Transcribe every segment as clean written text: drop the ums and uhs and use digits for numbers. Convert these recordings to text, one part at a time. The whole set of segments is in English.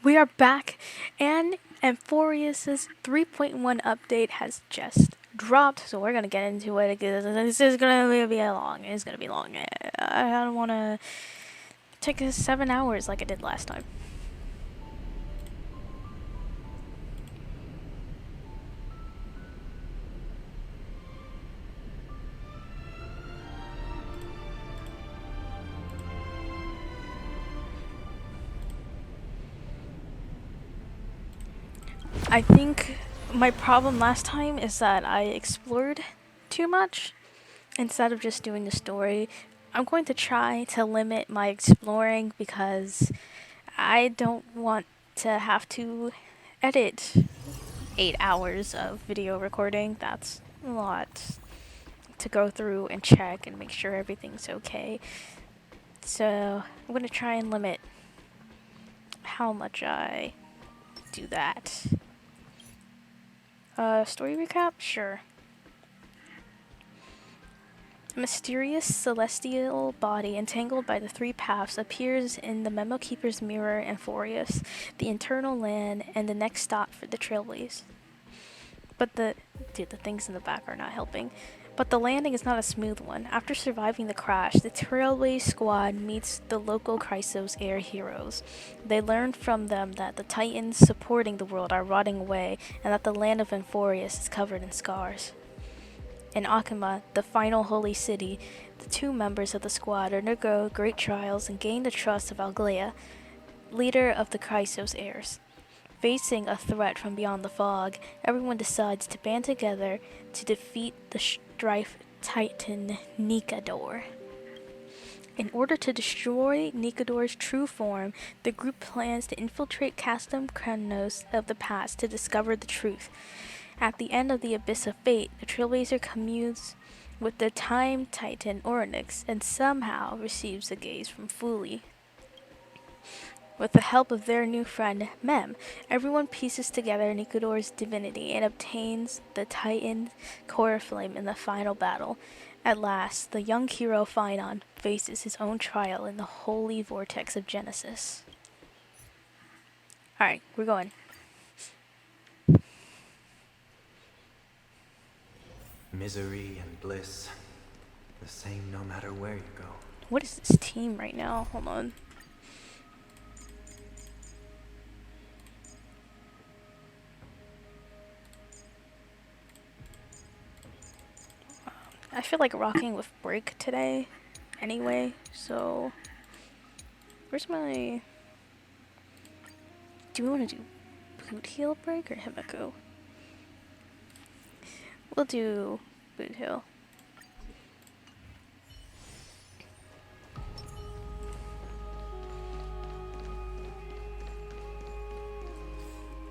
We are back, and Amphorius's 3.1 update has just dropped, so we're gonna get into it. This is gonna be long. It's gonna be long. I don't want to take 7 hours like I did last time. I think my problem last time is that I explored too much instead of just doing the story. I'm going to try to limit my exploring because I don't want to have to edit 8 hours of video recording. That's a lot to go through and check and make sure everything's okay. So I'm going to try and limit how much I do that. Story recap? Sure. A mysterious celestial body entangled by the three paths appears in the Memo Keeper's mirror Amphorius, the internal land, and the next stop for the Trailways. But the things in the back are not helping. But the landing is not a smooth one. After surviving the crash, the Trailways squad meets the local Chrysos air heroes. They learn from them that the titans supporting the world are rotting away, and that the land of Amphorius is covered in scars. In Akima, the final holy city, the two members of the squad undergo great trials and gain the trust of Alglea, leader of the Chrysos heirs. Facing a threat from beyond the fog, everyone decides to band together to defeat the Strife Titan Nikador. In order to destroy Nikador's true form, the group plans to infiltrate Castum Krenos of the past to discover the truth. At the end of the Abyss of Fate, the Trailblazer communes with the Time Titan Orynyx and somehow receives a gaze from Fuli. With the help of their new friend, Mem, everyone pieces together Nikador's divinity and obtains the Titan core flame in the final battle. At last, the young hero Phynon faces his own trial in the holy vortex of Genesis. Alright, we're going. Misery and bliss, the same no matter where you go. What is this team right now? Hold on. I feel like rocking with Break today anyway, so where's my... Do we want to do Boot Heel Break or Himiko? We'll do Boot Heel.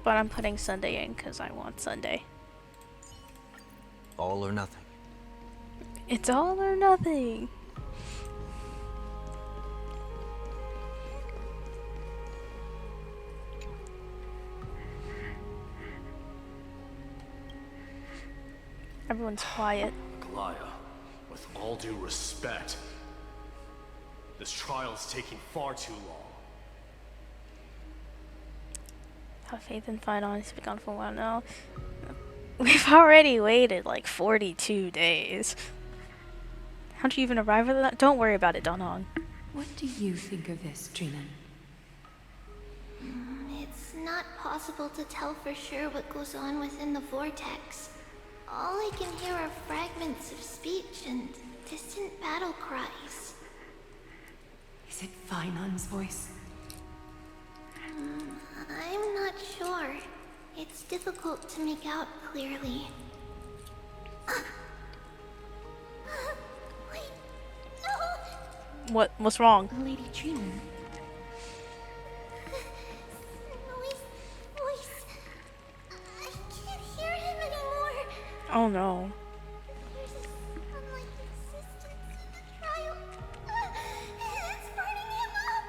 But I'm putting Sunday in because I want Sunday. All or nothing. It's all or nothing. Everyone's quiet. Glaya, with all due respect, this trial's taking far too long. Have faith in Phynon. He's been gone for a while now. We've already waited like 42 days. How'd you even arrive at that? Don't worry about it, Donhong. What do you think of this, Trinan? It's not possible to tell for sure what goes on within the vortex. All I can hear are fragments of speech and distant battle cries. Is it Phynon's voice? I'm not sure. It's difficult to make out clearly. Wait, no! What's wrong? Lady Trinan. Voice. I can't hear him anymore. Oh no. There's a sunlight existence in the trial. It's burning him up.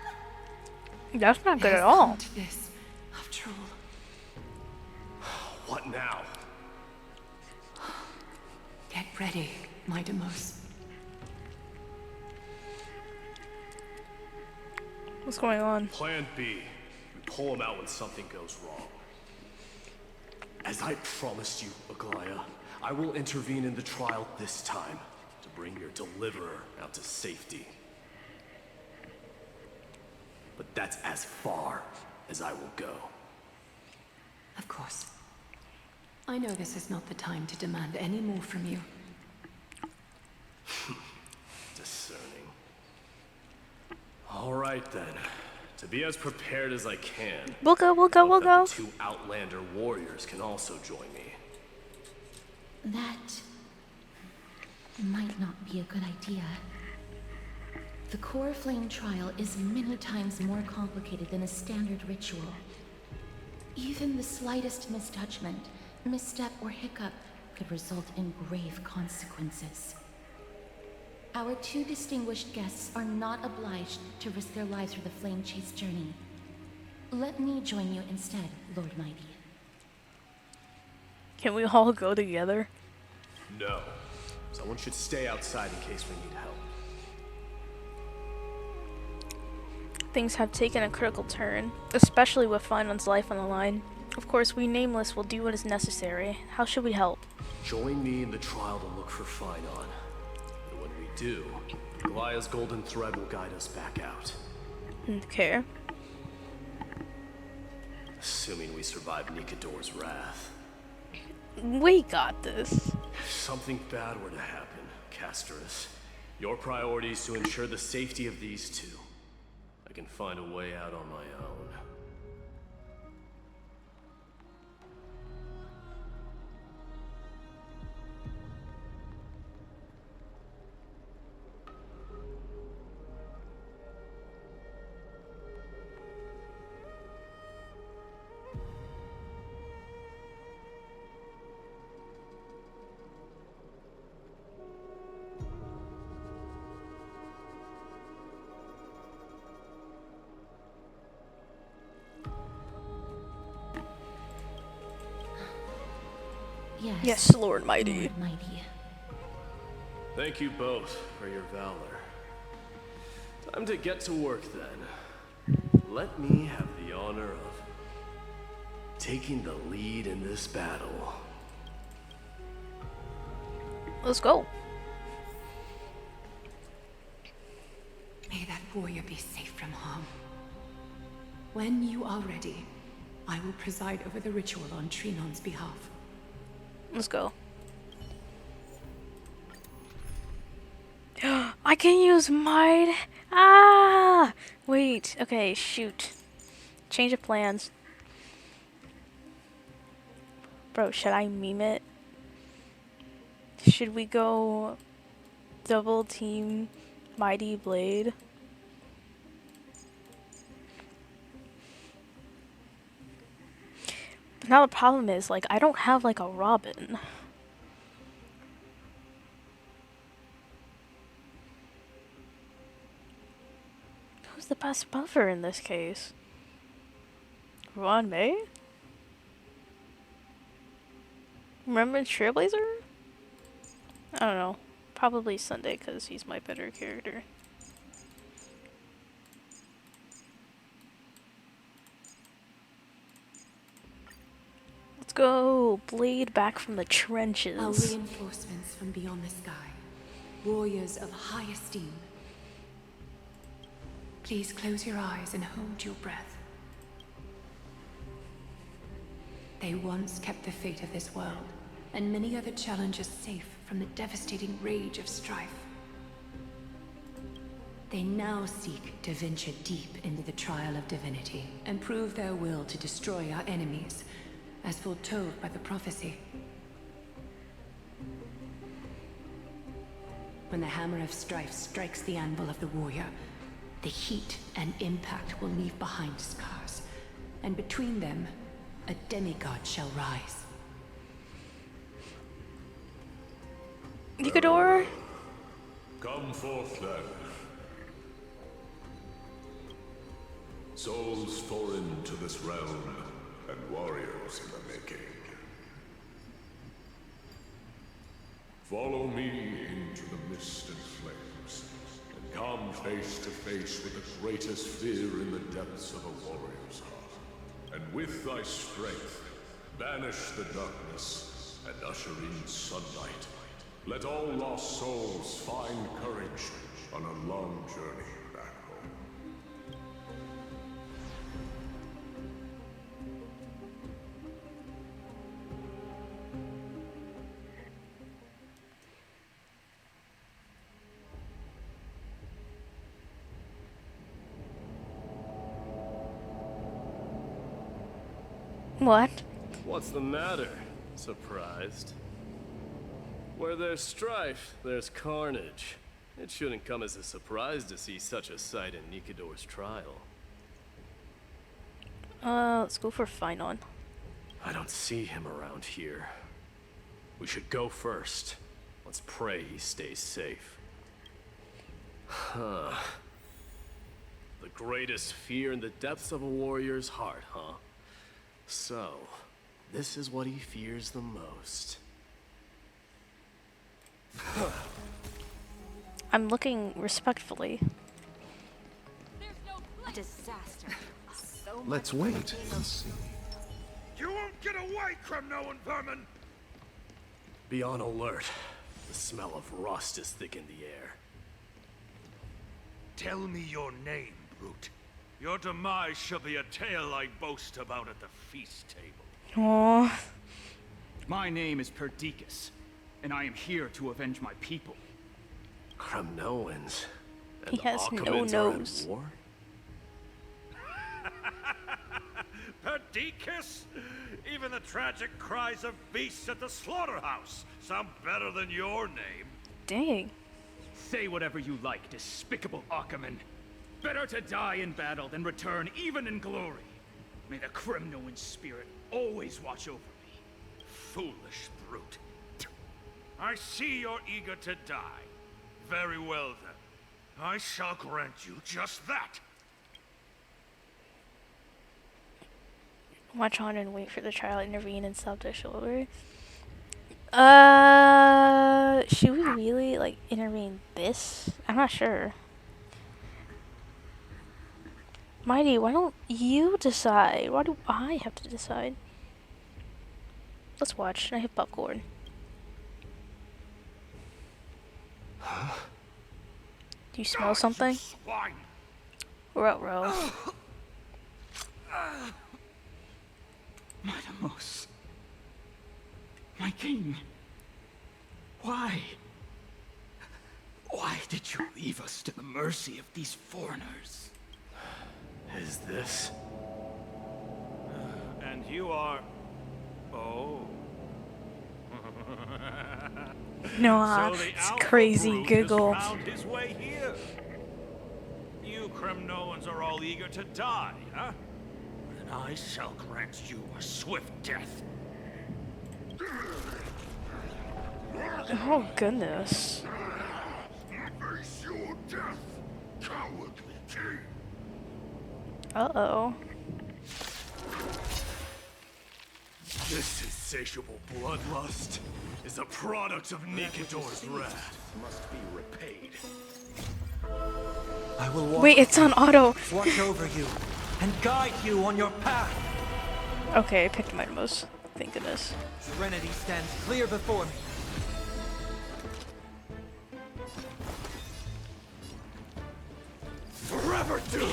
That's not good It at has all. come to this, after all. What now? Get ready, my Demos. What's going on? Plan B. We pull him out when something goes wrong. As I promised you, Aglaya, I will intervene in the trial this time to bring your deliverer out to safety. But that's as far as I will go. Of course. I know this is not the time to demand any more from you. Discerning. All right then. To be as prepared as I can. We'll go. Hope that the two Outlander warriors can also join me. That might not be a good idea. The core flame trial is many times more complicated than a standard ritual. Even the slightest misjudgment, misstep, or hiccup could result in grave consequences. Our two distinguished guests are not obliged to risk their lives for the flame chase journey. Let me join you instead, Lord Mighty. Can we all go together? No. Someone should stay outside in case we need help. Things have taken a critical turn, especially with Finland's life on the line. Of course, we Nameless will do what is necessary. How should we help? Join me in the trial to look for Finon. And when we do, Aglaya's golden thread will guide us back out. Okay. Assuming we survive Nikador's wrath. We got this. If something bad were to happen, Casterus, your priority is to ensure the safety of these two. I can find a way out on my own. Yes, Lord Mighty. Lord Mighty. Thank you both for your valor. Time to get to work then. Let me have the honor of taking the lead in this battle. Let's go. May that warrior be safe from harm. When you are ready, I will preside over the ritual on Trinon's behalf. Let's go. I can use MYDEI. Ah! Wait. Okay, shoot. Change of plans. Bro, should I meme it? Should we go double team Mighty Blade? But now the problem is, like, I don't have, like, a Robin. Who's the best buffer in this case? Ron May? Remember Trailblazer? I don't know. Probably Sunday, because he's my better character. Let's go! Blade back from the trenches. Our reinforcements from beyond the sky. Warriors of high esteem. Please close your eyes and hold your breath. They once kept the fate of this world, and many other challenges safe from the devastating rage of strife. They now seek to venture deep into the trial of divinity, and prove their will to destroy our enemies, as foretold by the prophecy. When the hammer of strife strikes the anvil of the warrior, the heat and impact will leave behind scars, and between them, a demigod shall rise. Nikador? Come forth then. Souls foreign to this realm, and warriors in the making. Follow me into the mist and flames, and come face to face with the greatest fear in the depths of a warrior's heart. And with thy strength, banish the darkness and usher in sunlight. Let all lost souls find courage on a long journey back home. What? What's the matter? Surprised? Where there's strife, there's carnage. It shouldn't come as a surprise to see such a sight in Nikidor's trial. Let's go for Finon. I don't see him around here. We should go first. Let's pray he stays safe. Huh. The greatest fear in the depths of a warrior's heart, huh? So, this is what he fears the most. I'm looking respectfully. A disaster. So Let's much wait and see. You won't get away, Kremnoan vermin! Be on alert. The smell of rust is thick in the air. Tell me your name, brute. Your demise shall be a tale I boast about at the feast table. Aww. My name is Perdiccas, and I am here to avenge my people. Kremnoans. And He the has no Achaemens are at nose. war? Perdiccas? Even the tragic cries of beasts at the slaughterhouse sound better than your name. Dang. Say whatever you like, despicable Achaemen. Better to die in battle than return even in glory. May the Kremnoan spirit always watch over me. Foolish brute. I see you're eager to die. Very well then. I shall grant you just that. Watch on and wait for the child to intervene and stop the shoulder. Should we really, like, intervene this? I'm not sure. MYDEI, why don't you decide? Why do I have to decide? Let's watch. I have popcorn. Do you smell something? Swine. Ruh-roh. Madamos. My king. Why? Why did you leave us to the mercy of these foreigners? Is this? And you are... Oh. No, So the it's alpha crazy brute giggle. has found his way here. You Kremnoans are all eager to die, huh? Then I shall grant you a swift death. Oh, goodness. Face your death, cowardly king. Uh-oh. This insatiable bloodlust is a product of Nikidor's wrath. Must be repaid. I will walk, Wait, it's on auto. watch over you and guide you on your path. Okay, I picked Mightymost. Thank goodness. Serenity stands clear before me. Forever doomed!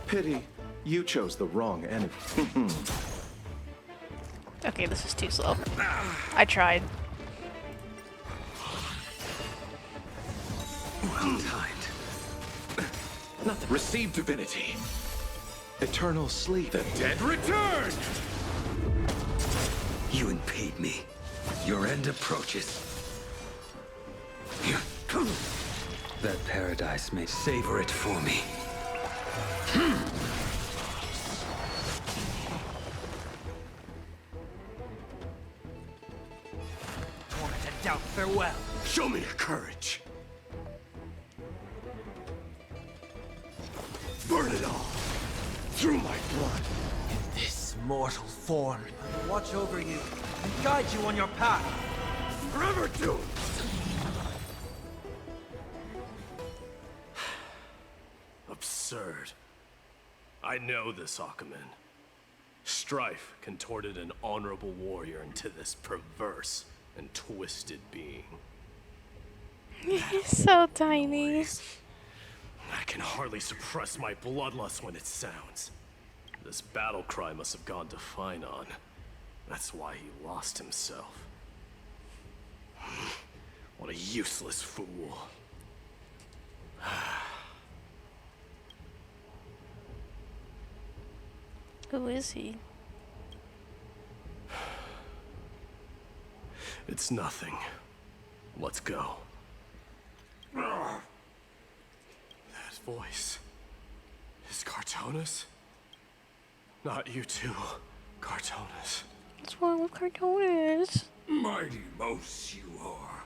Pity, you chose the wrong enemy. Okay, this is too slow. I tried. Well timed. Nothing. Receive divinity. Eternal sleep. The dead return! You impede me. Your end approaches. That paradise may savor it for me. Torment and doubt, farewell. Show me your courage! Burn it all! Through my blood! This mortal form, I will watch over you and guide you on your path. Forever doomed! Absurd. I know this Akumen. Strife contorted an honorable warrior into this perverse and twisted being. He's so tiny. Noise. I can hardly suppress my bloodlust when it sounds. This battle cry must have gone to Finon. That's why he lost himself. What a useless fool. Who is he? It's nothing. Let's go. That voice. Is Cartonis? Not you too, Cartonis. What's wrong with Cartonis? Mighty mouse you are.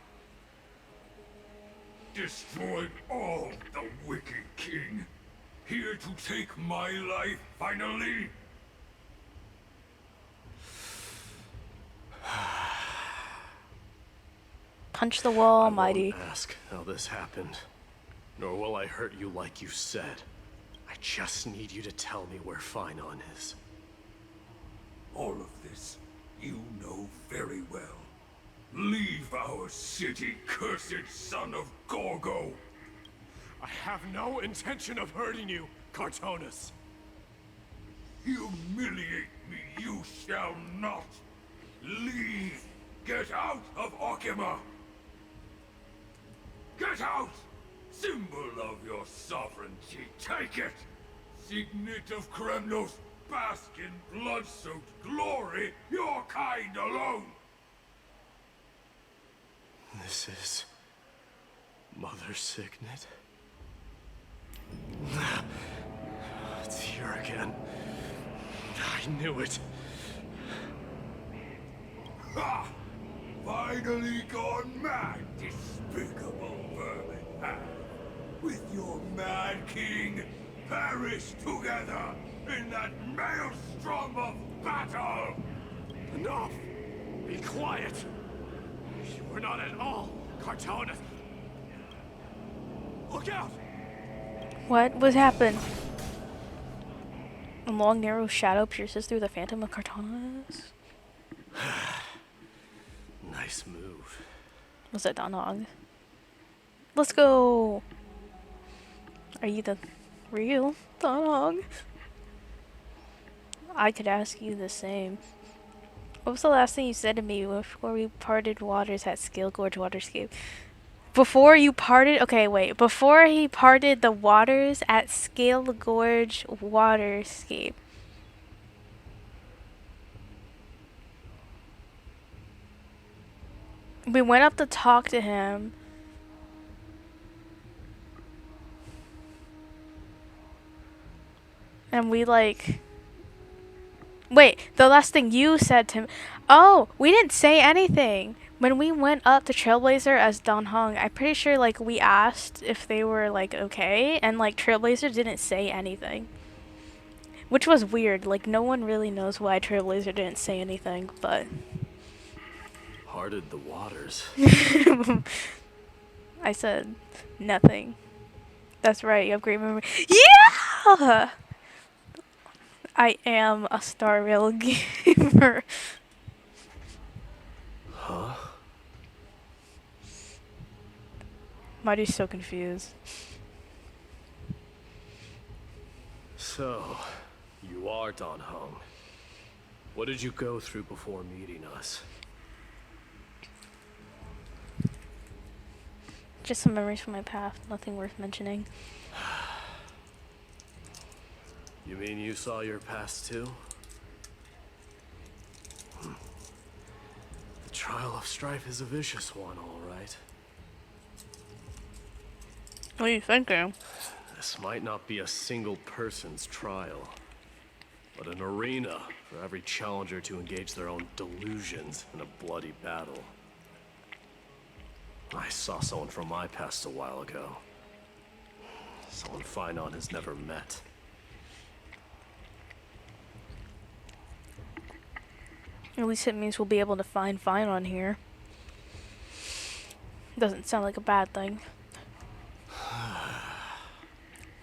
Destroyed all the wicked king. Here to take my life finally. Punch the wall, I Mighty. won't ask how this happened, nor will I hurt you like you said. I just need you to tell me where Finon is. All of this you know very well. Leave our city, cursed son of Gorgo. I have no intention of hurting you, Cartonis. Humiliate me you shall not. Leave. Get out of Okima. Get out! Symbol of your sovereignty, take it! Signet of Kremnos, bask in blood-soaked glory, your kind alone! This is... Mother's signet? It's here again. I knew it. Ha! Finally gone mad, despicable vermin! With your mad king, perish together in that maelstrom of battle! Enough! Be quiet! You were not at all Cartonis. Look out! What happened? A long, narrow shadow pierces through the phantom of Cartonis. Nice move. Was that Donhog? Let's go! Are you the real Donhog? I could ask you the same. What was the last thing you said to me before we parted waters at Scale Gorge Waterscape? Before you parted... Okay, wait. Before he parted the waters at Scale Gorge Waterscape. We went up to talk to him. And we like... Wait, the last thing you said to him... Oh, we didn't say anything. When we went up to Trailblazer as Don Hong, I'm pretty sure like we asked if they were like okay. And like Trailblazer didn't say anything. Which was weird. Like no one really knows why Trailblazer didn't say anything, but... Parted the waters. I said nothing. That's right, you have great memory. Yeah! I am a Star Rail gamer. Huh? Marty's so confused. So, you are Don Hong. What did you go through before meeting us? Just some memories from my past, nothing worth mentioning. You mean you saw your past too? The trial of strife is a vicious one, all right. What are you thinking? This might not be a single person's trial, but an arena for every challenger to engage their own delusions in a bloody battle. I saw someone from my past a while ago. Someone Finon has never met. At least it means we'll be able to find Finon here. Doesn't sound like a bad thing.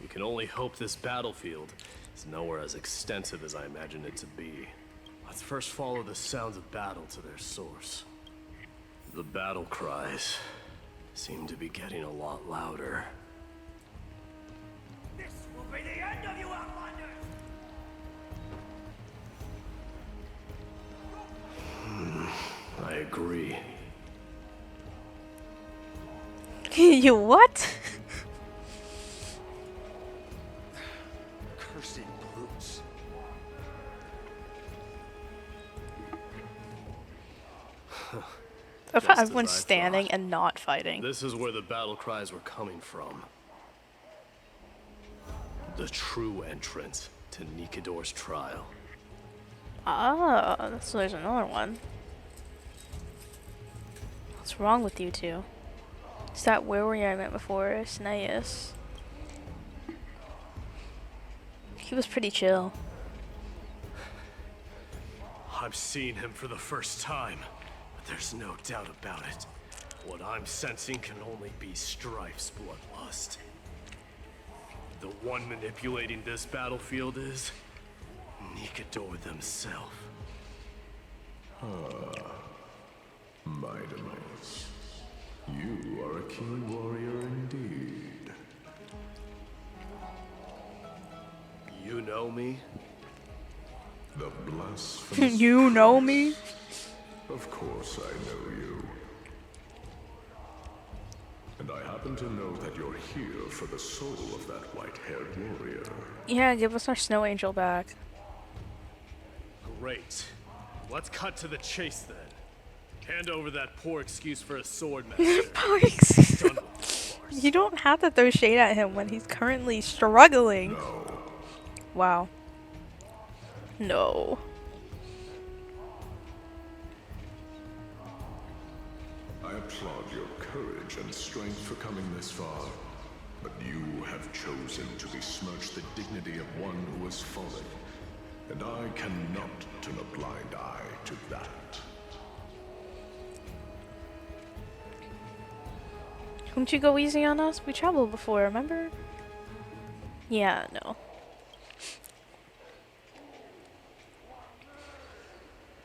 We can only hope this battlefield is nowhere as extensive as I imagined it to be. Let's first follow the sounds of battle to their source. The battle cries seem to be getting a lot louder. This will be the end of you, Outlander! I agree. You what? Cursed brutes. If Just as everyone's I standing thought. and not fighting. This is where the battle cries were coming from. The true entrance to Nikador's trial. Ah, so there's another one. What's wrong with you two? Is that where were you I met before? Sneas. He was pretty chill. I'm seeing him for the first time, but there's no doubt about it. What I'm sensing can only be Strife's bloodlust. The one manipulating this battlefield is Nikador themselves. MYDEI. You are a keen warrior indeed. You know me? The blasphemous. You know me? Of course I know you. And I happen to know that you're here for the soul of that white-haired warrior. Yeah, give us our snow angel back. Great. Let's cut to the chase then. Hand over that poor excuse for a sword master. Done with this farce. You don't have to throw shade at him when he's currently struggling. No. Wow. No. I applaud your courage and strength for coming this far, but you have chosen to besmirch the dignity of one who has fallen, and I cannot turn a blind eye to that. Couldn't you go easy on us? We traveled before, remember? Yeah, no.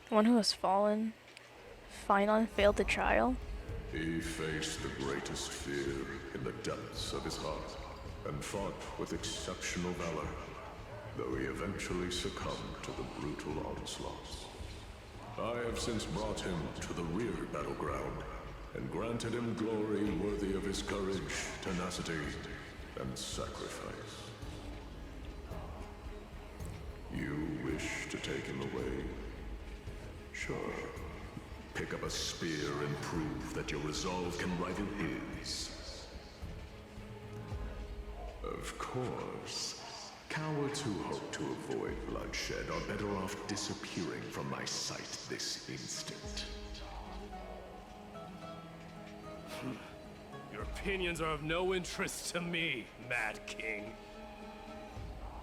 One who has fallen, finally failed the trial. He faced the greatest fear in the depths of his heart, and fought with exceptional valor, though he eventually succumbed to the brutal onslaughts. I have since brought him to the rear battleground, and granted him glory worthy of his courage, tenacity, and sacrifice. You wish to take him away? Sure. Pick up a spear and prove that your resolve can rival his. Of course. Cowards who hope to avoid bloodshed are better off disappearing from my sight this instant. Your opinions are of no interest to me, Mad King.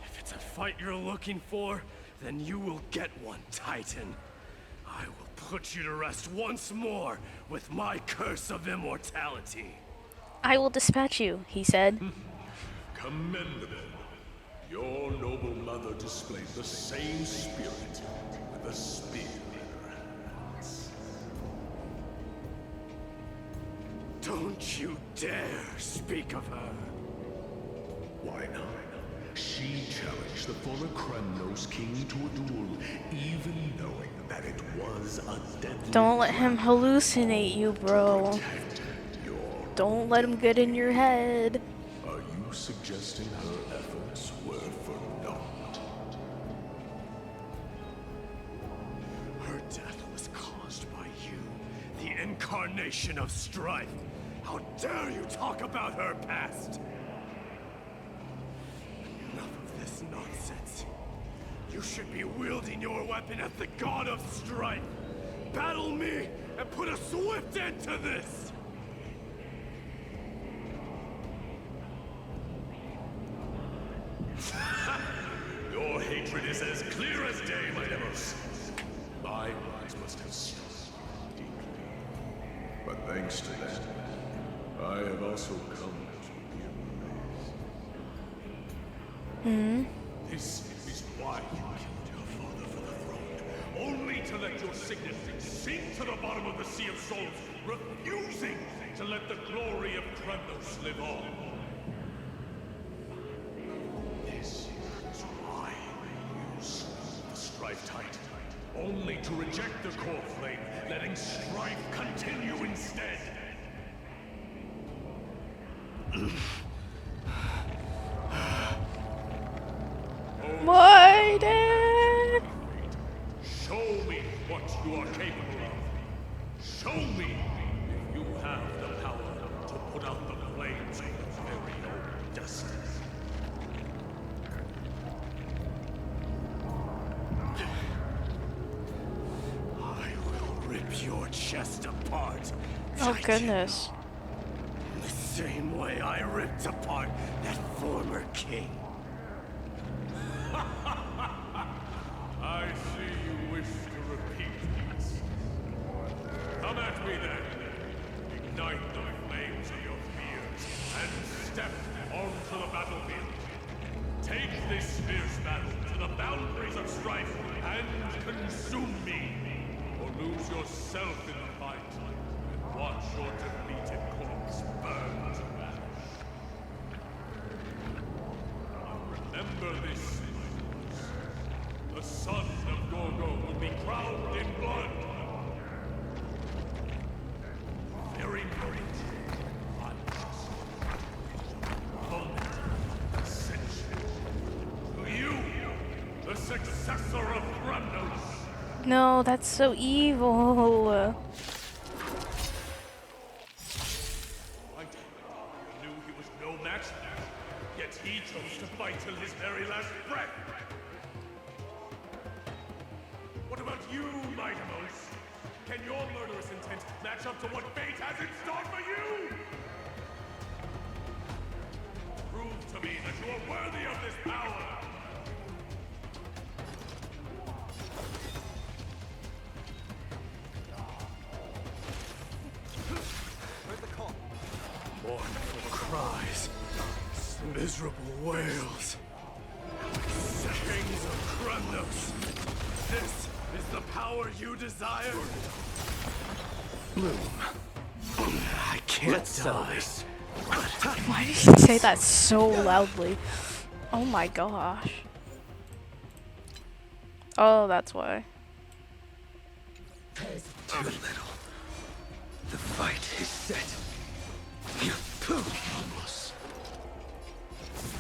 If it's a fight you're looking for, then you will get one, Titan. I will put you to rest once more with my curse of immortality. I will dispatch you, he said. Commendable. Your noble mother displayed the same spirit with a spear in her hands. Don't you dare speak of her. Why not? She challenged the former Kremnos king to a duel, even knowing that it was a deadly Don't let him hallucinate you, bro. protect your... Don't let him get in your head. Are you suggesting her efforts were for naught? Her death was caused by you, the incarnation of strife. How dare you talk about her past? Enough of this nonsense. You should be wielding your weapon at the god of strife. Battle me and put a swift end to this! Your hatred is as clear as day, my devils. My rise must have stung deeply. But thanks to that, I have also come to be amazed. This why you killed your father for the throne, only to let your signet sink to the bottom of the Sea of Souls, refusing to let the glory of Kremnos live on. This is why you slew the Strife Titan, only to reject the core flame, letting strife continue instead. MYDEI! Show me what you are capable of. Show me if you have the power to put out the flames of your very own destiny. I will rip your chest apart. Oh Titan. goodness. In the same way I ripped apart that former king. I see you wish to repeat this. Come at me then. Ignite the flames of your fears and step onto the battlefield. Take this fierce battle to the boundaries of strife and consume me. Or lose yourself in the fight and watch your defeated corpse burn to ash. Remember this. The son of Gorgo will be crowned in blood. Very great. Unjust. Moment of ascension. To you, the successor of Kremnos. No, that's so evil. I knew he was no match, yet he chose to fight till his very last breath. What about you, Mightymouse? Can your murderous intent match up to what fate has in store for you? Prove to me that you are worthy of this power! Where's the call? Mournful cries, miserable wails. Kings of Kremnos, this is the power you desire? Bloom. I can't Let's settle die. this. Why did you say that so loudly? Oh my gosh. Oh, that's why. Too little. The fight is set.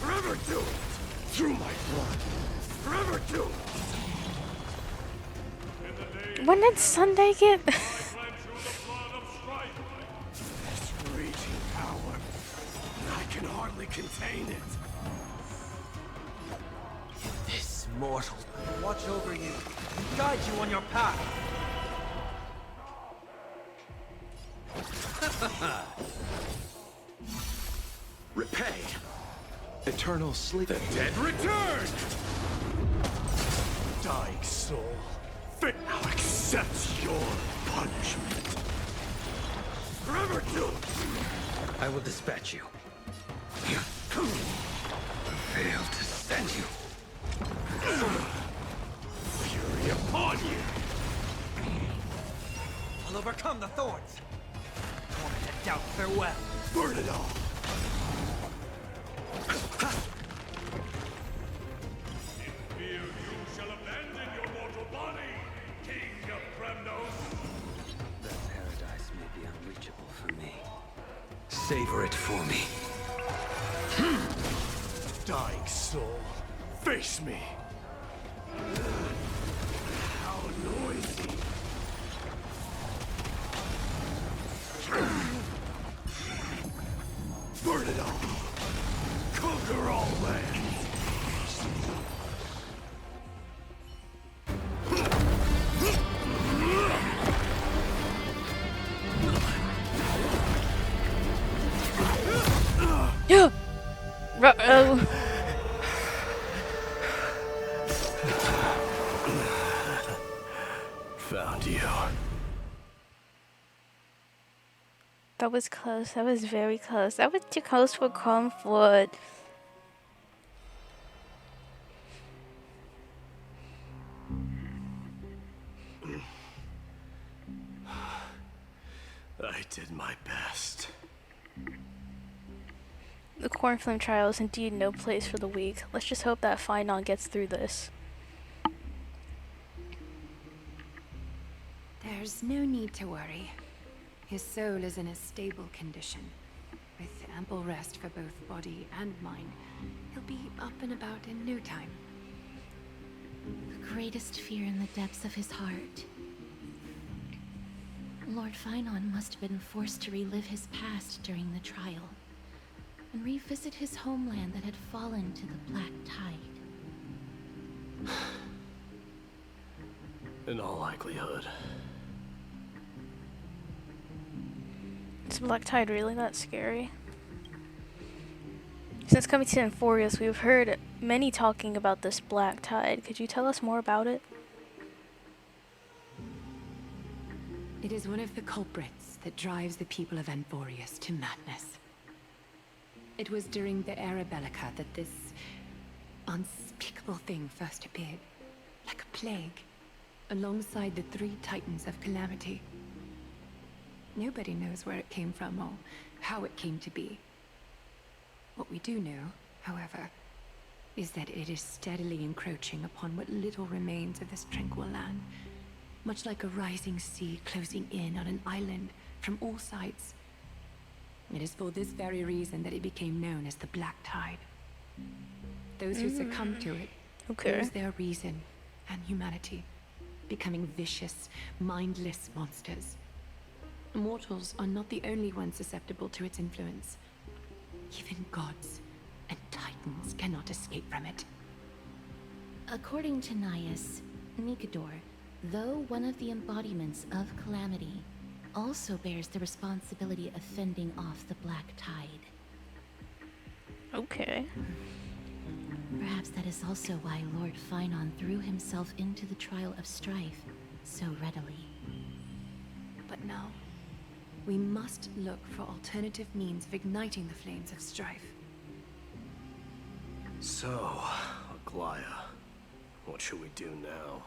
Forever doomed! Through my blood! Forever doomed! When did Sunday get? This raging power, I can hardly contain it. This mortal will watch over you and guide you on your path. Repay. Eternal sleep. The dead return! Dying soul, fate now accepts your punishment. Forever doomed! I will dispatch you. Fail to send you. Fury upon you! I'll overcome the thorns. Torment and doubt farewell. Burn it all! In fear you shall abandon your mortal body, King of Kremnos! That paradise may be unreachable for me. Savor it for me. Dying soul, face me! How noisy! Burn it all! Conquer all lands! Yeah. Uh-oh. Found you. That was close. That was very close. That was too close for comfort. I did my best. The Cornflame trial is indeed no place for the weak. Let's just hope that Finon gets through this. There's no need to worry. His soul is in a stable condition. With ample rest for both body and mind, he'll be up and about in no time. The greatest fear in the depths of his heart. Lord Finon must have been forced to relive his past during the trial, and revisit his homeland that had fallen to the Black Tide. In all likelihood. Is Black Tide really that scary? Since coming to Enforius, we've heard many talking about this Black Tide. Could you tell us more about it? It is one of the culprits that drives the people of Enforius to madness. It was during the Era Bellica that this unspeakable thing first appeared, like a plague, alongside the three titans of calamity. Nobody knows where it came from or how it came to be. What we do know, however, is that it is steadily encroaching upon what little remains of this tranquil land, much like a rising sea closing in on an island from all sides. It is for this very reason that it became known as the Black Tide. Those who succumb to it lose their reason and humanity, becoming vicious, mindless monsters. Mortals are not the only ones susceptible to its influence. Even gods and titans cannot escape from it. According to Nias, Nikador, though one of the embodiments of calamity, also bears the responsibility of fending off the Black Tide. Okay. Perhaps that is also why Lord Finon threw himself into the trial of strife so readily. But now, we must look for alternative means of igniting the flames of strife. So, Aglaya, what should we do now?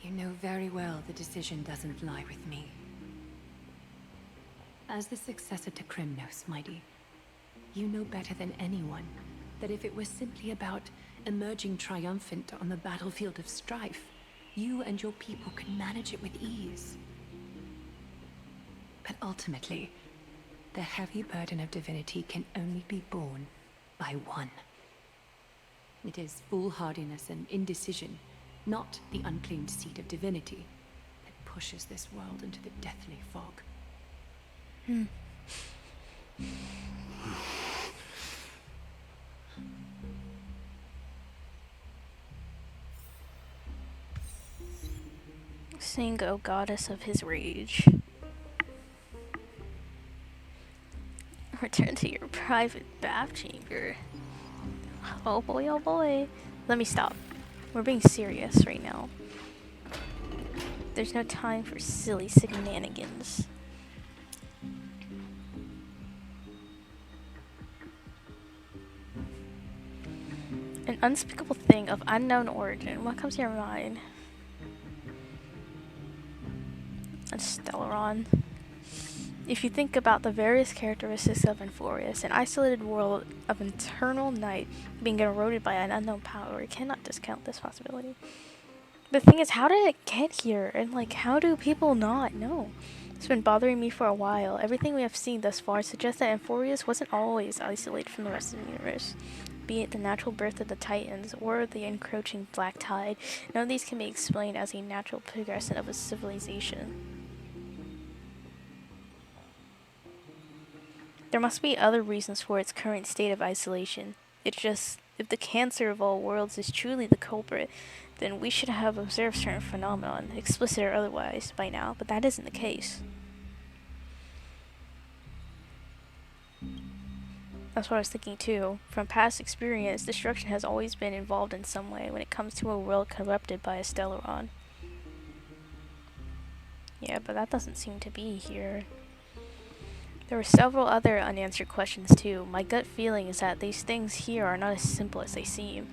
You know very well the decision doesn't lie with me. As the successor to Krymnos, MYDEI, you know better than anyone that if it was simply about emerging triumphant on the battlefield of strife, you and your people could manage it with ease. But ultimately, the heavy burden of divinity can only be borne by one. It is foolhardiness and indecision, not the unclaimed seat of divinity, that pushes this world into the deathly fog. Sing, O goddess of his rage. Return to your private bath chamber. Oh boy, oh boy. Let me stop. We're being serious right now. There's no time for silly shenanigans. An unspeakable thing of unknown origin. What comes to your mind? A Stellaron. If you think about the various characteristics of Enforius, an isolated world of eternal night being eroded by an unknown power, you cannot discount this possibility. The thing is, how did it get here? And like, how do people not know? It's been bothering me for a while. Everything we have seen thus far suggests that Enforius wasn't always isolated from the rest of the universe. Be it the natural birth of the Titans or the encroaching Black Tide, none of these can be explained as a natural progression of a civilization. There must be other reasons for its current state of isolation. It's just, if the cancer of all worlds is truly the culprit, then we should have observed certain phenomenon, explicit or otherwise, by now, but that isn't the case. That's what I was thinking too. From past experience, destruction has always been involved in some way when it comes to a world corrupted by a Stellaron. Yeah, but that doesn't seem to be here. There were several other unanswered questions too. My gut feeling is that these things here are not as simple as they seem.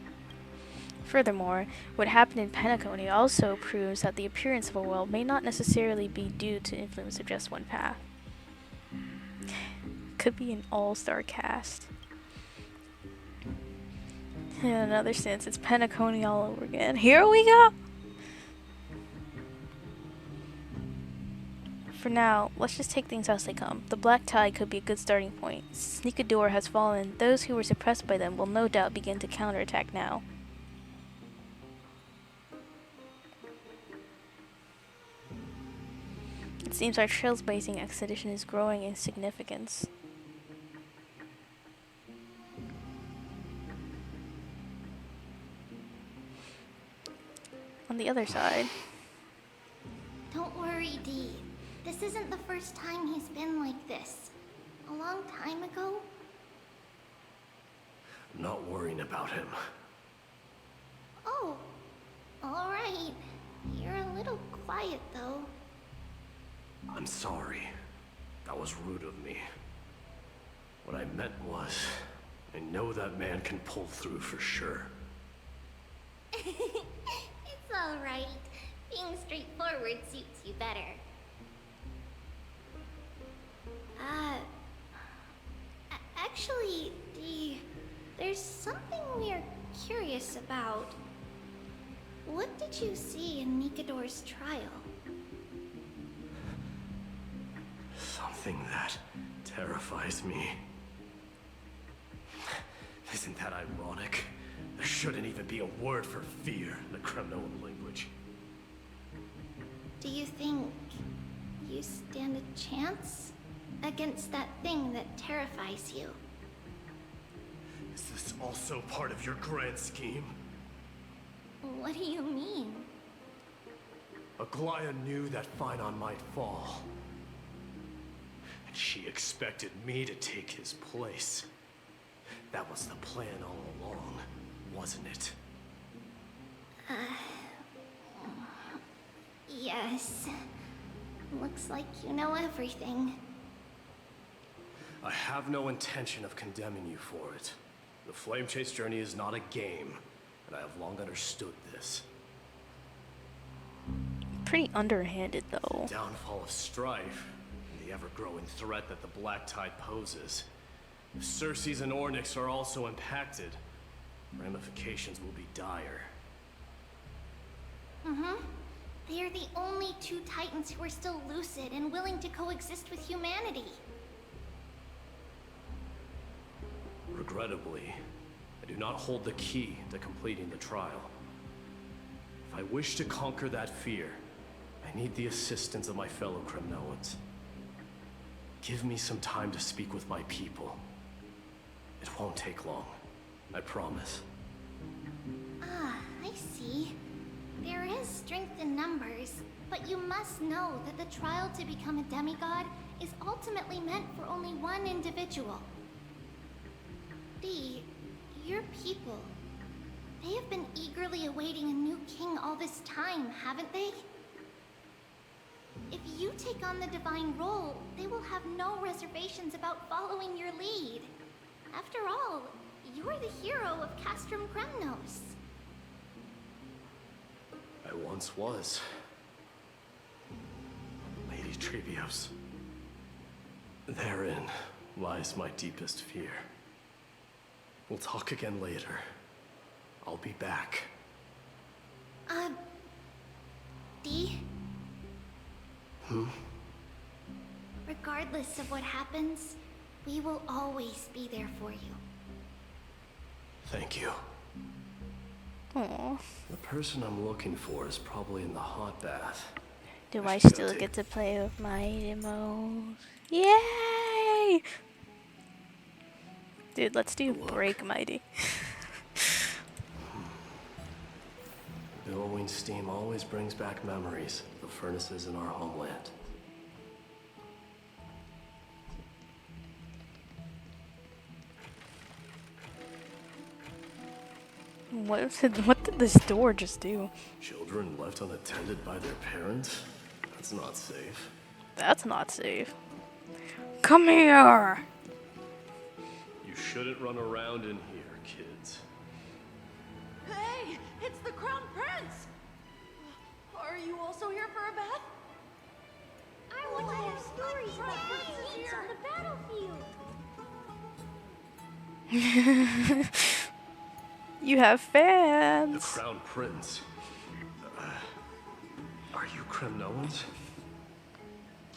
Furthermore, what happened in Penacony also proves that the appearance of a world may not necessarily be due to influence of just one path. Could be an all-star cast. In another sense, it's Penacony all over again. Here we go! For now, let's just take things as they come. The Black Tide could be a good starting point. Sneakador has fallen. Those who were suppressed by them will no doubt begin to counterattack now. It seems our trailblazing expedition is growing in significance. On the other side... Don't worry, Dee. This isn't the first time he's been like this. A long time ago? I'm not worrying about him. Oh, alright. You're a little quiet, though. I'm sorry. That was rude of me. What I meant was, I know that man can pull through for sure. It's alright. Being straightforward suits you better. Actually, Dee, there's something we're curious about. What did you see in Nikador's trial? Something that terrifies me. Isn't that ironic? There shouldn't even be a word for fear in the Kremnoan language. Do you think you stand a chance against that thing that terrifies you? Is this also part of your grand scheme? What do you mean? Aglaya knew that Phynon might fall. And she expected me to take his place. That was the plan all along, wasn't it? Yes. Looks like you know everything. I have no intention of condemning you for it. The Flame Chase journey is not a game, and I have long understood this. Pretty underhanded, though. The downfall of strife, and the ever-growing threat that the Black Tide poses. If Circes and Ornyx are also impacted, ramifications will be dire. They are the only two Titans who are still lucid and willing to coexist with humanity. Regrettably, I do not hold the key to completing the trial. If I wish to conquer that fear, I need the assistance of my fellow Kremnoans. Give me some time to speak with my people. It won't take long, I promise. I see. There is strength in numbers, but you must know that the trial to become a demigod is ultimately meant for only one individual. Dee, your people, they have been eagerly awaiting a new king all this time, haven't they? If you take on the divine role, they will have no reservations about following your lead. After all, you're the hero of Castrum Kremnos. I once was. Lady Trebios. Therein lies my deepest fear. We'll talk again later. I'll be back. Dee? Regardless of what happens, we will always be there for you. Thank you. Aww. The person I'm looking for is probably in the hot bath. Do I still get to play with my demos? Yay! Dude, let's do Break Mighty. Billowing steam always brings back memories of the furnaces in our homeland. What did this door just do? Children left unattended by their parents? That's not safe. That's not safe. Come here! You shouldn't run around in here, kids. Hey, it's the Crown Prince! Are you also here for a bath? I want to hear stories about what needs on the battlefield. You have fans. The Crown Prince. Are you Kremnoans?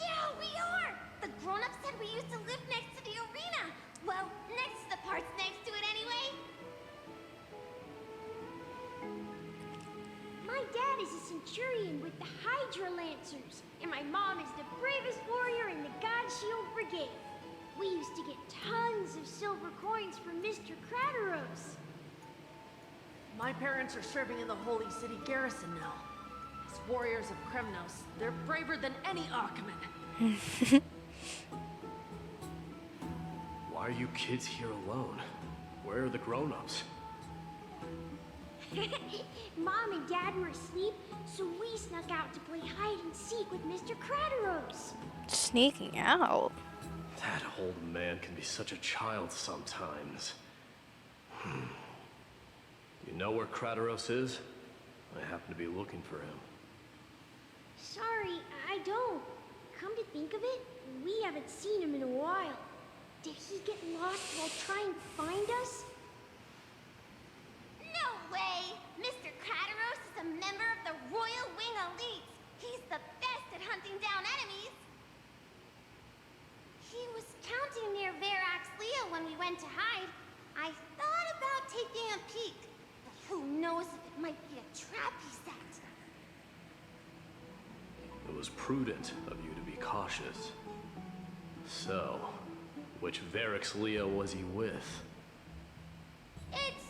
Yeah, we are! The grown-ups said we used to live next to the arena. Well, next to the parts next to it anyway. My dad is a centurion with the Hydra Lancers, and my mom is the bravest warrior in the God Shield Brigade. We used to get tons of silver coins from Mr. Crateros. My parents are serving in the Holy City garrison now. As warriors of Kremnos, they're braver than any Achaemen. Why are you kids here alone? Where are the grown-ups? Mom and Dad were asleep, so we snuck out to play hide and seek with Mr. Crateros. Sneaking out. That old man can be such a child sometimes. You know where Crateros is? I happen to be looking for him. Sorry, I don't. Come to think of it, we haven't seen him in a while. Did he get lost while trying to find us? No way! Mr. Crateros is a member of the Royal Wing Elites. He's the best at hunting down enemies. He was counting near Verax Leo when we went to hide. I thought about taking a peek, but who knows if it might be a trap he set. It was prudent of you to be cautious. So, which Verax Leo was he with? It's,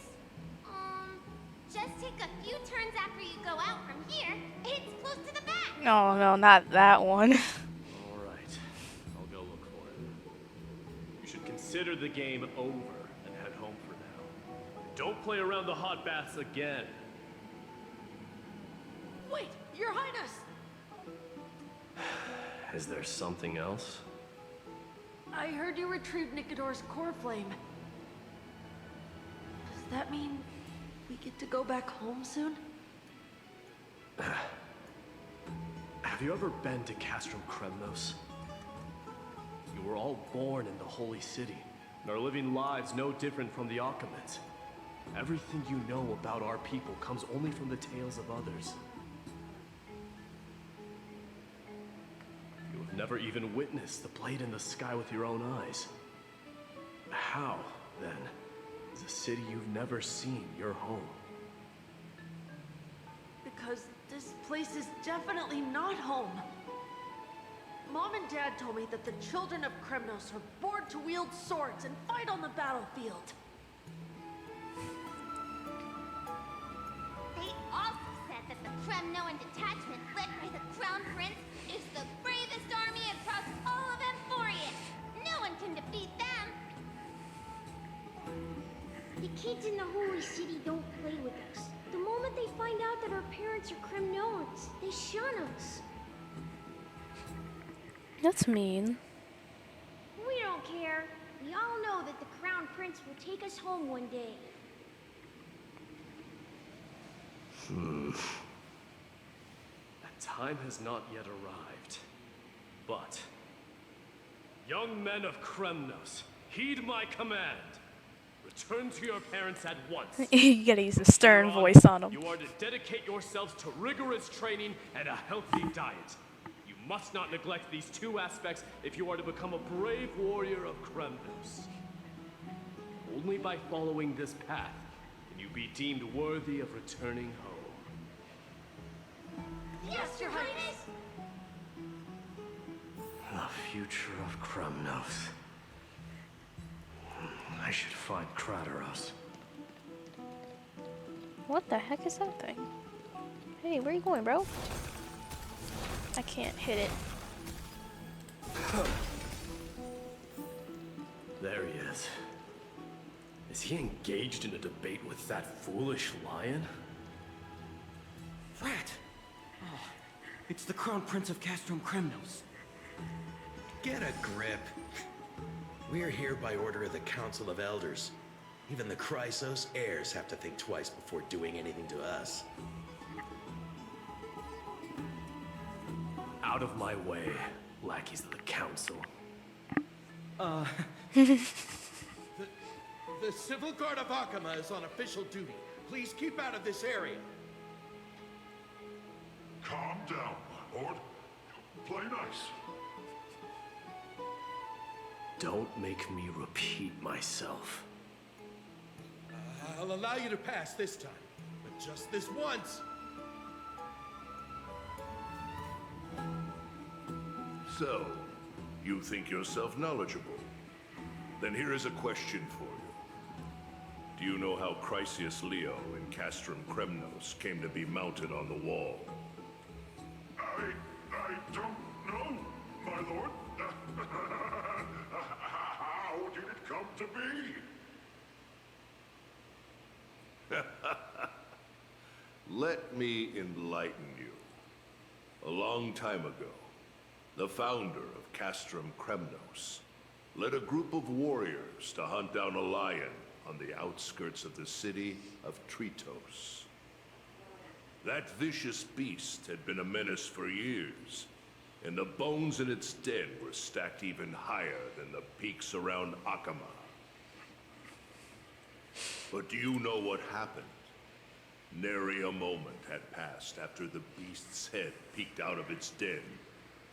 just take a few turns after you go out from here. It's close to the back. Oh no, not that one. Alright, I'll go look for him. You should consider the game over and head home for now. Don't play around the hot baths again. Wait, Your Highness! Is there something else? I heard you retrieved Nicodor's core flame. Does that mean we get to go back home soon? Have you ever been to Castrum Kremnos? You were all born in the Holy City, and are living lives no different from the Achaemens. Everything you know about our people comes only from the tales of others. You have never even witnessed the blade in the sky with your own eyes. How, then, is a city you've never seen your home? Because this place is definitely not home. Mom and Dad told me that the children of Kremnos are born to wield swords and fight on the battlefield. They also said that the Kremnoan detachment led by the Crown Prince is the bravest army across all of Emporius. No one can defeat them. The kids in the Holy City don't play with us. The moment they find out that our parents are Kremnoans, they shun us. That's mean. We don't care. We all know that the Crown Prince will take us home one day. That time has not yet arrived. But, young men of Kremnos, heed my command. Return to your parents at once. You gotta use a stern voice on them. You are to dedicate yourselves to rigorous training and a healthy diet. You must not neglect these two aspects if you are to become a brave warrior of Kremnos. Only by following this path can you be deemed worthy of returning home. Yes, Your Highness! The future of Kremnos. I should find Crateros. What the heck is that thing? Hey, where you going, bro? I can't hit it. There he is. Is he engaged in a debate with that foolish lion? Rat! Oh, it's the Crown Prince of Castrum Kremnos. Get a grip. We're here by order of the Council of Elders. Even the Chrysos heirs have to think twice before doing anything to us. Out of my way, lackeys of the council. The Civil Guard of Akama is on official duty. Please keep out of this area. Calm down, my lord. Play nice. Don't make me repeat myself. I'll allow you to pass this time, but just this once. So, you think yourself knowledgeable? Then here is a question for you. Do you know how Chrysius Leo in Castrum Kremnos came to be mounted on the wall? I don't know, my lord. How did it come to be? Let me enlighten you. A long time ago, the founder of Castrum Kremnos led a group of warriors to hunt down a lion on the outskirts of the city of Tritos. That vicious beast had been a menace for years, and the bones in its den were stacked even higher than the peaks around Akama. But do you know what happened? Nary a moment had passed after the beast's head peeked out of its den,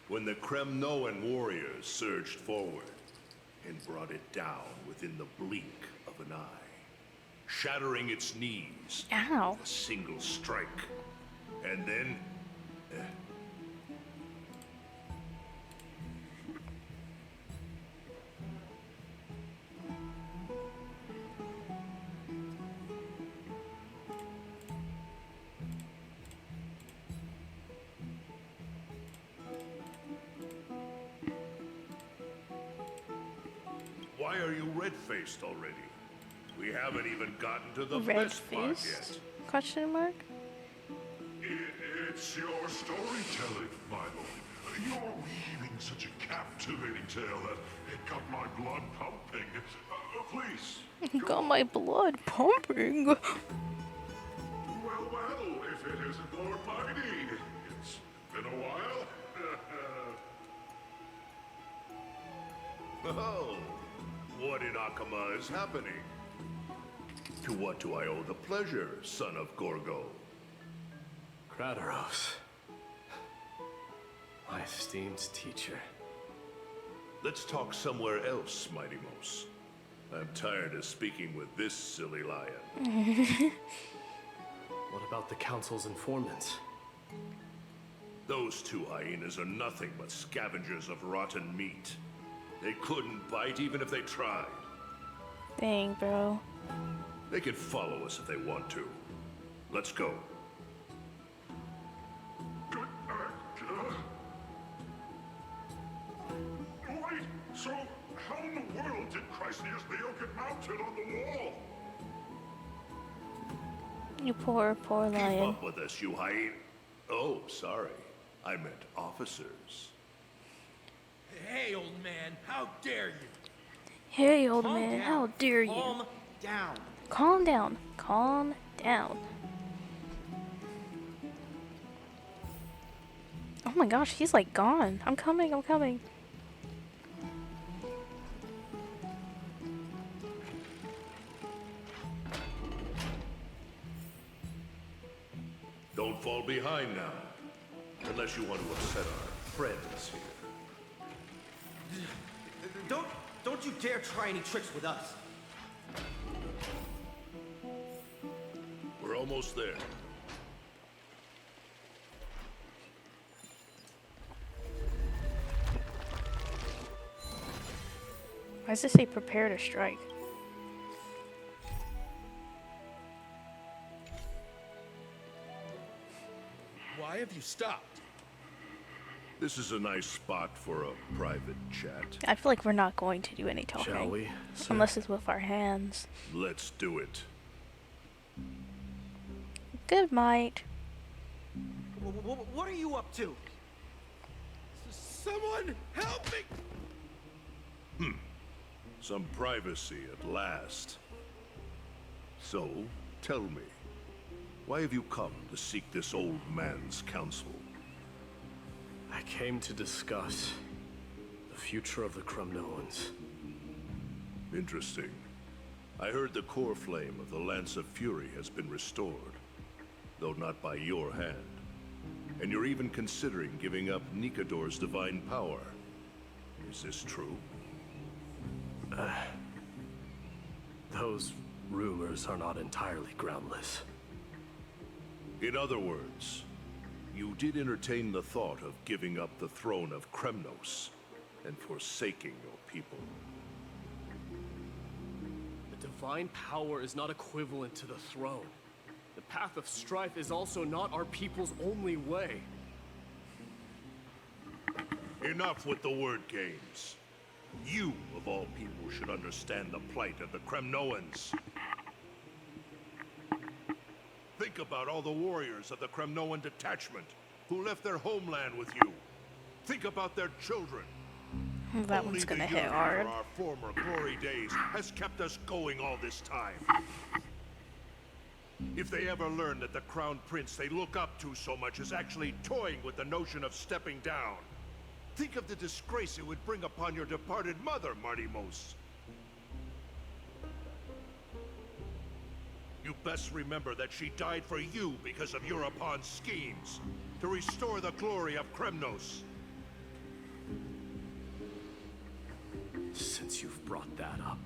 when the Kremnoan warriors surged forward and brought it down within the blink of an eye, shattering its knees Ow. with a single strike. And then... Why are you red-faced already? We haven't even gotten to the best part yet. Red-faced? Question mark? It's your storytelling, my lord. You're weaving such a captivating tale that it got my blood pumping. Please. Got my blood pumping. Well, if it isn't Lord MYDEI. It's been a while. Oh, what in Akama is happening? To what do I owe the pleasure, son of Gorgo? Kratos. My esteemed teacher. Let's talk somewhere else, Mighty Mos. I'm tired of speaking with this silly lion. What about the council's informants? Those two hyenas are nothing but scavengers of rotten meat. They couldn't bite even if they tried. Dang, bro. They can follow us if they want to. Let's go. Wait, so how in the world did Chrysius Leo get mounted on the wall? You poor, poor lion. Keep up with us, you hyena. Oh, sorry. I meant officers. Hey, old man, how dare you? Hey, old Calm man, down. how dare you? Calm down. Calm down. Calm down. Oh my gosh, he's like gone. I'm coming, I'm coming. Don't fall behind now. Unless you want to upset our friends here. Don't you dare try any tricks with us. We're almost there. Why does it say prepare to strike? Why have you stopped? This is a nice spot for a private chat. I feel like we're not going to do any talking. Shall we, sir? Unless it's with our hands. Let's do it. Good might. What are you up to? Someone help me! Some privacy at last. So, tell me, why have you come to seek this old man's counsel? I came to discuss the future of the Kremnoans. Interesting. I heard the core flame of the Lance of Fury has been restored, though not by your hand. And you're even considering giving up Nikador's divine power. Is this true? Those rumors are not entirely groundless. In other words, you did entertain the thought of giving up the throne of Kremnos and forsaking your people. The divine power is not equivalent to the throne. The path of strife is also not our people's only way. Enough with the word games. You, of all people, should understand the plight of the Kremnoans. Think about all the warriors of the Kremnoan detachment who left their homeland with you. Think about their children. That one's gonna hit hard. Our former glory days has kept us going all this time. If they ever learn that the crown prince they look up to so much is actually toying with the notion of stepping down, think of the disgrace it would bring upon your departed mother, Martimos. You best remember that she died for you because of Europon's schemes, to restore the glory of Kremnos. Since you've brought that up,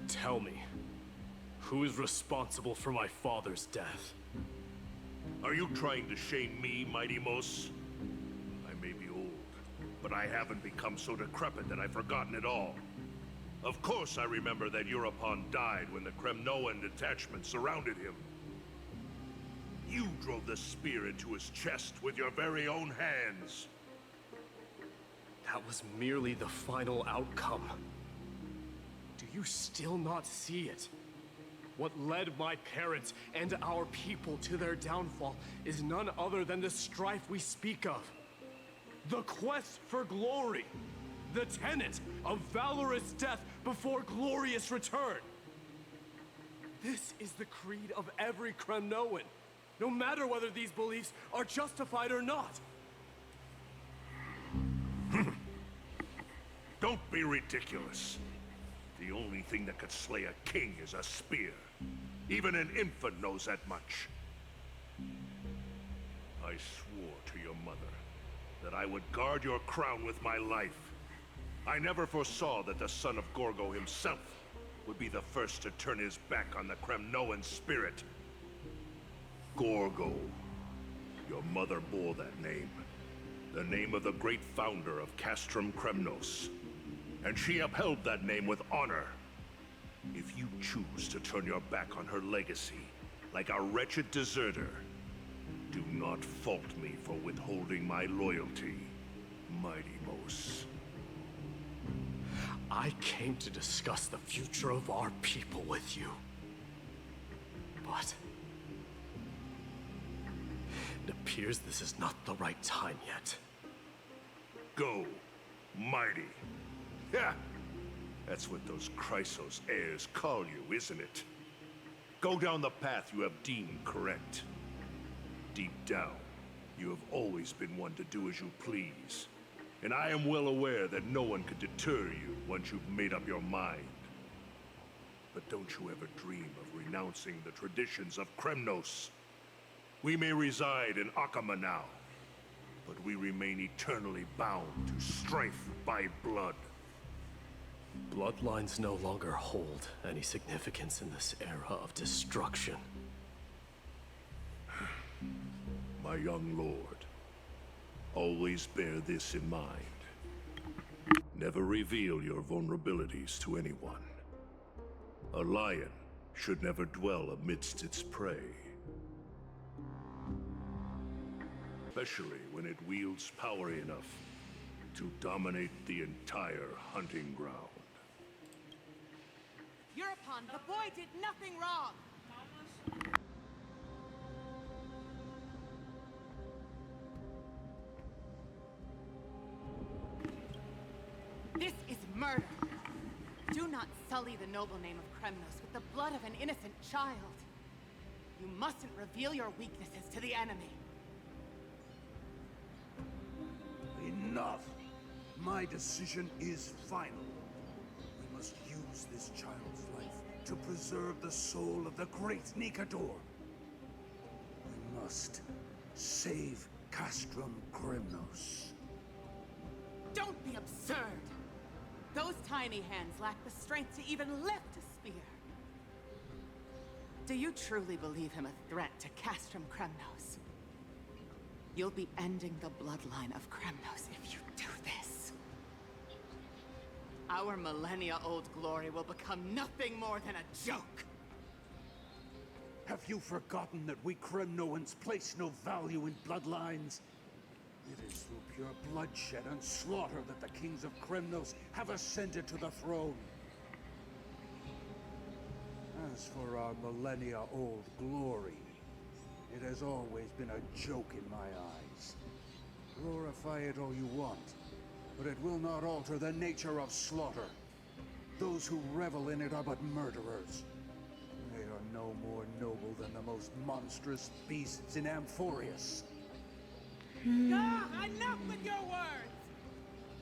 tell me, who is responsible for my father's death? Are you trying to shame me, Martimos? I may be old, but I haven't become so decrepit that I've forgotten it all. Of course I remember that Europon died when the Kremnoan detachment surrounded him. You drove the spear into his chest with your very own hands. That was merely the final outcome. Do you still not see it? What led my parents and our people to their downfall is none other than the strife we speak of. The quest for glory. The tenet of valorous death before glorious return. This is the creed of every Kremnoan, no matter whether these beliefs are justified or not. Don't be ridiculous. The only thing that could slay a king is a spear. Even an infant knows that much. I swore to your mother that I would guard your crown with my life. I never foresaw that the son of Gorgo himself would be the first to turn his back on the Kremnoan spirit. Gorgo. Your mother bore that name. The name of the great founder of Castrum Kremnos. And she upheld that name with honor. If you choose to turn your back on her legacy, like a wretched deserter, do not fault me for withholding my loyalty, Martimos. I came to discuss the future of our people with you. But it appears this is not the right time yet. Go, mighty. Yeah, that's what those Chrysos heirs call you, isn't it? Go down the path you have deemed correct. Deep down, you have always been one to do as you please. And I am well aware that no one could deter you once you've made up your mind. But don't you ever dream of renouncing the traditions of Kremnos. We may reside in Akama now, but we remain eternally bound to strife by blood. Bloodlines no longer hold any significance in this era of destruction. My young lord, always bear this in mind. Never reveal your vulnerabilities to anyone. A lion should never dwell amidst its prey. Especially when it wields power enough to dominate the entire hunting ground. Europon, the boy did nothing wrong! This is murder. Do not sully the noble name of Kremnos with the blood of an innocent child. You mustn't reveal your weaknesses to the enemy. Enough! My decision is final. We must use this child's life to preserve the soul of the great Nikador. We must save Castrum Kremnos. Don't be absurd! Those tiny hands lack the strength to even lift a spear. Do you truly believe him a threat to Castrum Kremnos? You'll be ending the bloodline of Kremnos if you do this. Our millennia-old glory will become nothing more than a joke. Have you forgotten that we Kremnoans place no value in bloodlines? It is through pure bloodshed and slaughter that the kings of Kremnos have ascended to the throne. As for our millennia-old glory, it has always been a joke in my eyes. Glorify it all you want, but it will not alter the nature of slaughter. Those who revel in it are but murderers. They are no more noble than the most monstrous beasts in Amphorius. Ah, enough with your words!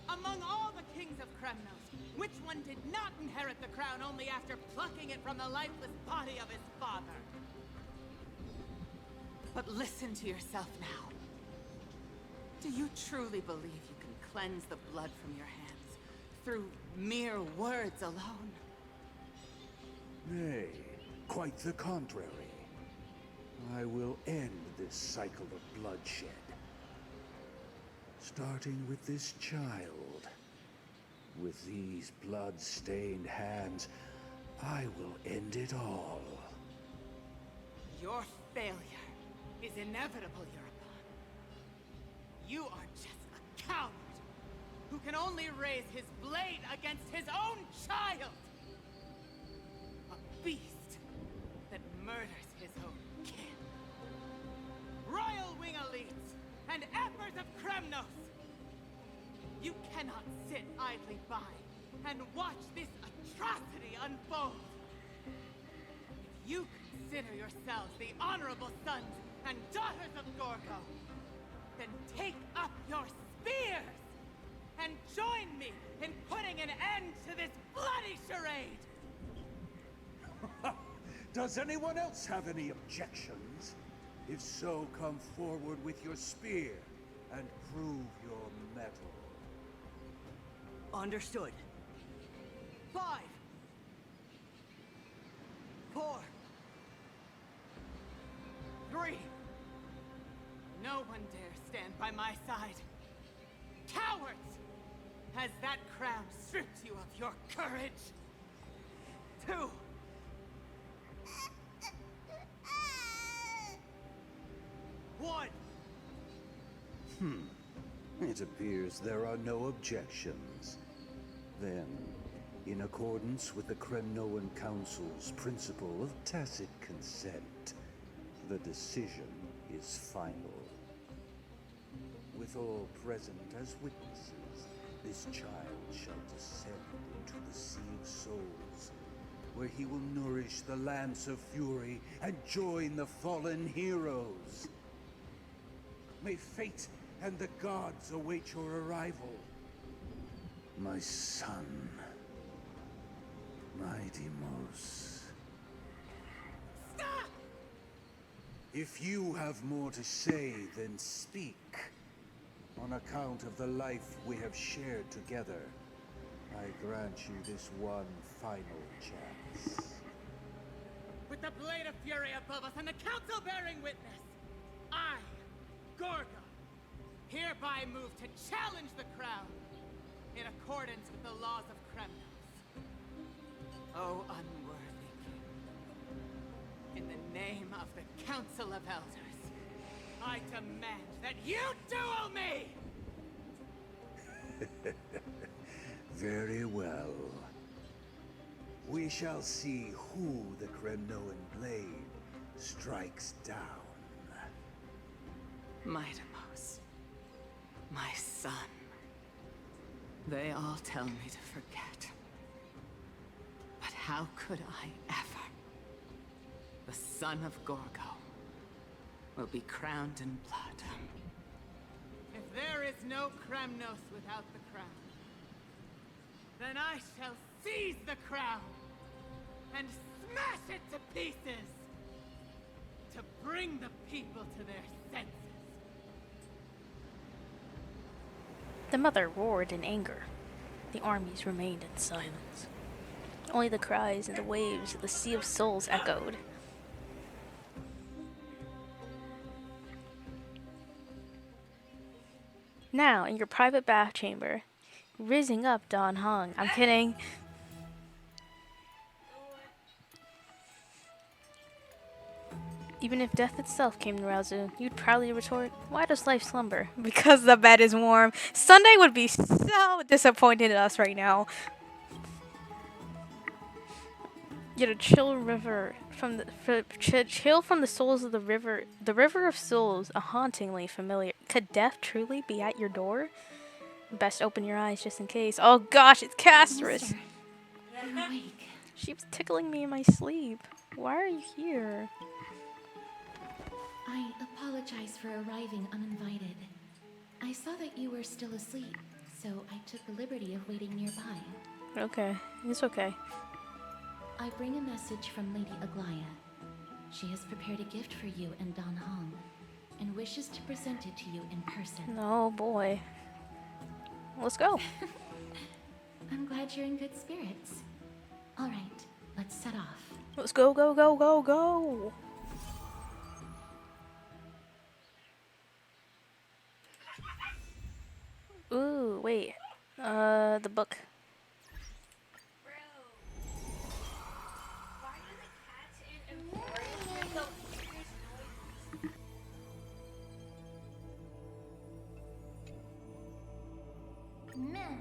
Among all the kings of Kremnos, which one did not inherit the crown only after plucking it from the lifeless body of his father? But listen to yourself now. Do you truly believe you can cleanse the blood from your hands through mere words alone? Nay, quite the contrary. I will end this cycle of bloodshed. Starting with this child. With these blood-stained hands, I will end it all. Your failure is inevitable, Europe. You are just a coward who can only raise his blade against his own child. A beast that murders his own kin. Royal wing elites and emperors of Kremnos! You cannot sit idly by and watch this atrocity unfold. If you consider yourselves the honorable sons and daughters of Gorgo, then take up your spears and join me in putting an end to this bloody charade! Does anyone else have any objections? If so, come forward with your spear and prove your mettle. Understood. 5, 4, 3. No one dare stand by my side. Cowards! Has that crown stripped you of your courage? 2. 1. It appears there are no objections. Then, in accordance with the Kremnoan Council's principle of tacit consent, the decision is final. With all present as witnesses, this child shall descend into the Sea of Souls, where he will nourish the Lance of Fury and join the fallen heroes. May fate and the gods await your arrival. My son, Mighty-Mos. Stop! If you have more to say, then speak. On account of the life we have shared together, I grant you this one final chance. With the blade of fury above us and the council bearing witness, I, Gorgo, hereby move to challenge the crown in accordance with the laws of Kremnos. O unworthy king, in the name of the Council of Elders, I demand that you duel me! Very well. We shall see who the Kremnoan blade strikes down. Mighty-Mos, my son. They all tell me to forget. How could I ever? The son of Gorgo will be crowned in blood. If there is no Kremnos without the crown, then I shall seize the crown and smash it to pieces to bring the people to their senses. The mother roared in anger. The armies remained in silence. Only the cries and the waves of the Sea of Souls echoed. Now, in your private bath chamber, rizzing up Don Hong. I'm kidding. Even if death itself came to rouse you, you'd proudly retort, why does life slumber? Because the bed is warm. Sunday would be so disappointed in us right now. Yet a chill river from the chill from the souls of the river of souls, a hauntingly familiar. Could death truly be at your door? Best open your eyes just in case. Oh gosh, it's Castris. You're awake. She was tickling me in my sleep. Why are you here? I apologize for arriving uninvited. I saw that you were still asleep, so I took the liberty of waiting nearby. Okay, it's okay. I bring a message from Lady Aglaya. She has prepared a gift for you and Don Hong, and wishes to present it to you in person. Oh boy. Let's go. I'm glad you're in good spirits. All right, let's set off. Let's go, go, go, go, go. Ooh, wait. The book. Mem.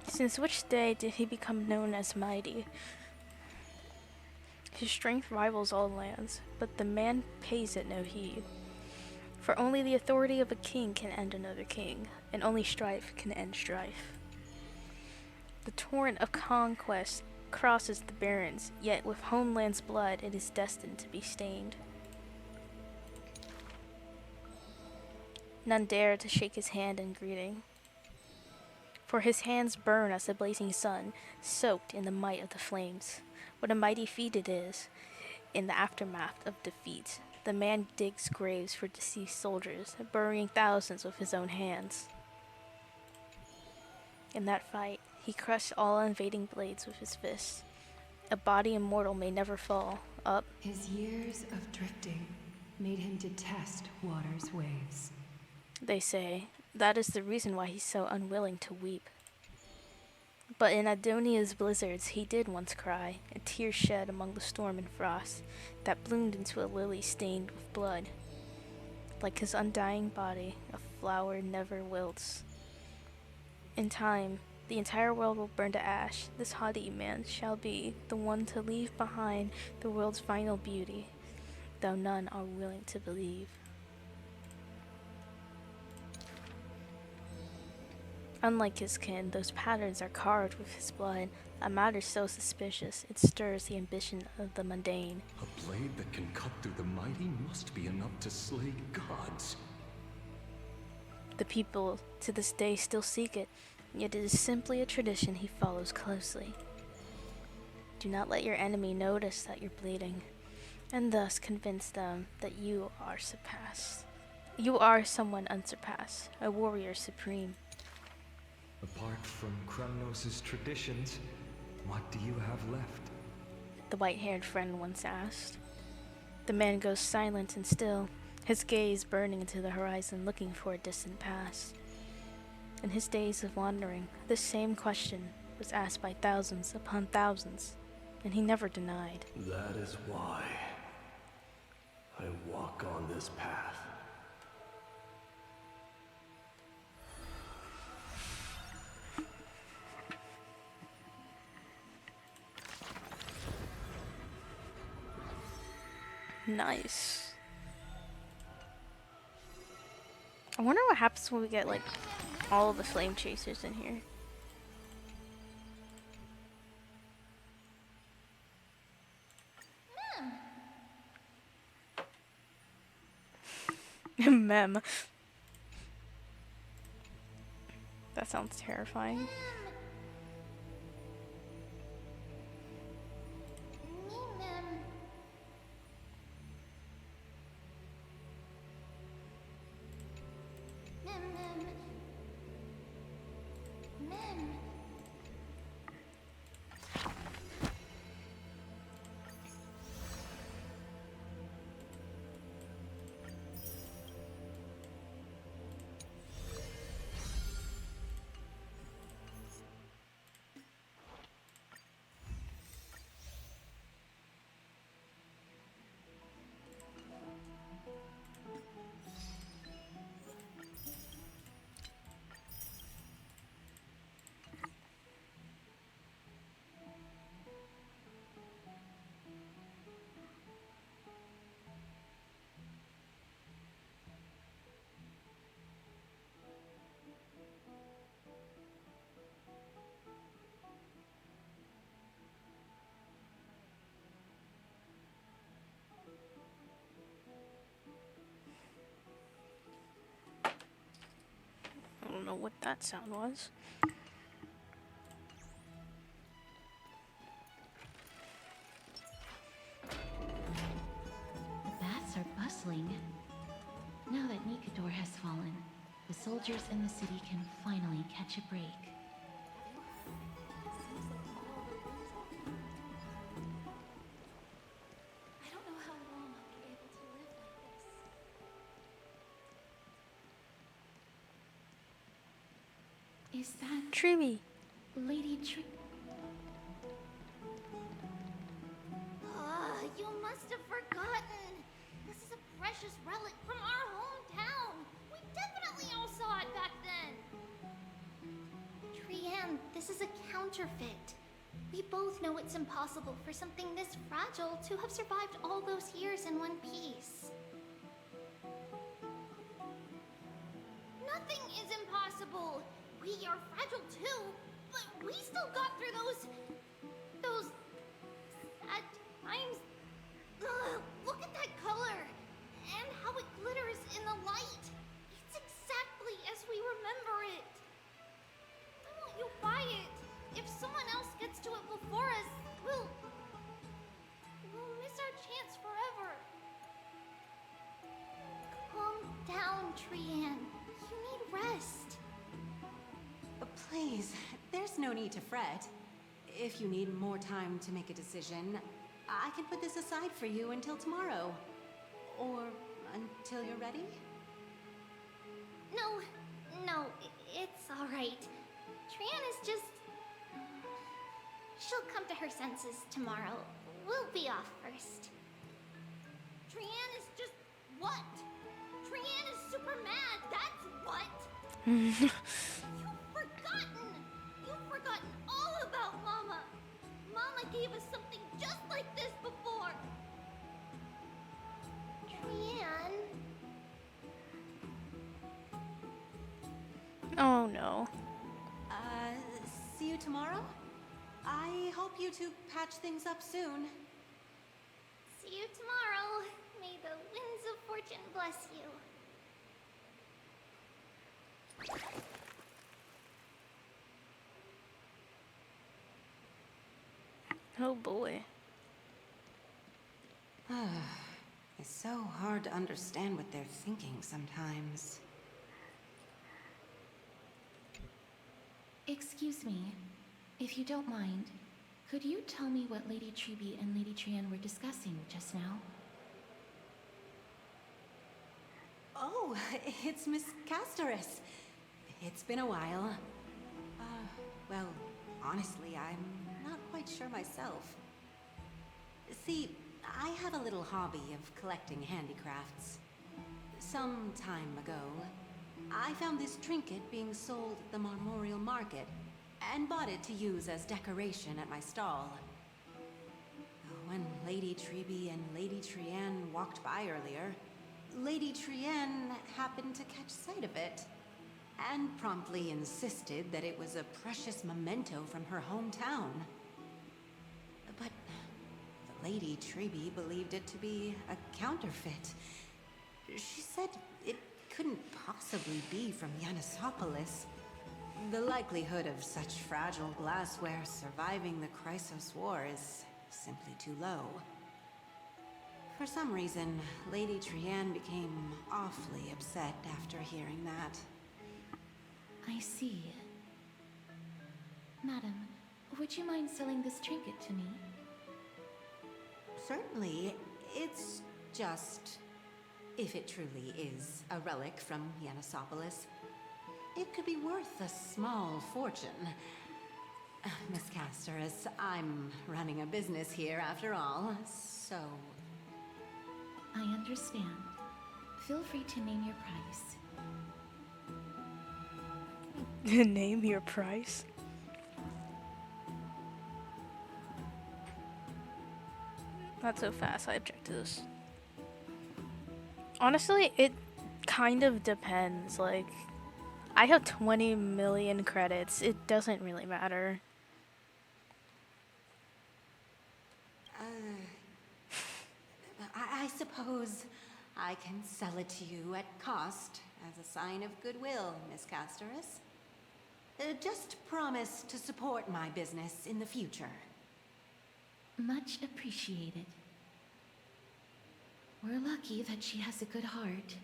Since which day did he become known as MYDEI? His strength rivals all lands, but the man pays it no heed. For only the authority of a king can end another king, and only strife can end strife. The torrent of conquest crosses the barrens, yet with homeland's blood it is destined to be stained. None dare to shake his hand in greeting, for his hands burn as the blazing sun, soaked in the might of the flames. What a mighty feat it is. In the aftermath of defeat, the man digs graves for deceased soldiers, burying thousands with his own hands. In that fight, he crushed all invading blades with his fists. A body immortal may never fall. Up. His years of drifting made him detest water's waves. They say that is the reason why he's so unwilling to weep. But in Adonia's blizzards he did once cry, a tear shed among the storm and frost, that bloomed into a lily stained with blood. Like his undying body, a flower never wilts. In time, the entire world will burn to ash. This haughty man shall be the one to leave behind the world's final beauty, though none are willing to believe. Unlike his kin, those patterns are carved with his blood, a matter so suspicious it stirs the ambition of the mundane. A blade that can cut through the mighty must be enough to slay gods. The people to this day still seek it, yet it is simply a tradition he follows closely. Do not let your enemy notice that you're bleeding, and thus convince them that you are surpassed. You are someone unsurpassed, a warrior supreme. Apart from Kremnos' traditions, what do you have left? the white-haired friend once asked. The man goes silent and still, his gaze burning into the horizon, looking for a distant past. In his days of wandering, this same question was asked by thousands upon thousands, and he never denied. That is why I walk on this path. Nice. I wonder what happens when we get, like, all of the flame chasers in here. Mem. That sounds terrifying. I don't know what that sound was. The bats are bustling. Now that Nikador has fallen, the soldiers in the city can finally catch a break. I don't know how long I'll be able to live like this. Is that Treevee? Lady Tree? You must have forgotten. This is a precious relic from our hometown. We definitely all saw it back then. Trianne, this is a counterfeit. We both know it's impossible for something this fragile to have survived all those years in one piece. Nothing is impossible. We are fragile too, but we still got through those sad times. Ugh, look at that color and how it glitters in the light. It's exactly as we remember it. Why won't you buy it? If someone else gets to it before us, we'll miss our chance forever. Calm down, Trianne. You need rest. Please, there's no need to fret. If you need more time to make a decision, I can put this aside for you until tomorrow. Or until you're ready? No, it's all right. Trianne is just... She'll come to her senses tomorrow. We'll be off first. Trianne is just... what? Trianne is super mad, that's what! You've forgotten all about Mama! Mama gave us something just like this before! Trianne... Oh no. See you tomorrow? I hope you two patch things up soon. See you tomorrow. May the winds of fortune bless you. Oh boy. It's so hard to understand what they're thinking sometimes. Excuse me, if you don't mind, Could you tell me what Lady Treby and Lady Trian were discussing just now? Oh, it's Miss Castoris. It's been a while. Well, honestly, I'm not quite sure myself. See, I have a little hobby of collecting handicrafts. Some time ago, I found this trinket being sold at the Memorial Market and bought it to use as decoration at my stall. When Lady Treby and Lady Trian walked by earlier, Lady Trian happened to catch sight of it and promptly insisted that it was a precious memento from her hometown. But Lady Treby believed it to be a counterfeit. She said it couldn't possibly be from Yanisopolis. The likelihood of such fragile glassware surviving the Chrysos War is simply too low. For some reason, Lady Trian became awfully upset after hearing that. I see. Madam, would you mind selling this trinket to me? Certainly. It's just... if it truly is a relic from Yanisopolis, it could be worth a small fortune. Miss Castoris, I'm running a business here after all, so... I understand. Feel free to name your price. Name your price? Not so fast, I object to this. Honestly, it kind of depends. Like, I have 20 million credits. It doesn't really matter. I suppose I can sell it to you at cost as a sign of goodwill, Miss Castoris. Just promise to support my business in the future. Much appreciated. We're lucky that she has a good heart.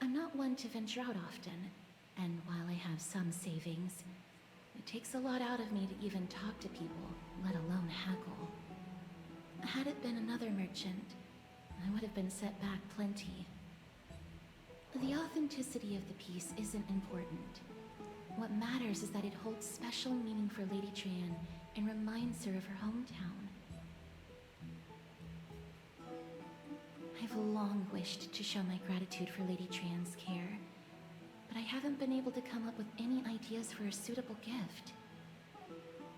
I'm not one to venture out often, and while I have some savings, it takes a lot out of me to even talk to people, let alone haggle. Had it been another merchant, I would have been set back plenty. The authenticity of the piece isn't important. What matters is that it holds special meaning for Lady Trian and reminds her of her hometown. I've long wished to show my gratitude for Lady Trian's care, but I haven't been able to come up with any ideas for a suitable gift.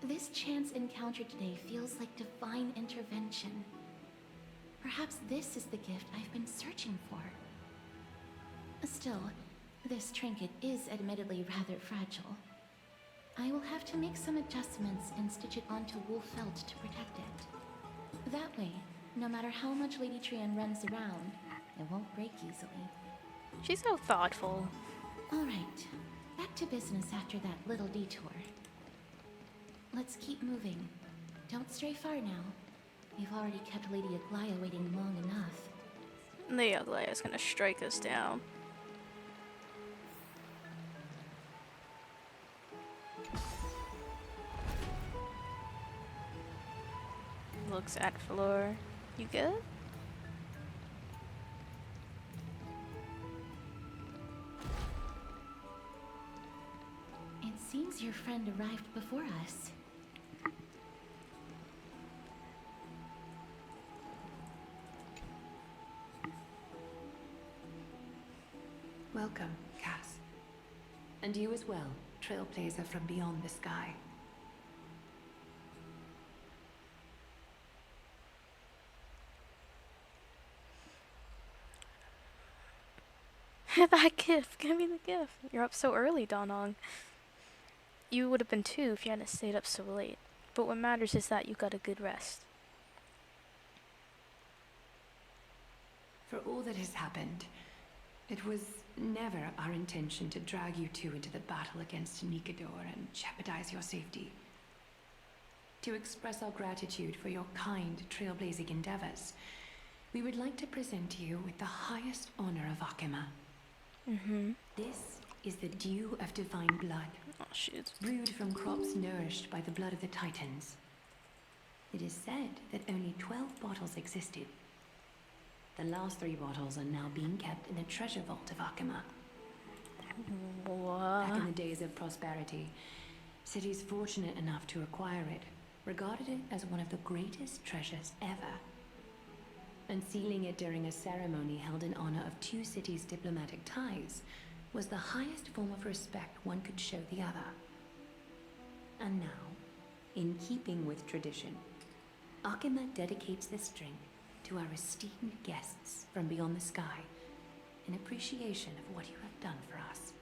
This chance encounter today feels like divine intervention. Perhaps this is the gift I've been searching for. Still, this trinket is admittedly rather fragile. I will have to make some adjustments and stitch it onto wool felt to protect it. That way, no matter how much Lady Trian runs around, it won't break easily. She's so thoughtful. Alright, back to business after that little detour. Let's keep moving. Don't stray far now. We've already kept Lady Aglaya waiting long enough. Lady Aglaya's gonna strike us down. Looks at floor. You good? It seems your friend arrived before us. Welcome, Cass. And you as well, trailblazer from beyond the sky. That gift! Give me the gift! You're up so early, Danong. You would have been too if you hadn't stayed up so late. But what matters is that you got a good rest. For all that has happened, it was never our intention to drag you two into the battle against Nikador and jeopardize your safety. To express our gratitude for your kind trailblazing endeavors, we would like to present you with the highest honor of Akima. This is the dew of divine blood. Oh, shoot. Brewed from crops nourished by the blood of the Titans. It is said that only 12 bottles existed. The last 3 bottles are now being kept in the treasure vault of Akima. What? Back in the days of prosperity, cities fortunate enough to acquire it regarded it as one of the greatest treasures ever. Unsealing it during a ceremony held in honor of 2 cities' diplomatic ties was the highest form of respect one could show the other. And now, in keeping with tradition, Akima dedicates this drink to our esteemed guests from beyond the sky in appreciation of what you have done for us.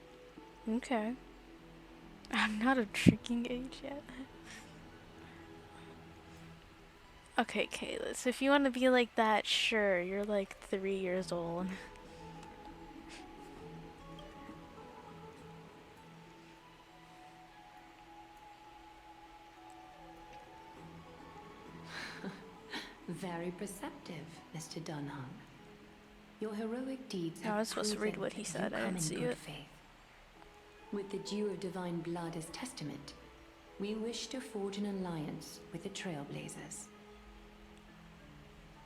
Okay. I'm not of drinking age yet. Okay, Kayla, so if you want to be like that, sure, you're like 3 years old. Very perceptive, Mr. Dunham. Your heroic deeds I have was supposed to read proven what he that said, you I come didn't in see good it. faith. With the dew of divine blood as testament, we wish to forge an alliance with the Trailblazers.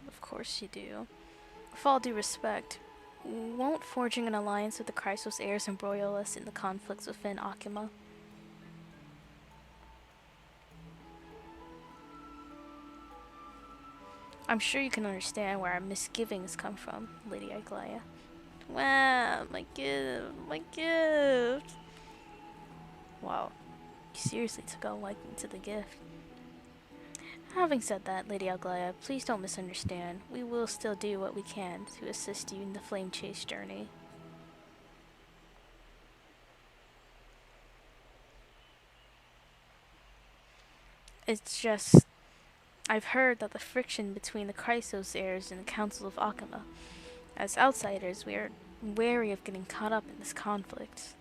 Of course you do. With all due respect, won't forging an alliance with the Chrysos heirs embroil us in the conflicts within Akima? I'm sure you can understand where our misgivings come from, Lady Aglaia. Wow, my gift. Wow, you seriously took a liking to the gift. Having said that, Lady Aglaia, please don't misunderstand. We will still do what we can to assist you in the flame chase journey. It's just, I've heard that the friction between the Chrysos heirs and the Council of Akima. As outsiders, we are wary of getting caught up in this conflict.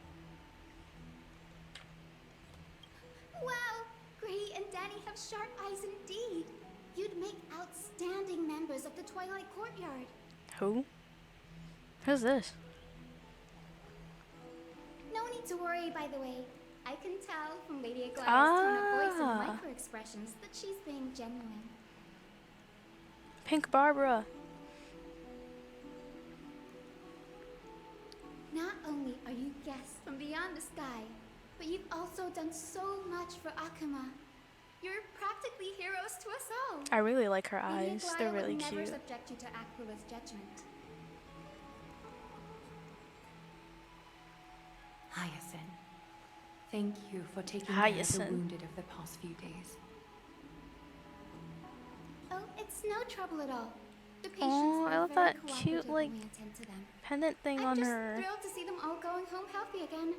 Wow! Gray and Danny have sharp eyes indeed. You'd make outstanding members of the Twilight Courtyard. Who? Who's this? No need to worry, by the way. I can tell from Lady Aglaia's tone of voice and micro-expressions that she's being genuine. Pink Barbara. Not only are you guests from beyond the sky, but you've also done so much for Akima. You're practically heroes to us all. I really like her Lady eyes. Aglaia They're really would never cute. subject you to Aquila's judgment. Hyacinth, thank you for taking care of the Hyacinth. wounded of the past few days. Oh, it's no trouble at all. The patients Oh, were I love very that cute, cooperative like, when we attend to them. pendant thing I'm on just her. thrilled to see them all going home healthy again.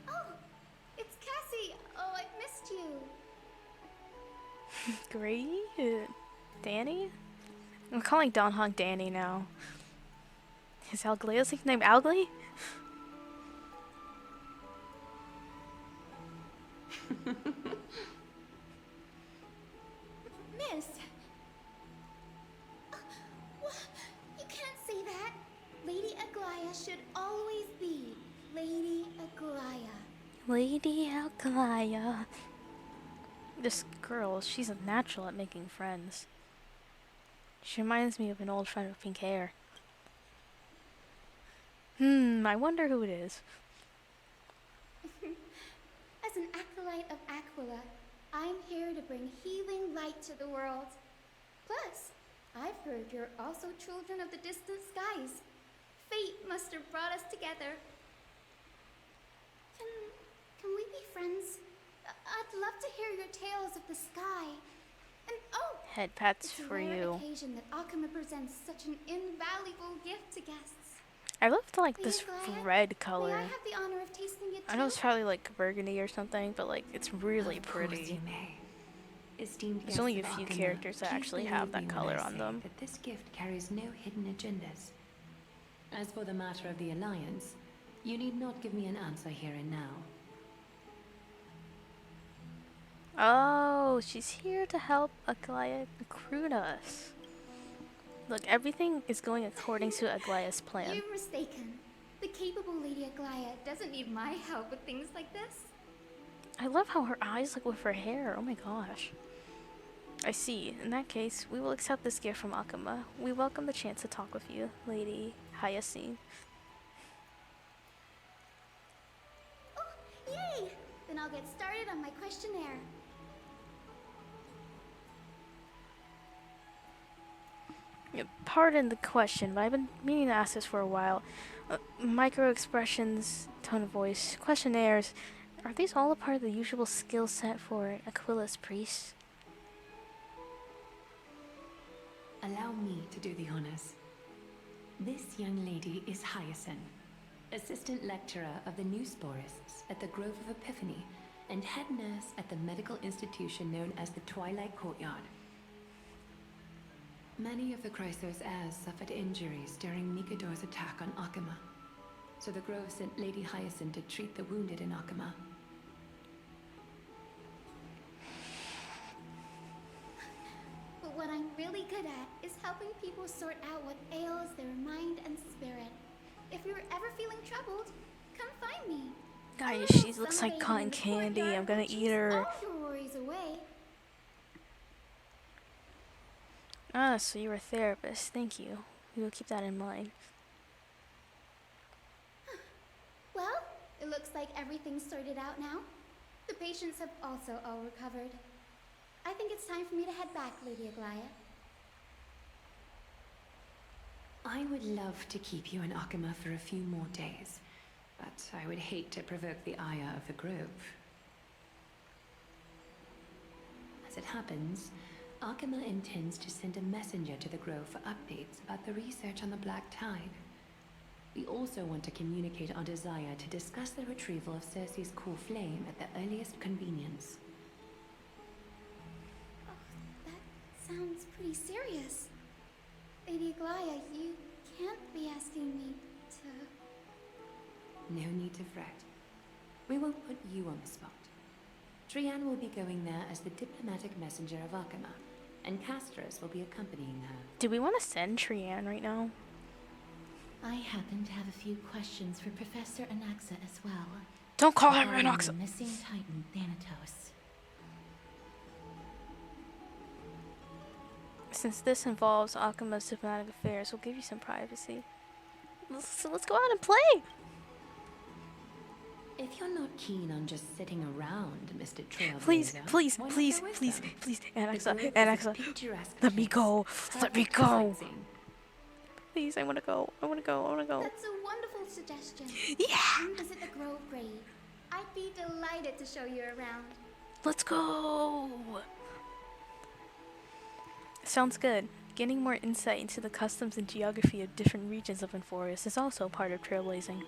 Oh, it's Cassie. Oh, I missed you. Great. Danny? I'm calling Don Honk Danny now. Is Alglaia's nickname Algley? Miss. What? You can't say that. Lady Aglaia should always be Lady Aglaia. Lady Aglaia. This girl, she's a natural at making friends. She reminds me of an old friend with pink hair. I wonder who it is. As an acolyte of Aquila, I'm here to bring healing light to the world. Plus, I've heard you're also children of the distant skies. Fate must have brought us together. Can we be friends? I'd love to hear your tales of the sky. And oh, Head pats it's a for rare you. occasion that Akima presents such an invaluable gift to guests. I love the, like Lady this Aglaia, red May color. I have the honor of tasting it I know it's too? probably like burgundy or something, but like it's really Of course pretty. you may. Esteemed There's only a guests of few Akima, characters that please actually believe have that me when color I on say them. that this gift carries no hidden agendas. As for the matter of the alliance, you need not give me an answer here and now. Oh, she's here to help Aglaia recruit us. Look, everything is going according to Aglaia's plan. You're mistaken. The capable Lady Aglaia doesn't need my help with things like this. I love how her eyes look with her hair. Oh my gosh. I see. In that case, we will accept this gift from Akuma. We welcome the chance to talk with you, Lady Hyacinth. Oh, yay! Then I'll get started on my questionnaire. Pardon the question, but I've been meaning to ask this for a while. Micro expressions, tone of voice, questionnaires, are these all a part of the usual skill set for Aquila's priest? Allow me to do the honors. This young lady is Hyacinth, assistant lecturer of the Newsporists at the Grove of Epiphany, and head nurse at the medical institution known as the Twilight Courtyard. Many of the Chrysos heirs suffered injuries during Mikador's attack on Akuma, so the Grove sent Lady Hyacinth to treat the wounded in Akuma. But what I'm really good at is helping people sort out what ails their mind and spirit. If you're ever feeling troubled, come find me. Guys, she looks like cotton candy. I'm gonna eat her. All your worries away. Ah, so you're a therapist. Thank you. We will keep that in mind. Well, it looks like everything's sorted out now. The patients have also all recovered. I think it's time for me to head back, Lady Aglaya. I would love to keep you in Akuma for a few more days, but I would hate to provoke the ire of the Grove. As it happens, Akuma intends to send a messenger to the Grove for updates about the research on the Black Tide. We also want to communicate our desire to discuss the retrieval of Circe's core flame at the earliest convenience. Oh, that sounds pretty serious. Lady Aglaya, you can't be asking me to... No need to fret. We won't put you on the spot. Trianne will be going there as the diplomatic messenger of Akuma, and Castris will be accompanying her. Do we want to send Trianne right now? I happen to have a few questions for Professor Anaxa as well. Don't call her Anaxa! The missing Titan, Thanatos. Since this involves Akuma's diplomatic affairs, we'll give you some privacy. Let's go out and play! If you're not keen on just sitting around, Mr. Trailblazer, Please, please, why not please, go with please, them? please, The Anaxa, Grove Anaxa. is a picturesque Let me place, go, let me perfect go. for sightseeing. Please, I wanna go, I wanna go, I wanna go. That's a wonderful suggestion. Yeah! Come visit the Grove Grade. I'd be delighted to show you around. Let's go! Sounds good. Getting more insight into the customs and geography of different regions of Enforius is also part of trailblazing.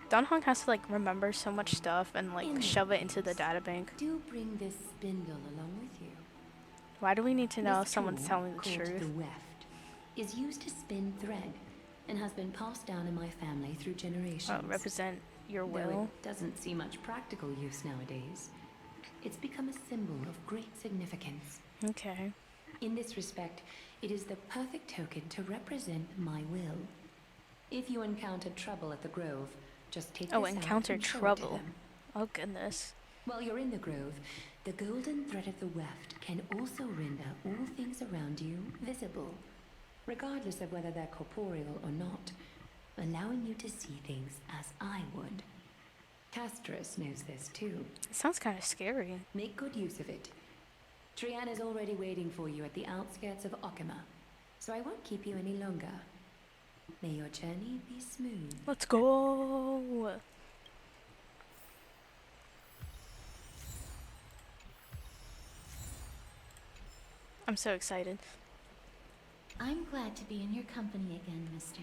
Don Hong has to like remember so much stuff and like shove it into the databank. Do bring this spindle along with you. Why do we need to know if This someone's tool, telling the called truth? the weft, is used to spin thread and has been passed down in my family through generations. Represent your Though will. it doesn't see much practical use nowadays, it's become a symbol of great significance. Okay. In this respect, it is the perfect token to represent my will. If you encounter trouble at the Grove, just take this out encounter and show it to trouble. them. Oh goodness. While you're in the Grove, the golden thread of the weft can also render all things around you visible, regardless of whether they're corporeal or not, allowing you to see things as I would. Castris knows this too. It sounds kind of scary. Make good use of it. Trianne is already waiting for you at the outskirts of Akuma, so I won't keep you any longer. May your journey be smooth. Let's go! I'm so excited. I'm glad to be in your company again, mister.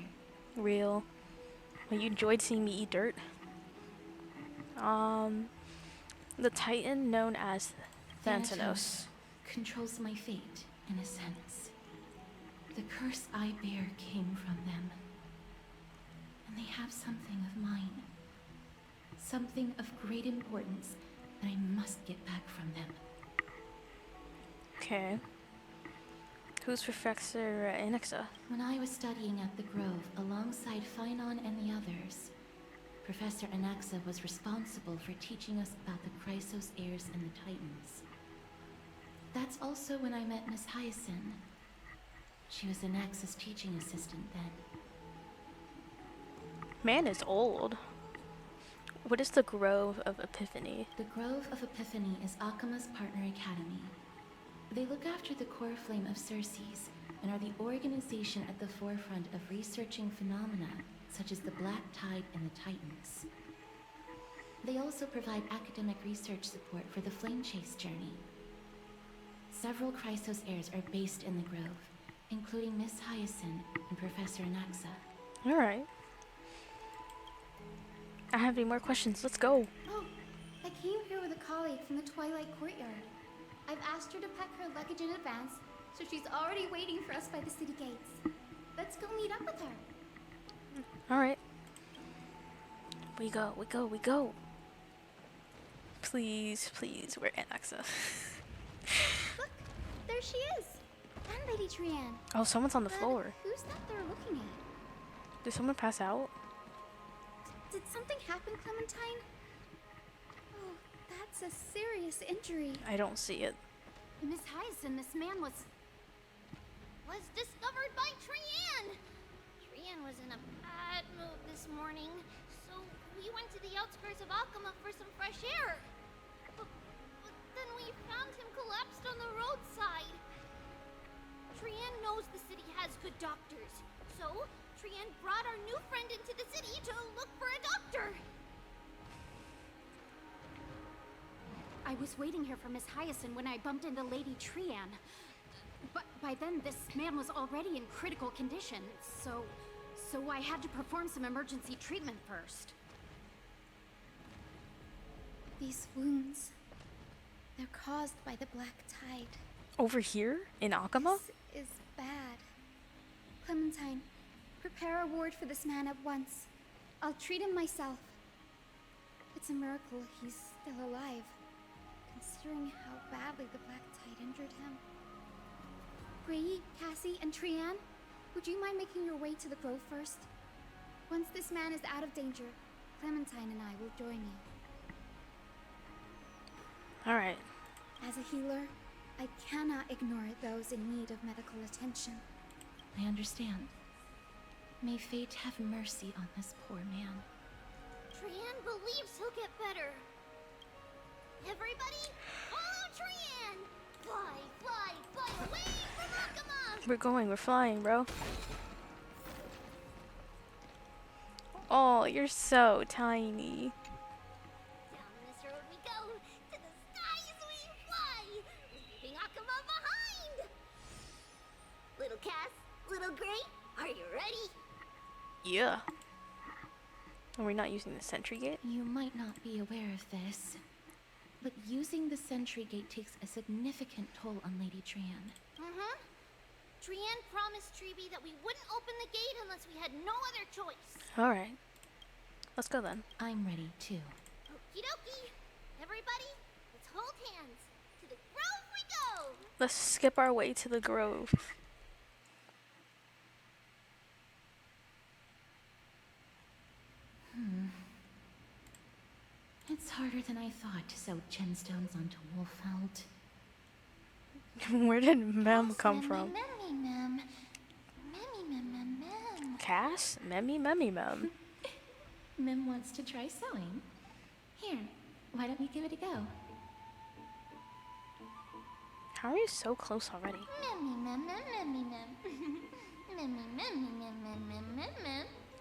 Real. Well, you enjoyed seeing me eat dirt? The Titan known as Thanatos. Controls my fate, in a sense. The curse I bear came from them. And they have something of mine. Something of great importance that I must get back from them. Okay. Who's Professor Anaxa? When I was studying at the Grove alongside Finon and the others, Professor Anaxa was responsible for teaching us about the Chrysos heirs and the Titans. That's also when I met Miss Hyacinth. She was Anaxa's teaching assistant then. Man is old. What is the Grove of Epiphany? The Grove of Epiphany is Akima's partner academy. They look after the core flame of Circes and are the organization at the forefront of researching phenomena such as the Black Tide and the Titans. They also provide academic research support for the Flame Chase journey. Several Chrysos heirs are based in the Grove, including Miss Hyacinth and Professor Anaxa. Alright. I have any more questions. Let's go. Oh, I came here with a colleague from the Twilight Courtyard. I've asked her to pack her luggage in advance, so she's already waiting for us by the city gates. Let's go meet up with her. Alright. We go, we go, we go. Please, please, we're Anaxa. Look, there she is. And Lady Trianne. Oh, someone's on the floor. Who's that they're looking at? Did someone pass out? Did something happen, Clementine? Oh, that's a serious injury. I don't see it. Miss Hyacinth, this man was discovered by Trianne. Trianne was in a bad mood this morning, so we went to the outskirts of Akama for some fresh air. But then we found him collapsed on the roadside. Trianne knows the city has good doctors, so Trianne brought our new friend into the city to look for a doctor. I was waiting here for Miss Hyacinth when I bumped into Lady Trianne. But by then, this man was already in critical condition, so I had to perform some emergency treatment first. These wounds, they're caused by the Black Tide. Over here? In Akama? This is bad. Clementine, prepare a ward for this man at once. I'll treat him myself. It's a miracle he's still alive, considering how badly the Black Tide injured him. Bree, Cassie, and Trianne, would you mind making your way to the Grove first? Once this man is out of danger, Clementine and I will join you. Alright. As a healer, I cannot ignore those in need of medical attention. I understand. May fate have mercy on this poor man. Trianne believes he'll get better. Everybody, follow Trianne! Fly, fly, fly away from Akama! We're flying, bro. Oh, you're so tiny. Down this road we go, to the skies we fly, leaving Akama behind! Little Cass, little Gray, are you ready? Yeah. Are we not using the sentry gate? You might not be aware of this, but using the sentry gate takes a significant toll on Lady Trianne. Trianne promised Treeby that we wouldn't open the gate unless we had no other choice. Alright. Let's go then. I'm ready too. Okie dokie. Everybody, let's hold hands. To the Grove we go! Let's skip our way to the Grove. It's harder than I thought to sew gemstones onto Wolfeld. Where did Mem come from? Mem. Cass? Memmy Mem. Mem wants to try sewing. Here, why don't we give it a go? How are you so close already?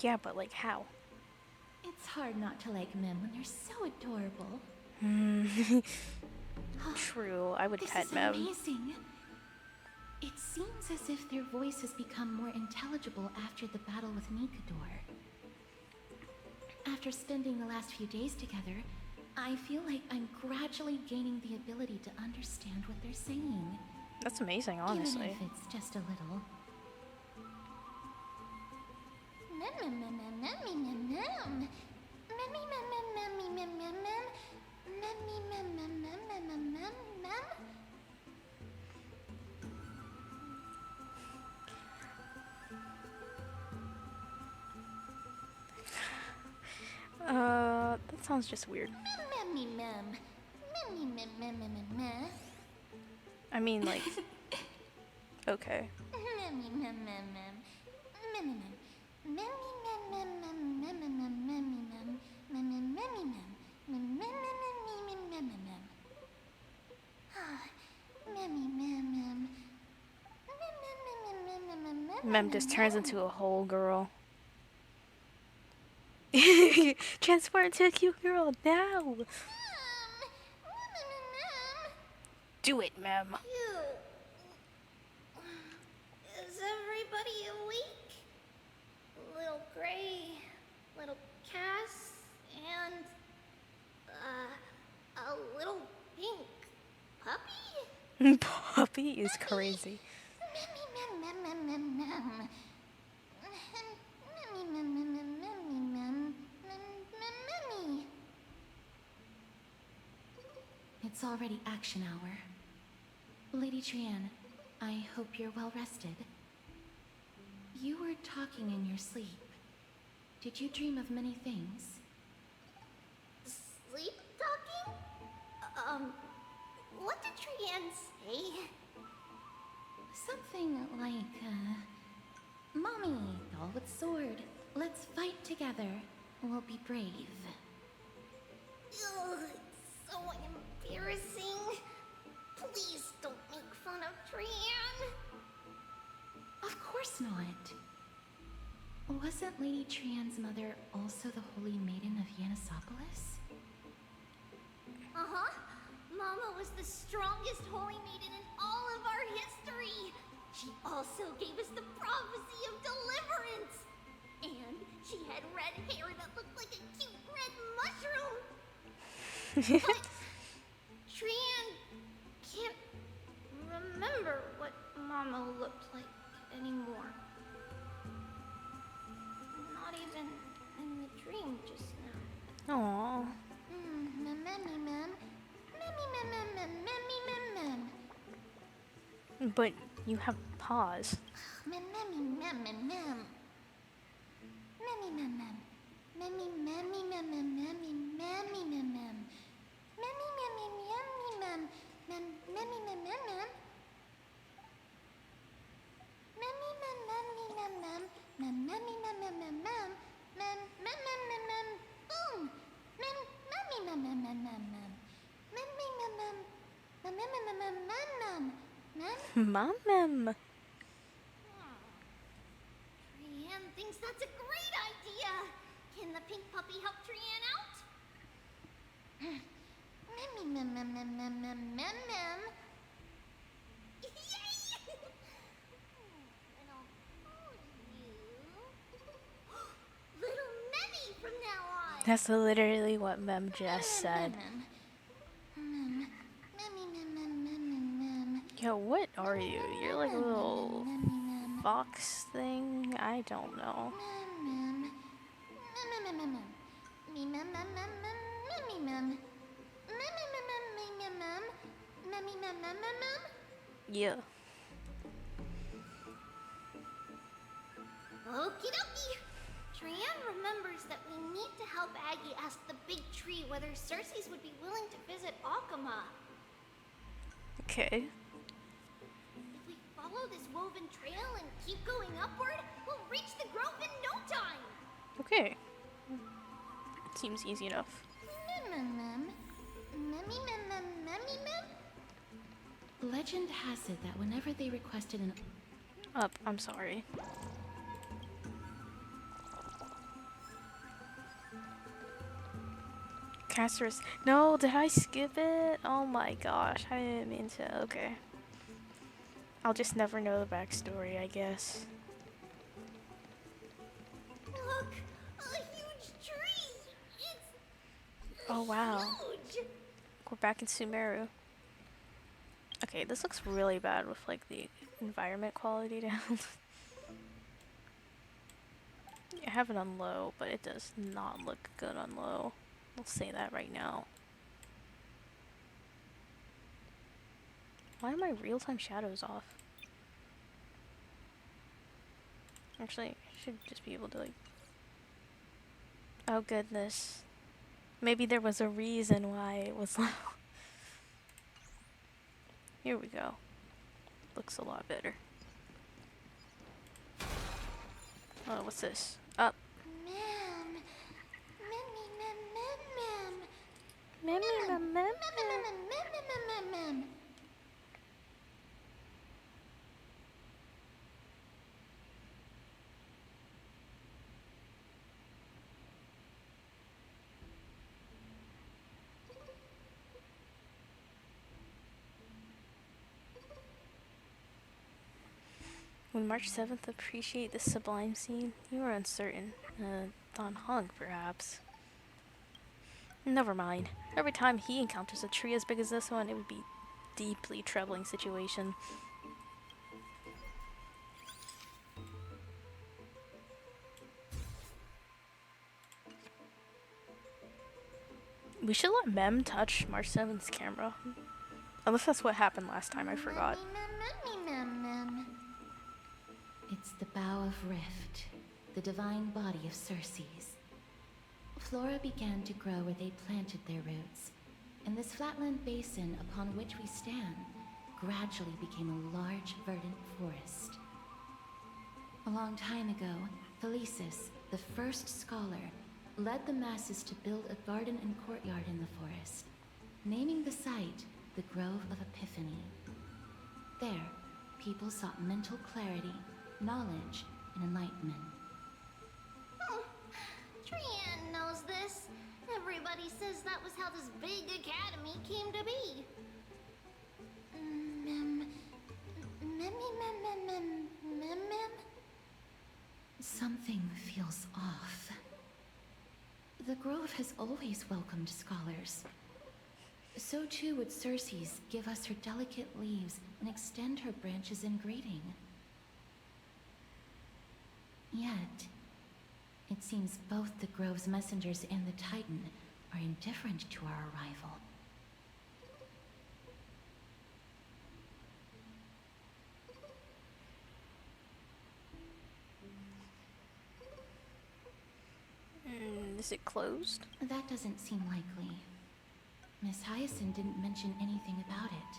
Yeah, but like how? It's hard not to like Mem when they're so adorable. True, I would pet This is Mem. amazing. It seems as if their voice has become more intelligible after the battle with Nikador. After spending the last few days together, I feel like I'm gradually gaining the ability to understand what they're saying. That's amazing, honestly. Even if it's just a little. sounds just weird. I mean, like, okay. Mem just turns into a whole girl. Transform into a cute girl now. Do it, Mem. Is everybody awake? Little Gray, little Cass, and a little pink puppy? Puppy is crazy. It's already action hour. Lady Trian, I hope you're well rested. You were talking in your sleep. Did you dream of many things? Sleep talking? What did Trian say? Something like, Mommy, doll with sword. Let's fight together. We'll be brave. Ugh, so embarrassing. Please don't make fun of Trian. Of course not. Wasn't Lady Trian's mother also the Holy Maiden of Yanisopolis? Uh-huh. Mama was the strongest holy maiden in all of our history. She also gave us the prophecy of deliverance. And she had red hair that looked like a cute red mushroom. But Trian can't remember what Mama looked like anymore. Not even in the dream just now. Aww. But you have paws. Mom. Trian thinks that's a great idea. Can the pink puppy help Trian out? Yay! And I'll call you Little Memmy from now on. That's literally what Mem just said. Yo, what are you? You're like a little fox thing? I don't know. Yeah. Okie dokie. Trian remembers that we need to help Aggie ask the big tree whether Circes would be willing to visit Akama. Okay. If we follow this woven trail and keep going upward, we'll reach the grove in no time. Okay. Seems easy enough. Legend has it that whenever they requested an... I'm sorry. Castorus. No, did I skip it? Oh my gosh, I didn't mean to. Okay. I'll just never know the backstory, I guess. Look, a huge tree. It's Oh wow. huge. We're back in Sumeru. Okay, this looks really bad with like the environment quality down. I have it on low, but it does not look good on low. I'll say that right now. Why are my real-time shadows off? Actually, I should just be able to like... Oh goodness. Maybe there was a reason why it was low. Here we go. Looks a lot better. Oh, what's this? Up. Ma'am. Mem, mem, mem, Ma'am. When March 7th appreciate this sublime scene, you are uncertain. Don Hung, perhaps. Never mind. Every time he encounters a tree as big as this one, it would be deeply troubling situation. We should let Mem touch March 7th's camera. Unless that's what happened last time, I forgot. It's the bough of Rift, the divine body of Circe's. Flora began to grow where they planted their roots, and this flatland basin upon which we stand gradually became a large, verdant forest. A long time ago, Felicis, the first scholar, led the masses to build a garden and courtyard in the forest, naming the site the Grove of Epiphany. There, people sought mental clarity, knowledge, and enlightenment. Trianne knows this. Everybody says that was how this big academy came to be. Something feels off. The Grove has always welcomed scholars. So too would Circe's give us her delicate leaves and extend her branches in greeting. Yet, it seems both the Grove's messengers and the Titan are indifferent to our arrival. Is it closed? That doesn't seem likely. Miss Hyacinth didn't mention anything about it.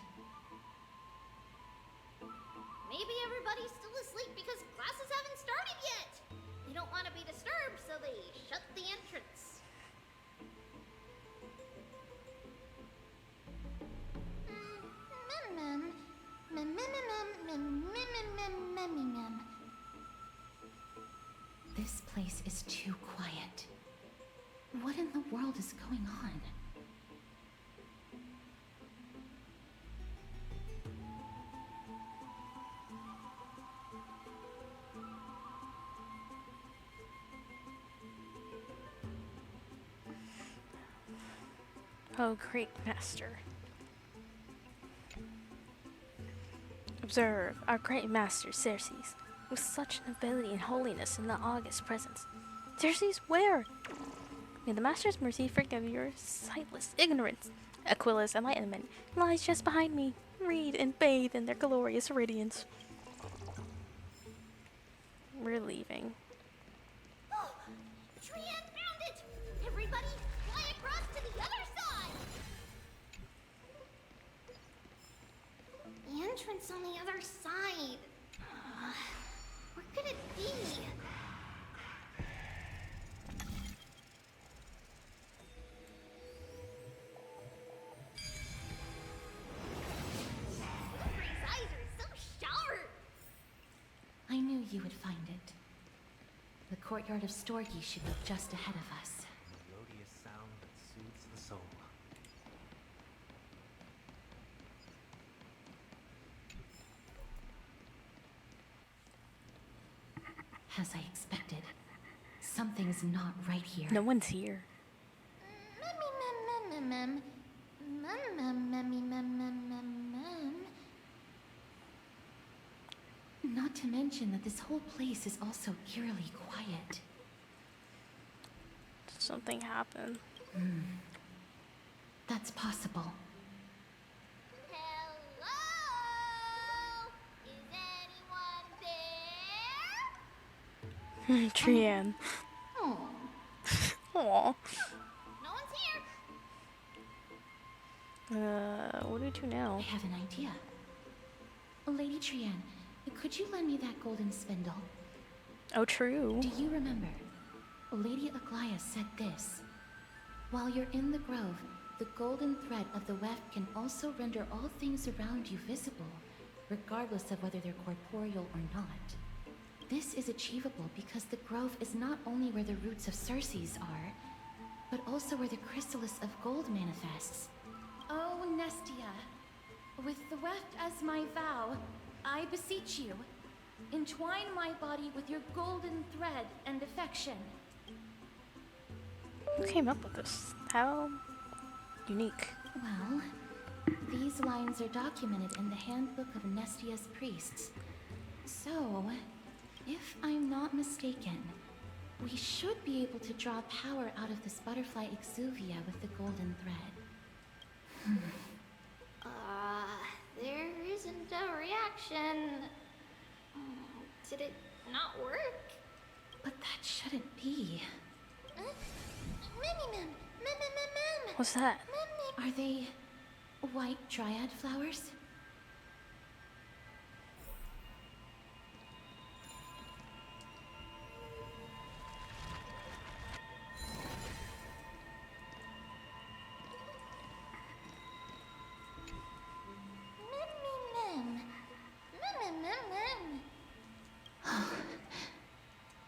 Maybe everybody's still asleep because classes haven't started yet. They don't want to be disturbed, so they shut the entrance. This place is too quiet. What in the world is going on? Oh, great master. Observe our great master, Circe's, with such nobility and holiness in the august presence. Circe's, where? May the master's mercy forgive your sightless ignorance. Aquila's enlightenment lies just behind me. Read and bathe in their glorious radiance. We're leaving. Oh, Trianne found it! Everybody, fly across to the other side! The entrance on the other side. Where could it be? Wilfred's eyes are so sharp! I knew you would find it. The courtyard of Storgi should be just ahead of us. Melodious sound that soothes the soul. As I expected, something's not right here. No one's here. Not to mention that this whole place is also eerily quiet. Did something happen? That's possible. Hello? Is anyone there? Trianne. Oh. Aw. No one's here. What do we do now? I have an idea. Lady Trienne, could you lend me that golden spindle? Oh, true. Do you remember? Lady Aglaia said this. While you're in the grove, the golden thread of the weft can also render all things around you visible, regardless of whether they're corporeal or not. This is achievable because the grove is not only where the roots of Circes are, but also where the chrysalis of gold manifests. Oh, Nestia, with the weft as my vow, I beseech you, entwine my body with your golden thread and affection. Who came up with this? How unique. Well, these lines are documented in the Handbook of Nestia's Priests. So, if I'm not mistaken, we should be able to draw power out of this butterfly exuvia with the golden thread. There isn't a reaction. Did it not work? But that shouldn't be. What's that? Are they white dryad flowers?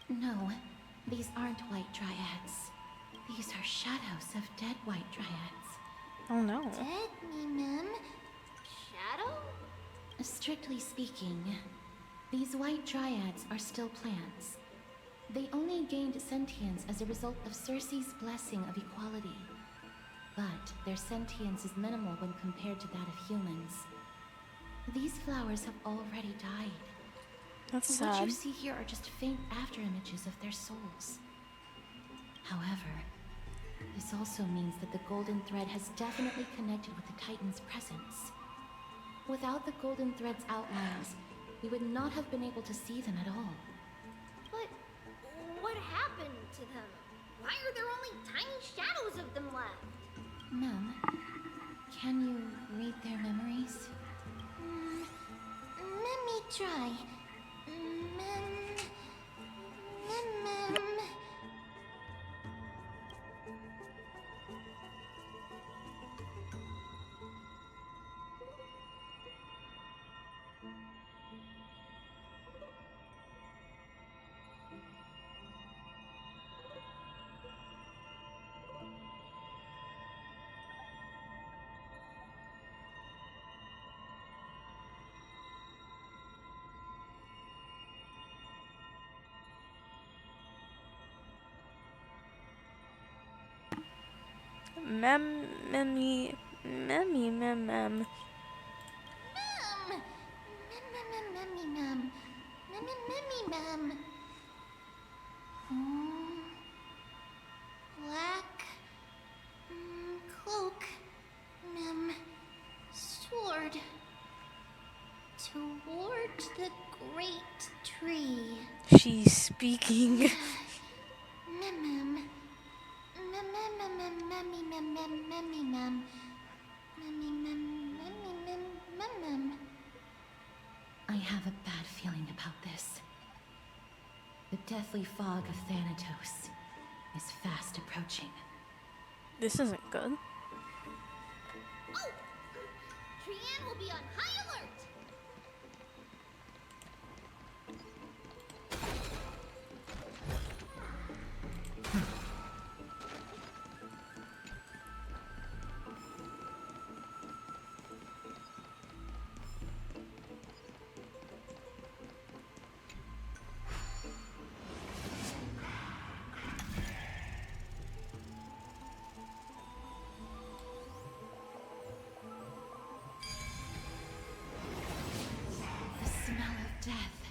No, these aren't white dryads. These are shadows of dead white dryads. Oh no. Dead, Shadow? Strictly speaking, these white dryads are still plants. They only gained sentience as a result of Circe's blessing of equality. But their sentience is minimal when compared to that of humans. These flowers have already died. That's What sad. you see here are just faint afterimages of their souls. However, this also means that the golden thread has definitely connected with the Titan's presence. Without the golden thread's outlines, we would not have been able to see them at all. But what happened to them? Why are there only tiny shadows of them left? Ma'am, can you read their memories? Let me try. Mem. Black cloak, sword toward the great tree. She's speaking. I have a bad feeling about this. The deathly fog of Thanatos is fast approaching. This isn't good. Oh! Trienne will be on high alert! Death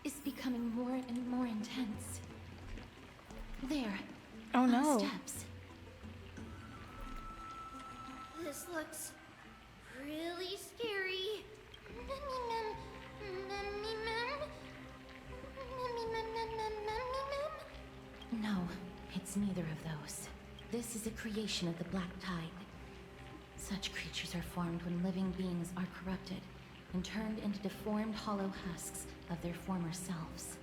is becoming more and more intense. There. Oh on the no. Steps. This looks really scary. No, it's neither of those. This is a creation of the Black Tide. Such creatures are formed when living beings are corrupted and turned into deformed hollow husks of their former selves.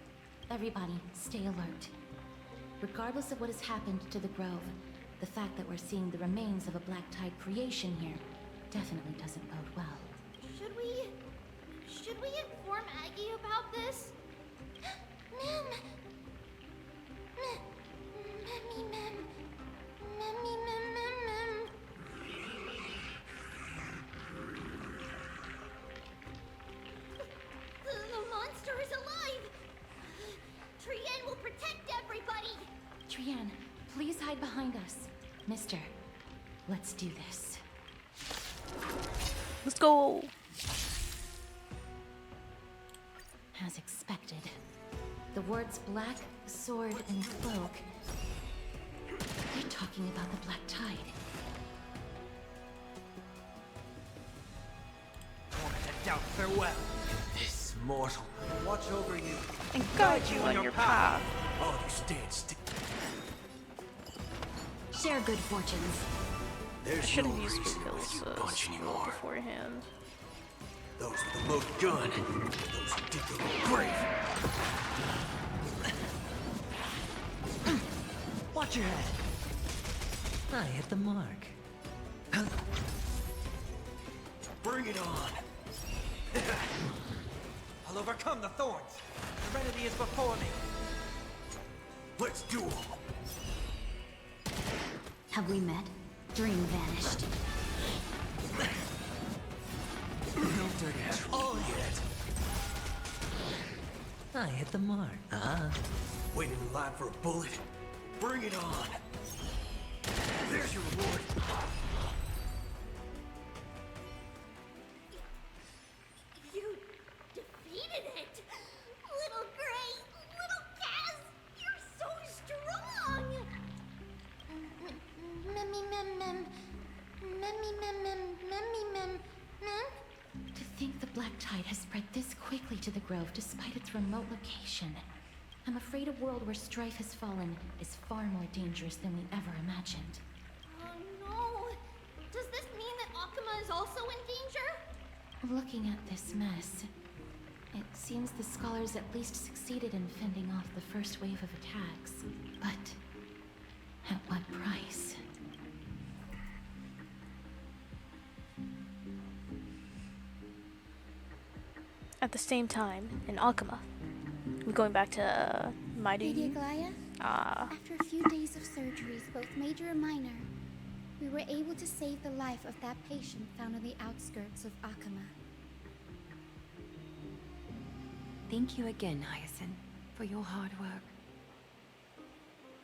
Everybody, stay alert. Regardless of what has happened to the Grove, the fact that we're seeing the remains of a Black Tide creation here definitely doesn't bode well. Should we inform Aggie about this? Mem! Memmy Mem. Memmy Mem Mem Mem. The monster is alive! Trienne will protect everybody! Trienne, please hide behind us. Mister, let's do this. Let's go! As expected, the words black, sword, and cloak. They're talking about the Black Tide. Moment of doubt, farewell. This mortal will watch over you And guide you on your path. All you stand still. Share good fortunes. There's Should no have used reason to Bluesky let you punch anymore. beforehand. Those with the most gun, those who dig their own grave. Watch your head. I hit the mark. Bring it on. I'll overcome the thorns. Serenity is before me. Let's duel. Have we met? Dream vanished. No dirty all yet. I hit the mark. Waiting in line for a bullet. Bring it on. There's your reward. You defeated it! Little Gray, little Kaz, you're so strong! Memmy Mem Mem. Memmy Mem Mem. Memmy Mem Mem. To think the Black Tide has spread this quickly to the Grove despite its remote location. I'm afraid a world where strife has fallen is far more dangerous than we ever imagined. Oh no! Does this mean that Akuma is also in danger? Looking at this mess, it seems the scholars at least succeeded in fending off the first wave of attacks. But at what price? At the same time, in Alchema, we're going back to Lady MYDEI. Aglaya? After a few days of surgeries, both major and minor, we were able to save the life of that patient found on the outskirts of Akuma. Thank you again, Hyacinth, for your hard work.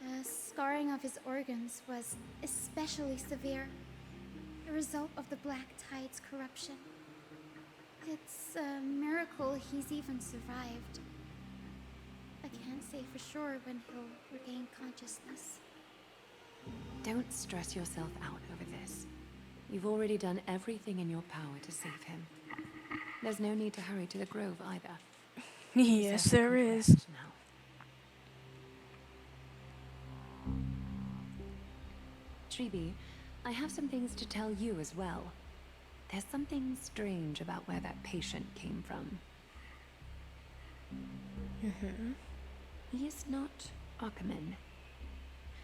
The scarring of his organs was especially severe, a result of the Black Tide's corruption. It's a miracle he's even survived. I can't say for sure when he'll regain consciousness. Don't stress yourself out over this. You've already done everything in your power to save him. There's no need to hurry to the Grove either. Yes, there is. Now. Tribi, I have some things to tell you as well. There's something strange about where that patient came from. He is not Akuman.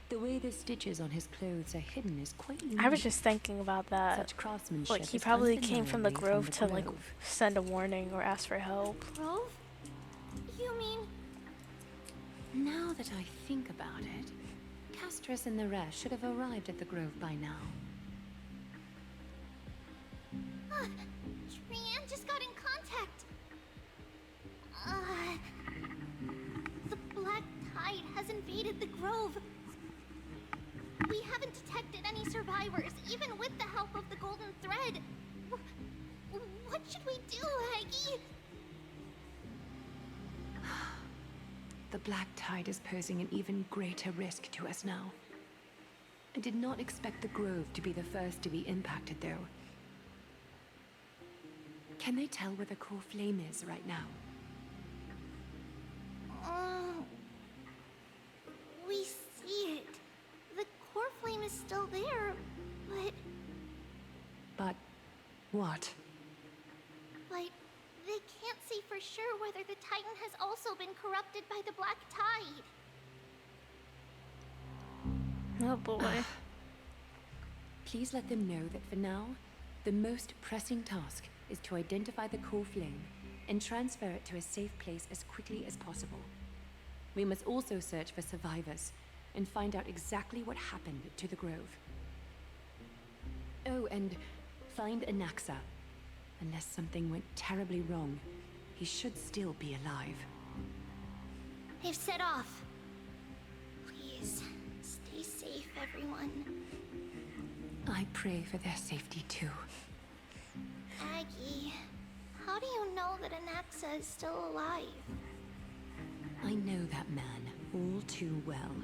The way the stitches on his clothes are hidden is quite unique. I was just thinking about that. Such craftsmanship Like, he is probably came from the undeniably Grove to, like, Grove. send a warning or ask for help. Grove? You mean... Now that I think about it, Castrus and the rest should have arrived at the Grove by now. Trienne just got in contact. The Black Tide has invaded the Grove. We haven't detected any survivors, even with the help of the Golden Thread. What should we do, Aggie? The Black Tide is posing an even greater risk to us now. I did not expect the Grove to be the first to be impacted, though. Can they tell where the core flame is right now? We see it. The core flame is still there, but But what? But they can't say for sure whether the Titan has also been corrupted by the Black Tide. Oh boy. Please let them know that for now, the most pressing task is to identify the core flame and transfer it to a safe place as quickly as possible. We must also search for survivors and find out exactly what happened to the grove. Oh, and find Anaxa. Unless something went terribly wrong, he should still be alive. They've set off. Please, stay safe, everyone. I pray for their safety too. Aggie, how do you know that Anaxa is still alive? I know that man all too well.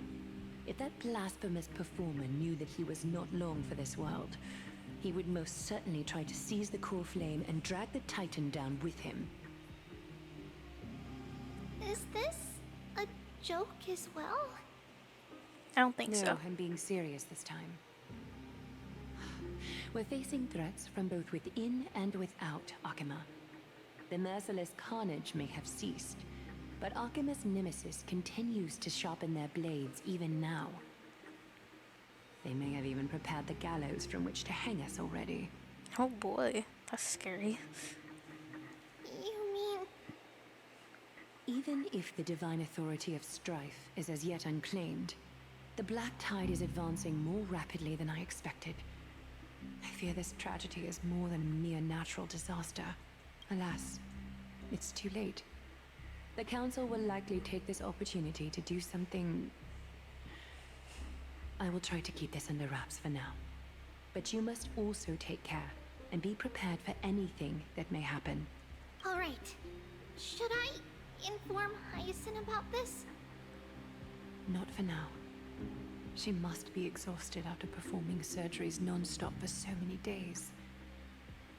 If that blasphemous performer knew that he was not long for this world, he would most certainly try to seize the core flame and drag the Titan down with him. Is this a joke as well? I don't think so. No, I'm being serious this time. We're facing threats from both within and without Akima. The merciless carnage may have ceased, but Akima's nemesis continues to sharpen their blades even now. They may have even prepared the gallows from which to hang us already. Oh boy, that's scary. You mean... Even if the divine authority of strife is as yet unclaimed, the Black Tide is advancing more rapidly than I expected. I fear this tragedy is more than a mere natural disaster. Alas, it's too late. The Council will likely take this opportunity to do something... I will try to keep this under wraps for now. But you must also take care and be prepared for anything that may happen. All right. Should I inform Hyacinth about this? Not for now. She must be exhausted after performing surgeries non-stop for so many days.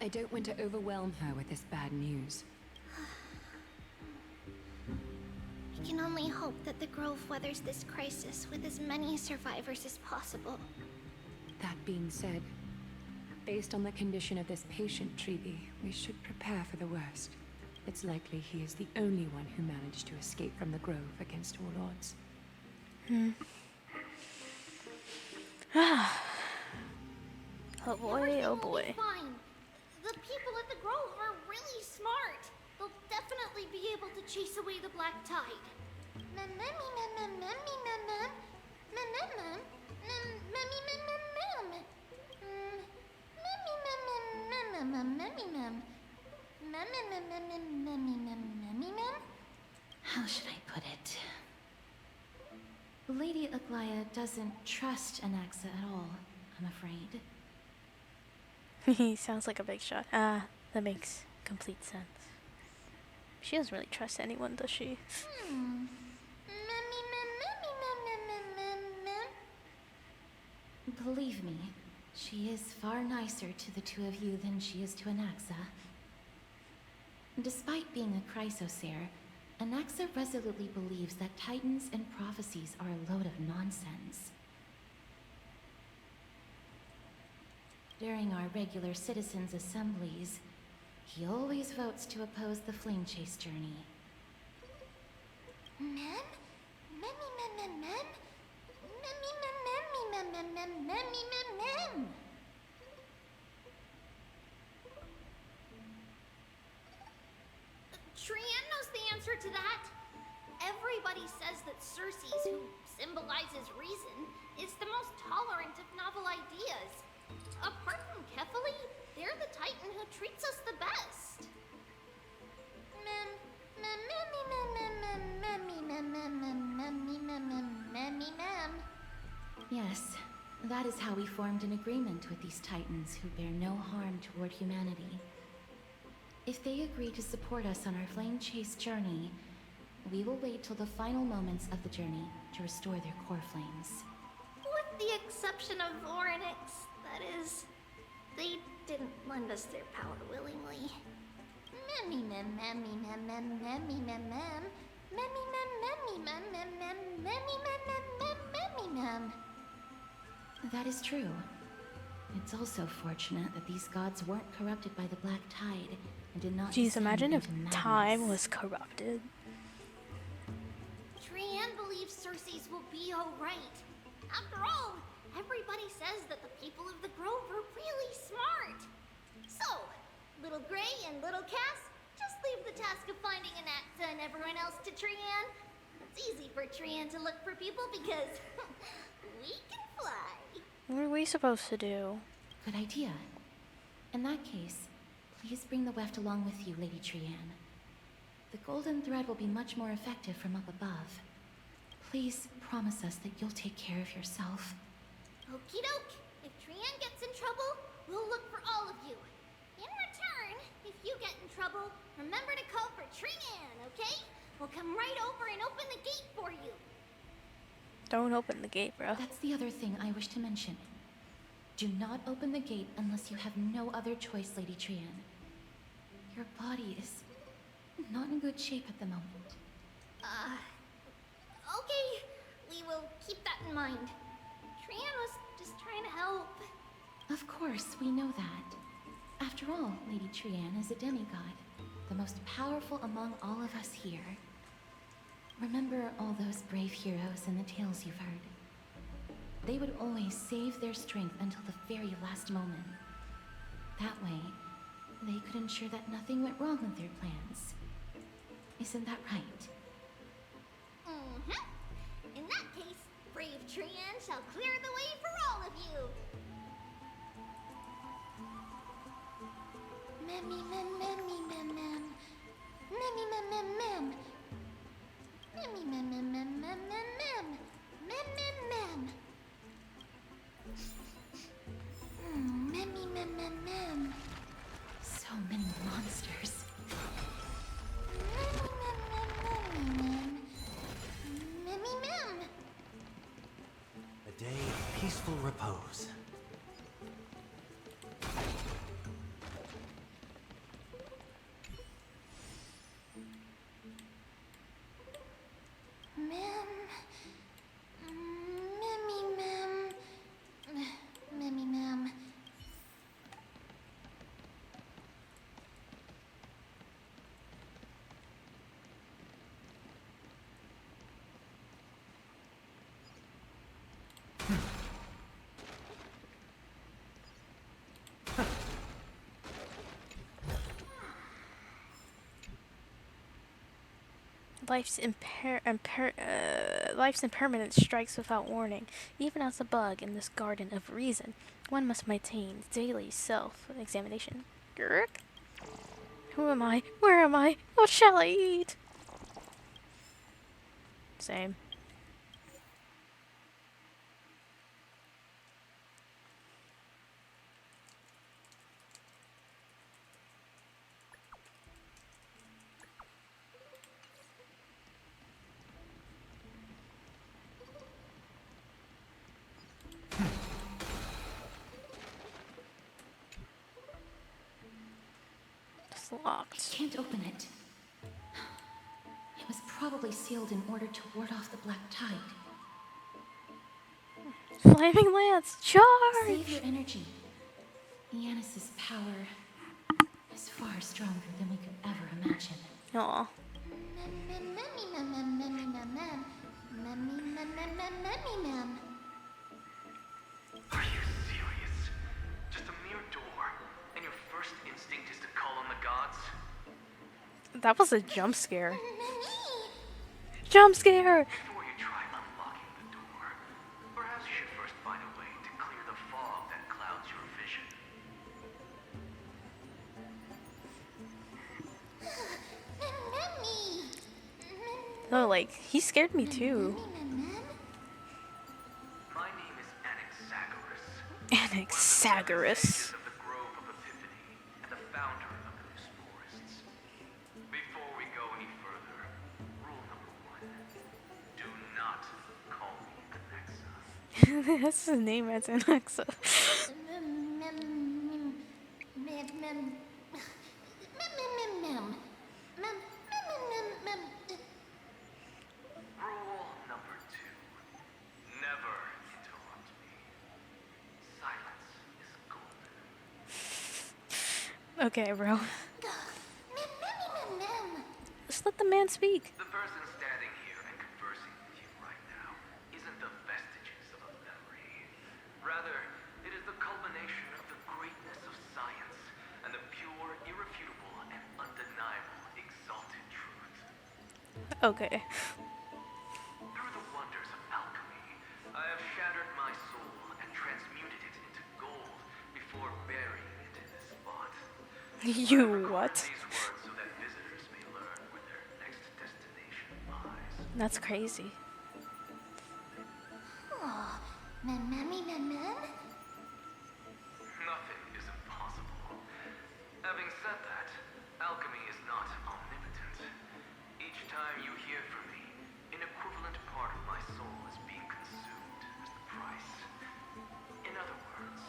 I don't want to overwhelm her with this bad news. We can only hope that the Grove weathers this crisis with as many survivors as possible. That being said, based on the condition of this patient, Treeby, we should prepare for the worst. It's likely he is the only one who managed to escape from the Grove against all odds. Oh boy, oh boy. Fine. The people at the Grove are really smart. They'll definitely be able to chase away the Black Tide. How should I put it? Lady Aglaya doesn't trust Anaxa at all, I'm afraid. He sounds like a big shot. Ah, that makes complete sense. She doesn't really trust anyone, does she? Believe me, she is far nicer to the two of you than she is to Anaxa. Despite being a Chrysosaur, Anaxa resolutely believes that Titans and prophecies are a load of nonsense. During our regular citizens' assemblies, he always votes to oppose the flame chase journey. Trienne knows the answer to that. Everybody says that Circes, who symbolizes reason, is the most tolerant of novel ideas. Apart from Kefali, they're the Titan who treats us the best. Yes, that is how we formed an agreement with these Titans who bear no harm toward humanity. If they agree to support us on our flame chase journey, we will wait till the final moments of the journey to restore their core flames. With the exception of Voronix, that is. They didn't lend us their power willingly. That is true. It's also fortunate that these gods weren't corrupted by the Black Tide and did not Jeez, descend imagine if into madness. time was corrupted. Trianne believes Circe's will be alright. After all, everybody says that the people of the Grove are really smart. So, Little Gray and Little Cass, just leave the task of finding Anaxa and everyone else to Trianne. It's easy for Trianne to look for people because we can fly. What are we supposed to do? Good idea. In that case, please bring the weft along with you, Lady Trianne. The golden thread will be much more effective from up above. Please promise us that you'll take care of yourself. Okie doke. If Trianne gets in trouble, we'll look for all of you. In return, if you get in trouble, remember to call for Trianne, okay? We'll come right over and open the gate for you. Don't open the gate, bro. That's the other thing I wish to mention. Do not open the gate unless you have no other choice, Lady Trianne. Your body is not in good shape at the moment. Okay. We will keep that in mind. Trianne was just trying to help. Of course, we know that. After all, Lady Trianne is a demigod, the most powerful among all of us here. Remember all those brave heroes in the tales you've heard. They would always save their strength until the very last moment. That way, they could ensure that nothing went wrong with their plans. Isn't that right? Mm-hmm. In that case, brave Trianne shall clear the way for all of you. Memmy mem memmy mem mem. Memmy mem mem mem. Memmy mem mem mem mem mem mem. Mem mem mem. Memmy mem mem mem. So many monsters. Memmy mem mem memmy mem. Memmy mem. A day of peaceful repose. Mem. Memmy mem. Memmy mem. Life's impermanence strikes without warning. Even as a bug in this garden of reason, one must maintain daily self-examination. Grr. Who am I? Where am I? What shall I eat? Same. It's locked. I can't open it. It was probably sealed in order to ward off the Black Tide. Flaming lance, charge! Save your energy. Yanis's power is far stronger than we could ever imagine. Aw. Memmy mem mem memmy mem mem. Memmy mem mem mem memmy mem. Are you serious? Just a mere door, and your first instinct is to call on the gods? That was a jump scare. Jump scare! Before you try unlocking the door, perhaps you should first find a way to clear the fog that clouds your vision. Memmy. Oh, like, he scared me too. My name is Anaxagoras. Anaxagoras. Of the Grove of Epiphany and the founder of the Loose Forests. Before we go any further, rule number 1: do not call me Anaxa. That's his name as Anaxa. Rule number 2: never interrupt me. Silence is Okay, bro. Just let the man speak. The person standing here and conversing with you right now isn't the vestiges of a memory. Rather, it is the culmination of the greatness of science and the pure, irrefutable, and undeniable exalted truth. Okay. Through the wonders of alchemy, I have shattered my soul and transmuted it into gold before burying it in this spot. You what? These words so that visitors may learn where their next destination lies. That's crazy. Oh, mammy. Nothing is impossible. Having said that, alchemy is not omnipotent. Each time you hear from me, an equivalent part of my soul is being consumed as the price. In other words,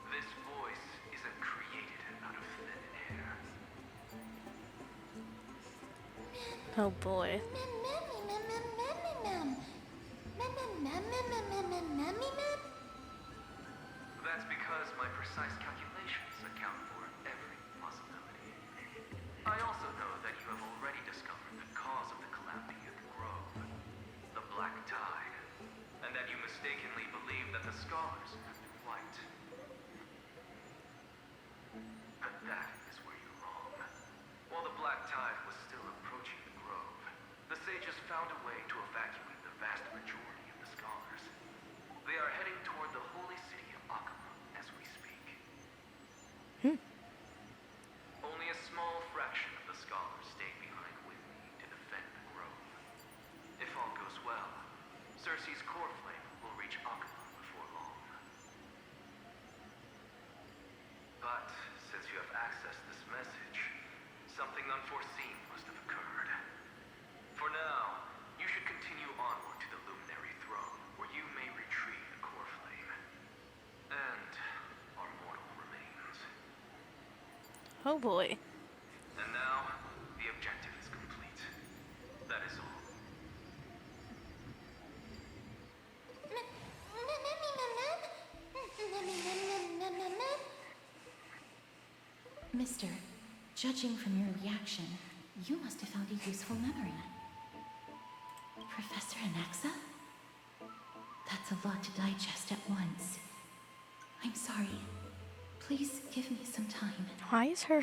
this voice isn't created out of thin air. Oh boy. That's because my precise calculations account for every possibility. I also know that you have already discovered the cause of the calamity at the Grove, the Black Tide, and that you mistakenly believe that the scholars have been white. But that is where you're wrong. While the Black Tide was still approaching the Grove, the sages found a way to evacuate the vast majority of the scholars. They are heading toward the holy city of Akama as we speak. Only a small fraction of the scholars stayed behind with me to defend the Grove. If all goes well, Cersei's core flame will reach Akama before long. But since you have accessed this message, something unforeseen must have occurred. For now, you should continue onward to the Luminary Throne, where you may retrieve the core flame. And our mortal remains. Oh boy. And now, the objective is complete. That is all. Mister, judging from your reaction, you must have found a useful memory. Professor Anaxa? That's a lot to digest at once. I'm sorry. Please give me some time. Why is her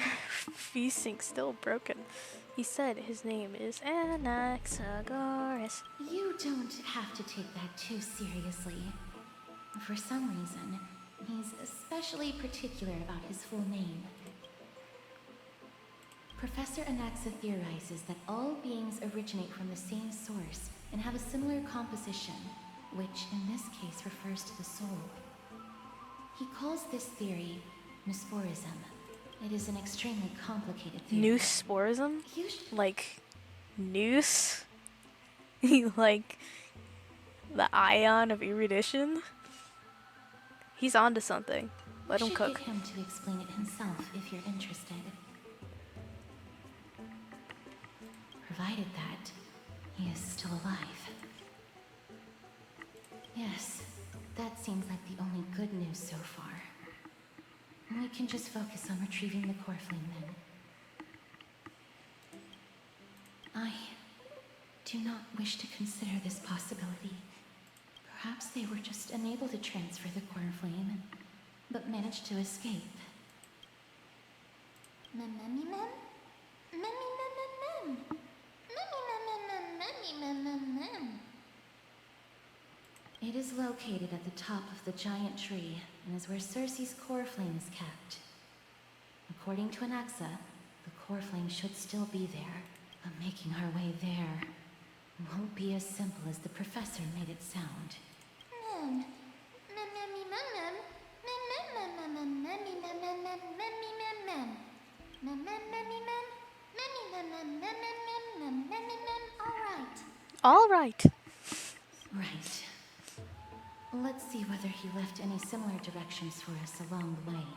V-Sync still broken? He said his name is Anaxagoras. You don't have to take that too seriously. For some reason, he's especially particular about his full name. Professor Anaxa theorizes that all beings originate from the same source and have a similar composition, which in this case refers to the soul. He calls this theory Neusporism. It is an extremely complicated theory. Neusporism? Like noose? Like the ion of erudition? He's onto something. Let him cook. Get him to explain it himself if you're interested. Provided that he is still alive. Yes, that seems like the only good news so far. We can just focus on retrieving the core flame then. I do not wish to consider this possibility. Perhaps they were just unable to transfer the core flame, but managed to escape. It is located at the top of the giant tree and is where Cersei's core flame is kept. According to Anaxa, the core flame should still be there, but making our way there won't be as simple as the professor made it sound. All right. Right. Let's see whether he left any similar directions for us along the way.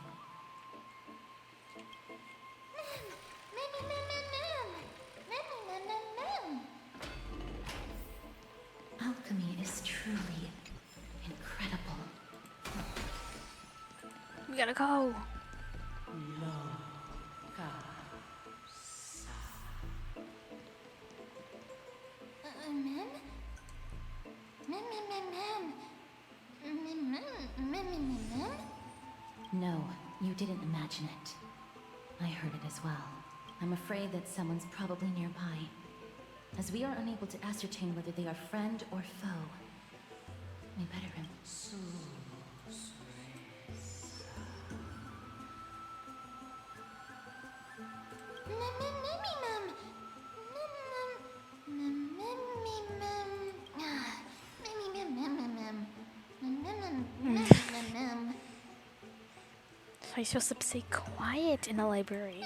Alchemy is truly incredible. We gotta go. didn't imagine it. I heard it as well. I'm afraid that someone's probably nearby. As we are unable to ascertain whether they are friend or foe, we better So you're supposed to stay quiet in a library.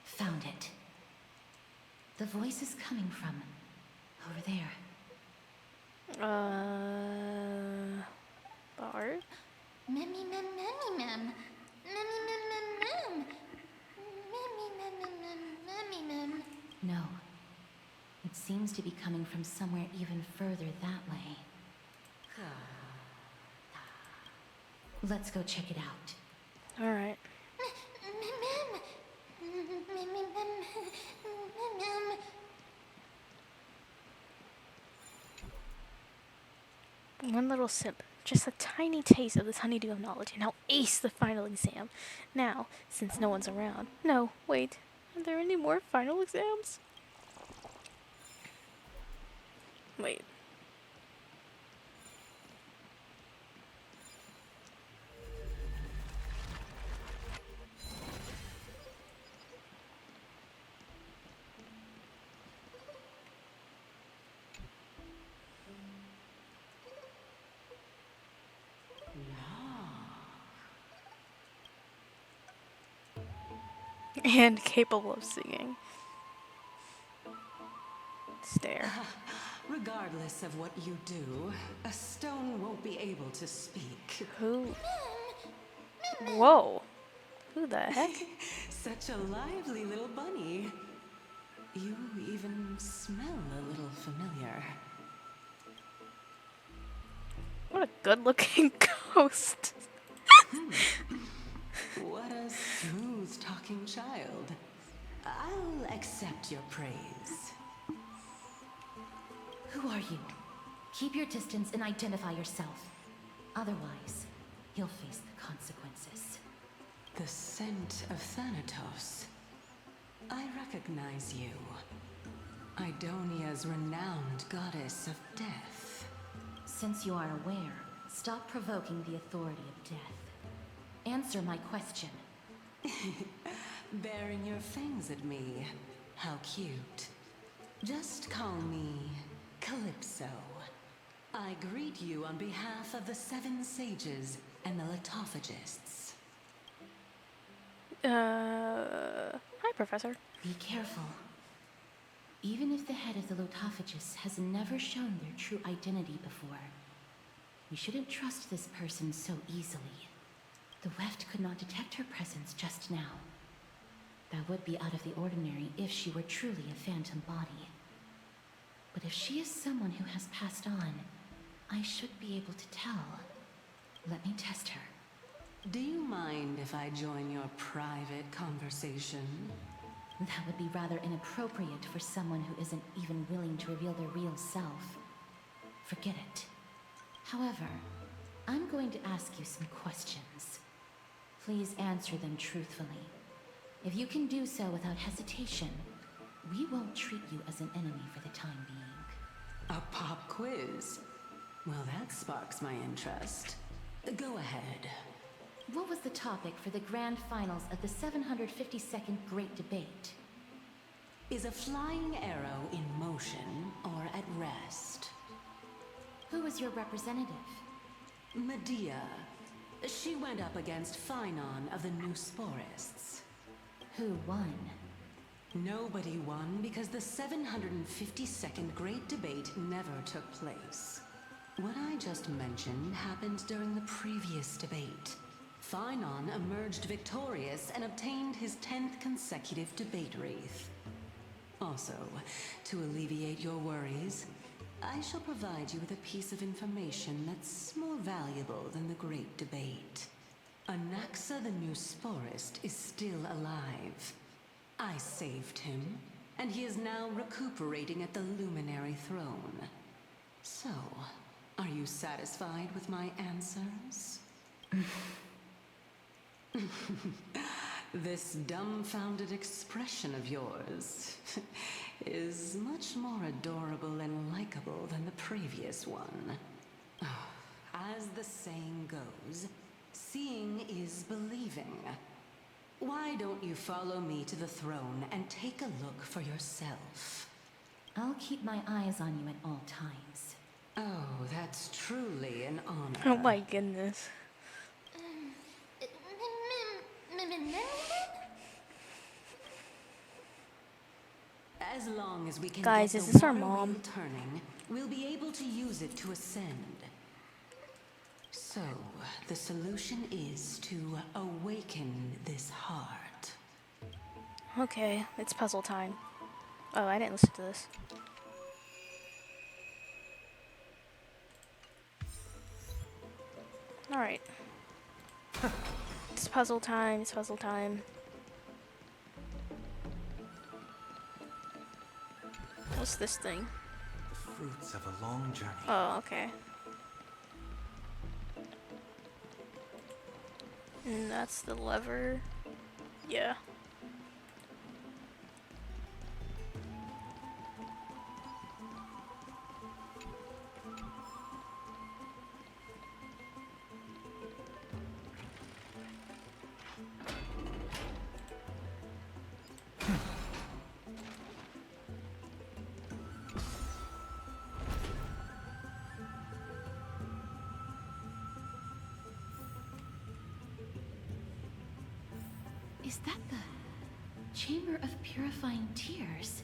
Found it. The voice is coming from over there. Bard? No. It seems to be coming from somewhere even further that way. Let's go check it out. Alright. One little sip, just a tiny taste of this honeydew of knowledge, and I'll ace the final exam. Now, since no one's around. No, wait. Are there any more final exams? Wait. And capable of singing. Stare. Regardless of what you do, a stone won't be able to speak. Who? Whoa. Who the heck? Such a lively little bunny. You even smell a little familiar. What a good-looking ghost. What a smooth-talking child. I'll accept your praise. Who are you? Keep your distance and identify yourself. Otherwise, you'll face the consequences. The scent of Thanatos. I recognize you. Idonia's renowned goddess of death. Since you are aware, stop provoking the authority of death. Answer my question. Baring your fangs at me. How cute. Just call me Calypso. I greet you on behalf of the 7 sages and the Litophagists. Hi, Professor. Be careful. Even if the head of the Litophagists has never shown their true identity before, we shouldn't trust this person so easily. The weft could not detect her presence just now. That would be out of the ordinary if she were truly a phantom body. But if she is someone who has passed on, I should be able to tell. Let me test her. Do you mind if I join your private conversation? That would be rather inappropriate for someone who isn't even willing to reveal their real self. Forget it. However, I'm going to ask you some questions. Please answer them truthfully. If you can do so without hesitation, we won't treat you as an enemy for the time being. A pop quiz? Well, that sparks my interest. Go ahead. What was the topic for the grand finals of the 752nd Great Debate? Is a flying arrow in motion or at rest? Who was your representative? MYDEI. She went up against Phynon of the Newsporists. Who won? Nobody won because the 752nd Great Debate never took place. What I just mentioned happened during the previous debate. Phynon emerged victorious and obtained his 10th consecutive debate wreath. Also, to alleviate your worries, I shall provide you with a piece of information that's more valuable than the Great Debate. Anaxa the Newsporist is still alive. I saved him, and he is now recuperating at the Luminary Throne. So, Are you satisfied with my answers? This dumbfounded expression of yours is much more adorable and likable than the previous one. As the saying goes, seeing is believing. Why don't you follow me to the throne and take a look for yourself? I'll keep my eyes on you at all times. Oh, that's truly an honor. Oh my goodness. As long as we can Guys, get is the this our water mom? wheel turning, we'll be able to use it to ascend. So, the solution is to awaken this heart. Okay, it's puzzle time. Oh, I didn't listen to this. Alright. It's puzzle time, it's puzzle time. What's this thing? The fruits of a long journey. Oh, okay. And that's the lever. Yeah. Is that the Chamber of Purifying Tears?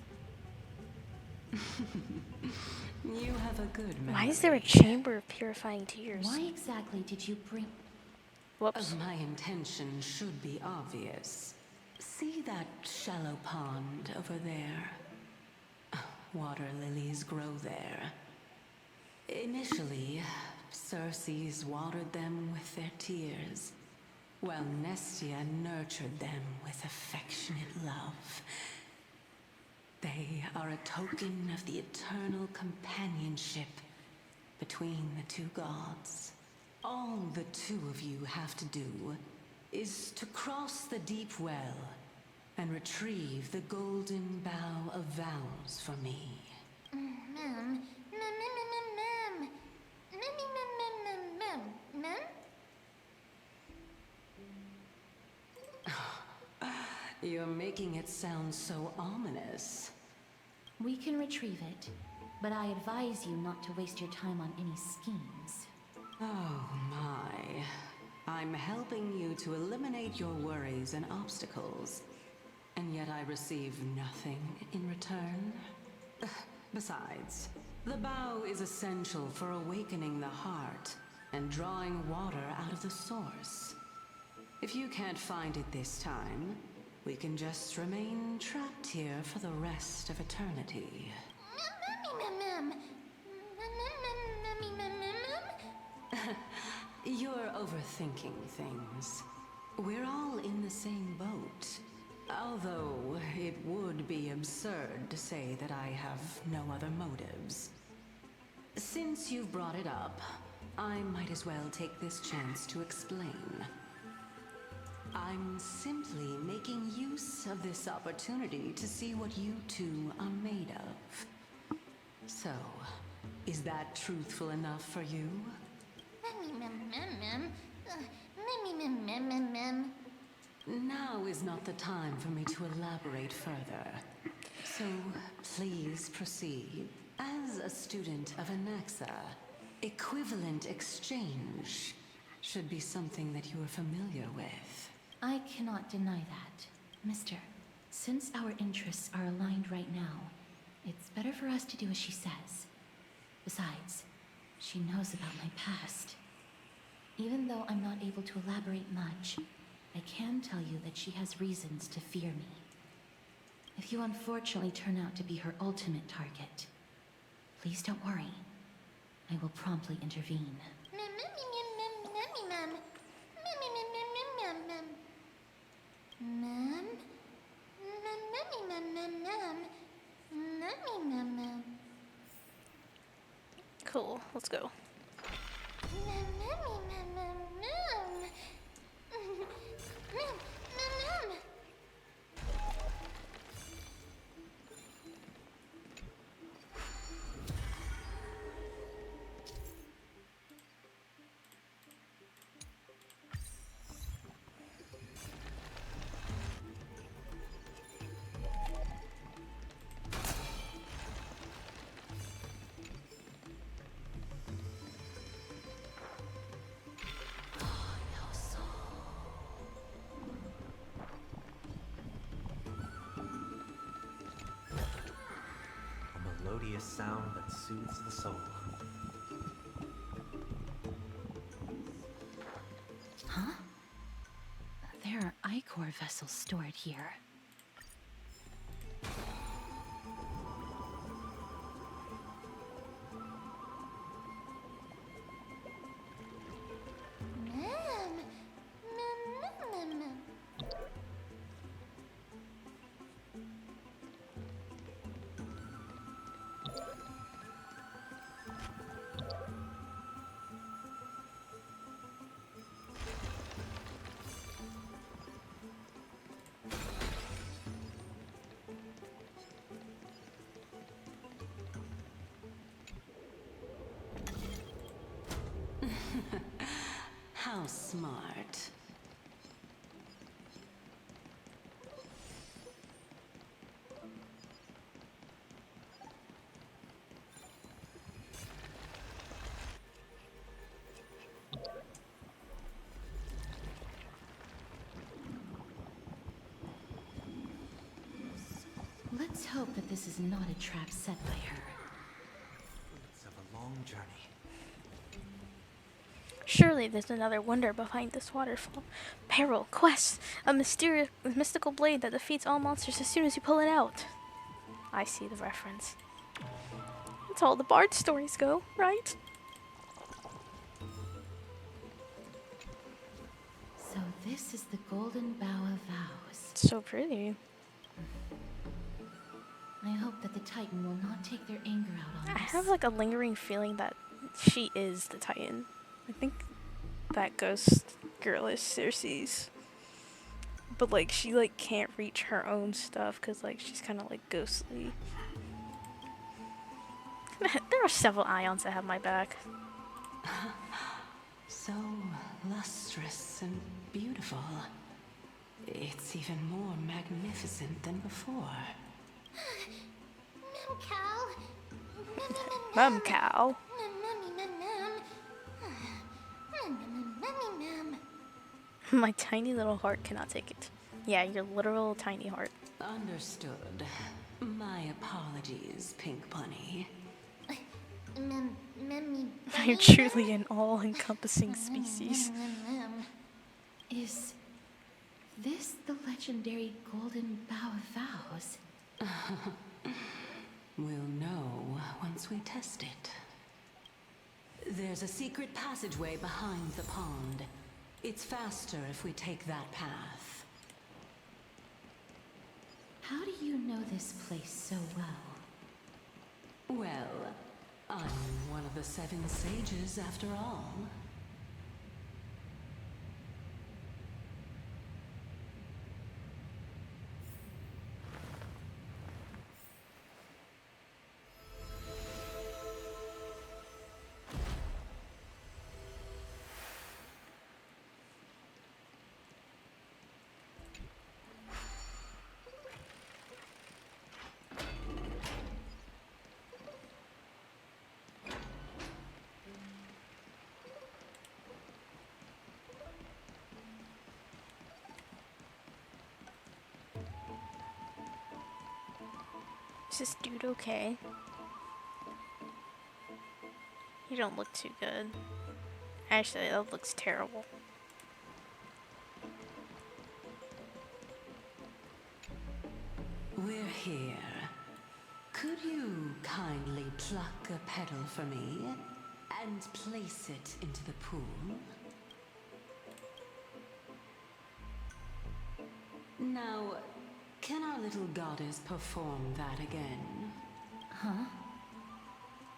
You have a good memory. Why is there a chamber of purifying tears? Why exactly did you bring... Whoops. My intention should be obvious. See that shallow pond over there? Water lilies grow there. Initially, Circes watered them with their tears, while Nestia nurtured them with affectionate love. They are a token of the eternal companionship between the two gods. All the two of you have to do is to cross the deep well and retrieve the golden bough of vows for me. You're making it sound so ominous. We can retrieve it, but I advise you not to waste your time on any schemes. Oh my. I'm helping you to eliminate your worries and obstacles, and yet I receive nothing in return. Besides, the bow is essential for awakening the heart and drawing water out of the source. If you can't find it this time, we can just remain trapped here for the rest of eternity. You're overthinking things. We're all in the same boat. Although it would be absurd to say that I have no other motives. Since you've brought it up, I might as well take this chance to explain. I'm simply making use of this opportunity to see what you two are made of. So, is that truthful enough for you? Now is not the time for me to elaborate further. So, please proceed. As a student of Anaxa, equivalent exchange should be something that you are familiar with. I cannot deny that. Mister, since our interests are aligned right now, it's better for us to do as she says. Besides, she knows about my past. Even though I'm not able to elaborate much, I can tell you that she has reasons to fear me. If you unfortunately turn out to be her ultimate target, please don't worry. I will promptly intervene. Cool, let's go. melodious sound that soothes the soul. Huh? There are ichor vessels stored here. How smart. Let's hope that this is not a trap set by her. It's of a long journey. Surely there's another wonder behind this waterfall. Peril, quest, a mystical blade that defeats all monsters as soon as you pull it out. I see the reference. That's how all the bard stories go, right? So this is the Golden Bough of Vows. So pretty. I hope that the Titan will not take their anger out on us. I have like a lingering feeling that she is the Titan. I think that ghost girl is Circe's. But like she like can't reach her own stuff because like she's kind of like ghostly. There are several ions that have my back. So lustrous and beautiful. It's even more magnificent than before. Mum cow. My tiny little heart cannot take it. Yeah, your literal tiny heart. Understood. My apologies, Pink Bunny. I'm truly an all-encompassing species. Is this the legendary Golden Bough of Vows? We'll know once we test it. There's a secret passageway behind the pond. It's faster if we take that path. How do you know this place so well? Well, I'm one of the 7 sages after all. Is this dude okay? You don't look too good. Actually, that looks terrible. We're here. Could you kindly pluck a petal for me and place it into the pool? Now, can our little goddess perform that again? Huh?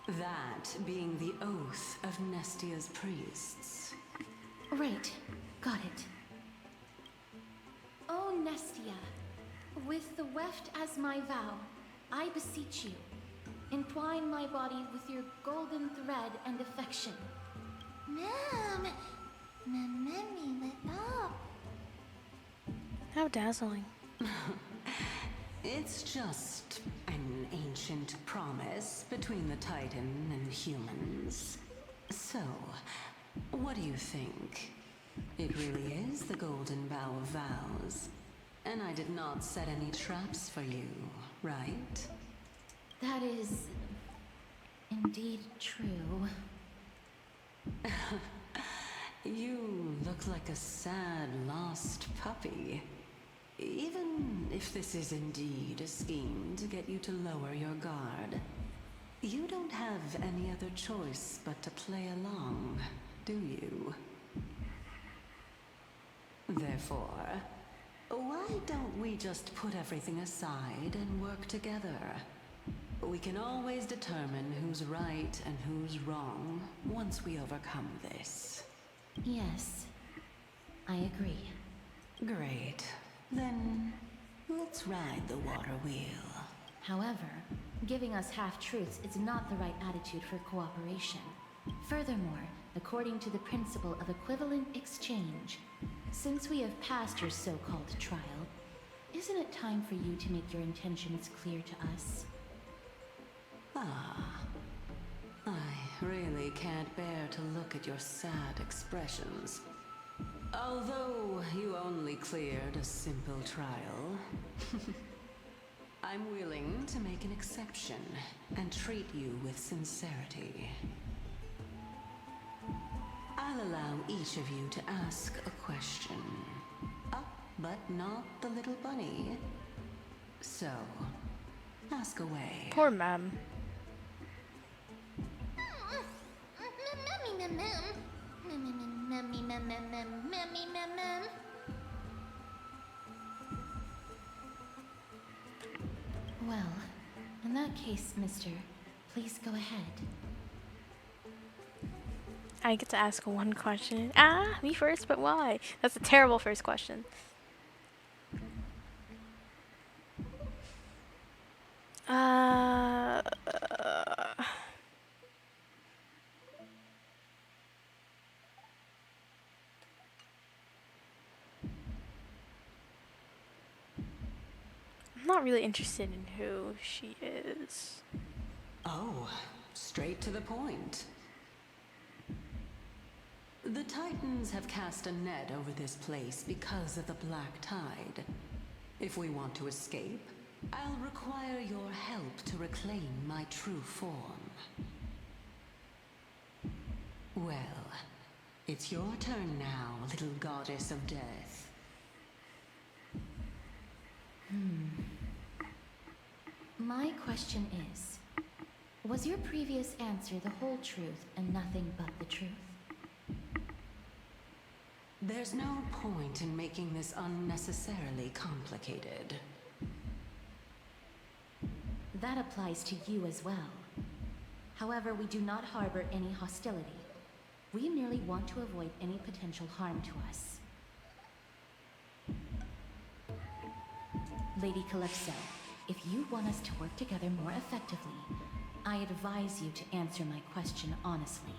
That being the oath of Nestia's priests. Right. Got it. O Nestia, with the weft as my vow, I beseech you, entwine my body with your golden thread and affection. Mom! Mommy, let up. How dazzling. It's just an ancient promise between the Titan and humans. So, what do you think? It really is the Golden Bough of Vows. And I did not set any traps for you, right? That is true. You look like a sad, lost puppy. Even if this is indeed a scheme to get you to lower your guard, you don't have any other choice but to play along, do you? Therefore, why don't we just put everything aside and work together? We can always determine who's right and who's wrong once we overcome this. Yes, I agree. Great. Then, let's ride the water wheel. However, giving us half-truths is not the right attitude for cooperation. Furthermore, according to the principle of equivalent exchange, since we have passed your so-called trial, isn't it time for you to make your intentions clear to us? Ah. I really can't bear to look at your sad expressions. Although you only cleared a simple trial, I'm willing to make an exception and treat you with sincerity. I'll allow each of you to ask a question. Up, but not the little bunny. So, ask away. Poor ma'am. Well, in that case, mister, please go ahead. I get to ask one question. Ah, me first, but why? That's a terrible first question. I'm not really interested in who she is. Oh, straight to the point. The Titans have cast a net over this place because of the black tide. If we want to escape, I'll require your help to reclaim my true form. Well, it's your turn now, little goddess of death. My question is, was your previous answer the whole truth and nothing but the truth? There's no point in making this unnecessarily complicated. That applies to you as well. However, we do not harbor any hostility. We merely want to avoid any potential harm to us. Lady Calypso, if you want us to work together more effectively, I advise you to answer my question honestly.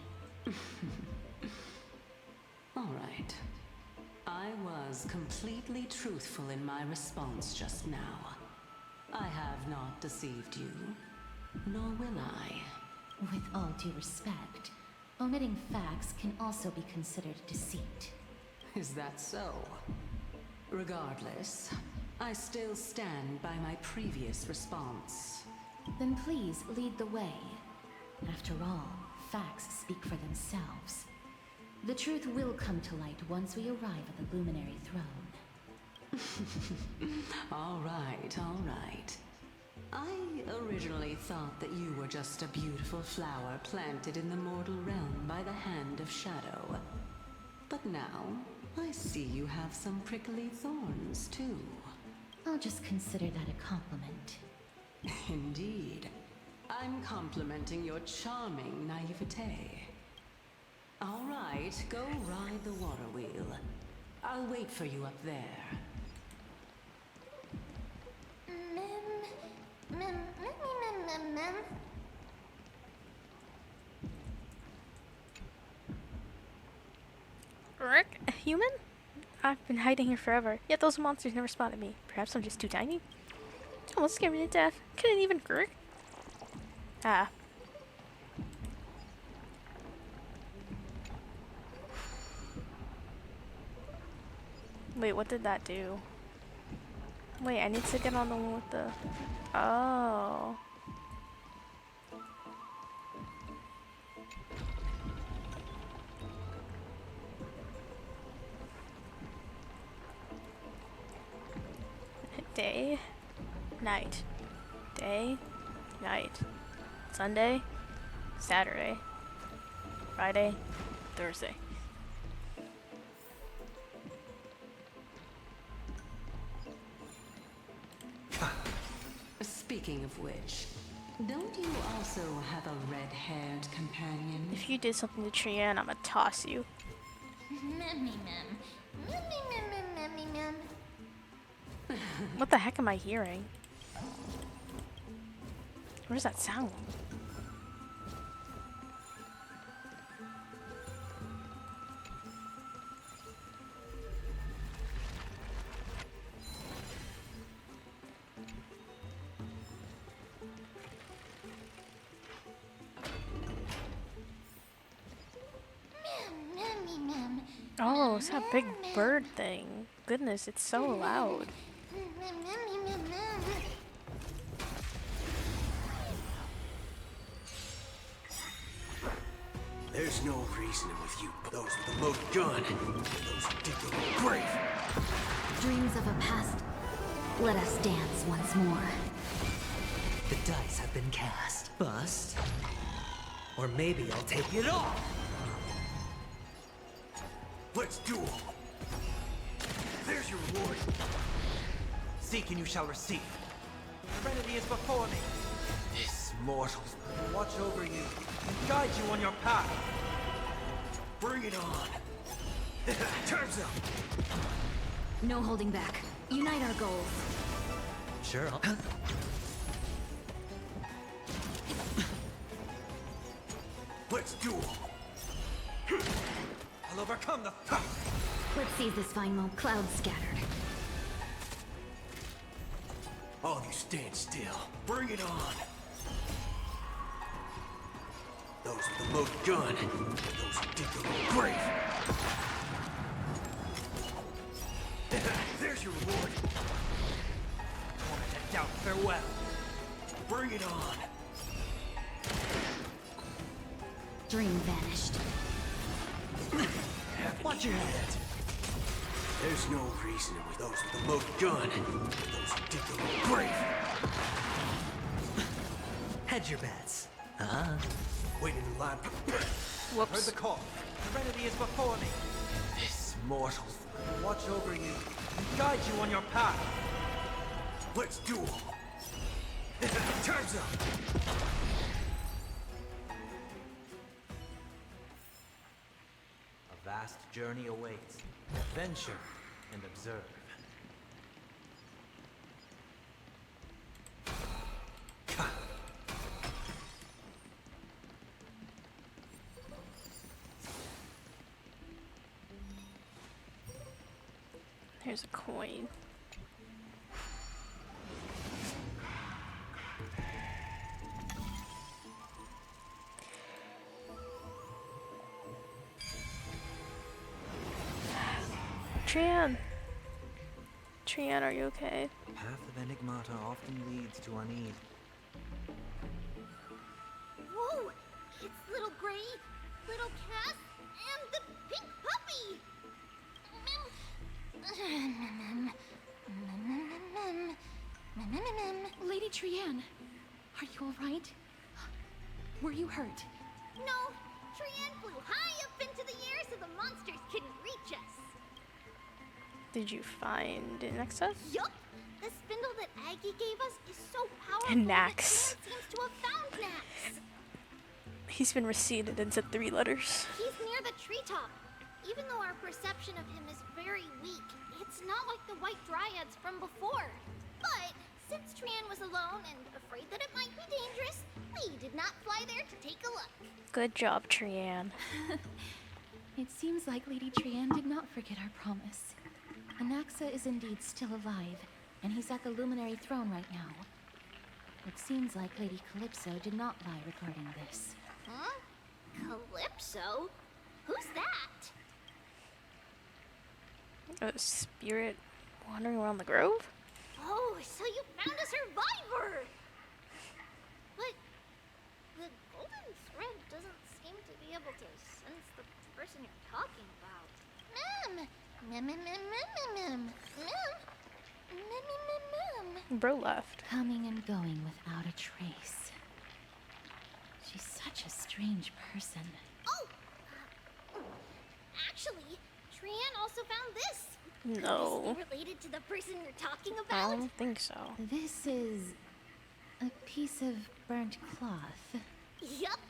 All right. I was completely truthful in my response just now. I have not deceived you, nor will I. With all due respect, omitting facts can also be considered deceit. Is that so? Regardless, I still stand by my previous response. Then please lead the way. After all, facts speak for themselves. The truth will come to light once we arrive at the Luminary Throne. All right, all right. I originally thought that you were just a beautiful flower planted in the mortal realm by the hand of Shadow. But now, I see you have some prickly thorns, too. I'll just consider that a compliment. Indeed. I'm complimenting your charming naivete. All right, go ride the water wheel. I'll wait for you up there. Rick, a human? I've been hiding here forever, yet those monsters never spotted me. Perhaps I'm just too tiny? Almost scared me to death. Couldn't even Rick. Ah. Wait, what did that do? Wait, I need to get on the one with the... Oh. day, night, day, night, Sunday, Saturday, Friday, Thursday. Speaking of which, don't you also have a red-haired companion? If you did something to Trian, I'm gonna toss you. What the heck am I hearing? What does that sound? Oh, it's that big bird thing. Goodness, it's so loud. There's no reasoning with you. Those with the loaded gun. Those who dig their own grave. Dreams of a past. Let us dance once more. The dice have been cast. Bust. Or maybe I'll take it all. Let's duel. There's your reward. Seek and you shall receive. Serenity is before me. This mortal will watch over you and guide you on your path. Bring it on. Time's up. No holding back. Unite our goals. Sure. Let's duel. I'll overcome the... Let's seize this fine moment. Clouds scattered. All of you stand still. Bring it on. Those with the loaded gun. Those who dig their own grave. There's your reward. Torment and doubt, farewell. Bring it on. Dream vanished. Watch your head. There's no reasoning with those with the loaded gun. Those who dig their own grave. Hedge your bets. Waiting in line. Whoops. Heard the call. Serenity is before me. This mortal will watch over you and guide you on your path. Let's duel. Time's up. A vast journey awaits. Adventure and observe. Here's a coin. Trian! Trian, are you okay? Path of Enigmata often leads to unease. Whoa! It's little Gray, little Cass, and the pink puppy! Lady Trian, are you all right? Were you hurt? No, Trian flew high up into the air so the monsters couldn't reach us. Did you find an Nexa? Yup! The spindle that Aggie gave us is so powerful And that Nax. Trian seems to have found Nax. He's been receded into 3 letters. He's near the treetop. Even though our perception of him is very weak, it's not like the White Dryads from before. But since Trian was alone and afraid that it might be dangerous, we did not fly there to take a look. Good job, Trian. It seems like Lady Trian did not forget our promise. Anaxa is indeed still alive, and he's at the Luminary Throne right now. It seems like Lady Calypso did not lie regarding this. Huh? Calypso? Who's that? A spirit wandering around the grove? Oh, so you found a survivor! But the golden thread doesn't seem to be able to sense the person you're talking about. Mem! Bro left. Coming and going without a trace. She's such a strange person. Oh! Actually, Trian also found this. No. Could this be related to the person you're talking I about? don't think so. This is a piece of burnt cloth. Yup.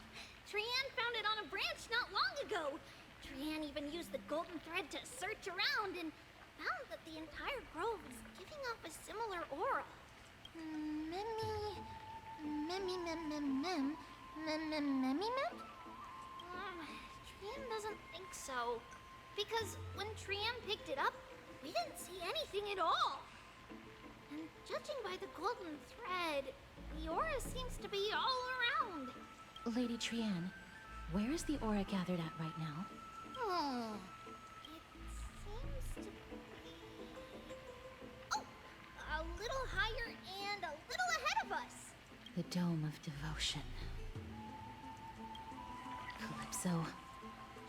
Trian found it on a branch not long ago. Trian even used the golden thread to search around and found that the entire grove is giving off a similar aura. Trian doesn't think so. Because when Trian picked it up, we didn't see anything at all. And judging by the golden thread, the aura seems to be all around. Lady Trian, where is the aura gathered at right now? It seems to be... Oh! A little higher and a little ahead of us. The Dome of Devotion. Calypso,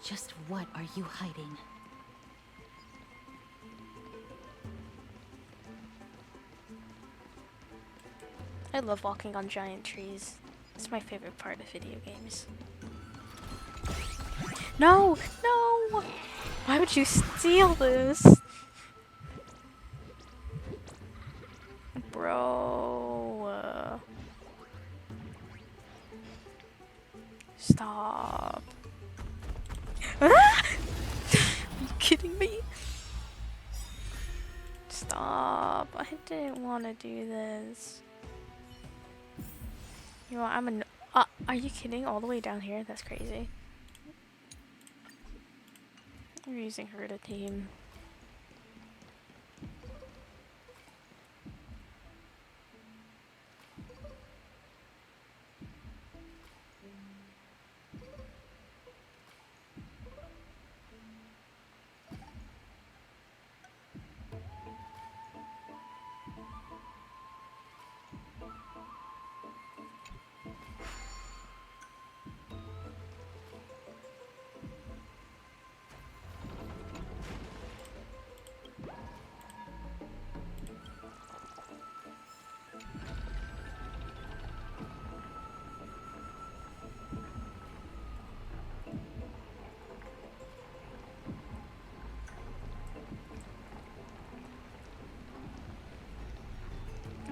just what are you hiding? I love walking on giant trees. It's my favorite part of video games. No! No! Why would you steal this? Bro. Stop. Ah! Are you kidding me? Stop. I didn't want to do this. You know what, are you kidding? All the way down here? That's crazy. You're using her to team.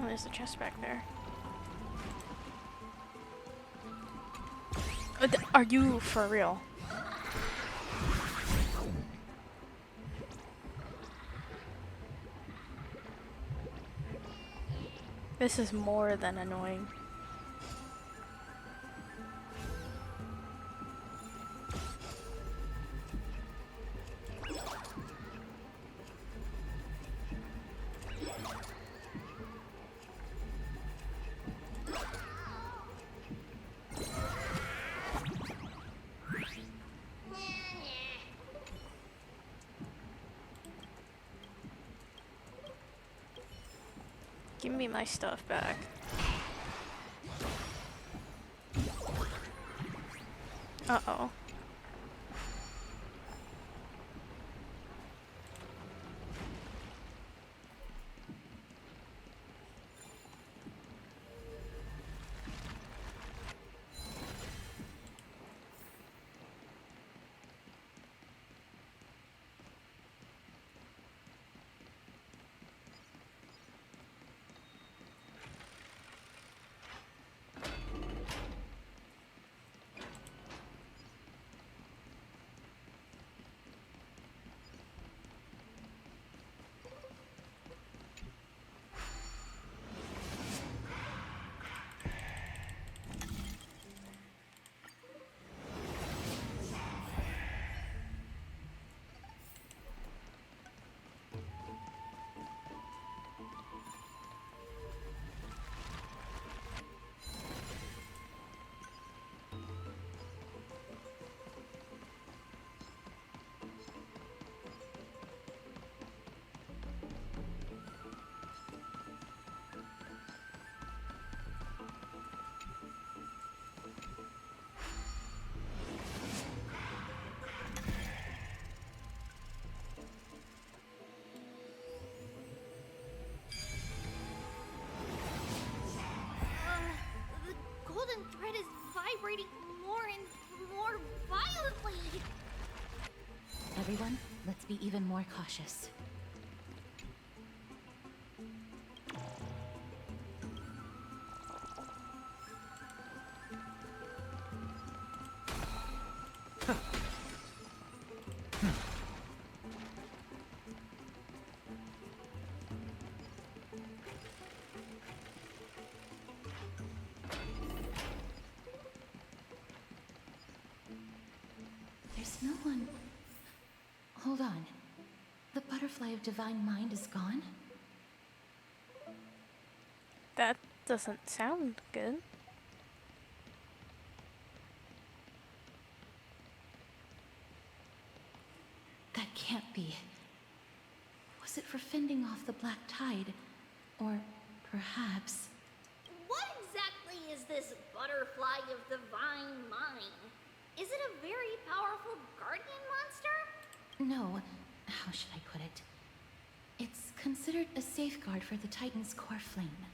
Oh, there's a chest back there. Are you for real? This is more than annoying. Give me my stuff back. Uh-oh. vibrating more and more violently. Everyone, let's be even more cautious. There's no one. Hold on. The butterfly of divine mind is gone? That doesn't sound good. That can't be. Was it for fending off the black tide? Or perhaps... What exactly is this butterfly of divine mind? Is it a very powerful guardian monster? No. How should I put it? It's considered a safeguard for the Titan's core flame.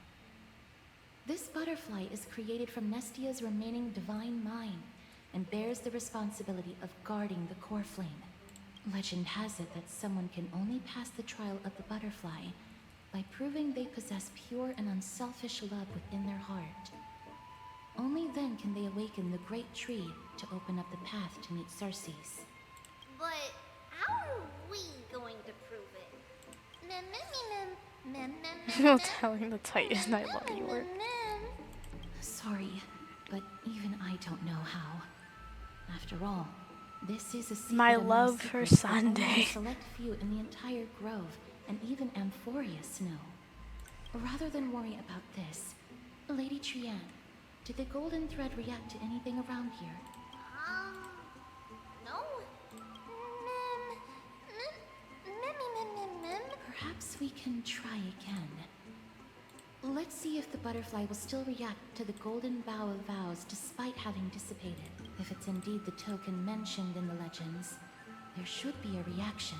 This butterfly is created from Nestia's remaining divine mind and bears the responsibility of guarding the core flame. Legend has it that someone can only pass the trial of the butterfly by proving they possess pure and unselfish love within their heart. Only then can they awaken the great tree to open up the path to meet Cersei's. But how are we going to prove it? Mem, mem, mem, mem, mem, You're mem, telling the Titan I love you. Or... Sorry, but even I don't know how. After all, this is a secret My among love for secrets that only Sunday. a select few in the entire grove, and even Amphorius know. Rather than worry about this, Lady Trianne, did the golden thread react to anything around here? No. Mem. Perhaps we can try again. Let's see if the butterfly will still react to the golden bough of vows despite having dissipated. If it's indeed the token mentioned in the legends, there should be a reaction.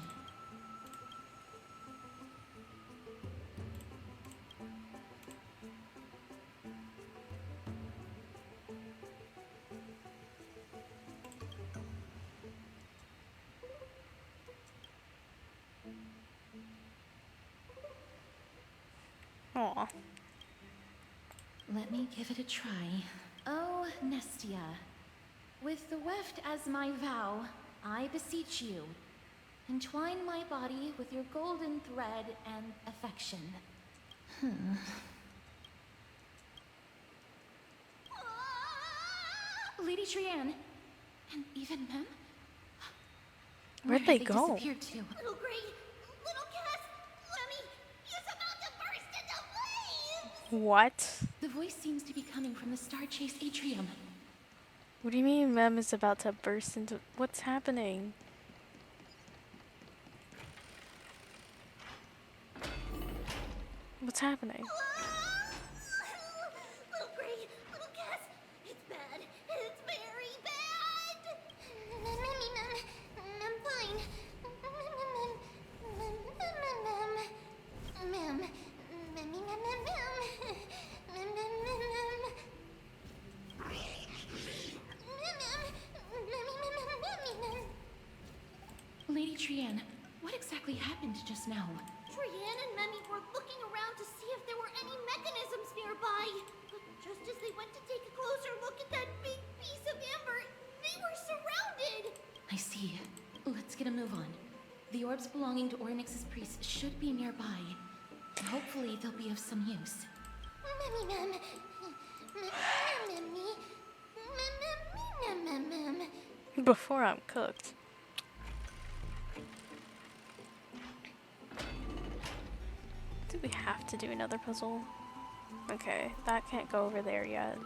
Aw. Let me give it a try. Oh, Nestia, with the weft as my vow, I beseech you, entwine my body with your golden thread and affection. Lady Trianne, and even Mem? Where'd Where they have go? disappeared to? Little Gray, little Cass, Lemmy, he's about to burst into flames! What? The voice seems to be coming from the Star Chase atrium. What do you mean Mem is about to burst into... What's happening? What's happening? Little Gray, little Cass, it's bad. It's very bad! I'm fine. Lady Trianne, what exactly happened just now? Trianne and Memmy were looking around to see if there were any mechanisms nearby. But just as they went to take a closer look at that big piece of amber, they were surrounded! I see. Let's get a move on. The orbs belonging to Ornyx's priests should be nearby. Hopefully they'll be of some use. Before I'm cooked. Do we have to do another puzzle? Okay, that can't go over there yet.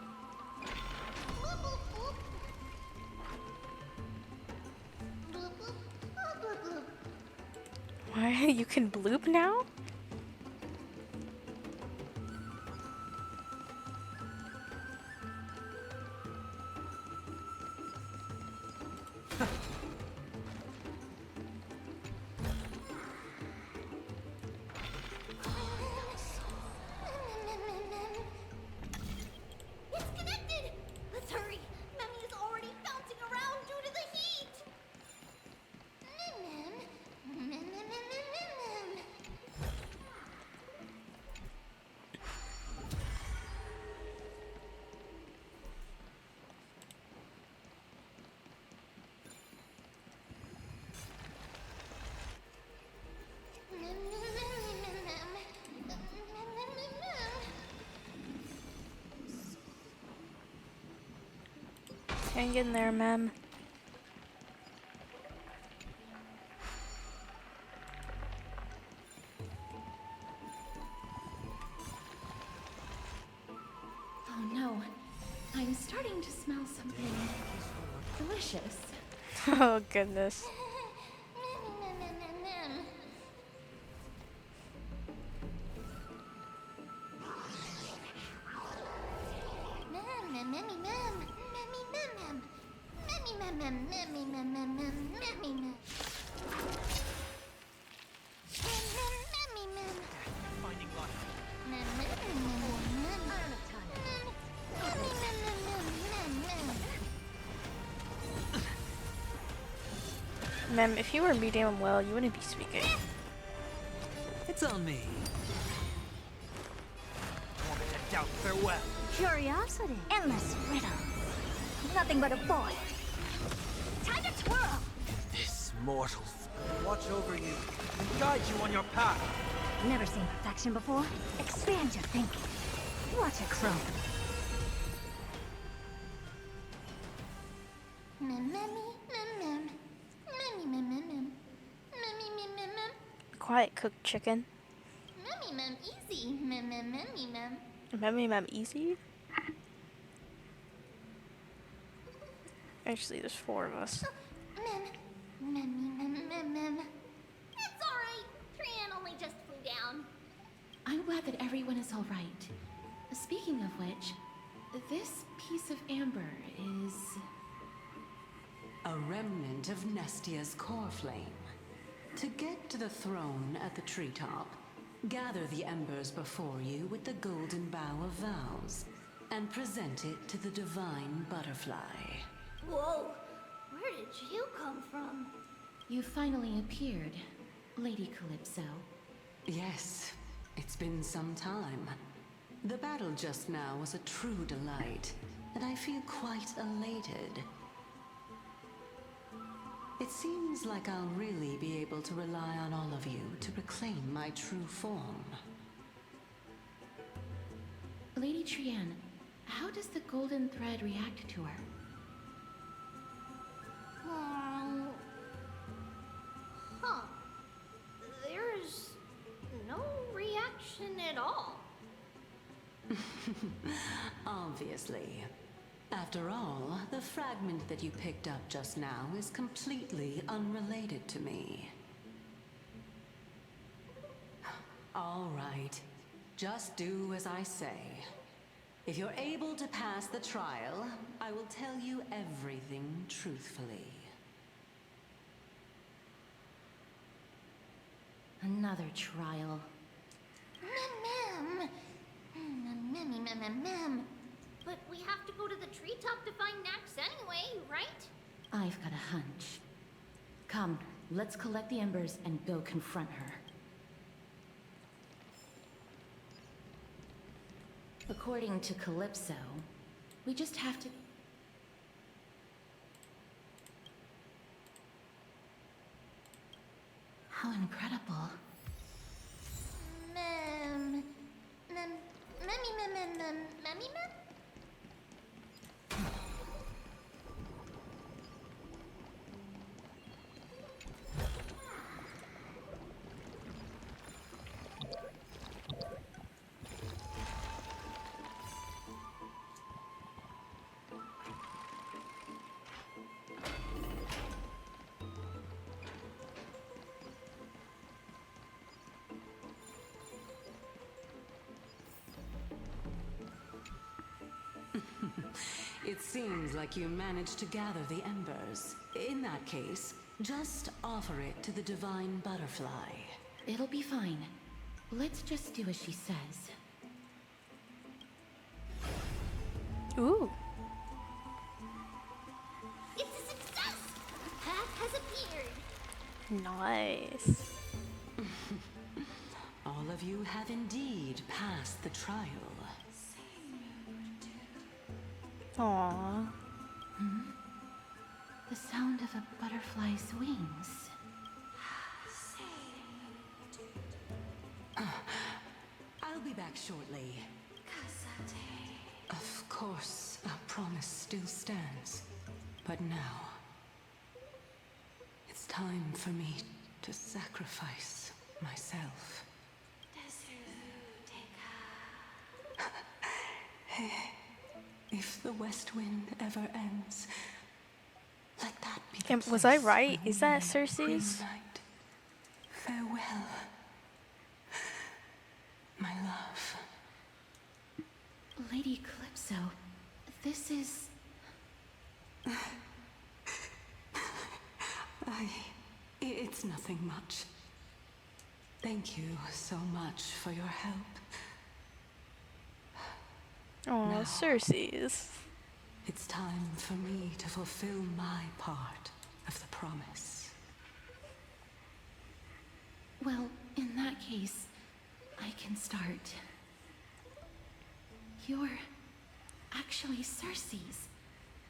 Why? You can bloop now? It's connected! Let's hurry! Memmy Hang in there, ma'am. Oh no, I'm starting to smell something delicious. Oh goodness. Finding life. Ma'am, if you were medium well, you wouldn't be speaking. It's on me. Moment of doubt, farewell. Curiosity. Endless riddles. Nothing but a void. Time to twirl! This mortals watch over you and guide you on your path. Never seen perfection before? Expand your thinking. Watch it grow. Quiet, cooked chicken. Easy. Memmy ma'am easy? Actually, there's 4 of us. It's alright. Trian only just flew down. I'm glad that everyone is all right. Speaking of which, this piece of amber is... A remnant of Nestia's core flame. To get to the throne at the treetop, gather the embers before you with the golden bough of vows, and present it to the divine butterfly. Whoa, where did you come from? You finally appeared, Lady Calypso. Yes, it's been some time. The battle just now was a true delight, and I feel quite elated. It seems like I'll really be able to rely on all of you to reclaim my true form. Lady Trian, how does the golden thread react to her? Huh. There's no reaction at all. Obviously. After all, the fragment that you picked up just now is completely unrelated to me. All right. Just do as I say. If you're able to pass the trial, I will tell you everything truthfully. Another trial. But we have to go to the treetop to find Nax anyway, right? I've got a hunch. Come, let's collect the embers and go confront her. According to Calypso, we just have to... How incredible. It seems like you managed to gather the embers. In that case, just offer it to the divine butterfly. It'll be fine. Let's just do as she says. Ooh. It's a success! The path has appeared. Nice. All of you have indeed passed the trial. Aww. The sound of a butterfly's wings. I'll be back shortly. Of course, our promise still stands. But now, it's time for me to sacrifice myself. If the West Wind ever ends, let that be the And was I place right? where Is that we Cersei's? reunite. Farewell, my love. Lady Calypso, this is... It's nothing much. Thank you so much for your help. Oh, Now, Cersei's. it's time for me to fulfill my part of the promise. Well, in that case, I can start. You're actually Cersei's,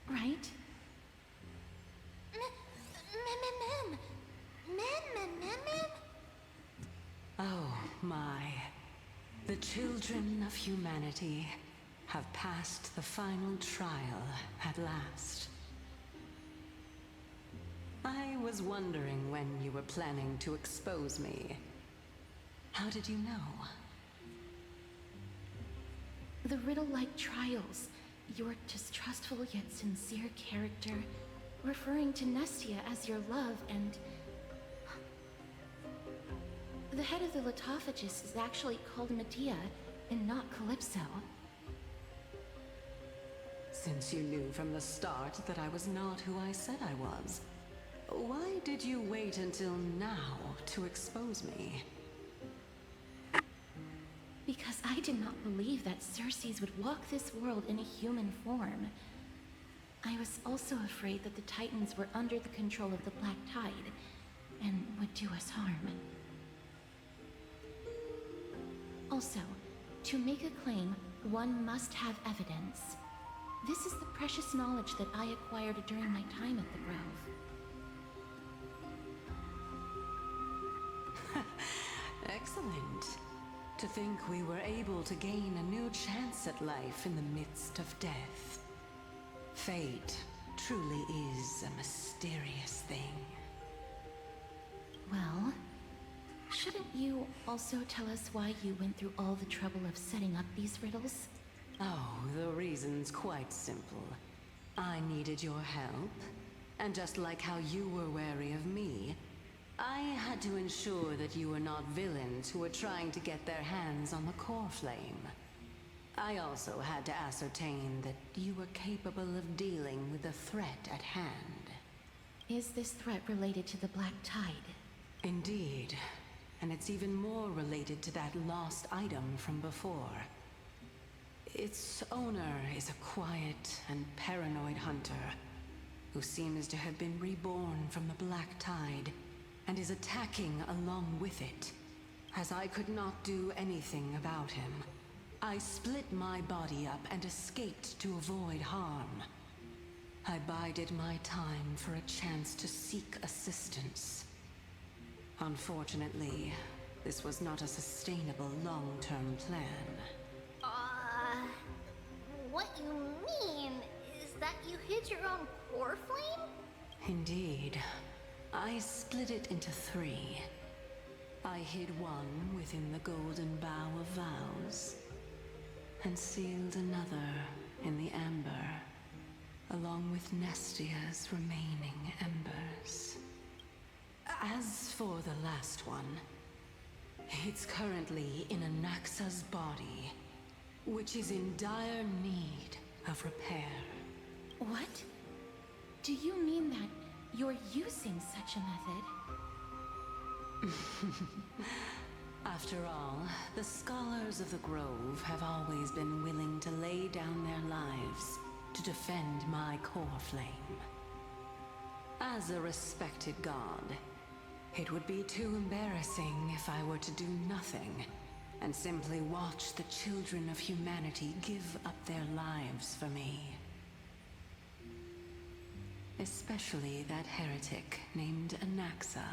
right? Oh my. The children of humanity have passed the final trial at last. I was wondering when you were planning to expose me. How did you know? The riddle-like trials, your distrustful yet sincere character, referring to Nestia as your love, and... The head of the Litophagus is actually called MYDEI and not Calypso. Since you knew from the start that I was not who I said I was, why did you wait until now to expose me? Because I did not believe that Cersei's would walk this world in a human form. I was also afraid that the Titans were under the control of the Black Tide and would do us harm. Also, to make a claim, one must have evidence. This is the precious knowledge that I acquired during my time at the Grove. Excellent. To think we were able to gain a new chance at life in the midst of death. Fate truly is a mysterious thing. Well, shouldn't you also tell us why you went through all the trouble of setting up these riddles? Oh, the reason's quite simple. I needed your help, and just like how you were wary of me, I had to ensure that you were not villains who were trying to get their hands on the core flame. I also had to ascertain that you were capable of dealing with the threat at hand. Is this threat related to the Black Tide? Indeed, and it's even more related to that lost item from before. Its owner is a quiet and paranoid hunter who seems to have been reborn from the Black Tide and is attacking along with it. As I could not do anything about him, I split my body up and escaped to avoid harm. I bided my time for a chance to seek assistance. Unfortunately, this was not a sustainable long-term plan. What you mean is that you hid your own core flame? Indeed. I split it into 3. I hid one within the golden bough of vows, and sealed another in the amber, along with Nestia's remaining embers. As for the last one, it's currently in Anaxa's body, which is in dire need of repair. What? Do you mean that you're using such a method? After all, the scholars of the Grove have always been willing to lay down their lives to defend my core flame. As a respected god, it would be too embarrassing if I were to do nothing and simply watch the children of humanity give up their lives for me. Especially that heretic named Anaxa.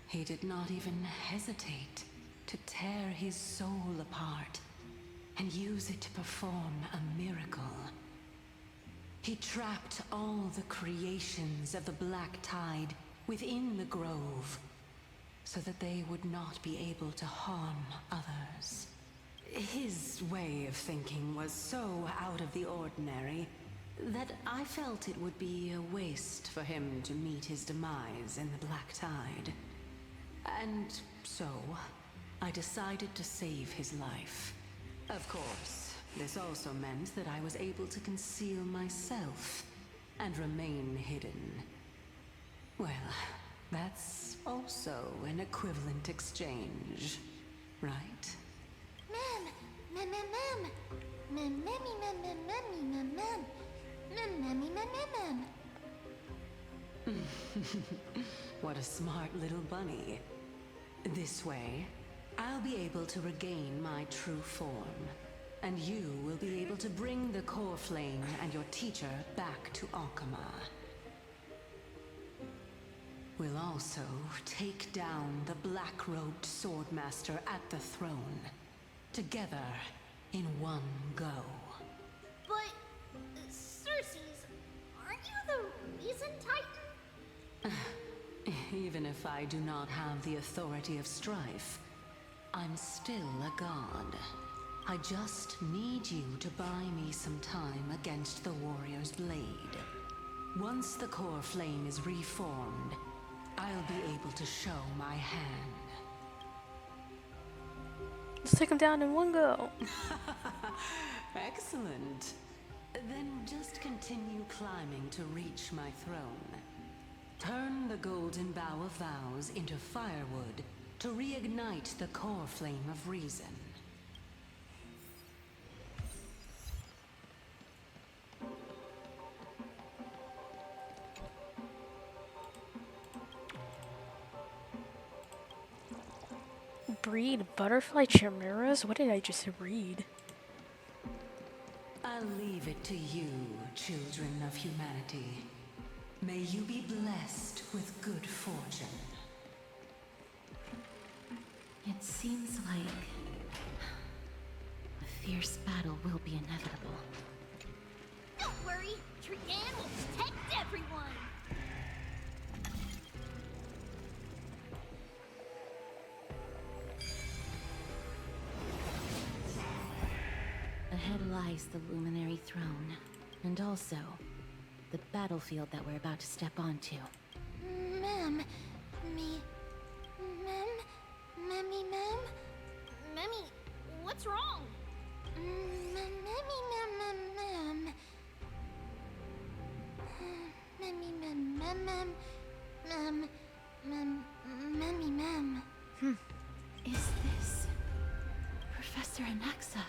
He did not even hesitate to tear his soul apart and use it to perform a miracle. He trapped all the creations of the Black Tide within the grove, so that they would not be able to harm others. His way of thinking was so out of the ordinary that I felt it would be a waste for him to meet his demise in the Black Tide. And so, I decided to save his life. Of course, this also meant that I was able to conceal myself and remain hidden. Well, that's also an equivalent exchange, right? Ma'am, ma'am, ma'am, ma'am, ma'am, mammy, ma'am, ma'am, mammy, ma'am, ma'am, ma'am, mammy, ma'am, ma'am, ma'am. What a smart little bunny. This way, I'll be able to regain my true form, and you will be able to bring the core flame and your teacher back to Alchema. We'll also take down the black-robed swordmaster at the throne, together in one go. But, Cersei's, aren't you the reason Titan? Even if I do not have the authority of strife, I'm still a god. I just need you to buy me some time against the warrior's blade. Once the core flame is reformed, I'll be able to show my hand. Let's take him down in one go. Excellent. Then just continue climbing to reach my throne. Turn the golden bough of vows into firewood to reignite the core flame of reason. Breed butterfly chimeras? What did I just read? I'll leave it to you, children of humanity. May you be blessed with good fortune. It seems like a fierce battle will be inevitable. Don't worry, Trigan will protect everyone. Ahead lies the Luminary Throne, and also the battlefield that we're about to step onto. Ma'am, mammy, ma'am? Memmy, what's wrong? Mammy, ma'am. Mammy, ma'am. Mammy, ma'am. Is this Professor Anaxa?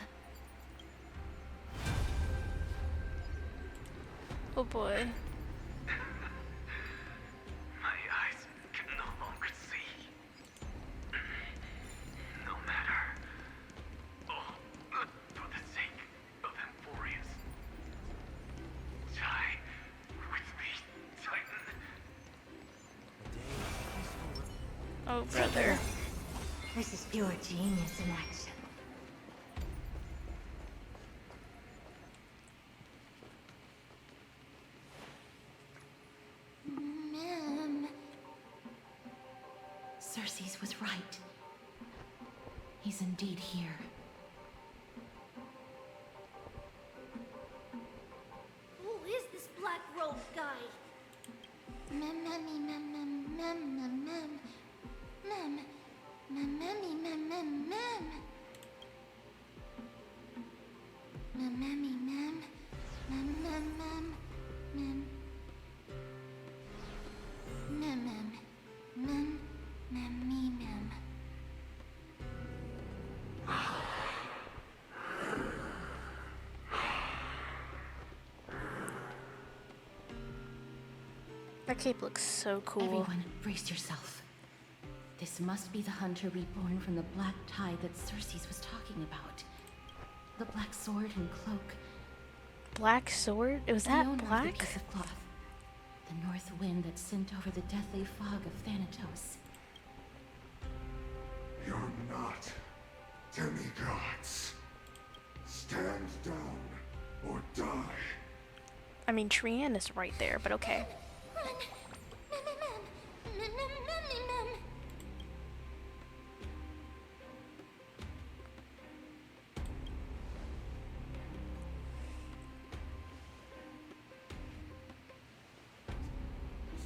Oh boy. My eyes can no longer see. No matter. Oh, for the sake of Emphorius. Die with me, Titan. Oh, brother. This is pure genius in action. Ma'am. Cersei's was right. He's indeed here. Who is this black-robed guy? Mammy, ma'am. That cape looks so cool. Everyone, brace yourself. This must be the hunter reborn from the black tide that Cersei's was talking about. The black sword and cloak. Black sword? It was The that owner of the black? piece of cloth. The north wind that sent over the deathly fog of Thanatos. You're not demigods. Stand down or die. I mean, Trian is right there, but okay.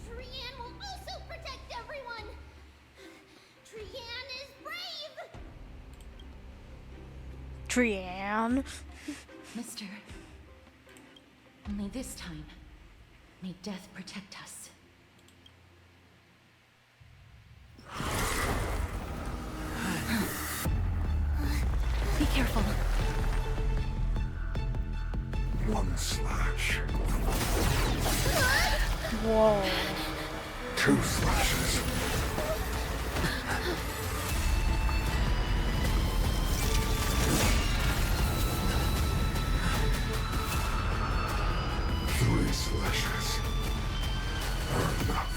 Trian will also protect everyone. Trian is brave. Trian. Mister, only this time, may death protect us. Be careful. One slash. Whoa. 2 slashes. 3 slashes are enough.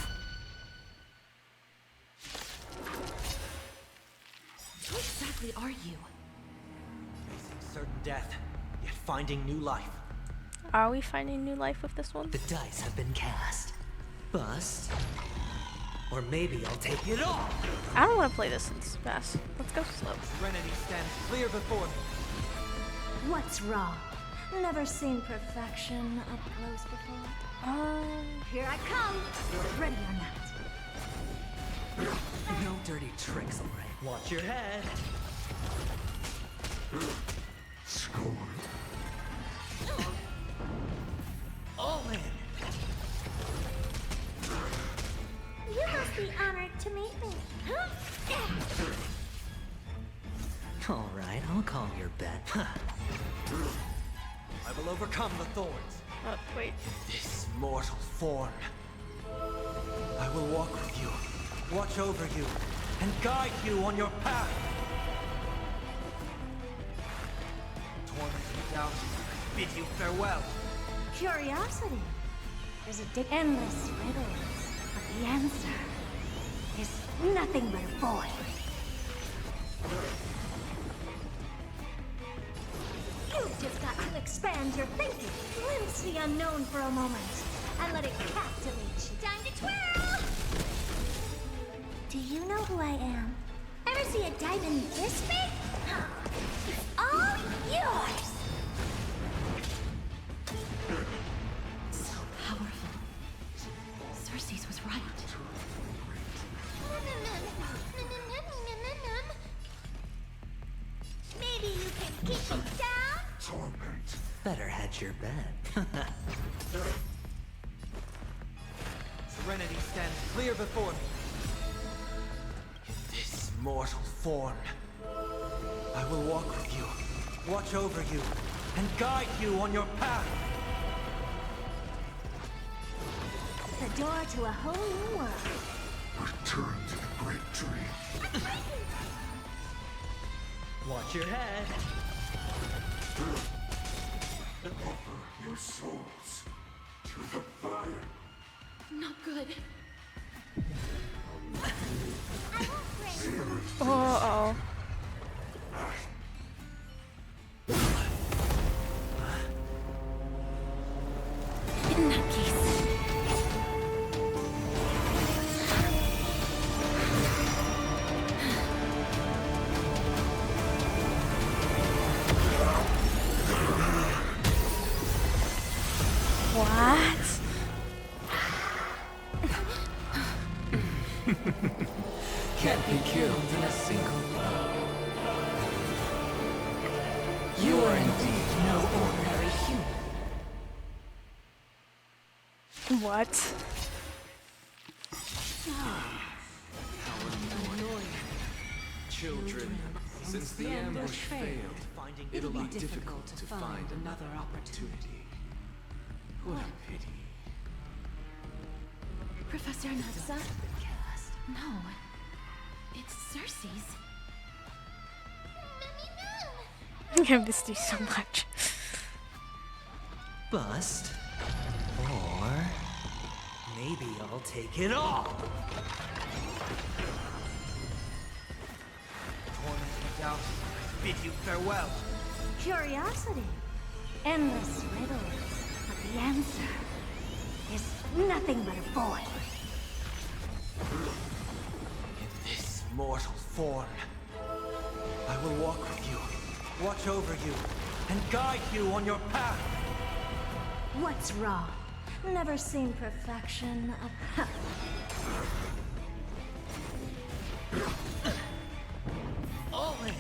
Who exactly are you? Facing certain death, yet finding new life. Are we finding new life with this one? The dice have been cast. Bust. Or maybe I'll take it all. I don't want to play this in fast. Let's go slow. Serenity stands clear before me. What's wrong? Never seen perfection up close before. Here I come. Ready or not. No dirty tricks, alright. Watch your head. Score. All in. You must be honored to meet me. Alright, I'll call your bet. I will overcome the thorns. Wait. This mortal form. I will walk with you, watch over you, and guide you on your path. Torment and doubt, I bid you farewell. Curiosity is a endless riddles, but the answer is nothing but a void. You've just got to expand your thinking, glimpse the unknown for a moment, and let it captivate you. Time to twirl! Do you know who I am? Ever see a diamond this big? It's all yours! So powerful. Cersei's was right. Maybe you can keep it down? Torment. Better hedge your bet. Serenity stands clear before me. This mortal form. I will walk with you, watch over you, and guide you on your path. The door to a whole new world. Return to the great tree. Watch your head. Offer your souls to the fire. Not good. Uh-oh. In that case. What? Can't be killed in a single blow. You are indeed no ordinary human. What? Children, since the ambush failed, it'll be difficult to find another opportunity. What a pity. Professor Natsa? No. It's Cersei's. I missed you so much. Bust. Or maybe I'll take it all. Torment and doubt, I bid you farewell. Curiosity. Endless riddles, but The answer is nothing but a void. In this mortal form, I will walk with you, watch over you, and guide you on your path. What's wrong? Never seen perfection. All in.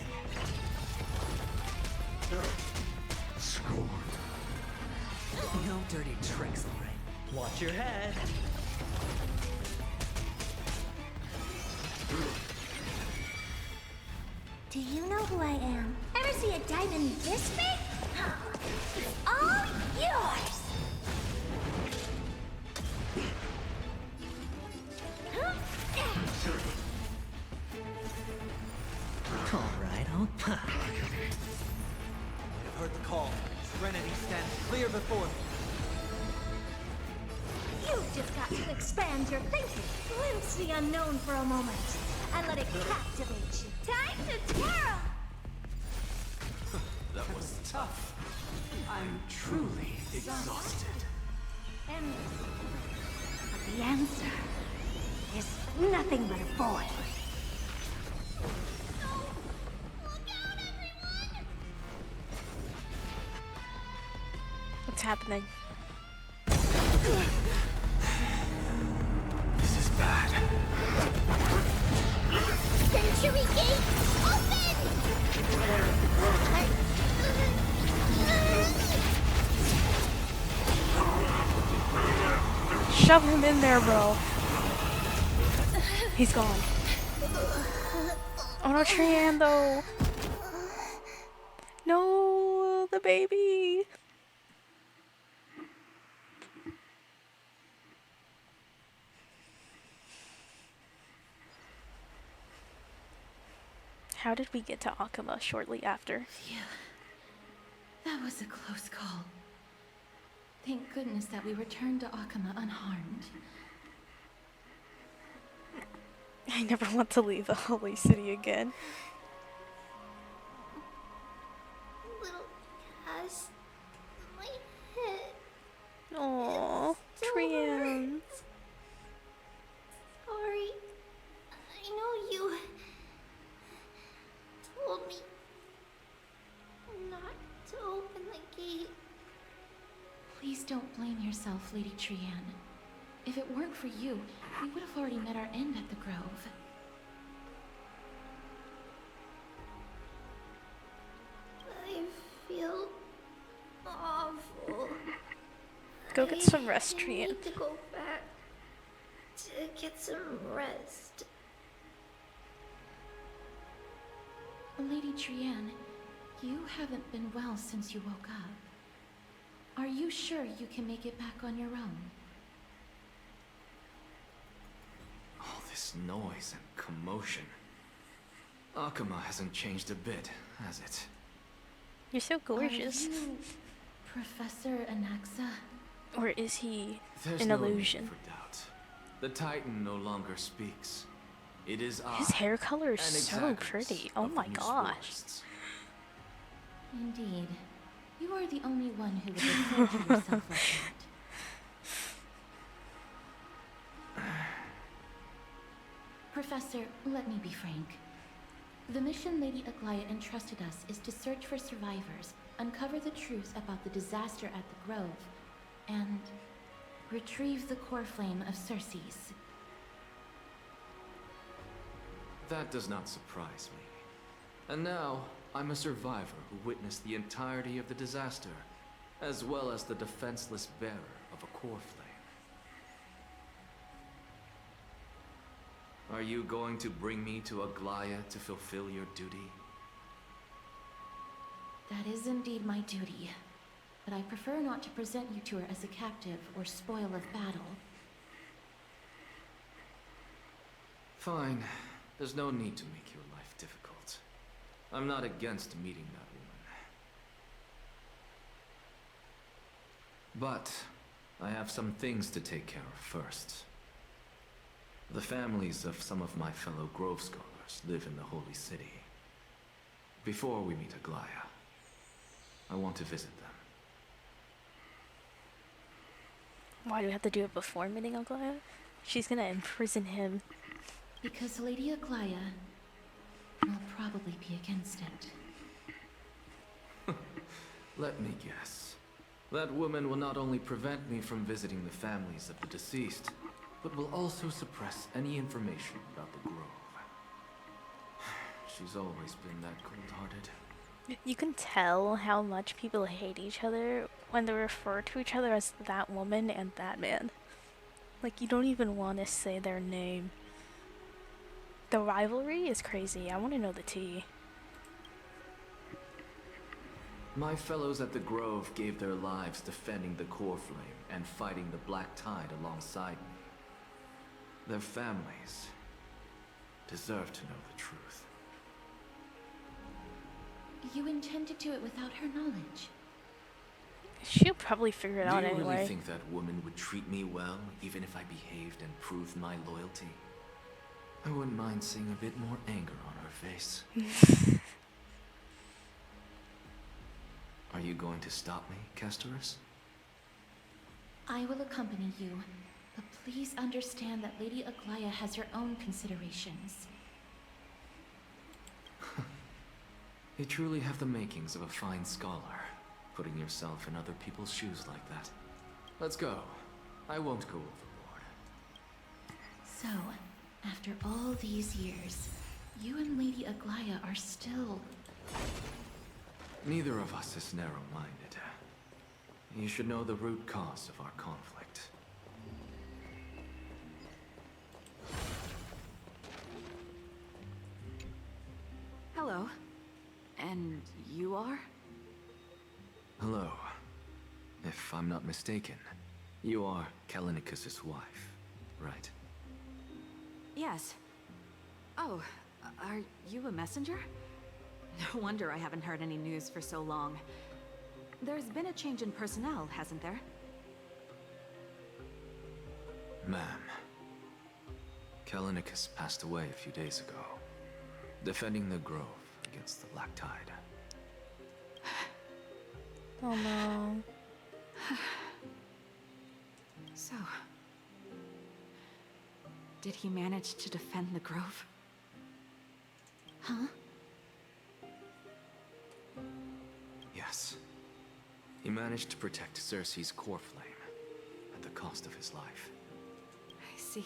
No dirty tricks, Lorraine. Watch your head. Do you know who I am? Ever see a diamond this big? It's all yours! Alright, I'll pop. I've heard the call. Serenity stands clear before me. You've just got to expand your thinking. Glimpse the unknown for a moment, and let it captivate you. Time to twirl! That was tough. I'm truly Exhausted. Endless. But the answer is nothing but a void. What's happening? This is bad. Century Gate, open! Shove him in there, bro. He's gone. Oh no, Trian though. No, the baby. How did we get to Akuma shortly after? Phew. That was a close call. Thank goodness that we returned to Akuma unharmed. I never want to leave the holy city again. Little Cass, my head. Aww, Trian. Sorry. I know you told me not to open the gate. Please don't blame yourself, Lady Trian. If it weren't for you, we would have already met our end at the Grove. I feel awful. Go get some rest, I Trian. need to go back to get some rest. Lady Trian, you haven't been well since you woke up. Are you sure you can make it back on your own? All this noise and commotion. Akuma hasn't changed a bit, has it? You're so gorgeous. Are you Professor Anaxa? Or is he There's an no need illusion? for doubt. The Titan no longer speaks. It is I. His hair color is an so executus pretty. Oh of my these gosh. forests. Indeed. You are the only one who would refer to yourself like that. Professor, let me be frank. The mission Lady Aglaya entrusted us is to search for survivors, uncover the truth about the disaster at the Grove, and retrieve the core flame of Circe's. That does not surprise me. And now, I'm a survivor who witnessed the entirety of the disaster, as well as the defenseless bearer of a core flame. Are you going to bring me to Aglaya to fulfill your duty? That is indeed my duty, but I prefer not to present you to her as a captive or spoil of battle. Fine. There's no need to make your life difficult. I'm not against meeting that woman. But I have some things to take care of first. The families of some of my fellow Grove scholars live in the Holy City. Before we meet Aglaya, I want to visit them. Why do we have to do it before meeting Aglaya? She's gonna imprison him. Because Lady Aglaya will probably be against it. Let me guess. That woman will not only prevent me from visiting the families of the deceased, but will also suppress any information about the Grove. She's always been that cold-hearted. You can tell how much people hate each other when they refer to each other as that woman and that man. Like, you don't even want to say their name. The rivalry is crazy. I want to know the tea. My fellows at the Grove gave their lives defending the Core Flame and fighting the Black Tide alongside me. Their families deserve to know the truth. You intend to do it without her knowledge? She'll probably figure it out anyway. Do you anyway. really think that woman would treat me well, even if I behaved and proved my loyalty? I wouldn't mind seeing a bit more anger on her face. Are you going to stop me, Castorus? I will accompany you, but please understand that Lady Aglaya has her own considerations. You truly have the makings of a fine scholar, putting yourself in other people's shoes like that. Let's go. I won't go overboard. So, after all these years, you and Lady Aglaya are still... Neither of us is narrow-minded. You should know the root cause of our conflict. Hello. And you are? Hello. If I'm not mistaken, you are Kalinicus's wife, right? Yes. Oh, are you a messenger? No wonder I haven't heard any news for so long. There's been a change in personnel, hasn't there? Ma'am, Kalinicus passed away a few days ago, defending the Grove against the Black Tide. Oh no. So... did he manage to defend the Grove? Huh? Yes. He managed to protect Cersei's core flame at the cost of his life. I see.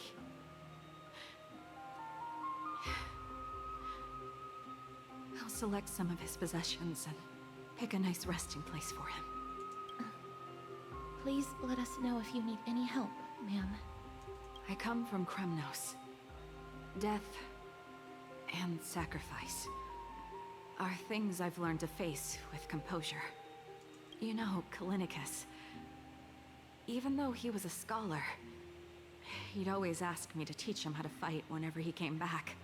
I'll select some of his possessions and pick a nice resting place for him. Please let us know if you need any help, ma'am. I come from Kremnos. Death and sacrifice are things I've learned to face with composure. You know, Kalinicus, even though he was a scholar, he'd always ask me to teach him how to fight whenever he came back.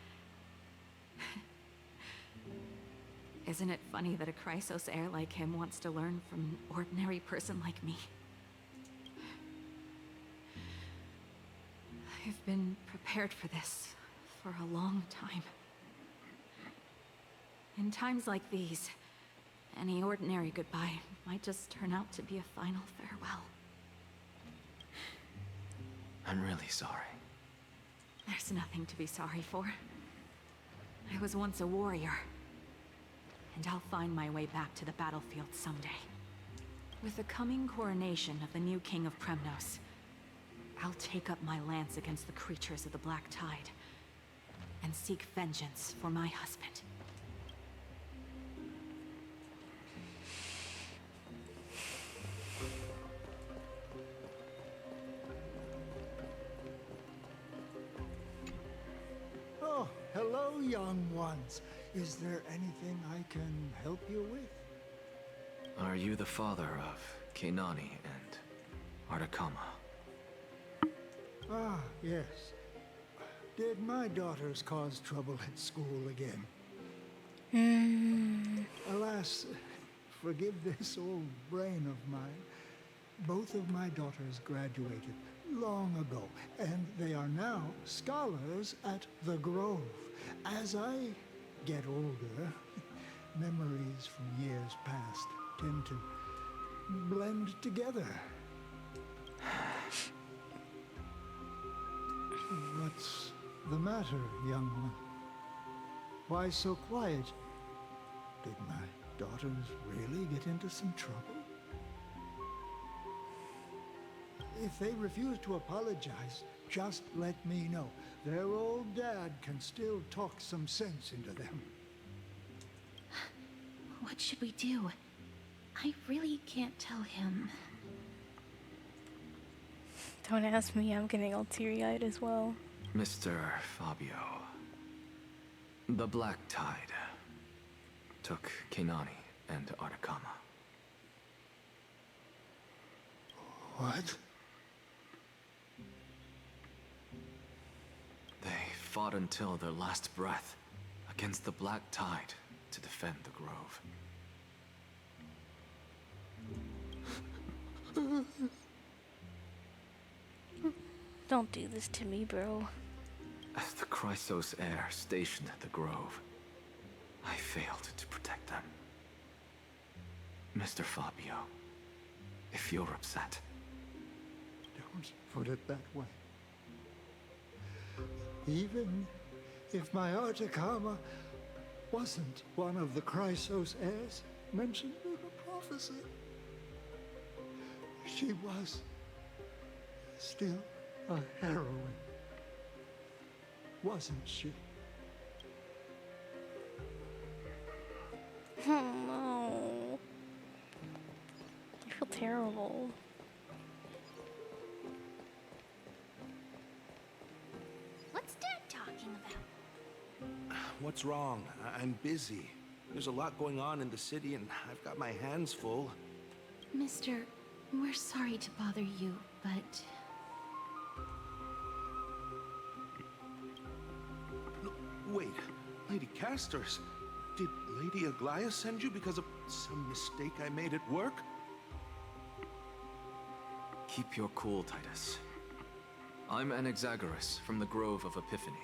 Isn't it funny that a Chrysos heir like him wants to learn from an ordinary person like me? I've been prepared for this for a long time. In times like these, any ordinary goodbye might just turn out to be a final farewell. I'm really sorry. There's nothing to be sorry for. I was once a warrior, and I'll find my way back to the battlefield someday. With the coming coronation of the new king of Kremnos, I'll take up my lance against the creatures of the Black Tide, and seek vengeance for my husband. Oh, hello, young ones. Is there anything I can help you with? Are you the father of Kenani and Artakama? Ah, yes. Did my daughters cause trouble at school again? Alas, forgive this old brain of mine. Both of my daughters graduated long ago, and they are now scholars at the Grove. As I get older, memories from years past tend to blend together. What's the matter, young one? Why so quiet? Did my daughters really get into some trouble? If they refuse to apologize, just let me know. Their old dad can still talk some sense into them. What should we do? I really can't tell him. Don't ask me, I'm getting all teary-eyed as well. Mr. Fabio, the Black Tide took Kenani and Artakama. What? They fought until their last breath against the Black Tide to defend the Grove. Don't do this to me, bro. As the Chrysos heir stationed at the Grove, I failed to protect them. Mr. Fabio, if you're upset... Don't put it that way. Even if my Artakama wasn't one of the Chrysos heirs mentioned in the prophecy, she was still a heroine, wasn't she? Oh no. I feel terrible. What's Dad talking about? What's wrong? I'm busy. There's a lot going on in the city, and I've got my hands full. Mister, we're sorry to bother you, but... Wait, Lady Castors, did Lady Aglaia send you because of some mistake I made at work? Keep your cool, Titus. I'm Anaxagoras from the Grove of Epiphany,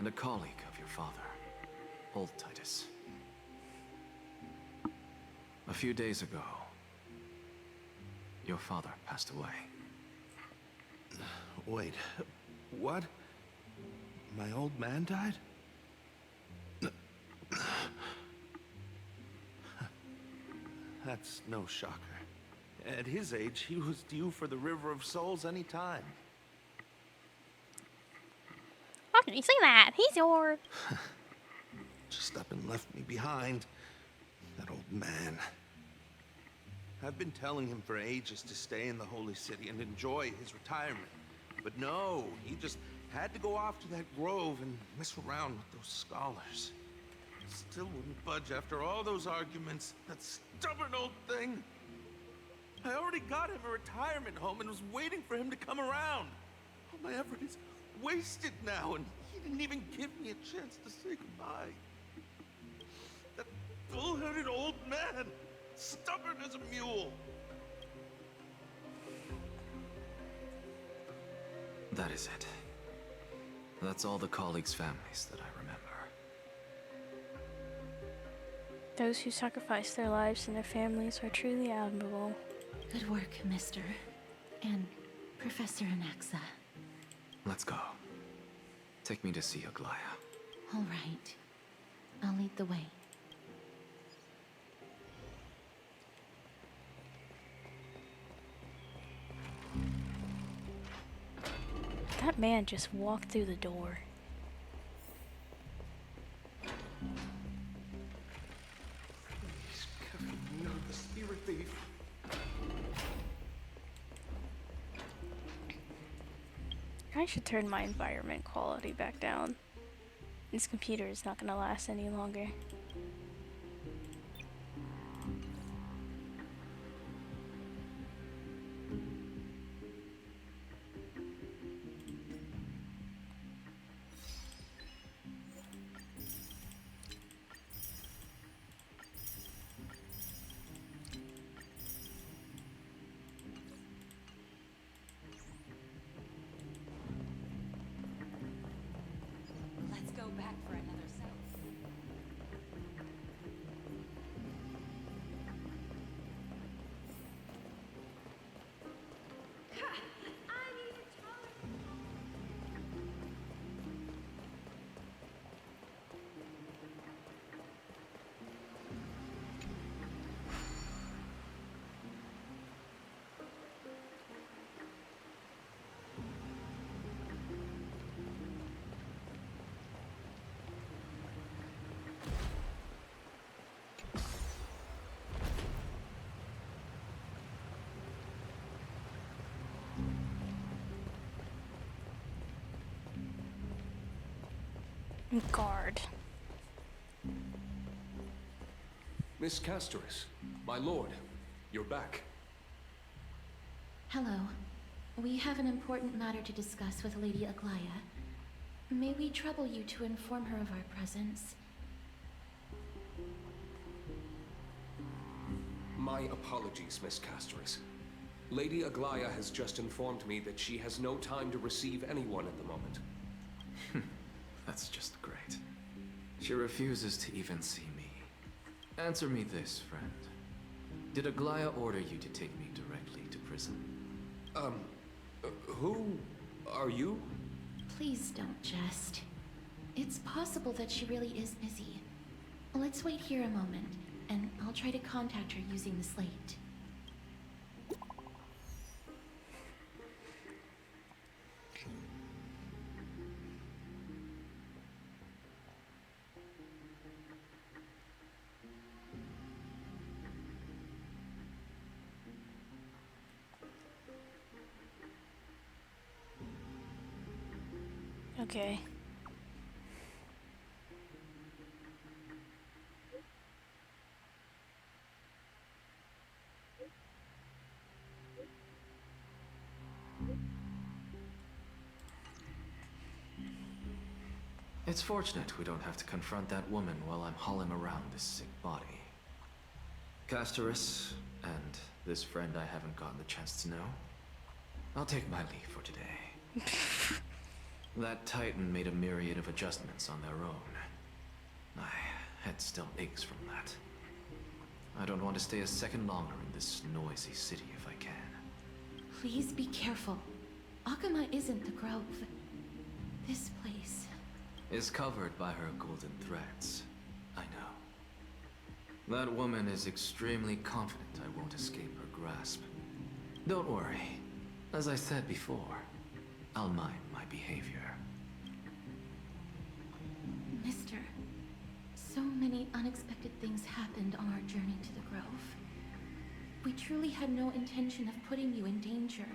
and a colleague of your father, Old Titus. A few days ago, your father passed away. Wait, what? My old man died? That's no shocker. At his age, he was due for the River of Souls any time. How can you say that? He's your... Just up and left me behind. That old man. I've been telling him for ages to stay in the Holy City and enjoy his retirement. But no, he just had to go off to that grove and mess around with those scholars. Still wouldn't budge after all those arguments. That stubborn old thing. I already got him a retirement home and was waiting for him to come around. All my effort is wasted now, and he didn't even give me a chance to say goodbye. That bull-headed old man, stubborn as a mule. That is it. That's all the colleagues' families that I remember. Those who sacrifice their lives and their families are truly admirable. Good work, Mister. And Professor Anaxa. Let's go. Take me to see Aglaia. All right. I'll lead the way. That man just walked through the door. Not the spirit thief. I should turn my environment quality back down. This computer is not gonna last any longer. Let's go back for another cell. Guard. Miss Castoris, my lord, you're back. Hello. We have an important matter to discuss with Lady Aglaya. May we trouble you to inform her of our presence? My apologies, Miss Castoris. Lady Aglaya has just informed me that she has no time to receive anyone at the moment. That's just great. She refuses to even see me. Answer me this, friend. Did Aglaya order you to take me directly to prison? Who are you? Please don't jest. It's possible that she really is busy. Let's wait here a moment, and I'll try to contact her using the slate. Okay. It's fortunate we don't have to confront that woman while I'm hauling around this sick body. Castoris, and this friend I haven't gotten the chance to know, I'll take my leave for today. That Titan made a myriad of adjustments on their own. My head still aches from that. I don't want to stay a second longer in this noisy city if I can. Please be careful. Akama isn't the Grove. This place is covered by her golden threads. I know. That woman is extremely confident I won't escape her grasp. Don't worry. As I said before, I'll mind my behavior. Mister, so many unexpected things happened on our journey to the Grove. We truly had no intention of putting you in danger,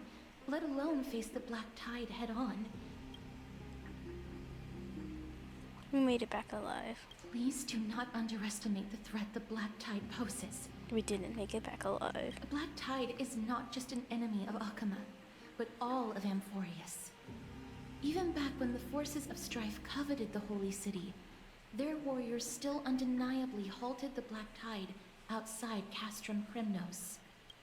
let alone face the Black Tide head-on. We made it back alive. Please do not underestimate the threat the Black Tide poses. We didn't make it back alive. The Black Tide is not just an enemy of Akama, but all of Amphorius. Even back when the forces of strife coveted the Holy City, their warriors still undeniably halted the Black Tide outside Castrum Kremnos.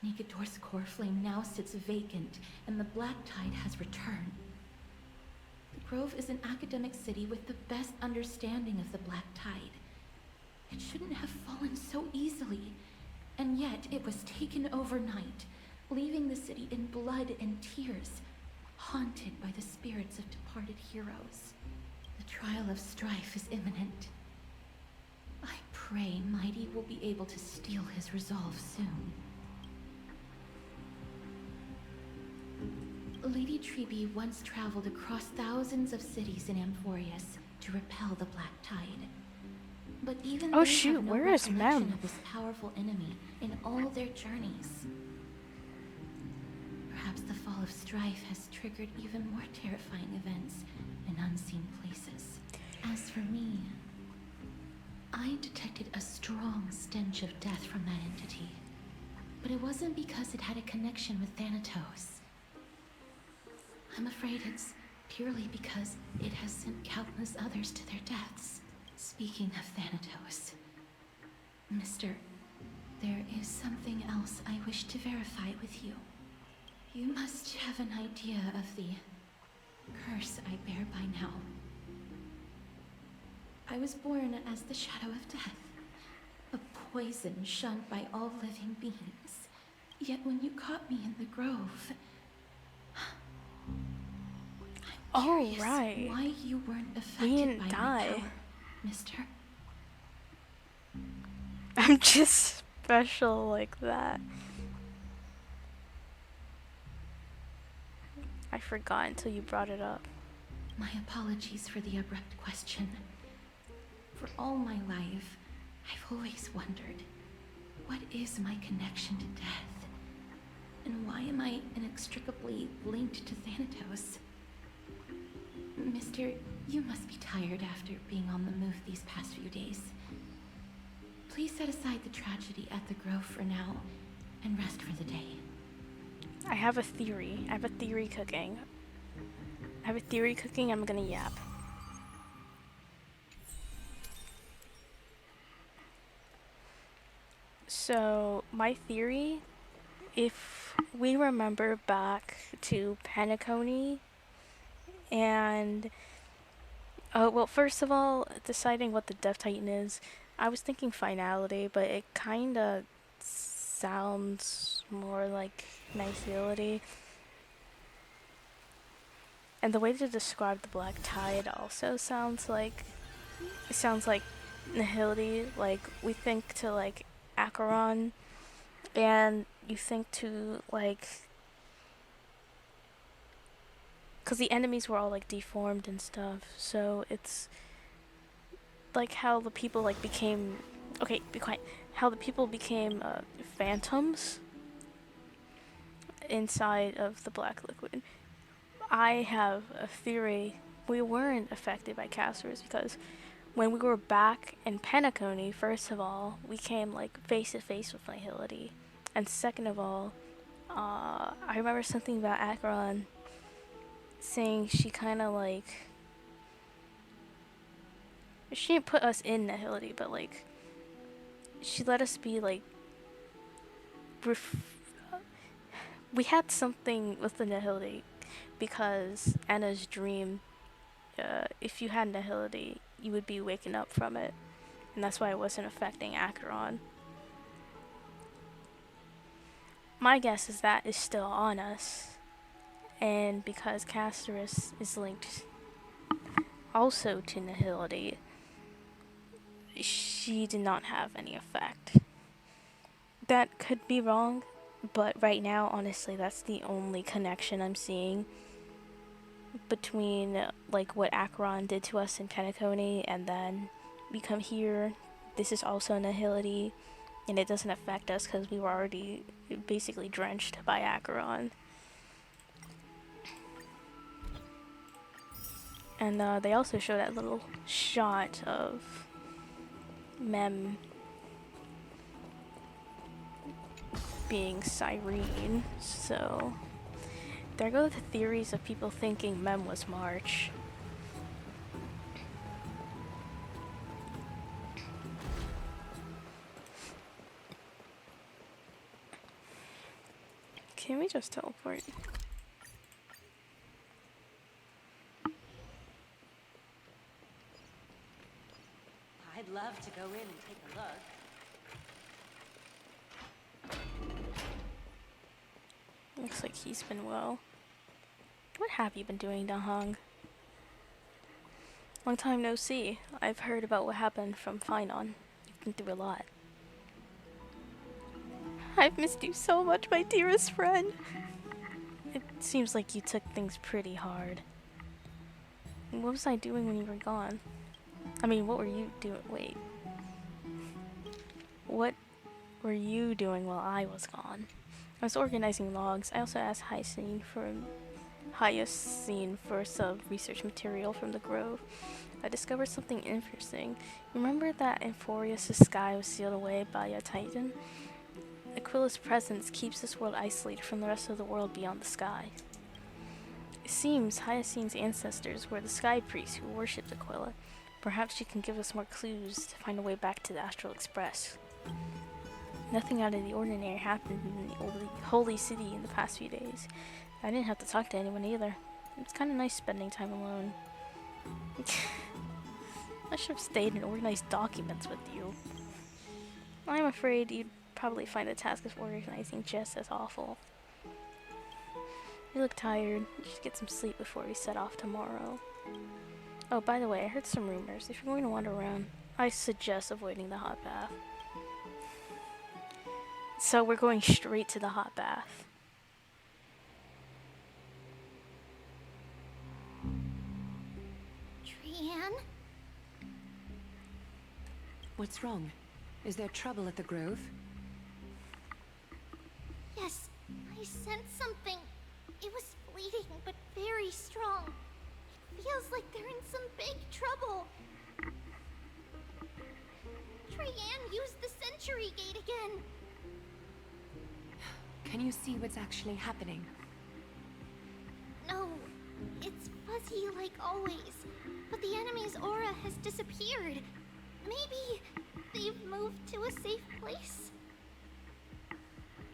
Negador's core flame now sits vacant, and the Black Tide has returned. The Grove is an academic city with the best understanding of the Black Tide. It shouldn't have fallen so easily, and yet it was taken overnight, leaving the city in blood and tears, haunted by the spirits of departed heroes. The trial of strife is imminent. I pray MYDEI will be able to steel his resolve soon. Lady Treeby once traveled across thousands of cities in Amphorius to repel the Black Tide. But even they have no where is recollection Mem? of this powerful enemy in all their journeys. Perhaps the fall of strife has triggered even more terrifying events in unseen places. As for me, I detected a strong stench of death from that entity. But it wasn't because it had a connection with Thanatos. I'm afraid it's purely because it has sent countless others to their deaths. Speaking of Thanatos, Mister, there is something else I wish to verify with you. You must have an idea of the curse I bear by now. I was born as the shadow of death, a poison shunned by all living beings. Yet when you caught me in the grove, I'm curious why you weren't affected by my power, Mister. I'm just special like that. I forgot until you brought it up. My apologies for the abrupt question. For all my life, I've always wondered, what is my connection to death? And why am I inextricably linked to Thanatos? Mister, You must be tired after being on the move these past few days. Please set aside the tragedy at the Grove for now and rest for the day. I have a theory. I have a theory cooking. I'm gonna yap. So, my theory, if we remember back to Penacony and well, first of all, deciding what the Death Titan is, I was thinking finality, but it kinda sounds more like nihility. And the way to describe the Black Tide also sounds like nihility. Like, we think to like Acheron, and you think to like, because the enemies were all like deformed and stuff, so it's like how the people like became, okay, be quiet, how the people became phantoms inside of the black liquid. I have a theory. We weren't affected by Castorus because when we were back in Penacony, first of all, we came like face to face with nihility, and second of all, I remember something about Acheron saying she kind of like, she didn't put us in nihility, but like she let us be like we had something with the nihility because Anna's dream, if you had nihility you would be waking up from it, and that's why it wasn't affecting Acheron. My guess is that is still on us, and because Castorus is linked also to nihility, she did not have any effect. That could be wrong, but right now, honestly, that's the only connection I'm seeing between like what Acheron did to us in Penacony, and then we come here, this is also nihility, and it doesn't affect us because we were already basically drenched by Acheron. And they also show that little shot of Mem being Cyrene, so there go the theories of people thinking Mem was March. Can we just teleport? I'd love to go in and take a look. Looks like he's been well. What have you been doing, Dahong? Long time no see. I've heard about what happened from Finon. You've been through a lot. I've missed you so much, my dearest friend. It seems like you took things pretty hard. What was I doing when you were gone? I mean, what were you doing? Wait. What were you doing while I was gone? I was organizing logs. I also asked Hyacinth for some research material from the Grove. I discovered something interesting. Remember that Euphorius' sky was sealed away by a Titan? Aquila's presence keeps this world isolated from the rest of the world beyond the sky. It seems Hyacinth's ancestors were the sky priests who worshipped Aquila. Perhaps she can give us more clues to find a way back to the Astral Express. Nothing out of the ordinary happened in the holy city in the past few days. I didn't have to talk to anyone either. It's kind of nice spending time alone. I should have stayed and organized documents with you. I'm afraid you'd probably find the task of organizing just as awful. You look tired. You should get some sleep before we set off tomorrow. Oh, by the way, I heard some rumors. If you're going to wander around, I suggest avoiding the hot bath. So we're going straight to the hot bath. Trianne? What's wrong? Is there trouble at the Grove? Yes, I sensed something. It was fleeting, but very strong. It feels like they're in some Witchery Gate again! Can you see what's actually happening? No, it's fuzzy like always, but the enemy's aura has disappeared. Maybe they've moved to a safe place?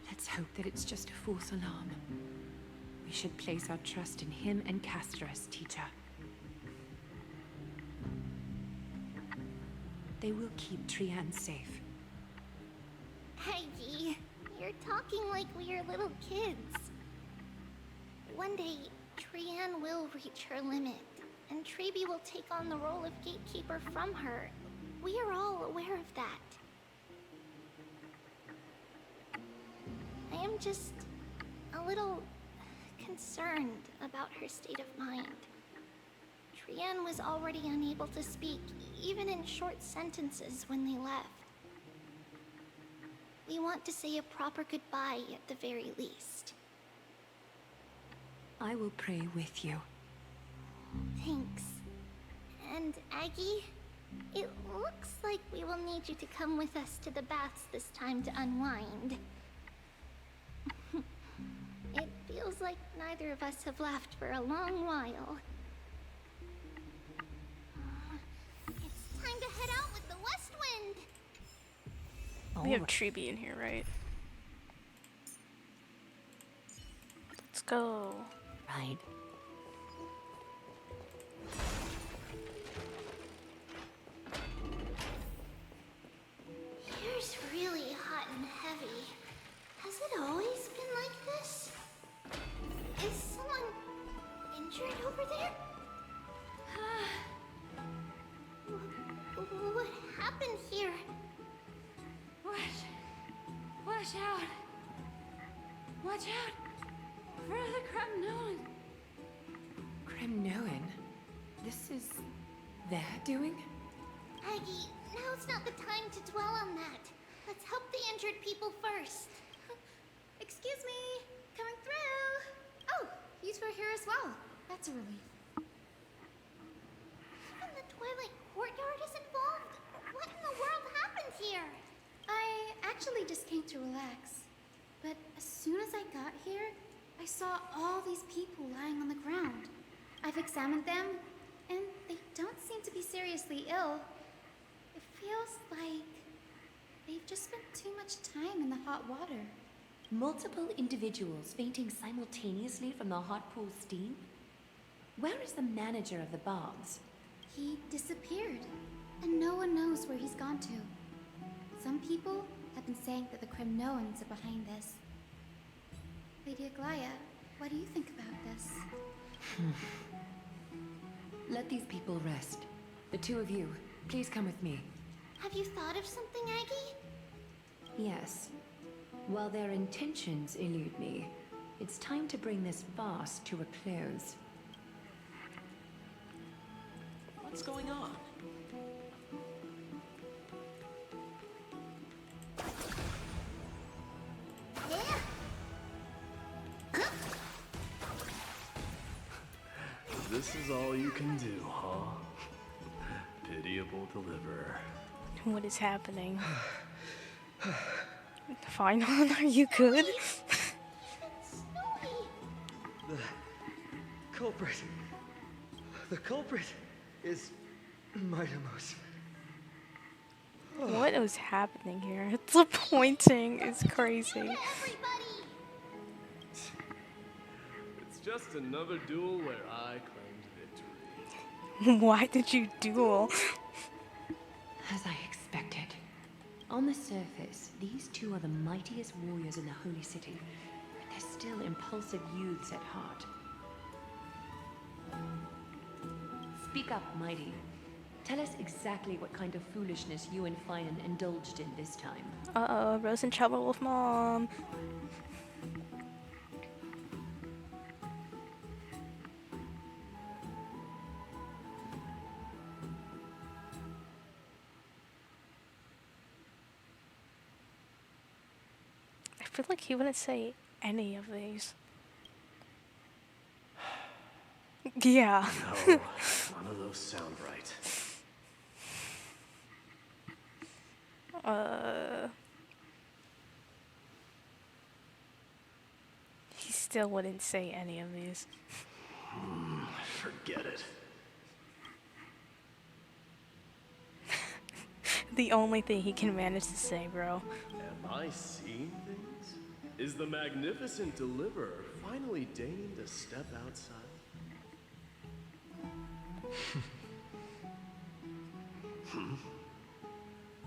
Let's hope that it's just a false alarm. We should place our trust in him and Castorus, teacher. They will keep Trian safe. Aggie, you're talking like we are little kids. One day, Trian will reach her limit, and Trebi will take on the role of gatekeeper from her. We are all aware of that. I am just a little concerned about her state of mind. Trian was already unable to speak, even in short sentences when they left. We want to say a proper goodbye at the very least. I will pray with you. Thanks. And Aggie, it looks like we will need you to come with us to the baths this time to unwind. It feels like neither of us have laughed for a long while. It's time to head out with the west wind! We have Trebi in here, right? Let's go. Right. Here's really hot and heavy. Has it always been like this? Is someone injured over there? What happened here? Watch out! Watch out! For the Kremnoan! Kremnoan? This is their doing? Aggie, now's not the time to dwell on that. Let's help the injured people first. Excuse me, coming through. Oh, you two are here as well. That's a relief. Even the Twilight Courtyard is involved? What in the world happened here? I actually just came to relax. But as soon as I got here, I saw all these people lying on the ground. I've examined them, and they don't seem to be seriously ill. It feels like they've just spent too much time in the hot water. Multiple individuals fainting simultaneously from the hot pool steam? Where is the manager of the baths? He disappeared, and no one knows where he's gone to. Some people have been saying that the Kremnoans are behind this. Lady Aglaya, what do you think about this? Let these people rest. The two of you, please come with me. Have you thought of something, Aggie? Yes. While their intentions elude me, it's time to bring this farce to a close. What's going on? This is all you can do, huh? Pitiable deliverer. What is happening? Fine, are you good? The culprit is Maitamos. What is happening here? The pointing is crazy. It's just another duel where I claimed victory. Why did you duel? As I expected. On the surface, these two are the mightiest warriors in the Holy City, but they're still impulsive youths at heart. Speak up, Mighty. Tell us exactly what kind of foolishness you and Finan indulged in this time. Uh-oh, Rose in trouble with Mom. I feel like he wouldn't say any of these. Yeah. No, none of those sound right. still wouldn't say any of these. Forget it. The only thing he can manage to say, bro. Am I seeing things? Is the magnificent deliverer finally deigning to step outside?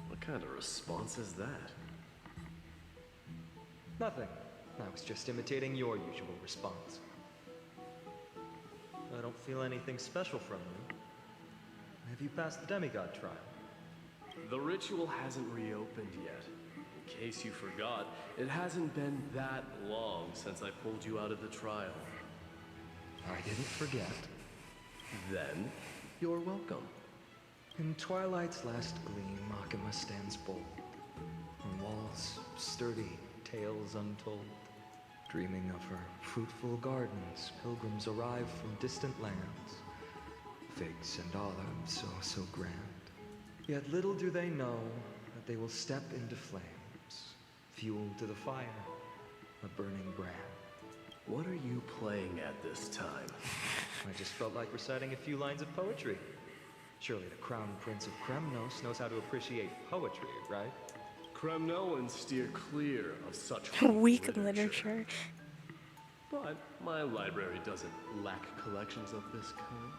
What kind of response is that? Nothing. I was just imitating your usual response. I don't feel anything special from you. Have you passed the demigod trial? The ritual hasn't reopened yet. In case you forgot, it hasn't been that long since I pulled you out of the trial. I didn't forget. Then, you're welcome. In twilight's last gleam, Makima stands bold. Her walls sturdy, tales untold. Dreaming of her fruitful gardens, pilgrims arrive from distant lands. Figs and olives, so grand. Yet little do they know that they will step into flames, fuel to the fire, a burning brand. What are you playing at this time? I just felt like reciting a few lines of poetry. Surely the Crown Prince of Kremnos knows how to appreciate poetry, right? Kremnoans steer clear of such Weak literature. But my library doesn't lack collections of this kind.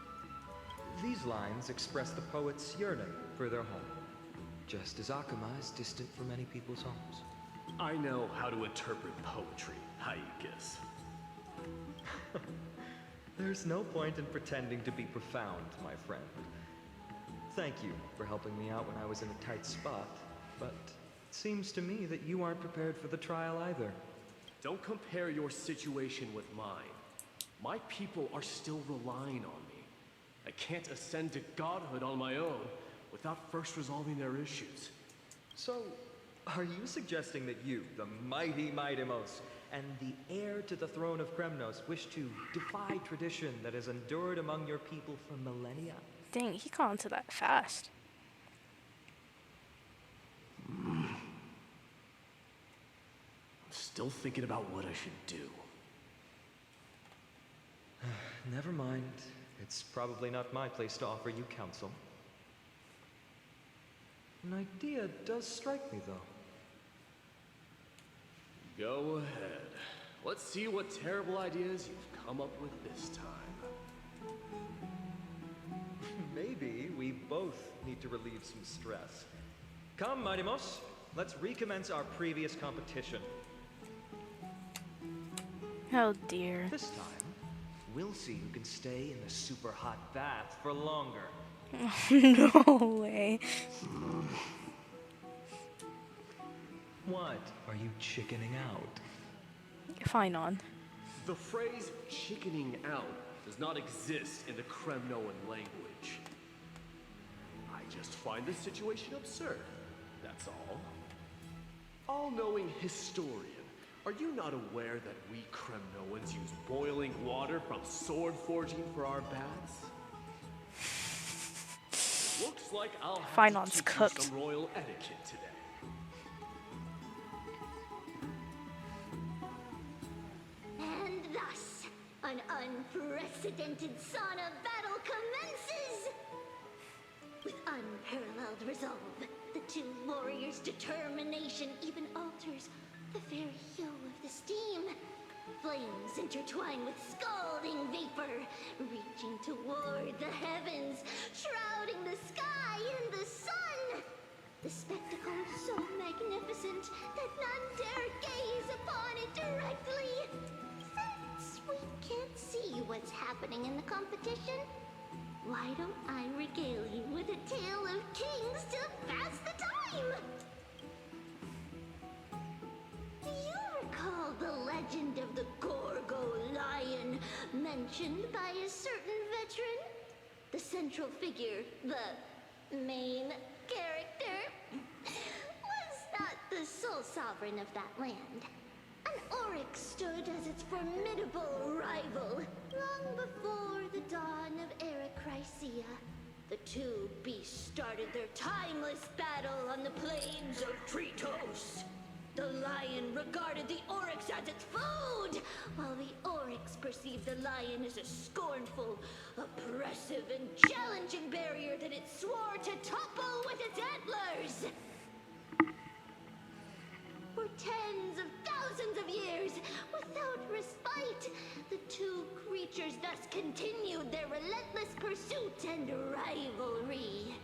These lines express the poet's yearning for their home, just as Akuma is distant from many people's homes. I know how to interpret poetry, Haikis. There's no point in pretending to be profound, my friend. Thank you for helping me out when I was in a tight spot, but it seems to me that you aren't prepared for the trial either. Don't compare your situation with mine. My people are still relying on me. I can't ascend to godhood on my own without first resolving their issues. So, are you suggesting that you, the mighty Maidemos, and the heir to the throne of Kremnos, wish to defy tradition that has endured among your people for millennia? Dang, he got into that fast. I'm still thinking about what I should do. Never mind. It's probably not my place to offer you counsel. An idea does strike me, though. Go ahead. Let's see what terrible ideas you've come up with this time. Maybe we both need to relieve some stress. Come, Maidemos, let's recommence our previous competition. Oh dear. This time, we'll see who can stay in the super hot bath for longer. No way. What? Are you chickening out? Fine on. The phrase chickening out does not exist in the Kremnoan language. I just find the situation absurd, that's all. All-knowing historian, are you not aware that we Kremnoans use boiling water from sword forging for our baths? Looks like I'll have Finon's to teach cooked. you some royal etiquette today. And thus, an unprecedented sauna battle commences! With unparalleled resolve, the two warriors' determination even alters the very hue of the steam. Flames intertwine with scalding vapor, reaching toward the heavens, shrouding the sky and the sun. The spectacle is so magnificent that none dare gaze upon it directly. Since we can't see what's happening in the competition, why don't I regale you with a tale of kings to pass the time? Do you recall the legend of the Gorgo lion mentioned by a certain veteran? The central figure, the main character, was not the sole sovereign of that land. An Oryx stood as its formidable rival long before the dawn of Erechrysia. The two beasts started their timeless battle on the plains of Tritos. The lion regarded the oryx as its food, while the oryx perceived the lion as a scornful, oppressive, and challenging barrier that it swore to topple with its antlers. For tens of thousands of years, without respite, the two creatures thus continued their relentless pursuit and rivalry.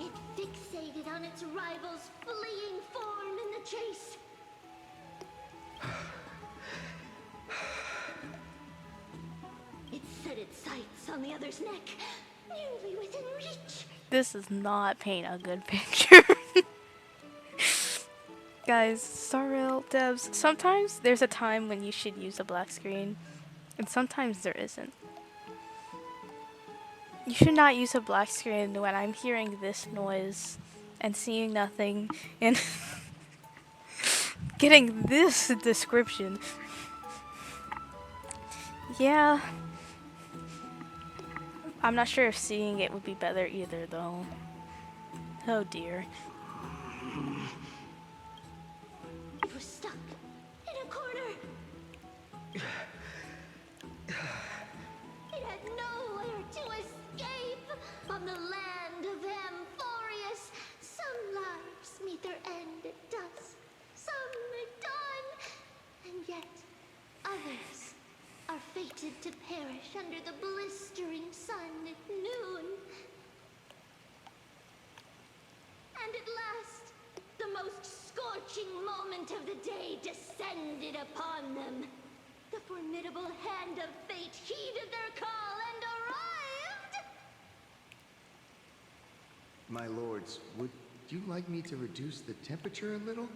It fixated on its rival's fleeing form in the chase. It set its sights on the other's neck, nearly within reach. This does not paint a good picture. Guys, Starrail devs, sometimes there's a time when you should use a black screen, and sometimes there isn't. You should not use a black screen when I'm hearing this noise and seeing nothing and getting this description. Yeah. I'm not sure if seeing it would be better either, though. Oh dear. It was stuck in a corner. It had nowhere to escape. On the land of Amphorius, some lives meet their end at dusk, some at dawn, and yet others are fated to perish under the blistering sun at noon. And at last, the most scorching moment of the day descended upon them. The formidable hand of fate heeded their call and arrived! My lords, would you like me to reduce the temperature a little?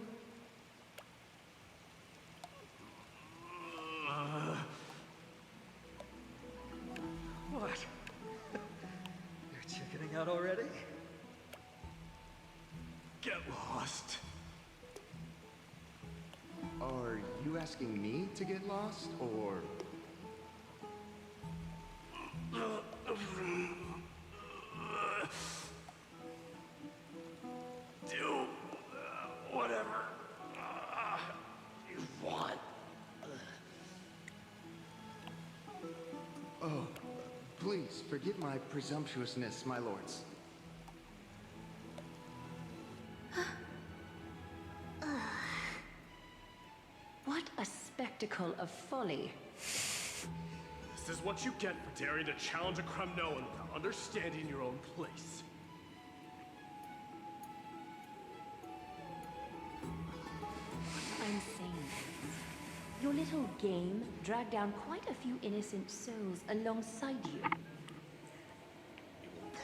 What? You're chickening out already? Get lost. Are you asking me to get lost, or... Do whatever you want. Oh, please forgive my presumptuousness, my lords. What a spectacle of folly. This is what you get for daring to challenge a Kremnoan without understanding your own place. I'm saying your little game dragged down quite a few innocent souls alongside you.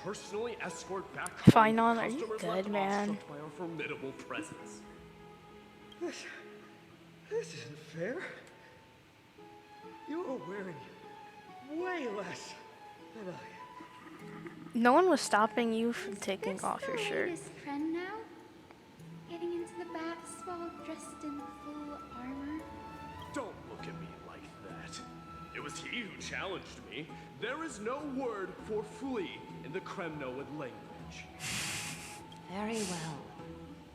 Personally escort back Finon, are you customers good, left man? awestruck by our formidable presence. This isn't fair. You are wearing way less than I. No one was stopping you from taking off your shirt. Is trend now? Getting into the baths while dressed in full armor? Don't look at me like that. It was he who challenged me. There is no word for flee in the Kremnoan language. Very well.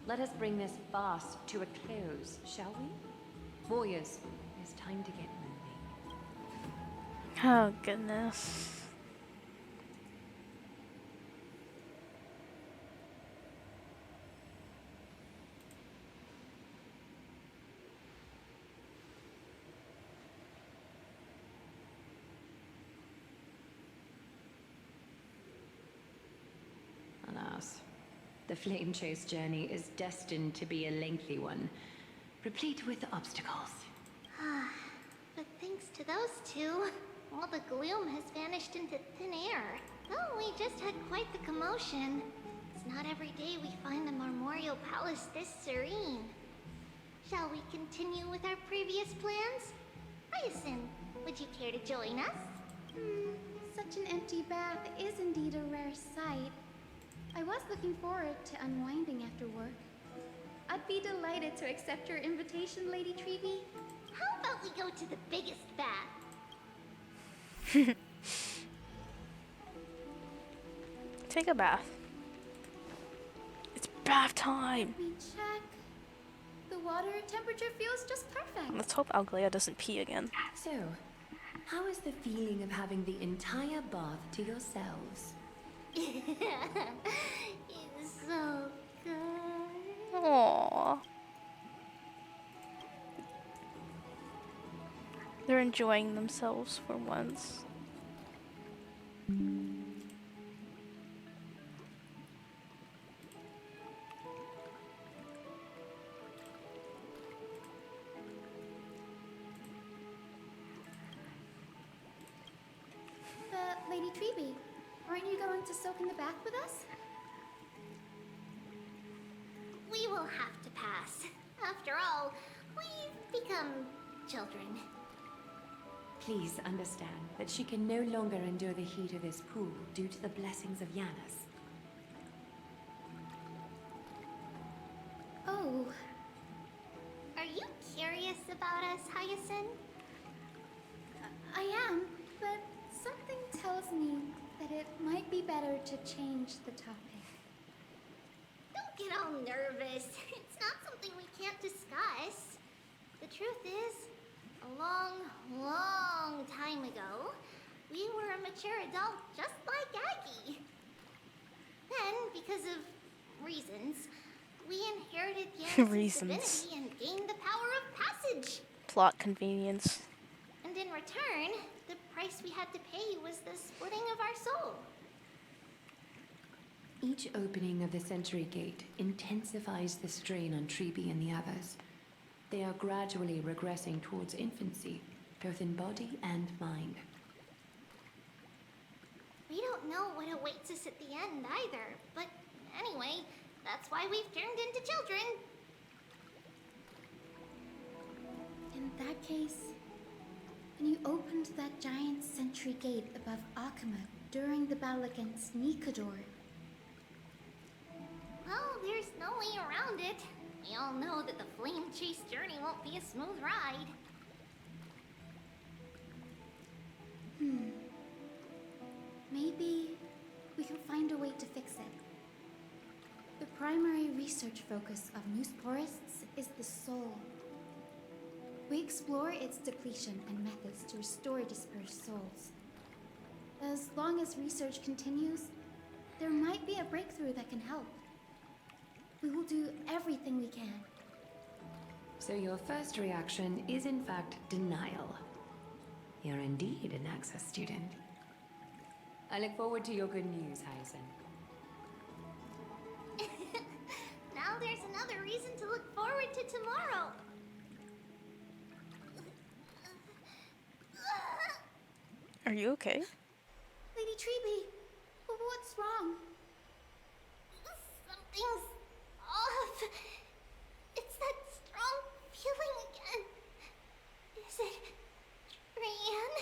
Let us bring this farce to a close, shall we? Warriors, it's time to get moving. Oh, goodness. Alas, the flame chase journey is destined to be a lengthy one, replete with obstacles. But thanks to those two, all the gloom has vanished into thin air. Oh, we just had quite the commotion. It's not every day we find the Marmorial Palace this serene. Shall we continue with our previous plans? Hyacinth, would you care to join us? Such an empty bath is indeed a rare sight. I was looking forward to unwinding after work. I'd be delighted to accept your invitation, Lady Treevee. How about we go to the biggest bath? Take a bath. It's bath time. Let me check. The water temperature feels just perfect. Let's hope Alglea doesn't pee again. So, how is the feeling of having the entire bath to yourselves? It's so good. Aww. They're enjoying themselves for once. Lady Treeby, aren't you going to soak in the bath with us? We will have to pass. After all, we've become children. Please understand that she can no longer endure the heat of this pool due to the blessings of Yanis. Oh. Are you curious about us, Hyacinth? I am, but something tells me that it might be better to change the topic. Don't get all nervous. It's not something we can't discuss. The truth is, a long, long time ago, we were a mature adult just like Aggie. Then, because of reasons, we inherited Yanis' divinity and gained the power of passage. Plot convenience. And in return, the price we had to pay was the splitting of our soul. Each opening of the Century Gate intensifies the strain on Treeby and the others. They are gradually regressing towards infancy, both in body and mind. We don't know what awaits us at the end either, but anyway, that's why we've turned into children. In that case, when you opened that giant sentry gate above Akama during the battle against Nikador. Well, there's no way around it. We all know that the flame chase journey won't be a smooth ride. Maybe we can find a way to fix it. The primary research focus of Noose Forests is the soul. We explore its depletion and methods to restore dispersed souls. As long as research continues, there might be a breakthrough that can help. We will do everything we can. So your first reaction is in fact denial. You're indeed an Access student. I look forward to your good news, Hyacinth. Now there's another reason to look forward to tomorrow. Are you okay? Lady Treeby, what's wrong? Something's off. It's that strong feeling again. Is it Trian?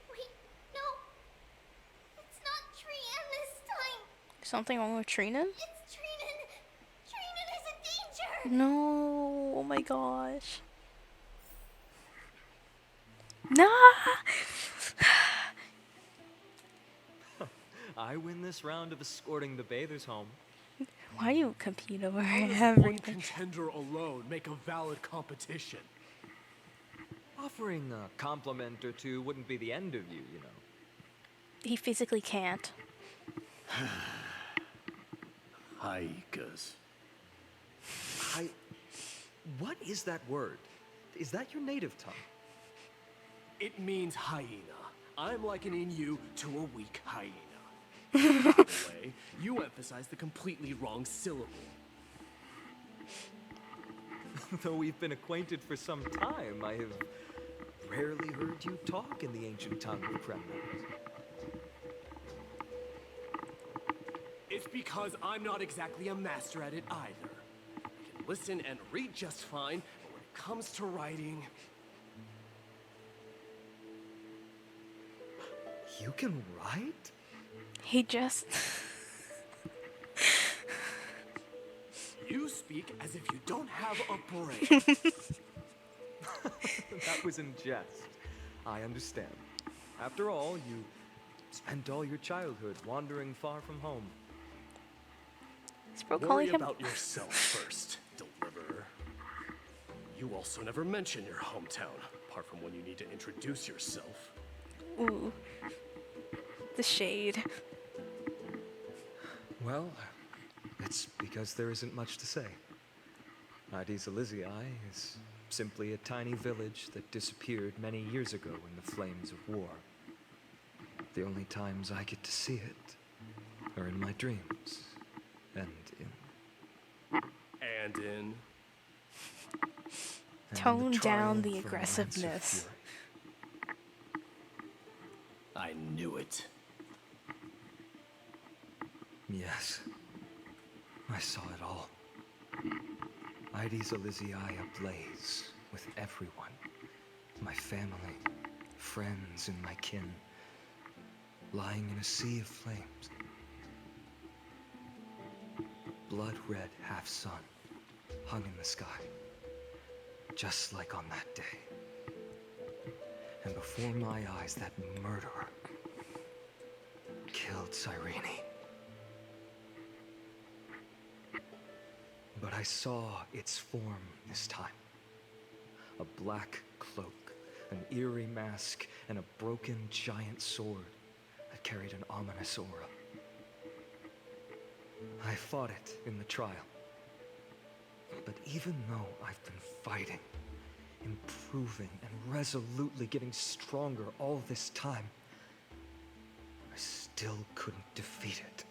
Wait, no. It's not Trian this time. Something wrong with Trinan? It's Trinan. Trinan is in danger. No, oh my gosh. Nah! I win this round of escorting the bathers home. Why you compete over How does one everything? contender alone make a valid competition? Offering a compliment or two wouldn't be the end of you, you know. He physically can't. Haikas. What is that word? Is that your native tongue? It means hyena. I'm likening you to a weak hyena. By the way, you emphasize the completely wrong syllable. Though we've been acquainted for some time, I have rarely heard you talk in the ancient tongue of Kremlin. It's because I'm not exactly a master at it either. I can listen and read just fine, but when it comes to writing... You can write? He just... You speak as if you don't have a brain. That was in jest. I understand. After all, you spent all your childhood wandering far from home. Is bro Worry calling him? about yourself first, deliverer. You also never mention your hometown, apart from when you need to introduce yourself. Ooh. The shade. Well, it's because there isn't much to say. MYDEI is simply a tiny village that disappeared many years ago in the flames of war. The only times I get to see it are in my dreams, and in Tone the down the trial from Lance of aggressiveness. Fury. I knew it. Yes, I saw it all. MYDEI ablaze with everyone. My family, friends, and my kin, lying in a sea of flames. Blood-red half-sun hung in the sky, just like on that day. And before my eyes, that murderer killed Cyrene. But I saw its form this time. A black cloak, an eerie mask, and a broken giant sword that carried an ominous aura. I fought it in the trial. But even though I've been fighting, improving, and resolutely getting stronger all this time, I still couldn't defeat it.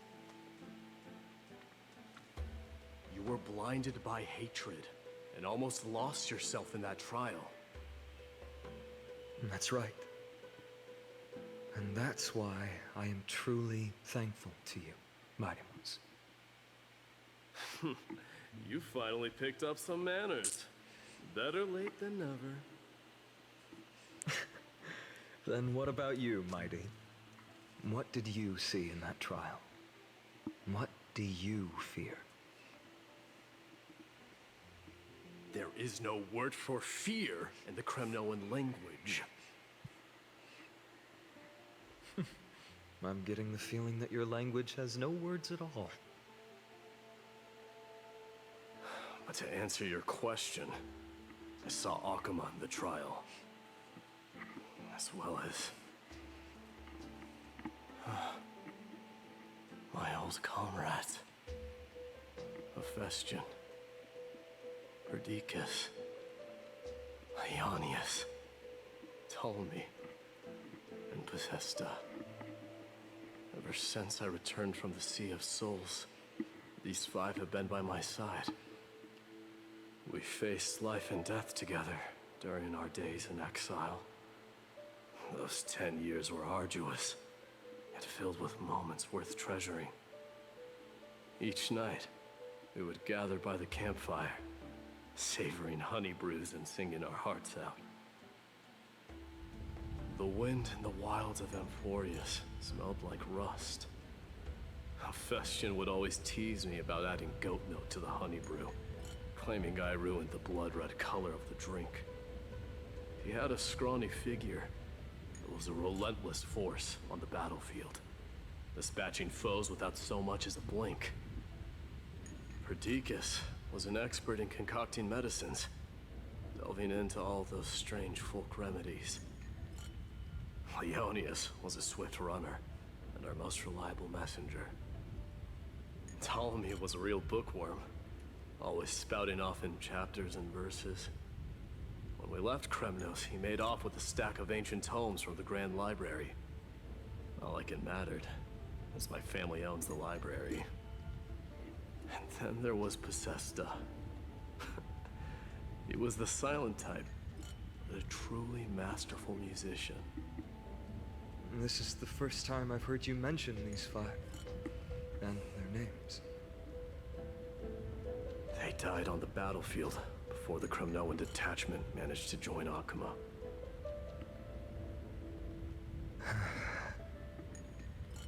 You were blinded by hatred and almost lost yourself in that trial. That's right. And that's why I am truly thankful to you, Mighty Ones. You finally picked up some manners. Better late than never. Then what about you, Mighty? What did you see in that trial? What do you fear? There is no word for fear in the Kremnoan language. I'm getting the feeling that your language has no words at all. But to answer your question, I saw Akuma in the trial. As well as my old comrades. Hephaestion, Perdiccas, Ionius, Ptolemy, and Bethesda. Ever since I returned from the Sea of Souls, these five have been by my side. We faced life and death together during our days in exile. Those 10 years were arduous, yet filled with moments worth treasuring. Each night, we would gather by the campfire, savoring honey brews and singing our hearts out. The wind in the wilds of Amphorius smelled like rust. Hephaestion would always tease me about adding goat milk to the honey brew, claiming I ruined the blood-red color of the drink. He had a scrawny figure, but was a relentless force on the battlefield, dispatching foes without so much as a blink. Perdiccas was an expert in concocting medicines, delving into all those strange folk remedies. Ionius was a swift runner and our most reliable messenger. Ptolemy was a real bookworm, always spouting off in chapters and verses. When we left Kremnos, he made off with a stack of ancient tomes from the Grand Library. Not like it mattered, as my family owns the library. And then there was Bethesda. He was the silent type, but a truly masterful musician. This is the first time I've heard you mention these five, and their names. They died on the battlefield before the Kremnoan detachment managed to join Akuma.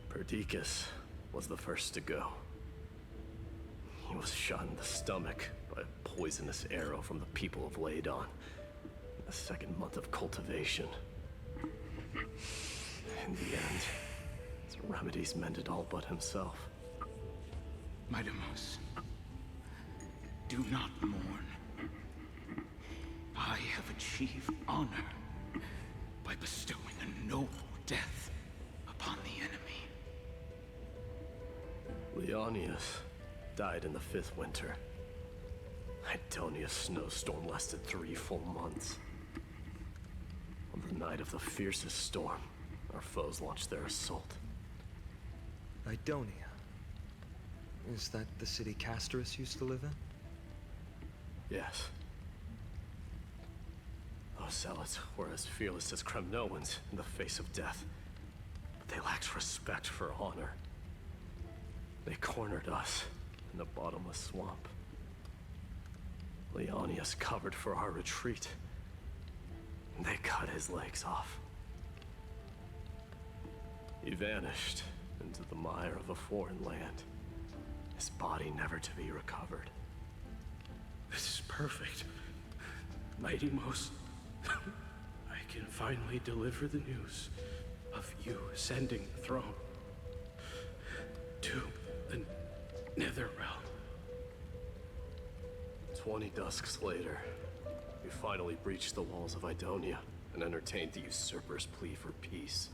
Perdiccas was the first to go. He was shot in the stomach by a poisonous arrow from the people of Laidon in the second month of cultivation. In the end, his remedies mended all but himself. Midemus, do not mourn. I have achieved honor by bestowing a noble death upon the enemy. Leonius died in the 5th winter. Idonia's snowstorm lasted 3 full months. On the night of the fiercest storm, our foes launched their assault. Idonia. Is that the city Castorus used to live in? Yes. Those zealots were as fearless as Kremnoans in the face of death. But they lacked respect for honor. They cornered us in the bottomless swamp. Leonius covered for our retreat. They cut his legs off. He vanished into the mire of a foreign land, his body never to be recovered. This is perfect. Mightymost, I can finally deliver the news of you ascending the throne to the Netherrealm. 20 dusks later, we finally breached the walls of Idonia and entertained the usurper's plea for peace.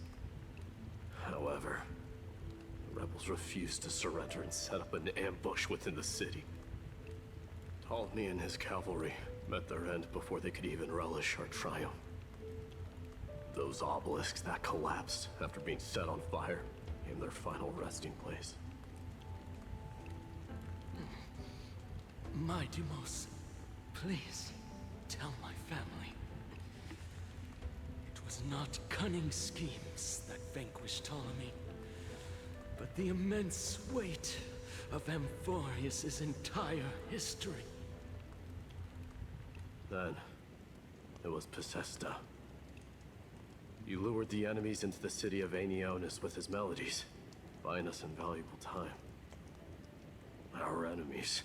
However, the rebels refused to surrender and set up an ambush within the city. Ptolemy and his cavalry met their end before they could even relish our triumph. Those obelisks that collapsed after being set on fire became their final resting place. Mightymost, please tell my family. It was not cunning schemes that vanquished Ptolemy, but the immense weight of Amphorius' entire history. Then, it was Pacesta. He lured the enemies into the city of Aenionis with his melodies, buying us invaluable time. Our enemies,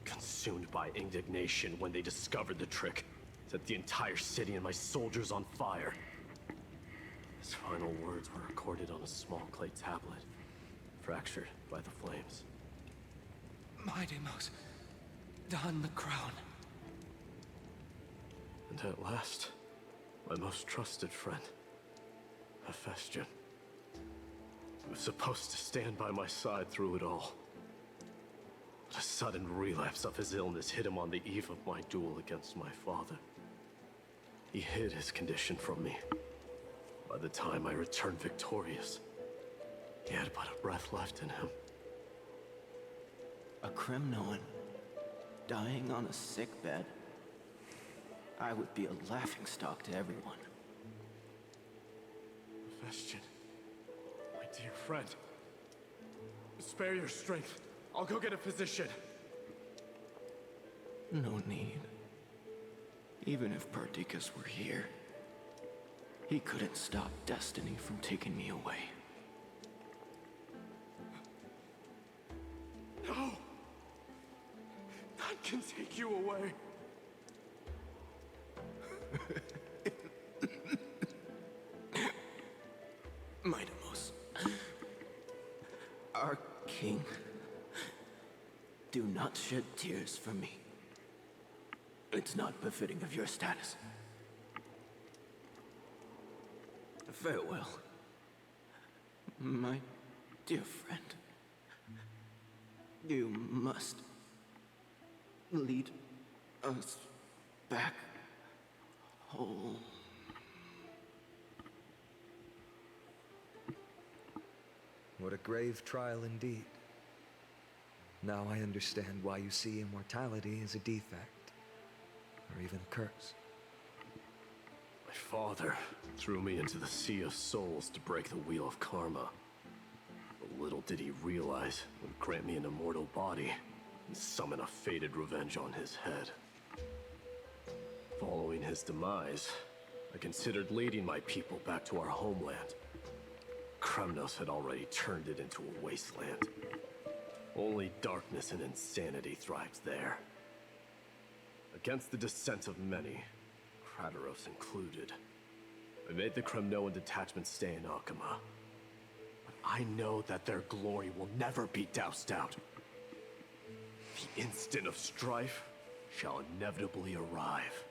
consumed by indignation when they discovered the trick, set the entire city and my soldiers on fire. His final words were recorded on a small clay tablet, fractured by the flames. Mightymost, don the crown. And at last, my most trusted friend, Hephaestion, who was supposed to stand by my side through it all. But a sudden relapse of his illness hit him on the eve of my duel against my father. He hid his condition from me. By the time I returned victorious, he had but a breath left in him. A Kremnoan dying on a sickbed? I would be a laughingstock to everyone. Hephaestion, my dear friend, spare your strength. I'll go get a physician. No need. Even if Perdiccas were here, he couldn't stop destiny from taking me away. No! None can take you away. Mightymost, our king, do not shed tears for me. It's not befitting of your status. Farewell, my dear friend. You must lead us back home. What a grave trial indeed. Now I understand why you see immortality as a defect, or even a curse. My father threw me into the sea of souls to break the wheel of karma. But little did he realize it would grant me an immortal body and summon a fated revenge on his head. Following his demise, I considered leading my people back to our homeland. Kremnos had already turned it into a wasteland. Only darkness and insanity thrived there. Against the dissent of many, Krateros included, I made the Kremnoan detachment stay in Akama. But I know that their glory will never be doused out. The instant of strife shall inevitably arrive.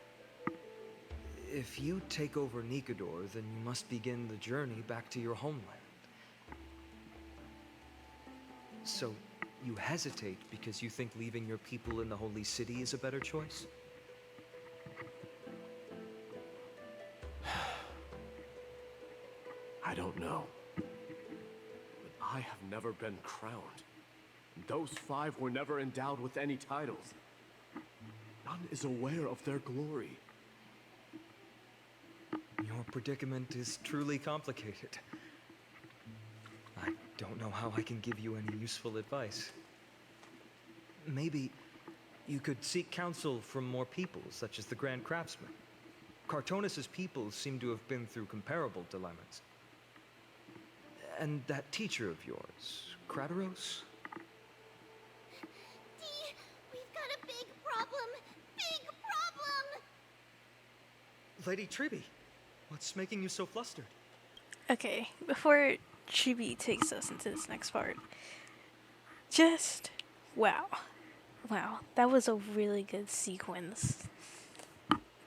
If you take over Nikador, then you must begin the journey back to your homeland. So, you hesitate because you think leaving your people in the Holy City is a better choice? I don't know. But I have never been crowned. Those 5 were never endowed with any titles. None is aware of their glory. Your predicament is truly complicated. I don't know how I can give you any useful advice. Maybe you could seek counsel from more peoples, such as the Grand Craftsman. Cartonis' peoples seem to have been through comparable dilemmas. And that teacher of yours, Krateros? Dee, we've got a big problem! Big problem! Lady Triby, what's making you so flustered? Okay, before Chibi takes us into this next part, just wow. Wow, that was a really good sequence.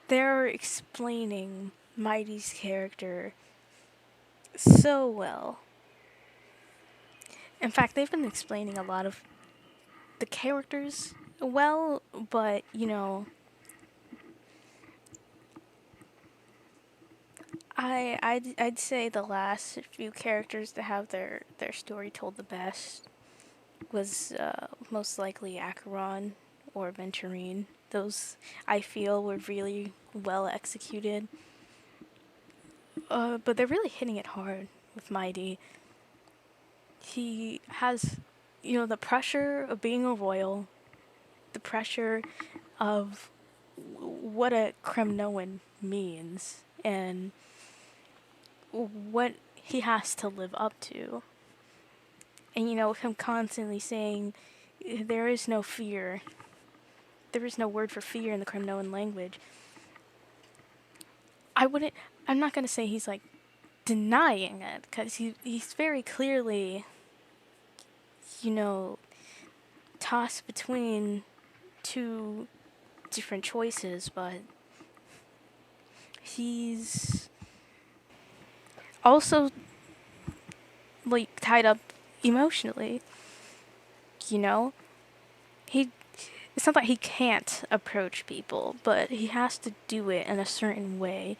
They're explaining MYDEI's character so well. In fact, they've been explaining a lot of the characters well, but, you know, I'd say the last few characters to have their story told the best was most likely Acheron or Venturine. Those, I feel, were really well executed. But they're really hitting it hard with MYDEI. He has, you know, the pressure of being a royal, the pressure of what a Kremnoan means, and what he has to live up to. And, you know, him constantly saying, there is no fear. There is no word for fear in the Kremnoan language. I'm not going to say he's, like, denying it, because he's very clearly, you know, tossed between 2 different choices, but he's also, like, tied up emotionally, you know? It's not that he can't approach people, but he has to do it in a certain way,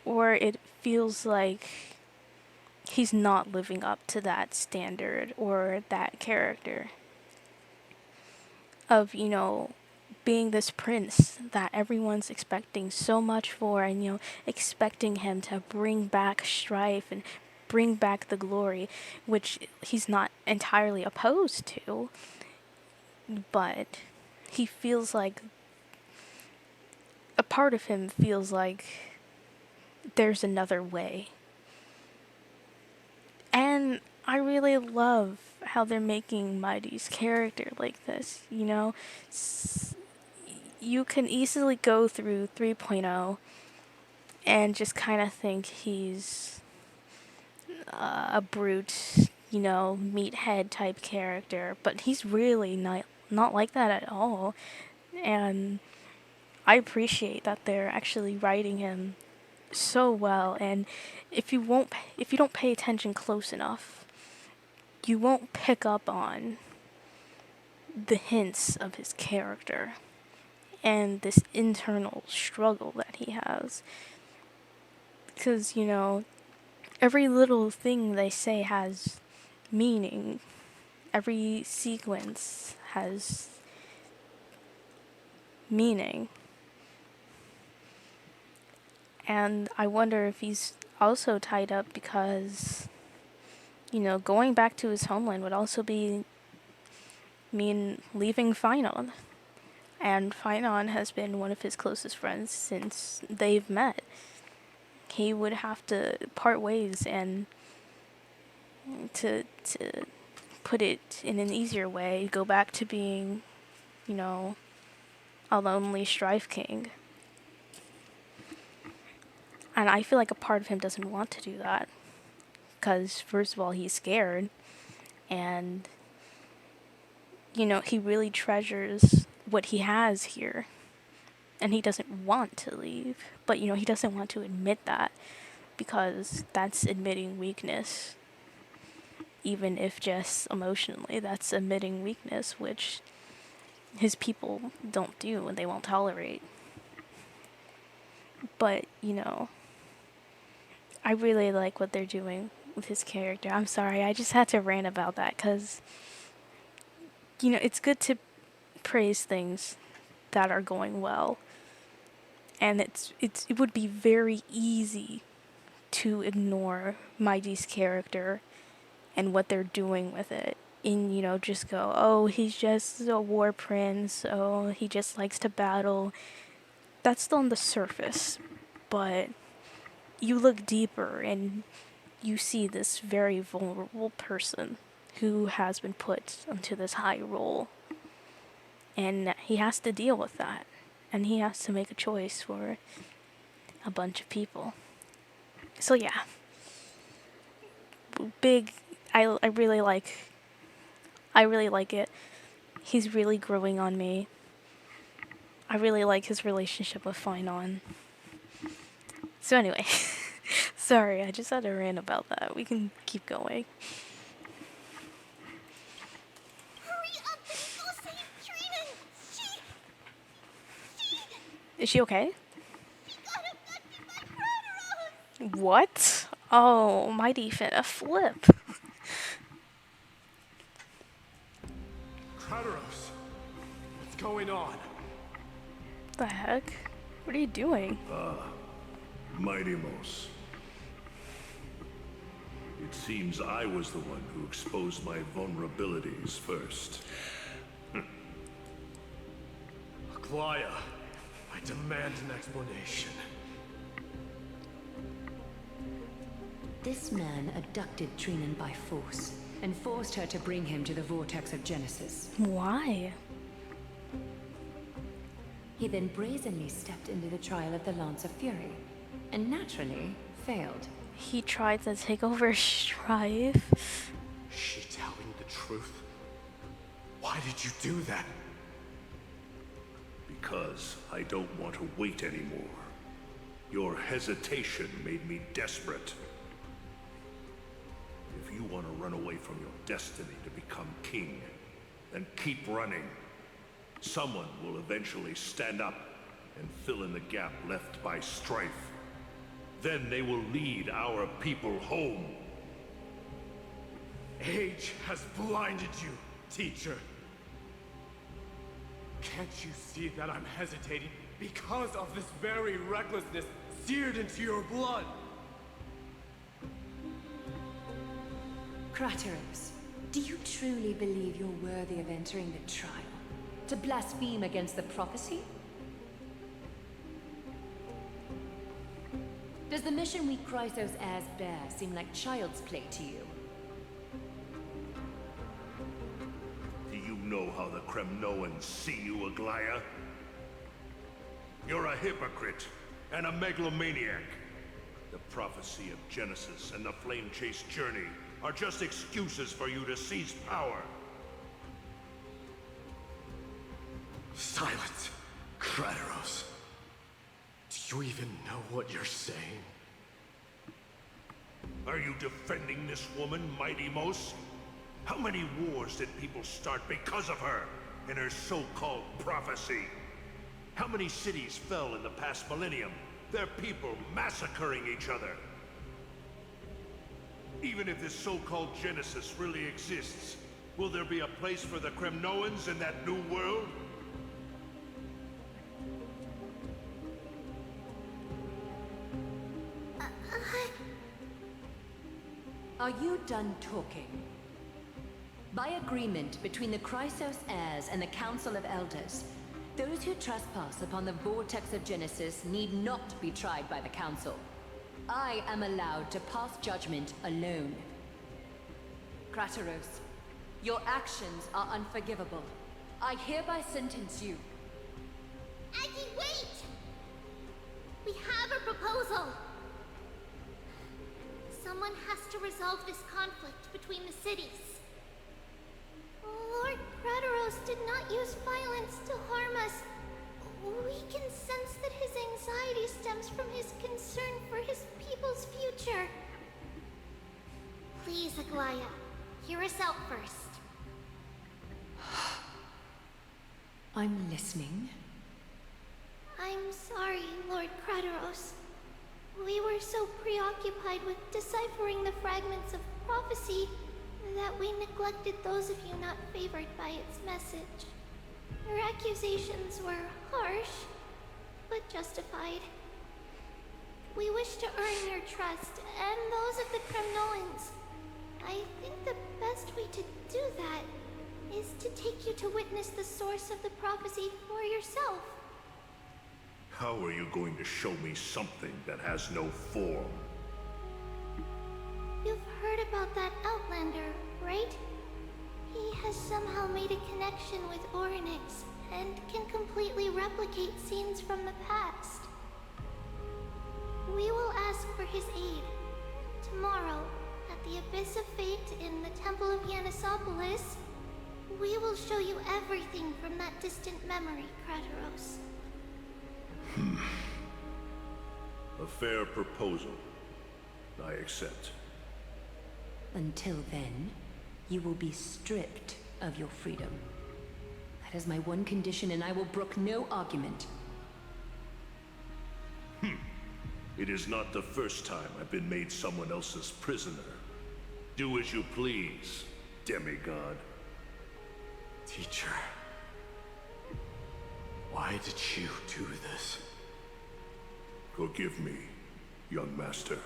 or it feels like he's not living up to that standard or that character of, you know, being this prince that everyone's expecting so much for, and, you know, expecting him to bring back strife and bring back the glory, which he's not entirely opposed to, but he feels like, a part of him feels like there's another way. And I really love how they're making MYDEI's character like this, you know? You can easily go through 3.0 and just kind of think he's a brute, you know, meathead type character, but he's really not like that at all. And I appreciate that they're actually writing him so well, and if you don't pay attention close enough, you won't pick up on the hints of his character and this internal struggle that he has. Because, you know, every little thing they say has meaning. Every sequence has meaning. And I wonder if he's also tied up because, you know, going back to his homeland would also mean leaving Finon. And Finon has been one of his closest friends since they've met. He would have to part ways, and to put it in an easier way, go back to being, you know, a lonely Strife King. And I feel like a part of him doesn't want to do that. Because, first of all, he's scared. And, you know, he really treasures what he has here. And he doesn't want to leave. But, you know, he doesn't want to admit that. Because that's admitting weakness. Even if just emotionally, that's admitting weakness, which his people don't do and they won't tolerate. But, you know, I really like what they're doing with his character. I'm sorry, I just had to rant about that because, you know, it's good to praise things that are going well. And it would be very easy to ignore MYDEI's character and what they're doing with it. And, you know, just go, oh, he's just a war prince. Oh, he just likes to battle. That's still on the surface. But you look deeper and you see this very vulnerable person who has been put into this high role. And he has to deal with that. And he has to make a choice for a bunch of people. So yeah. Big, I really like it. He's really growing on me. I really like his relationship with Finon. So anyway, sorry, I just had to rant about that. We can keep going. Hurry up and go save Trina! Is she okay? She got abducted by Kratos! What? Oh, MYDEI finna flip. Kratos, what's going on? The heck? What are you doing? MYDEIMOS. It seems I was the one who exposed my vulnerabilities first. Aglaya, I demand an explanation. This man abducted Trinan by force and forced her to bring him to the vortex of Genesis. Why? He then brazenly stepped into the trial of the Lance of Fury, and naturally failed. He tried to take over Strife. Is she telling the truth? Why did you do that? Because I don't want to wait anymore. Your hesitation made me desperate. If you want to run away from your destiny to become king, then keep running. Someone will eventually stand up and fill in the gap left by strife. Then they will lead our people home. Age has blinded you, teacher. Can't you see that I'm hesitating because of this very recklessness seared into your blood? Kratos, do you truly believe you're worthy of entering the trial? To blaspheme against the prophecy? Does the mission we Chrysos heirs bear seem like child's play to you? Do you know how the Kremnoans see you, Aglaya? You're a hypocrite and a megalomaniac. The prophecy of Genesis and the Flame Chase journey are just excuses for you to seize power. Silence, Kratos. Do you even know what you're saying? Are you defending this woman, MYDEIMOS? How many wars did people start because of her and her so-called prophecy? How many cities fell in the past millennium? Their people massacring each other. Even if this so-called Genesis really exists, will there be a place for the Kremnoans in that new world? Are you done talking? By agreement between the Chrysos heirs and the Council of Elders, those who trespass upon the Vortex of Genesis need not be tried by the Council. I am allowed to pass judgment alone. Kratos, your actions are unforgivable. I hereby sentence you. Aggie, wait! We have a proposal! resolve this conflict between the cities. Lord Crateros did not use violence to harm us. We can sense that his anxiety stems from his concern for his people's future. Please, Aglaya, hear us out first. I'm listening. I'm sorry, Lord Crateros. We were so preoccupied with deciphering the fragments of prophecy that we neglected those of you not favored by its message. Your accusations were harsh, but justified. We wish to earn your trust and those of the Kremnoans. I think the best way to do that is to take you to witness the source of the prophecy for yourself. How are you going to show me something that has no form? You've heard about that Outlander, right? He has somehow made a connection with Orynyx and can completely replicate scenes from the past. We will ask for his aid. Tomorrow, at the Abyss of Fate in the Temple of Yanisopolis, we will show you everything from that distant memory, Crateros. A fair proposal. I accept. Until then, you will be stripped of your freedom. That is my one condition, and I will brook no argument. It is not the first time I've been made someone else's prisoner. Do as you please, demigod. Teacher, why did you do this? Forgive me, young master,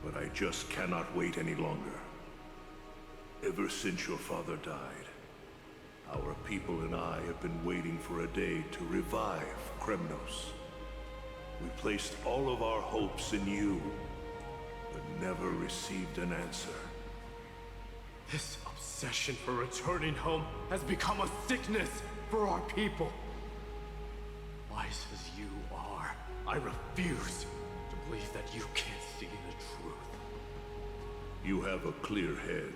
but I just cannot wait any longer. Ever since your father died, our people and I have been waiting for a day to revive Kremnos. We placed all of our hopes in you, but never received an answer. This obsession for returning home has become a sickness for our people. Wise as you are, I refuse to believe that you can't see the truth. You have a clear head,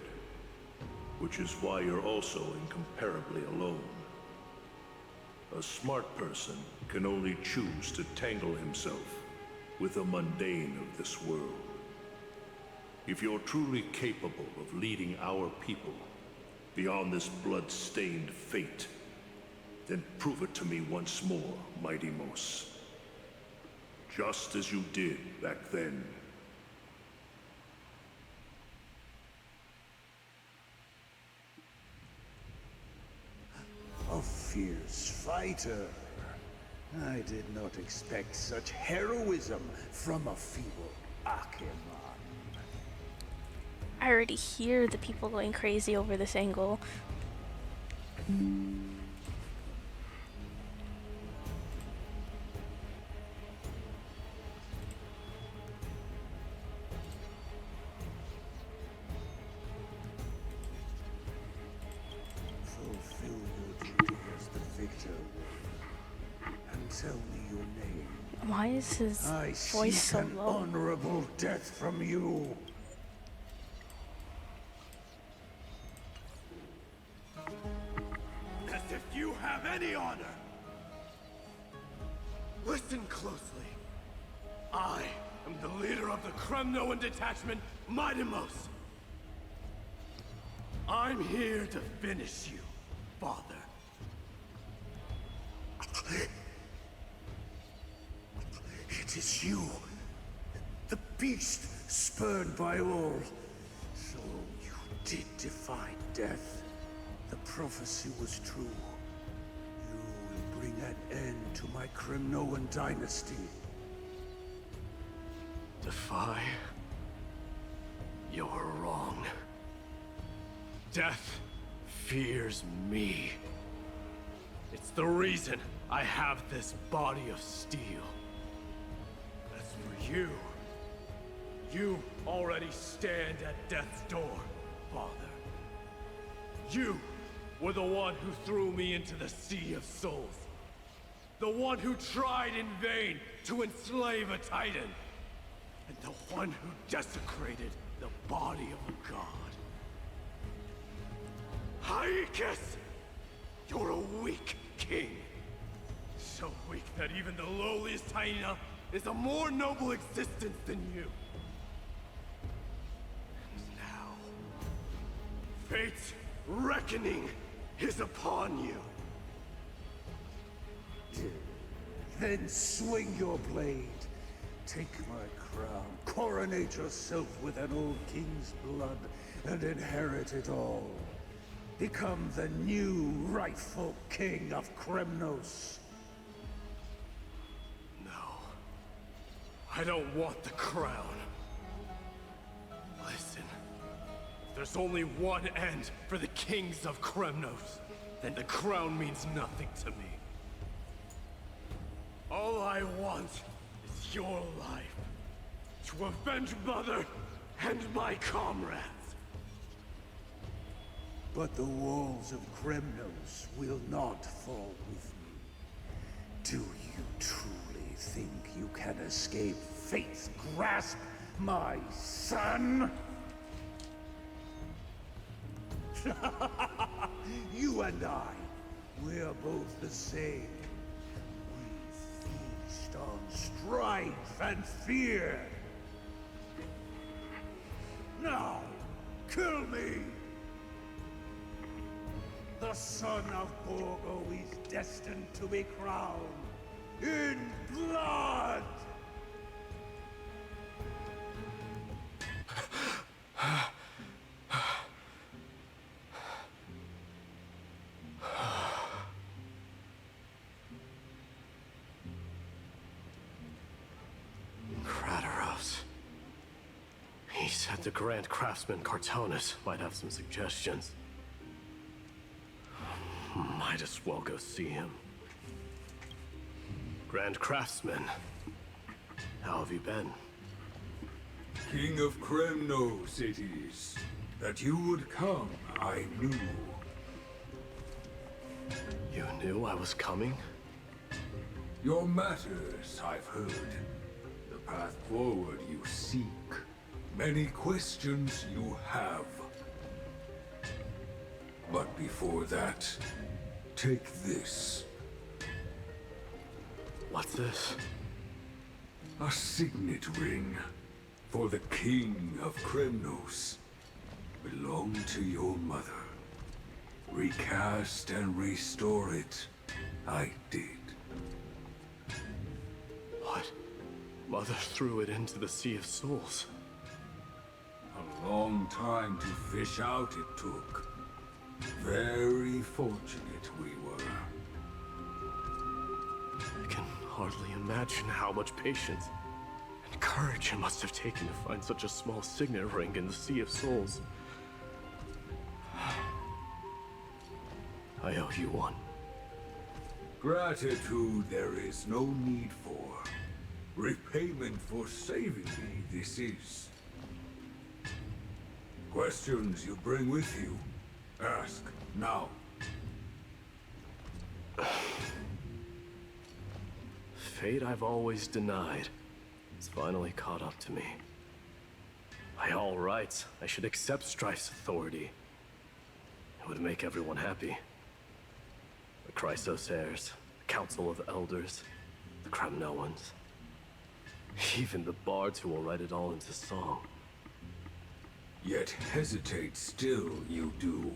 which is why you're also incomparably alone. A smart person can only choose to tangle himself with the mundane of this world. If you're truly capable of leading our people beyond this blood-stained fate, then prove it to me once more, Mighty-Mos. Just as you did back then. A fierce fighter. I did not expect such heroism from a feeble Acheron. I already hear the people going crazy over this angle. Fulfill your duty as the victor. And tell me your name. Why is his I voice seek so an low? honorable death from you. As if you have any honor! Listen closely. I am the leader of the Kremnoan detachment, Mighty-Mos. I'm here to finish you, Father. It is you, the beast spurned by all. So you did defy death. The prophecy was true. You will bring an end to my Kremnoan dynasty. Defy? You're wrong. Death fears me. It's the reason I have this body of steel. As for you, you already stand at death's door, Father. You were the one who threw me into the Sea of Souls. The one who tried in vain to enslave a Titan. And the one who desecrated the body of a god. Hyrule! You're a weak king. So weak that even the lowliest hyena is a more noble existence than you. And now, fate's reckoning is upon you. Then swing your blade. Take my crown. Coronate yourself with an old king's blood and inherit it all. Become the new rightful king of Kremnos. No. I don't want the crown. Listen. If there's only one end for the kings of Kremnos, then the crown means nothing to me. All I want is your life. To avenge Mother and my comrades. But the walls of Kremnos will not fall with me. Do you truly think you can escape fate's grasp, my son? You and I, we're both the same. We feast on strife and fear. Now, kill me! The son of Borgo is destined to be crowned in blood! He said the Grand Craftsman Cartonus might have some suggestions. Might as well go see him. Grand Craftsman, how have you been? King of Kremnos it is. That you would come, I knew. You knew I was coming? Your matters, I've heard. The path forward you seek. Many questions you have. But before that, take this. What's this? A signet ring for the King of Kremnos. Belonged to your mother. Recast and restore it. I did. What? Mother threw it into the Sea of Souls. A long time to fish out it took. Very fortunate we were. I can hardly imagine how much patience and courage it must have taken to find such a small signet ring in the Sea of Souls. I owe you one. Gratitude there is no need for. Repayment for saving me, this is. Questions you bring with you? Ask, now. Fate I've always denied. It's finally caught up to me. By all rights, I should accept Strife's authority. It would make everyone happy. The Chrysos heirs, the Council of Elders, the Kremnoans. Even the bards who will write it all into song. Yet hesitate still you do.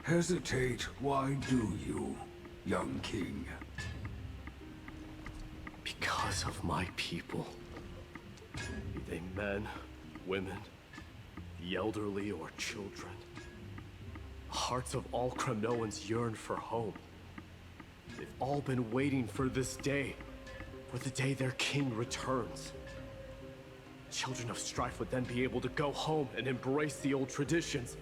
Hesitate, why do you, young king? Because of my people. Be they men, women, the elderly or children. The hearts of all Kremnoans yearn for home. They've all been waiting for this day. For the day their king returns. Children of Strife would then be able to go home and embrace the old traditions.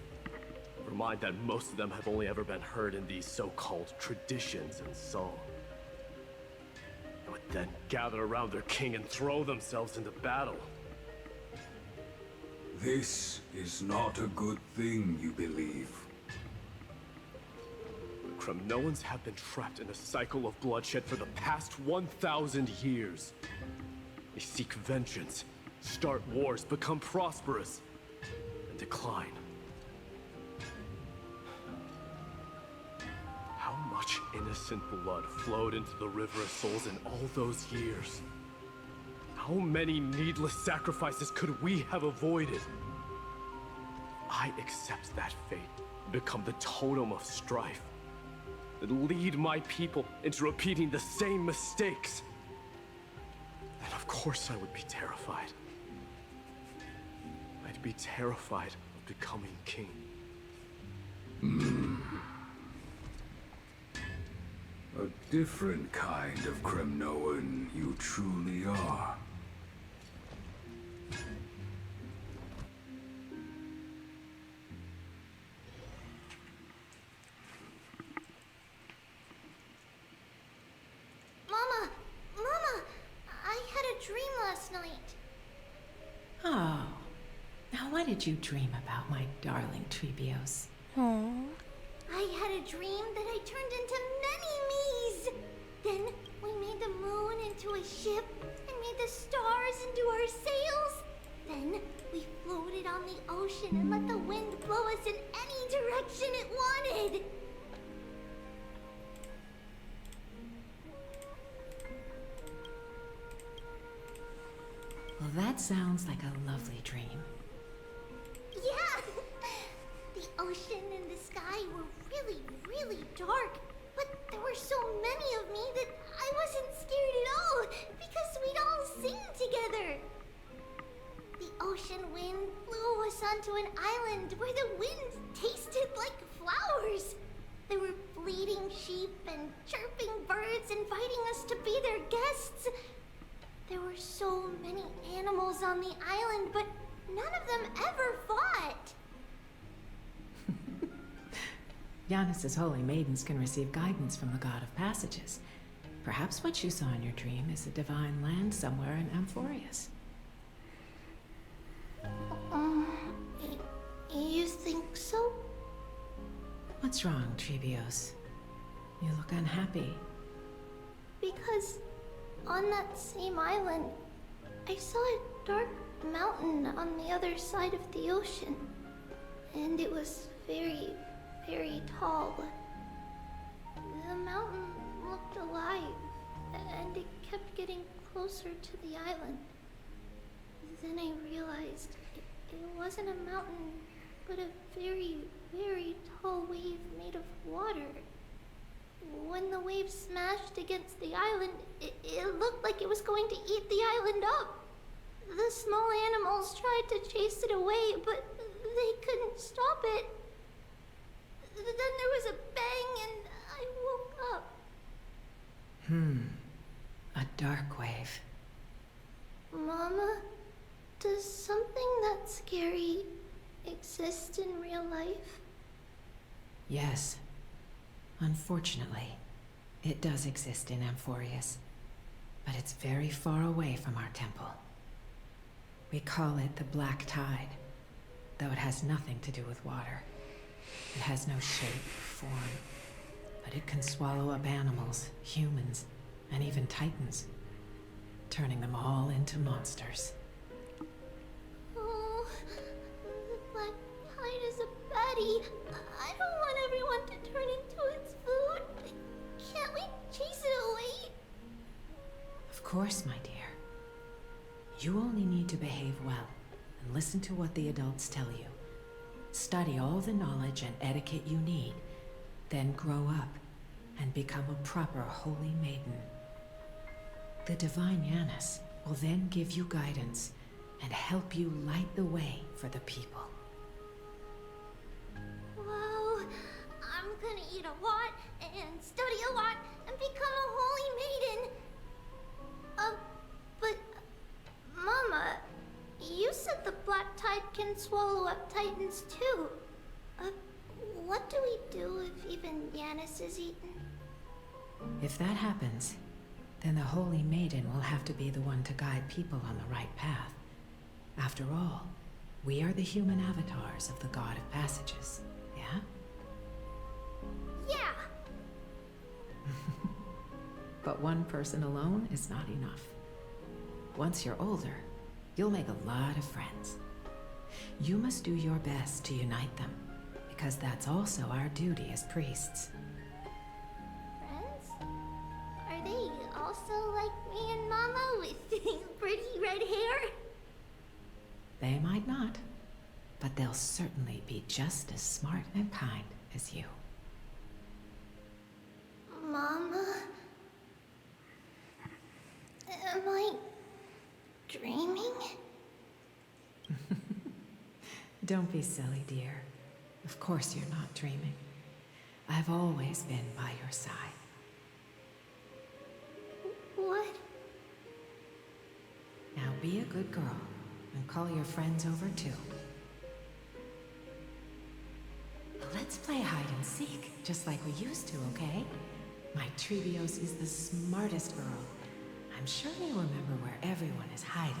Never mind that most of them have only ever been heard in these so-called traditions and song. They would then gather around their king and throw themselves into battle. This is not a good thing, you believe. The Kremnoans have been trapped in a cycle of bloodshed for the past 1,000 years. They seek vengeance, start wars, become prosperous, and decline. How much innocent blood flowed into the River of Souls in all those years? How many needless sacrifices could we have avoided? I accept that fate and become the totem of strife, and lead my people into repeating the same mistakes. And of course I would be terrified. I'd be terrified of becoming king. A different kind of Kremnoan you truly are. Mama, I had a dream last night. Oh. Now what did you dream about, my darling Trebios? Aww. I had a dream that I turned into many me's. Then we made the moon into a ship and made the stars into our sails. Then we floated on the ocean and let the wind blow us in any direction it wanted. Well, that sounds like a lovely dream. Yeah! The ocean and the sky were really dark, but there were so many of me that I wasn't scared at all because we'd all sing together. The ocean wind blew us onto an island where the wind tasted like flowers. There were bleating sheep and chirping birds inviting us to be their guests. There were so many animals on the island, but none of them ever fought. Yanis's holy maidens can receive guidance from the God of Passages. Perhaps what you saw in your dream is a divine land somewhere in Amphorius. You think so? What's wrong, Trebios? You look unhappy. Because on that same island, I saw a dark mountain on the other side of the ocean. And it was very tall. The mountain looked alive, and it kept getting closer to the island. Then I realized it wasn't a mountain, but a very tall wave made of water. When the wave smashed against the island, it looked like it was going to eat the island up. The small animals tried to chase it away, but they couldn't stop it. Then there was a bang and I woke up. A dark wave. Mama, does something that scary exist in real life? Yes. Unfortunately, it does exist in Amphorius, but it's very far away from our temple. We call it the Black Tide, though it has nothing to do with water. It has no shape or form, but it can swallow up animals, humans, and even titans, turning them all into monsters. Oh, the Black Tide is a baddie. I don't want everyone to turn into its food. Can't we chase it away? Of course, my dear. You only need to behave well and listen to what the adults tell you. Study all the knowledge and etiquette you need, then grow up and become a proper holy maiden. The divine Yanis will then give you guidance and help you light the way for the people. Wow, I'm gonna eat a lot and study a lot and become a holy maiden. But Mama, you said the Black Tide can swallow up titans too. What do we do if even Yanis is eaten? If that happens, then the Holy Maiden will have to be the one to guide people on the right path. After all, we are the human avatars of the God of Passages, yeah? Yeah! But one person alone is not enough. Once you're older, You'll make a lot of friends. You must do your best to unite them, because that's also our duty as priests. Friends? Are they also like me and Mama with pretty red hair? They might not, but they'll certainly be just as smart and kind as you. Mama? Am I dreaming? Don't be silly, dear. Of course you're not dreaming. I've always been by your side. What? Now be a good girl and call your friends over too. Let's play hide and seek, just like we used to, okay? My Trevios is the smartest girl. I'm sure they remember where everyone is hiding.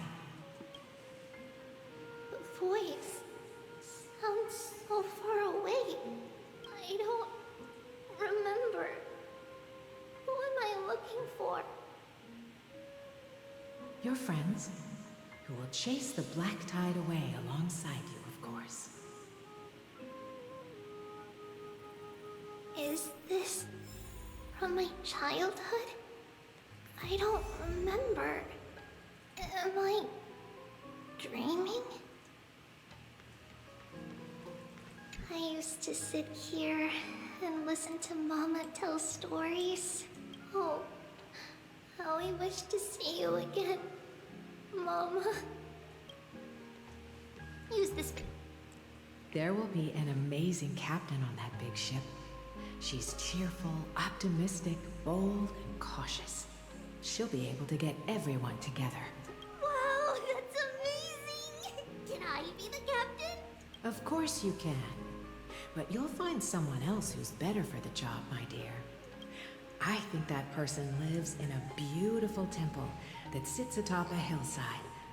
The voice sounds so far away. I don't remember. Who am I looking for? Your friends, who will chase the black tide away alongside you, of course. Is this from my childhood? I don't remember. Am I dreaming? I used to sit here and listen to Mama tell stories. Oh, how I wish to see you again, Mama. Use this. There will be an amazing captain on that big ship. She's cheerful, optimistic, bold, and cautious. She'll be able to get everyone together. Wow, that's amazing! Can I be the captain? Of course you can. But you'll find someone else who's better for the job, my dear. I think that person lives in a beautiful temple that sits atop a hillside,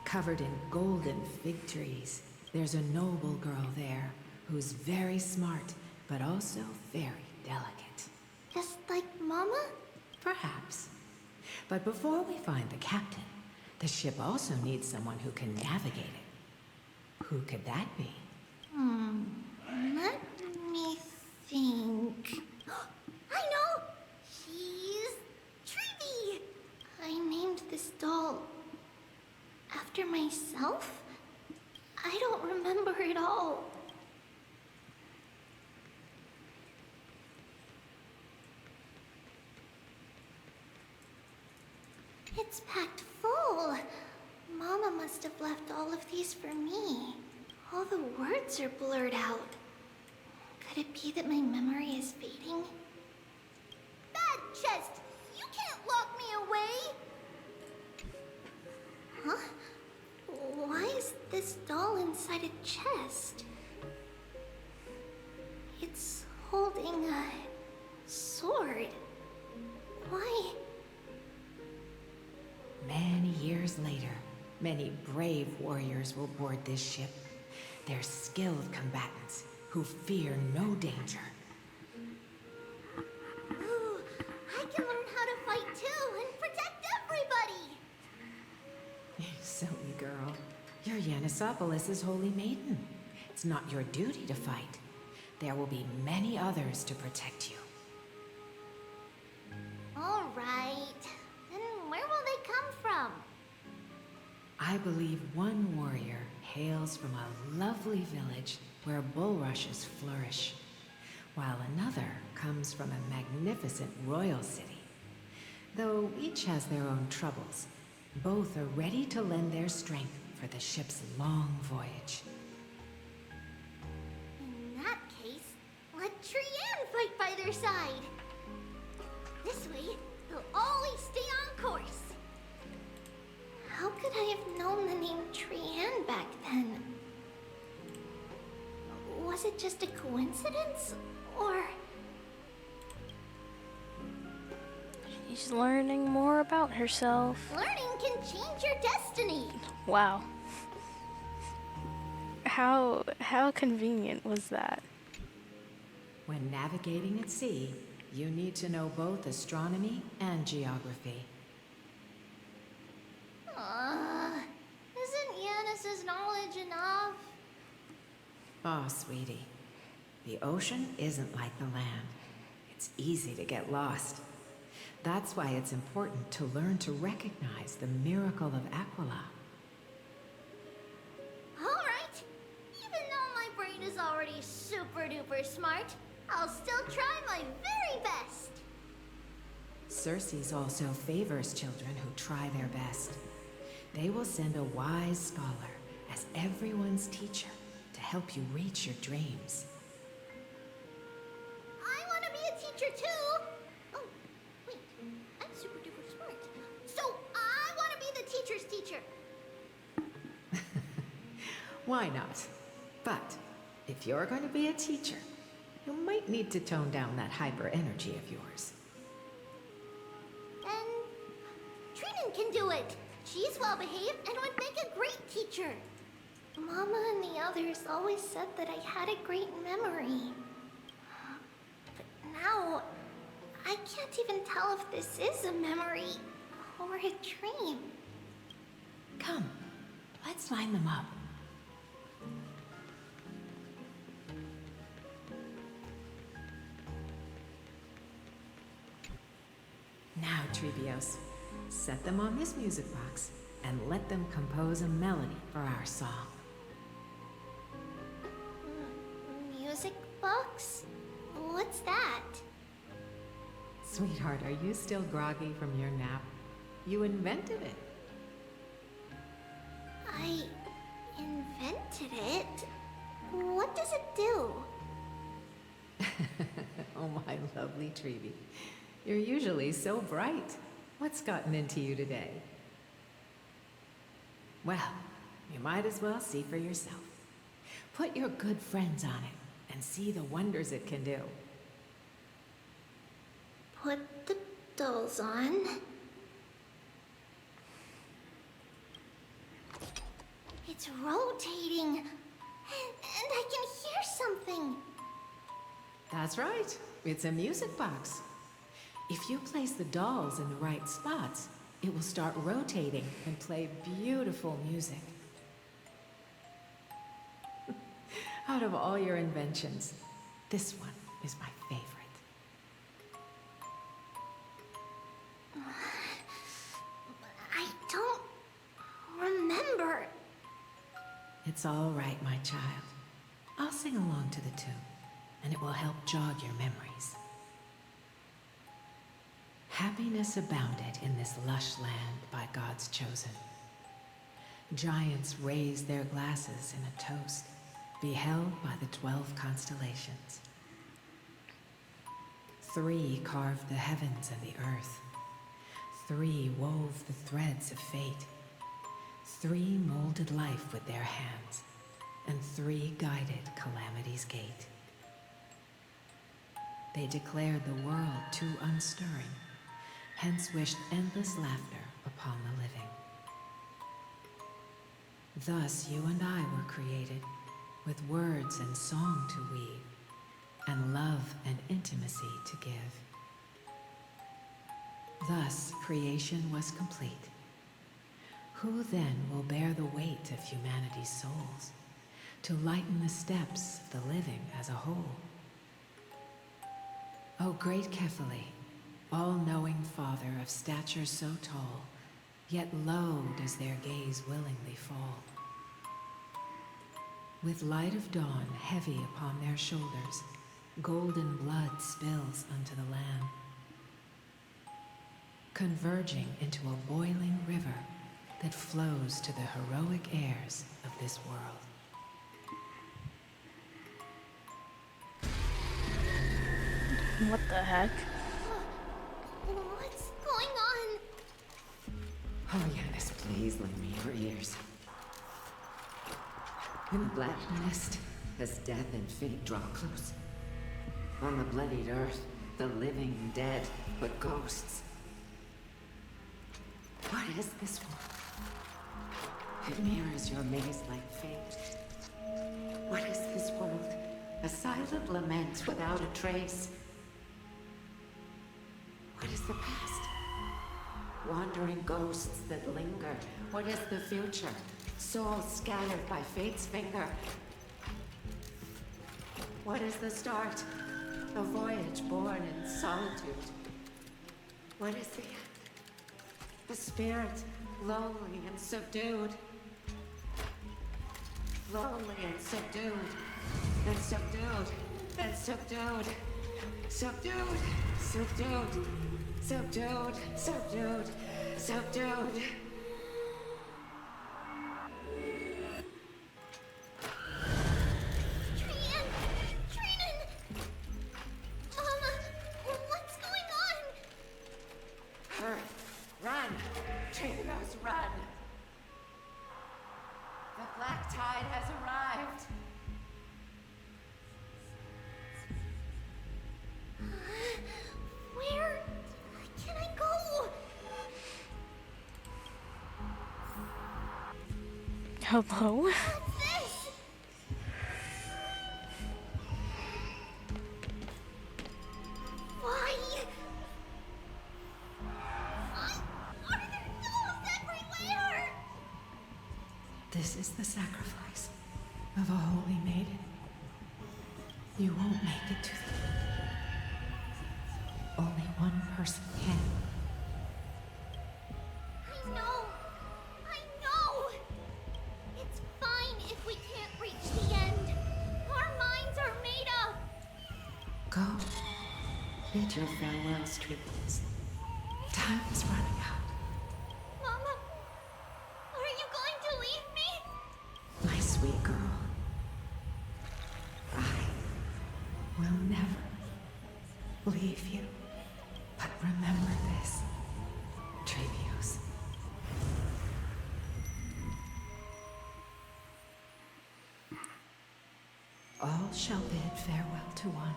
covered in golden fig trees. There's a noble girl there who's very smart, but also very delicate. Just like Mama? Perhaps. But before we find the captain, the ship also needs someone who can navigate it. Who could that be? Let me think. I know! She's Trevi! I named this doll after myself? I don't remember it all. It's packed full. Mama must have left all of these for me. All the words are blurred out. Could it be that my memory is fading? Bad chest! You can't lock me away! Huh? Why is this doll inside a chest? It's holding a sword. Why? Many years later, many brave warriors will board this ship. They're skilled combatants who fear no danger. Ooh, I can learn how to fight too and protect everybody! Silly girl. You're Yanisopoulos' holy maiden. It's not your duty to fight. There will be many others to protect you. All right. Then where will they come from? I believe one warrior hails from a lovely village where bulrushes flourish, while another comes from a magnificent royal city. Though each has their own troubles, both are ready to lend their strength for the ship's long voyage. In that case, let Trianne fight by their side. This way, they'll always stay on course. How could I have known the name Trianne back then? Was it just a coincidence? Or... She's learning more about herself. learning can change your destiny! Wow. How convenient was that? When navigating at sea, you need to know both astronomy and geography. Isn't Oh, sweetie. The ocean isn't like the land. It's easy to get lost. That's why it's important to learn to recognize the miracle of Aquila. Alright. Even though my brain is already super duper smart, I'll still try my very best. Circe also favors children who try their best. They will send a wise scholar as everyone's teacher to help you reach your dreams. I want to be a teacher too. Oh, wait. I'm super duper smart. So I want to be the teacher's teacher. Why not? But if you're going to be a teacher, you might need to tone down that hyper energy of yours. And Trinan can do it. She's well behaved and would make a great teacher. Mama and the others always said that I had a great memory. But now, I can't even tell if this is a memory or a dream. Come, let's line them up. Now, Trebios, set them on this music box and let them compose a melody for our song. Music box? What's that? Sweetheart, are you still groggy from your nap? You invented it. I invented it? What does it do? Oh, my lovely Trebi. You're usually so bright. What's gotten into you today? Well, you might as well see for yourself. Put your good friends on it and see the wonders it can do. Put the dolls on. It's rotating, and I can hear something. That's right. It's a music box. If you place the dolls in the right spots, it will start rotating and play beautiful music. Out of all your inventions, this one is my favorite. I don't remember. It's all right, my child. I'll sing along to the tune, and it will help jog your memories. Happiness abounded in this lush land by God's chosen. Giants raised their glasses in a toast, beheld by the 12 constellations. 3 carved the heavens and the earth. 3 wove the threads of fate. 3 molded life with their hands, and 3 guided calamity's gate. They declared the world too unstirring, hence wished endless laughter upon the living. Thus you and I were created, with words and song to weave, and love and intimacy to give. Thus creation was complete. Who then will bear the weight of humanity's souls, to lighten the steps of the living as a whole? O great Kephale, all-knowing Father of stature so tall, yet low does their gaze willingly fall. With light of dawn heavy upon their shoulders, golden blood spills unto the land, converging into a boiling river that flows to the heroic heirs of this world. What the heck? What's going on? Oh yes, please lend me your ears. In the black mist, as death and fate draw close, on the bloodied earth, the living dead, but ghosts. What is this world? It mirrors your maze-like fate. What is this world? A silent lament without a trace. What is the past? Wandering ghosts that linger. What is the future? Souls scattered by fate's finger. What is the start? A voyage born in solitude. What is the end? The spirit, lonely and subdued. Lonely and subdued. And subdued. And subdued. Subdued. Subdued. Subdued. Subdued. Subdued. Run! Traitors, run! The black tide has arrived! Where can I go? Hello? What's this? Why? Why are there souls everywhere? This is the sacrifice of a holy maiden. You won't make it to the Only one person can. I know. It's fine if we can't reach the end. Our minds are made up. Go. Bid your farewells, Triples. Time is running out. Mama, are you going to leave me? My sweet girl. I will never leave you. But remember this, Trevius. All shall bid farewell to one,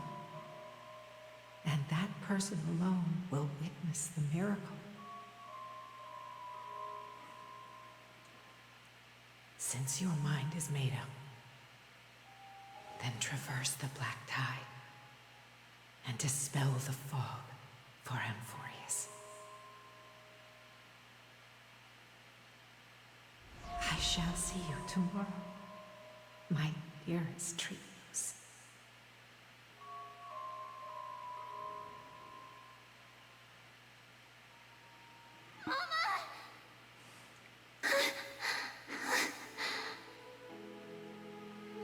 and that person alone will witness the miracle. Since your mind is made up, then traverse the black tide and dispel the fog for Amphorius. I shall see you tomorrow, my dearest Trios.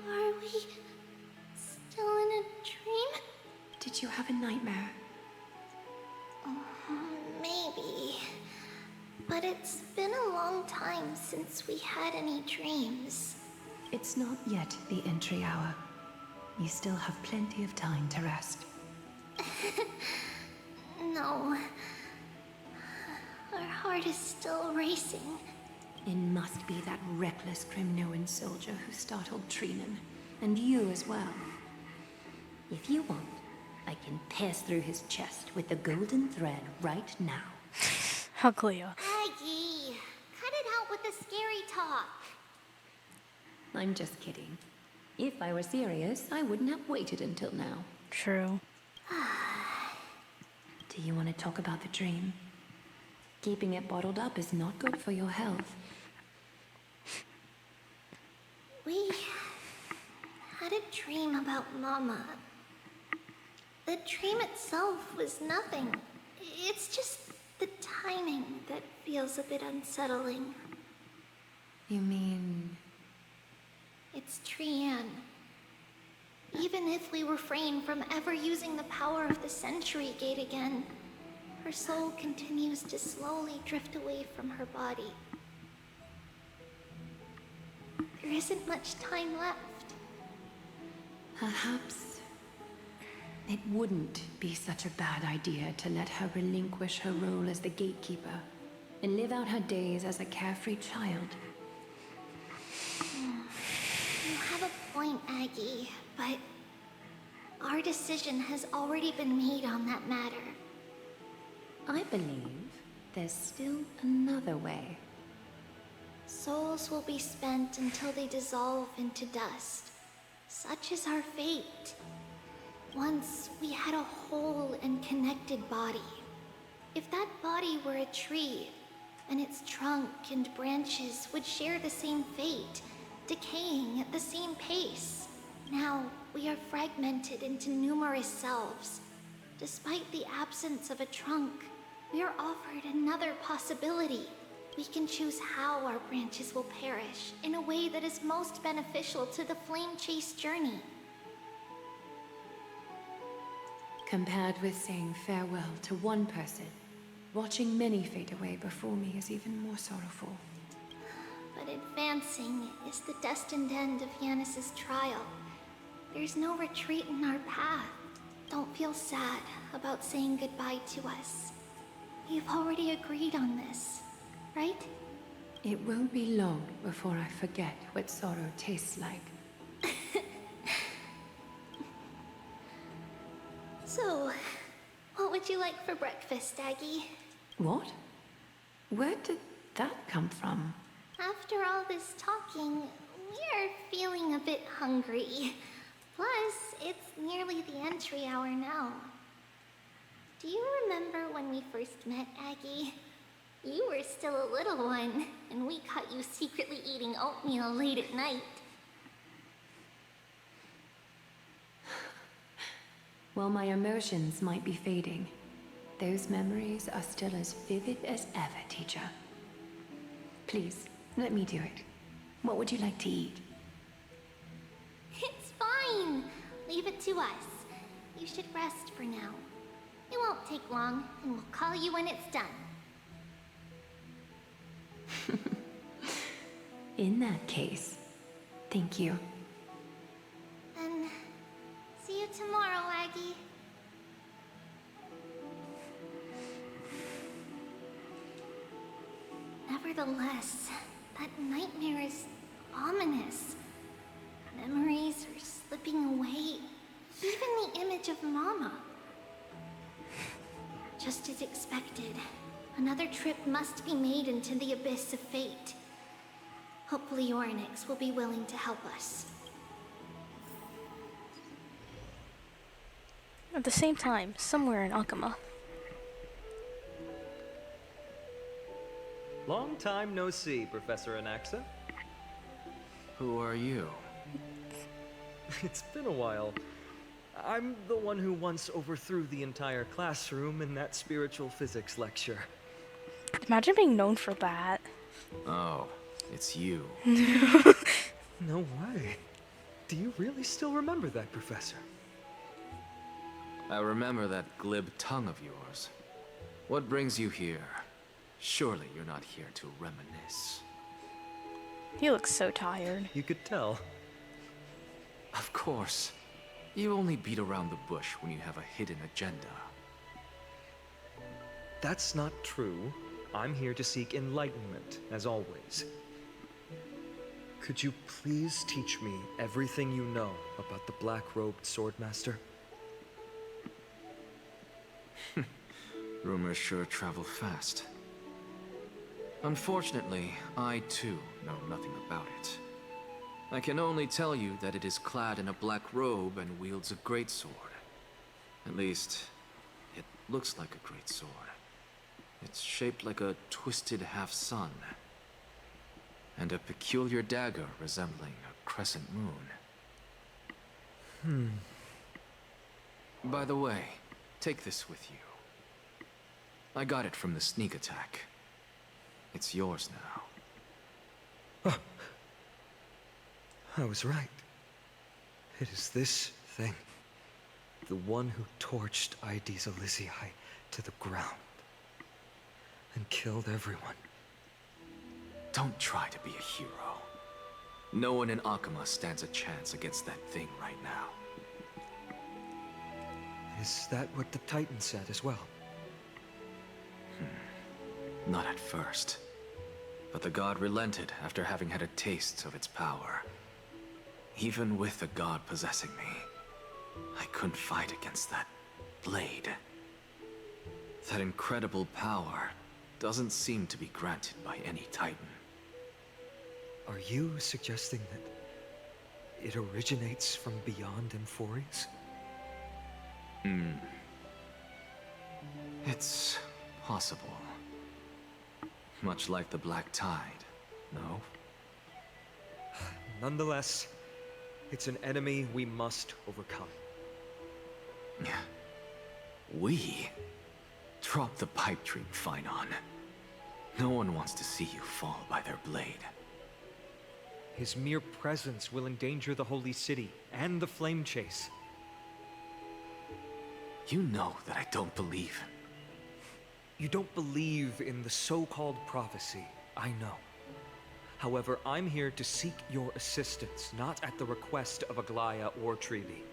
Are we still in a dream? Did you have a nightmare? Maybe. But it's been a long time since we had any dreams. It's not yet the entry hour. You still have plenty of time to rest. No. Our heart is still racing. It must be that reckless Crimnoan soldier who startled Trinan, and you as well. If you want, I can pierce through his chest with the golden thread right now. How Cleo. Aggie, cut it out with the scary talk. I'm just kidding. If I were serious, I wouldn't have waited until now. True. Do you want to talk about the dream? Keeping it bottled up is not good for your health. We had a dream about Mama. The dream itself was nothing. It's just the timing that feels a bit unsettling. You mean... It's Trian. Even if we refrain from ever using the power of the Century Gate again, her soul continues to slowly drift away from her body. There isn't much time left. Perhaps it wouldn't be such a bad idea to let her relinquish her role as the gatekeeper and live out her days as a carefree child. You have a point, Aggie, but our decision has already been made on that matter. I believe there's still another way. Souls will be spent until they dissolve into dust. Such is our fate. Once we had a whole and connected body. If that body were a tree, and its trunk and branches would share the same fate, decaying at the same pace, Now, we are fragmented into numerous selves. Despite the absence of a trunk, we are offered another possibility. We can choose how our branches will perish in a way that is most beneficial to the Flame Chase journey. Compared with saying farewell to one person, watching many fade away before me is even more sorrowful. But advancing is the destined end of Yanis's trial. There's no retreat in our path. Don't feel sad about saying goodbye to us. We've already agreed on this, right? It won't be long before I forget what sorrow tastes like. So, what would you like for breakfast, Aggie? What? Where did that come from? After all this talking, we're feeling a bit hungry. Plus, it's nearly the entry hour now. Do you remember when we first met, Aggie? You were still a little one, and we caught you secretly eating oatmeal late at night. While my emotions might be fading, those memories are still as vivid as ever, teacher. Please, let me do it. What would you like to eat? It's fine. Leave it to us. You should rest for now. It won't take long, and we'll call you when it's done. In that case, thank you. And see you tomorrow, Aggie. Nevertheless, that nightmare is ominous. Memories are slipping away. Even the image of Mama. Just as expected, another trip must be made into the abyss of fate. Hopefully Orynyx will be willing to help us. At the same time, somewhere in Akama. Long time no see, Professor Anaxa. Who are you? It's been a while. I'm the one who once overthrew the entire classroom in that spiritual physics lecture. Imagine being known for that. Oh, it's you. No way. Do you really still remember that, Professor? I remember that glib tongue of yours. What brings you here? Surely you're not here to reminisce. He looks so tired. You could tell. Of course. You only beat around the bush when you have a hidden agenda. That's not true. I'm here to seek enlightenment, as always. Could you please teach me everything you know about the black-robed swordmaster? Rumors sure travel fast. Unfortunately, I too know nothing about it. I can only tell you that it is clad in a black robe and wields a greatsword. At least, it looks like a greatsword. It's shaped like a twisted half-sun, and a peculiar dagger resembling a crescent moon. By the way, take this with you. I got it from the sneak attack. It's yours now. I was right. It is this thing. The one who torched Ides Elysiae to the ground. And killed everyone. Don't try to be a hero. No one in Akama stands a chance against that thing right now. Is that what the Titan said as well? Not at first. But the god relented after having had a taste of its power. Even with the god possessing me, I couldn't fight against that blade. That incredible power doesn't seem to be granted by any Titan. Are you suggesting that it originates from beyond Amphorius? It's possible. Much like the Black Tide, no? Nonetheless, It's an enemy we must overcome. We? Drop the pipe dream, Phynon. No one wants to see you fall by their blade. His mere presence will endanger the Holy City and the Flame Chase. You know that I don't believe. You don't believe in the so-called prophecy, I know. However, I'm here to seek your assistance, not at the request of Aglaya or Trevi.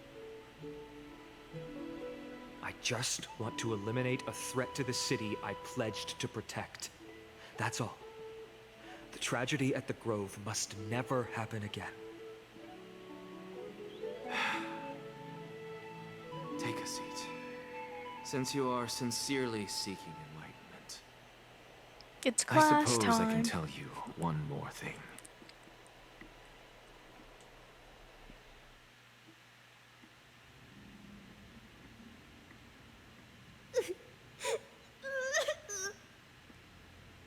I just want to eliminate a threat to the city I pledged to protect. That's all. The tragedy at the Grove must never happen again. Take a seat. Since you are sincerely seeking enlightenment, It's I class suppose time. I can tell you one more thing.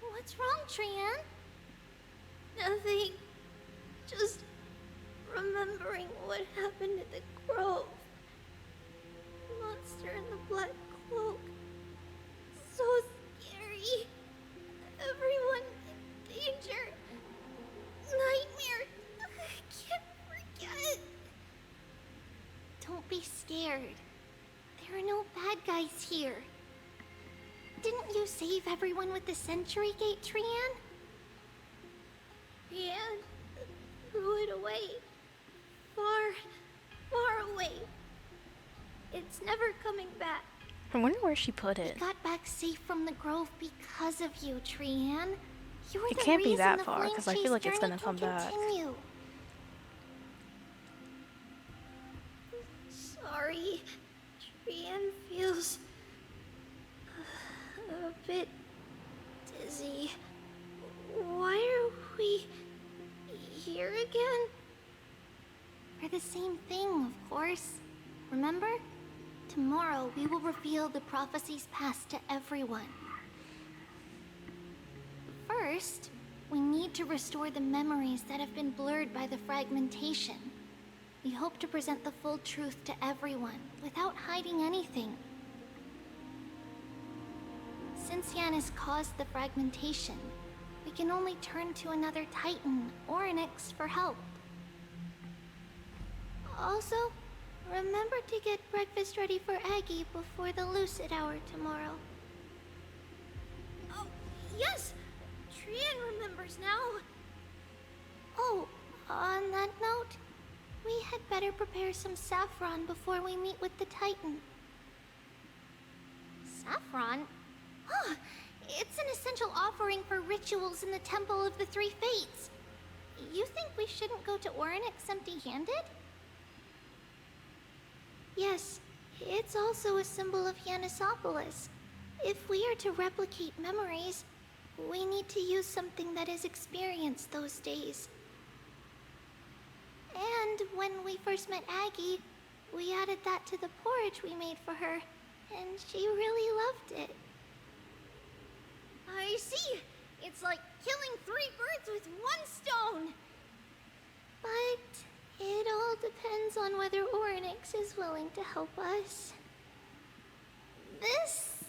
What's wrong, Trian? Nothing. Just remembering what happened at the Grove. Monster in the black cloak. So scary. Everyone in danger. Nightmare. I can't forget. Don't be scared. There are no bad guys here. Didn't you save everyone with the Century Gate, Trian? Trian threw it away. Far, far away. It's never coming back. I wonder where she put it. We got back safe from the Grove because of you, Trian. You were It the can't be reason that the far, Flame 'cause I feel Chase like it's journey gonna come can back. continue. Sorry. Trian feels a bit dizzy. Why are we here again? For the same thing, of course. Remember? Tomorrow we will reveal the prophecies past to everyone. First, we need to restore the memories that have been blurred by the fragmentation. We hope to present the full truth to everyone without hiding anything. Since Yanis caused the fragmentation, we can only turn to another Titan or an X for help. Also, remember to get breakfast ready for Aggie before the Lucid Hour tomorrow. Oh, yes! Trian remembers now. Oh, on that note, we had better prepare some saffron before we meet with the Titan. Saffron? Huh, it's an essential offering for rituals in the Temple of the Three Fates. You think we shouldn't go to Orynyx empty-handed? Yes, it's also a symbol of Yanisopolis. If we are to replicate memories, we need to use something that is experienced those days. And when we first met Aggie, we added that to the porridge we made for her, and she really loved it. I see! It's like killing 3 birds with 1 stone! But it all depends on whether Orynyx is willing to help us. This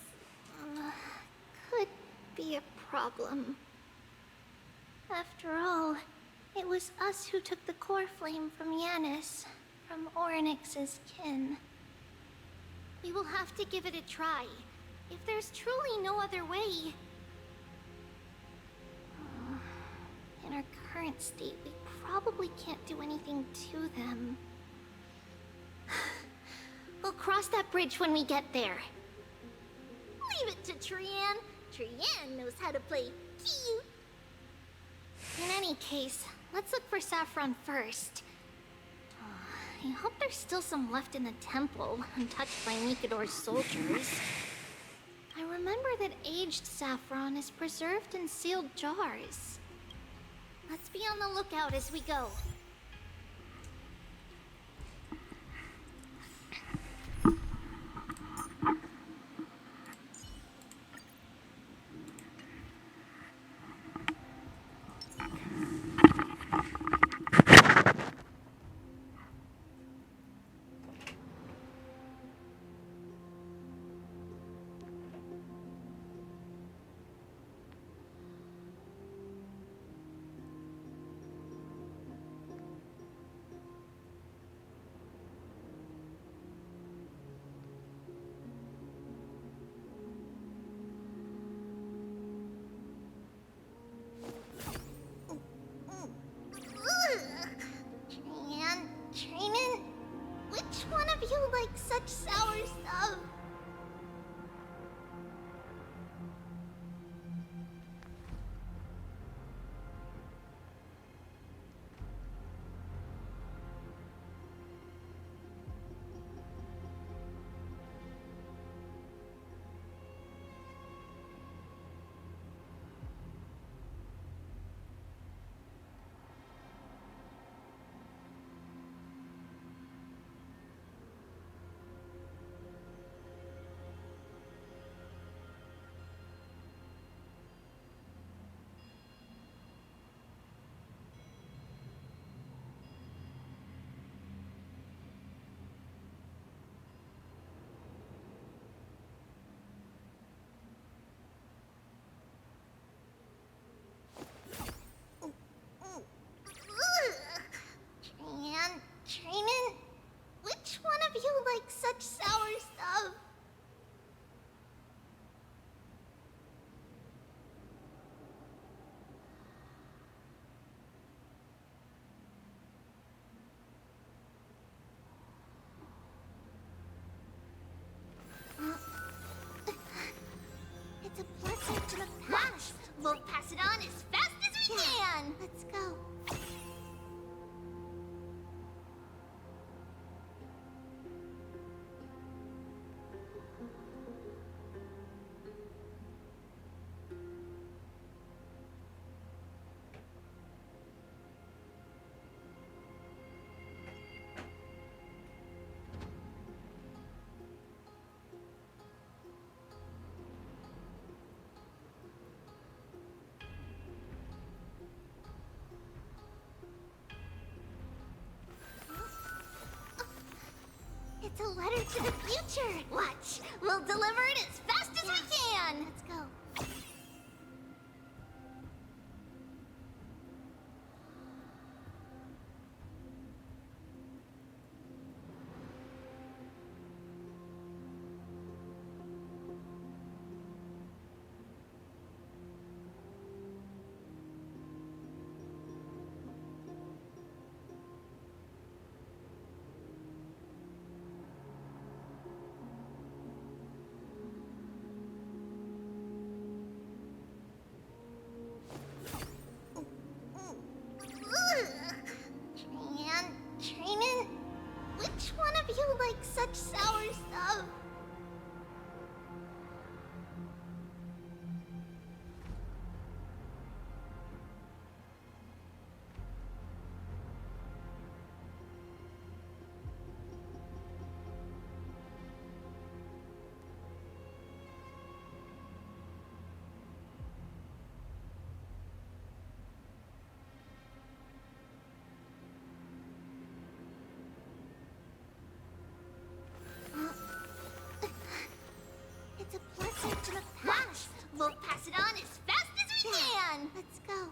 could be a problem. After all, it was us who took the core flame from Yanis, from Orynyx's kin. We will have to give it a try. If there's truly no other way... In our current state, we probably can't do anything to them. We'll cross that bridge when we get there. Leave it to Trian. Trian knows how to play cute. In any case, let's look for saffron first. I hope there's still some left in the temple, untouched by Mikador's soldiers. I remember that aged saffron is preserved in sealed jars. Let's be on the lookout as we go. Watch! We'll pass it on as fast as we can! Let's go. It's a letter to the future. Watch, we'll deliver it as fast as we can. Let's go. Training? Which one of you likes such sour stuff? It's a blessing to the past. We'll pass it on as fast as we can. Let's go.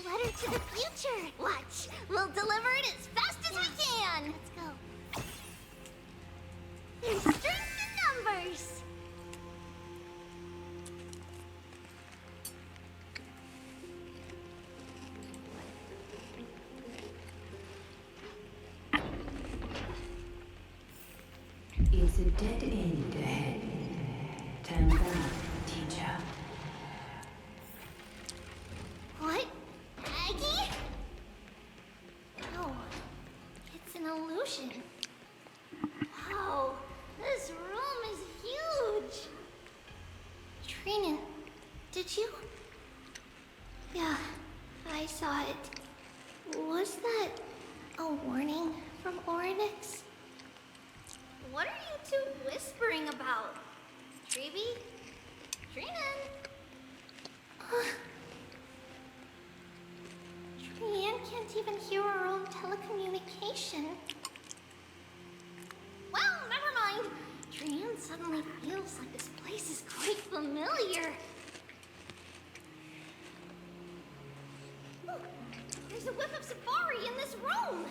Letter to the future. Watch, we'll deliver it as fast as we can. Let's go. There's strength in numbers. It's a dead end ahead. Turn back, teacher. What? Aggie? No, it's an illusion. Wow, this room is huge. Trina, did you? Yeah, I saw it. Was that a warning from Oryx? What are you two whispering about? Treeby? Trina? Trian can't even hear our own telecommunication. Well, never mind. Trian suddenly feels like this place is quite familiar. Ooh, there's a whiff of safari in this room.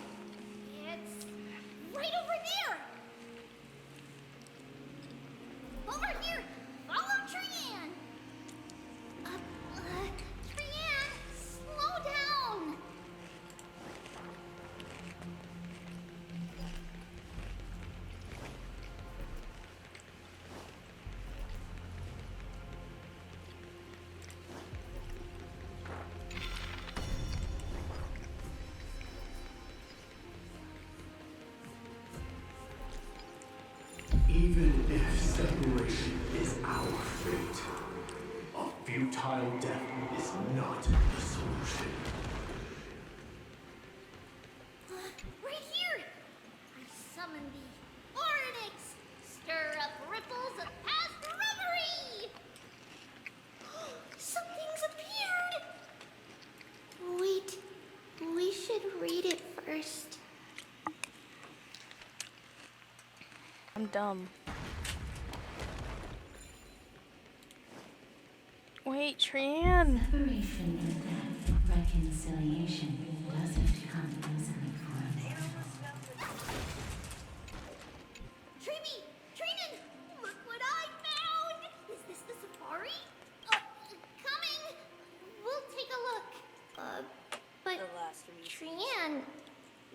It's right over there. Over here! Follow Trian! Trian, slow down! first. I'm dumb. Wait, Tran. Separation and death, reconciliation doesn't come easily for a mortal. Treeby! Trinan! Look what I found! Is this the safari? Coming! We'll take a look. But Trian...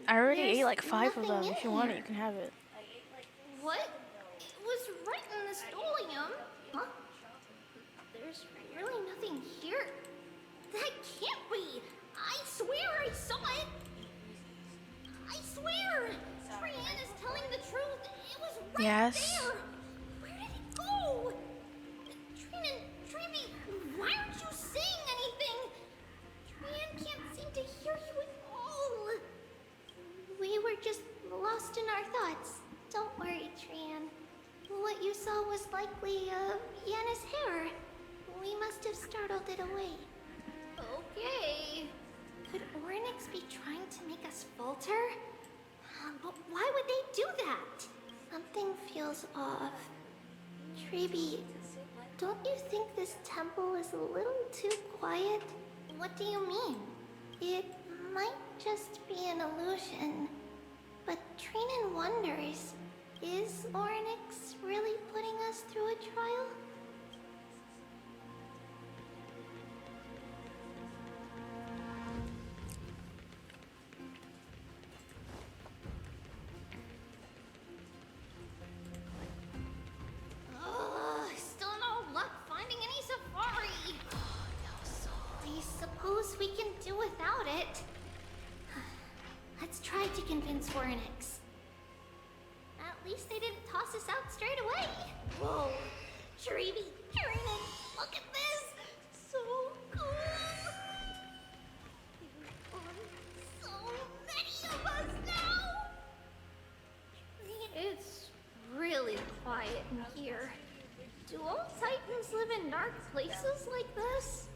I already there's ate like 5 of them. nothing If in you want it, here. you can have it. What? It was right in the stolium. Huh? There's really nothing here. That can't be! I swear I saw it! I swear! Trian is telling the truth. It was right Yes. there! Where did it go? Trinan, Treeby, why aren't you saying anything? Trian can't seem to hear you at all. We were just lost in our thoughts. Don't worry, Trian. What you saw was likely, Yana's hair. We must have startled it away. Okay. Could Oryx be trying to make us falter? But why would they do that? Something feels off. Treeby, don't you think this temple is a little too quiet? What do you mean? It might just be an illusion. But Trinan wonders, is Oryx really putting us through a trial? Still no luck finding any safari. I suppose we can do without it. Let's try to convince Oryx. At least they didn't toss us out straight away. Whoa, Treeby, Trinan, look at this! So cool! There are so many of us now! It's really quiet in here. Do all Titans live in dark places like this?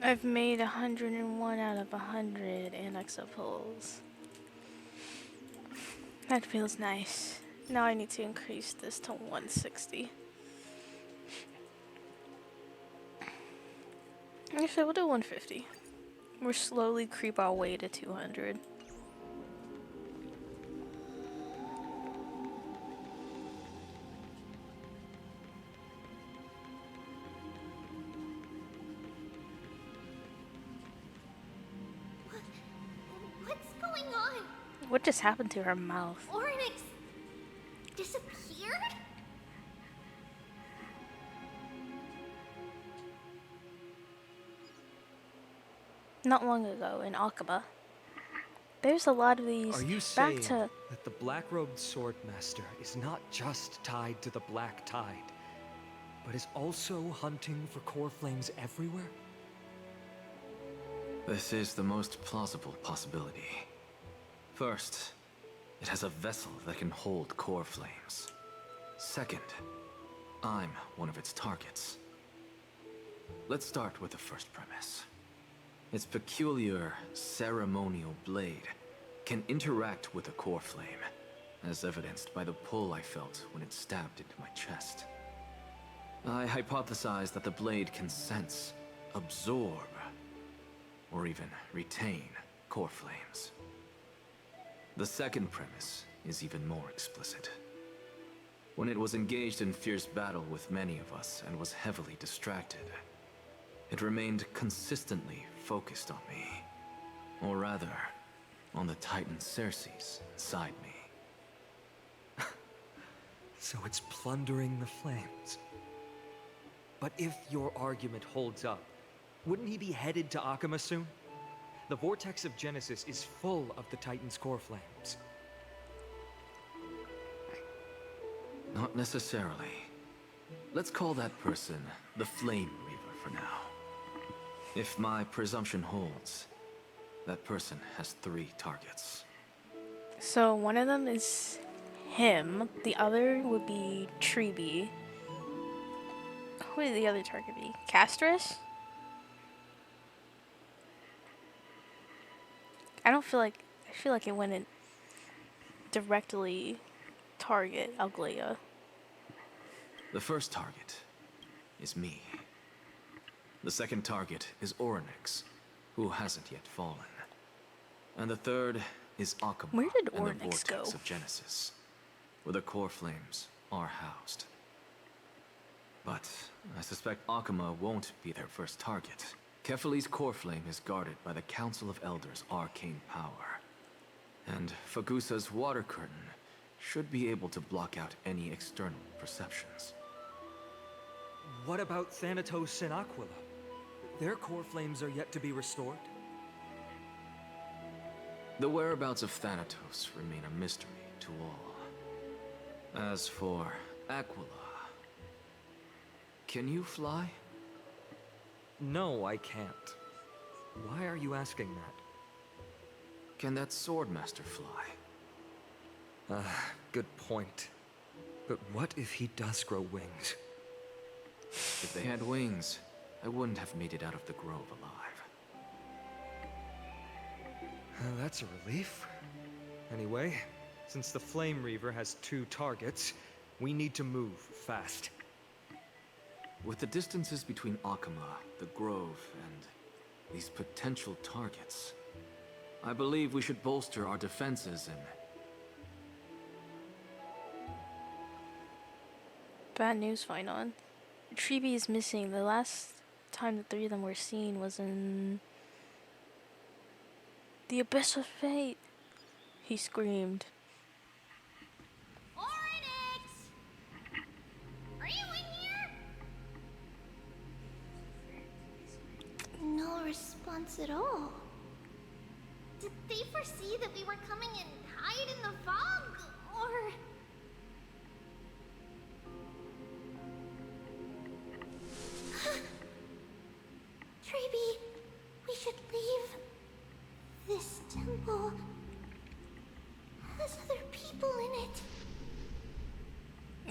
I've made 101 out of 100 Anexapulls. That feels nice. Now I need to increase this to 160. Actually, we'll do 150. We'll slowly creep our way to 200. What's going on? What just happened to her mouth? Oryx disappeared? Not long ago in Akaba. There's a lot of these. Are you back saying to that the black-robed swordmaster is not just tied to the Black Tide, but is also hunting for core flames everywhere? This is the most plausible possibility. First, it has a vessel that can hold core flames. Second, I'm one of its targets. Let's start with the first premise. Its peculiar ceremonial blade can interact with a core flame, as evidenced by the pull I felt when it stabbed into my chest. I hypothesize that the blade can sense, absorb, or even retain core flames. The second premise is even more explicit. When it was engaged in fierce battle with many of us and was heavily distracted, it remained consistently focused on me. Or rather, on the Titan Circes inside me. So it's plundering the flames. But if your argument holds up, wouldn't he be headed to Akama soon? The vortex of Genesis is full of the Titan's core flames. Not necessarily. Let's call that person the Flame Reaver for now. If my presumption holds, that person has 3 targets. So one of them is him, the other would be Treeby. Who would the other target be? Castris? I feel like it wouldn't directly target Alglea. The first target is me. The second target is Orynyx, who hasn't yet fallen. And the third is Akuma Where did and the Orynyx vortex go? of Genesis, where the core flames are housed. But I suspect Akuma won't be their first target. Kefali's core flame is guarded by the Council of Elders' arcane power. And Fagusa's water curtain should be able to block out any external perceptions. What about Thanatos and Aquila? Their core flames are yet to be restored. The whereabouts of Thanatos remain a mystery to all. As for Aquila, can you fly? No, I can't. Why are you asking that? Can that Swordmaster fly? Good point. But what if he does grow wings? If they had wings, I wouldn't have made it out of the grove alive. That's a relief. Anyway, since the Flame Reaver has 2 targets, we need to move fast. With the distances between Akuma, the grove, and these potential targets, I believe we should bolster our defenses and... Bad news, Finon. Treeby is missing. The last time the 3 of them were seen was in the Abyss of Fate. He screamed. Orynyx! Are you in here? No response at all. Did they foresee that we were coming and hide in the fog? Or... Treeby, we should leave. This temple has other people in it.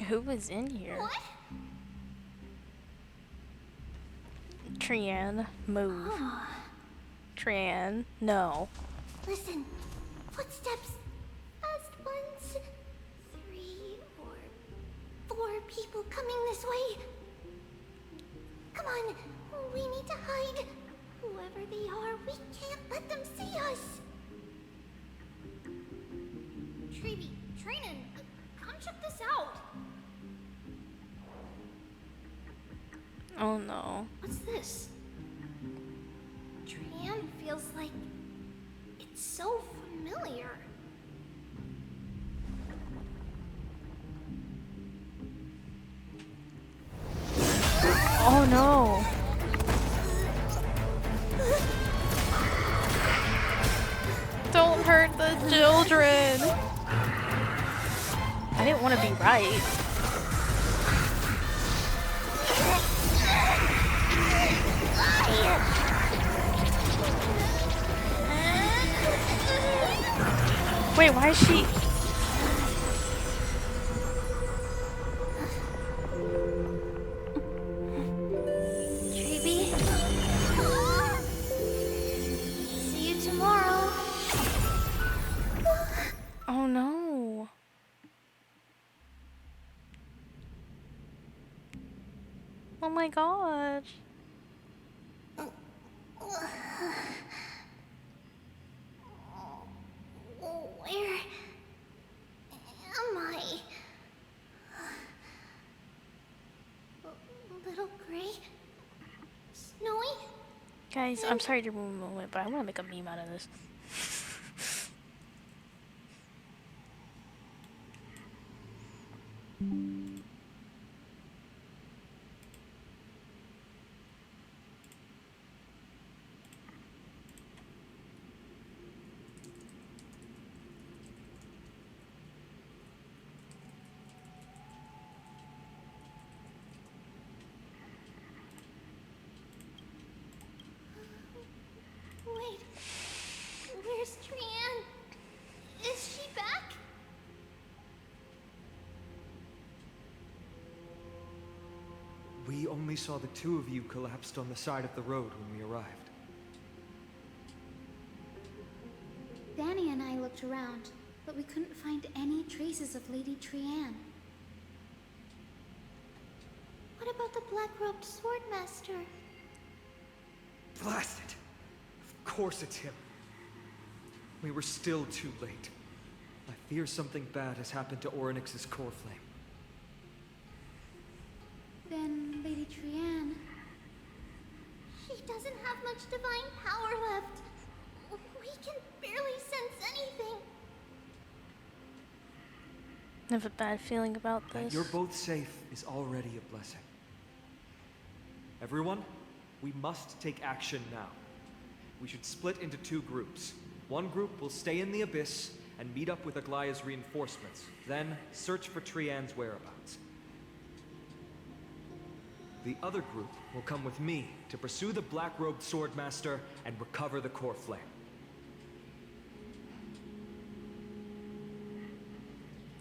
Who was in here? What? Trian, move. Trian, no. Listen, footsteps. Fast ones. 3 or 4 people coming this way. Come on, we need to hide. Whoever they are, we can't let them see us. Treeby, Trinan, come check this out. Oh no. What's this? Trian feels like it's so familiar. Oh no. Don't hurt the children. I didn't want to be right. Wait, why is she... Treeby? See you tomorrow. Oh no. Oh my gosh. Where am I? Little Gray? Snowy? Guys, I'm sorry to ruin the moment, but I want to make a meme out of this. Miss Trianne, is she back? We only saw the two of you collapsed on the side of the road when we arrived. Danny and I looked around, but we couldn't find any traces of Lady Trianne. What about the black-robed swordmaster? Blast it! Of course it's him. We were still too late. I fear something bad has happened to Orynyx's core flame. Then Lady Trianne... She doesn't have much divine power left. We can barely sense anything. I have a bad feeling about this. That you're both safe is already a blessing. Everyone, we must take action now. We should split into two groups. One group will stay in the Abyss and meet up with Aglaya's reinforcements, then search for Trianne's whereabouts. The other group will come with me to pursue the black-robed swordmaster and recover the core flame.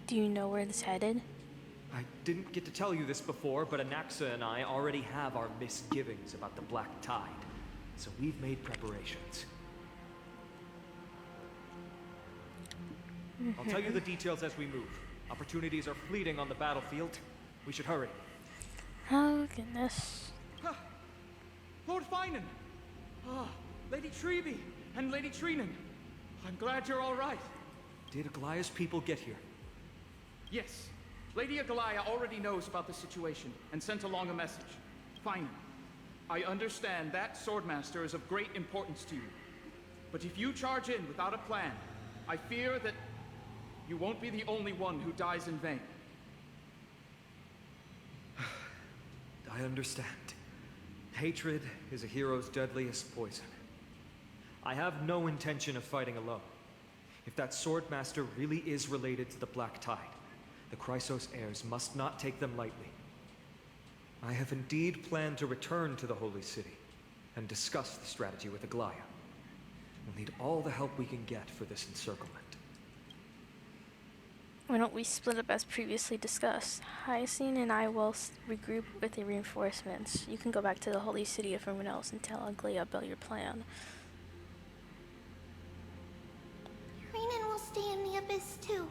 Do you know where it's headed? I didn't get to tell you this before, but Anaxa and I already have our misgivings about the Black Tide, so we've made preparations. I'll tell you the details as we move. Opportunities are fleeting on the battlefield. We should hurry. Oh, goodness. Lord Finan! Lady Treby and Lady Trinan. I'm glad you're all right. Did Aglaya's people get here? Yes. Lady Aglaya already knows about the situation and sent along a message. Finan, I understand that Swordmaster is of great importance to you. But if you charge in without a plan, I fear that you won't be the only one who dies in vain. I understand. Hatred is a hero's deadliest poison. I have no intention of fighting alone. If that Swordmaster really is related to the Black Tide, the Chrysos heirs must not take them lightly. I have indeed planned to return to the Holy City and discuss the strategy with Aglaya. We'll need all the help we can get for this encirclement. Why don't we split up as previously discussed? Hyacinth and I will regroup with the reinforcements. You can go back to the Holy City if everyone else and tell Aglaya about your plan. Trinan will stay in the Abyss too.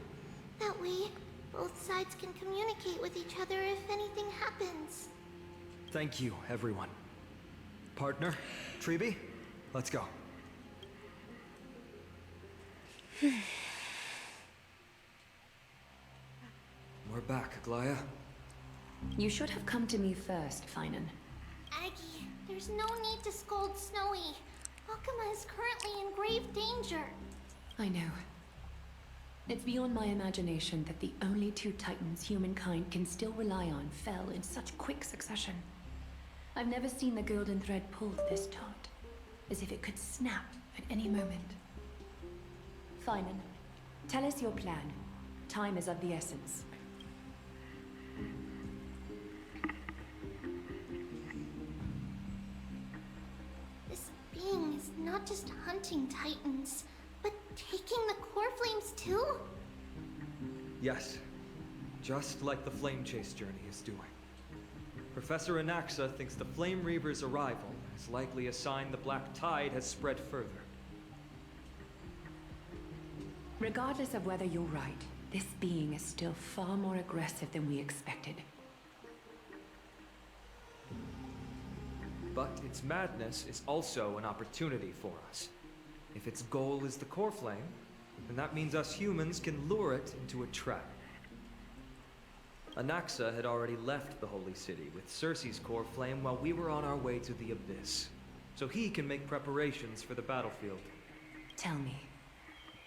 That way, both sides can communicate with each other if anything happens. Thank you, everyone. Partner, Treby, let's go. We're back, Aglaya. You should have come to me first, Finan. Aggie, there's no need to scold Snowy. Akuma is currently in grave danger. I know. It's beyond my imagination that the only two titans humankind can still rely on fell in such quick succession. I've never seen the golden thread pulled this taut, as if it could snap at any moment. Finan, tell us your plan. Time is of the essence. This being is not just hunting titans, but taking the core flames too? Yes, just like the Flame Chase journey is doing. Professor Anaxa thinks the Flame Reaver's arrival is likely a sign the Black Tide has spread further. Regardless of whether you're right, this being is still far more aggressive than we expected. But its madness is also an opportunity for us. If its goal is the core flame, then that means us humans can lure it into a trap. Anaxa had already left the Holy City with Circe's core flame while we were on our way to the Abyss, so he can make preparations for the battlefield. Tell me,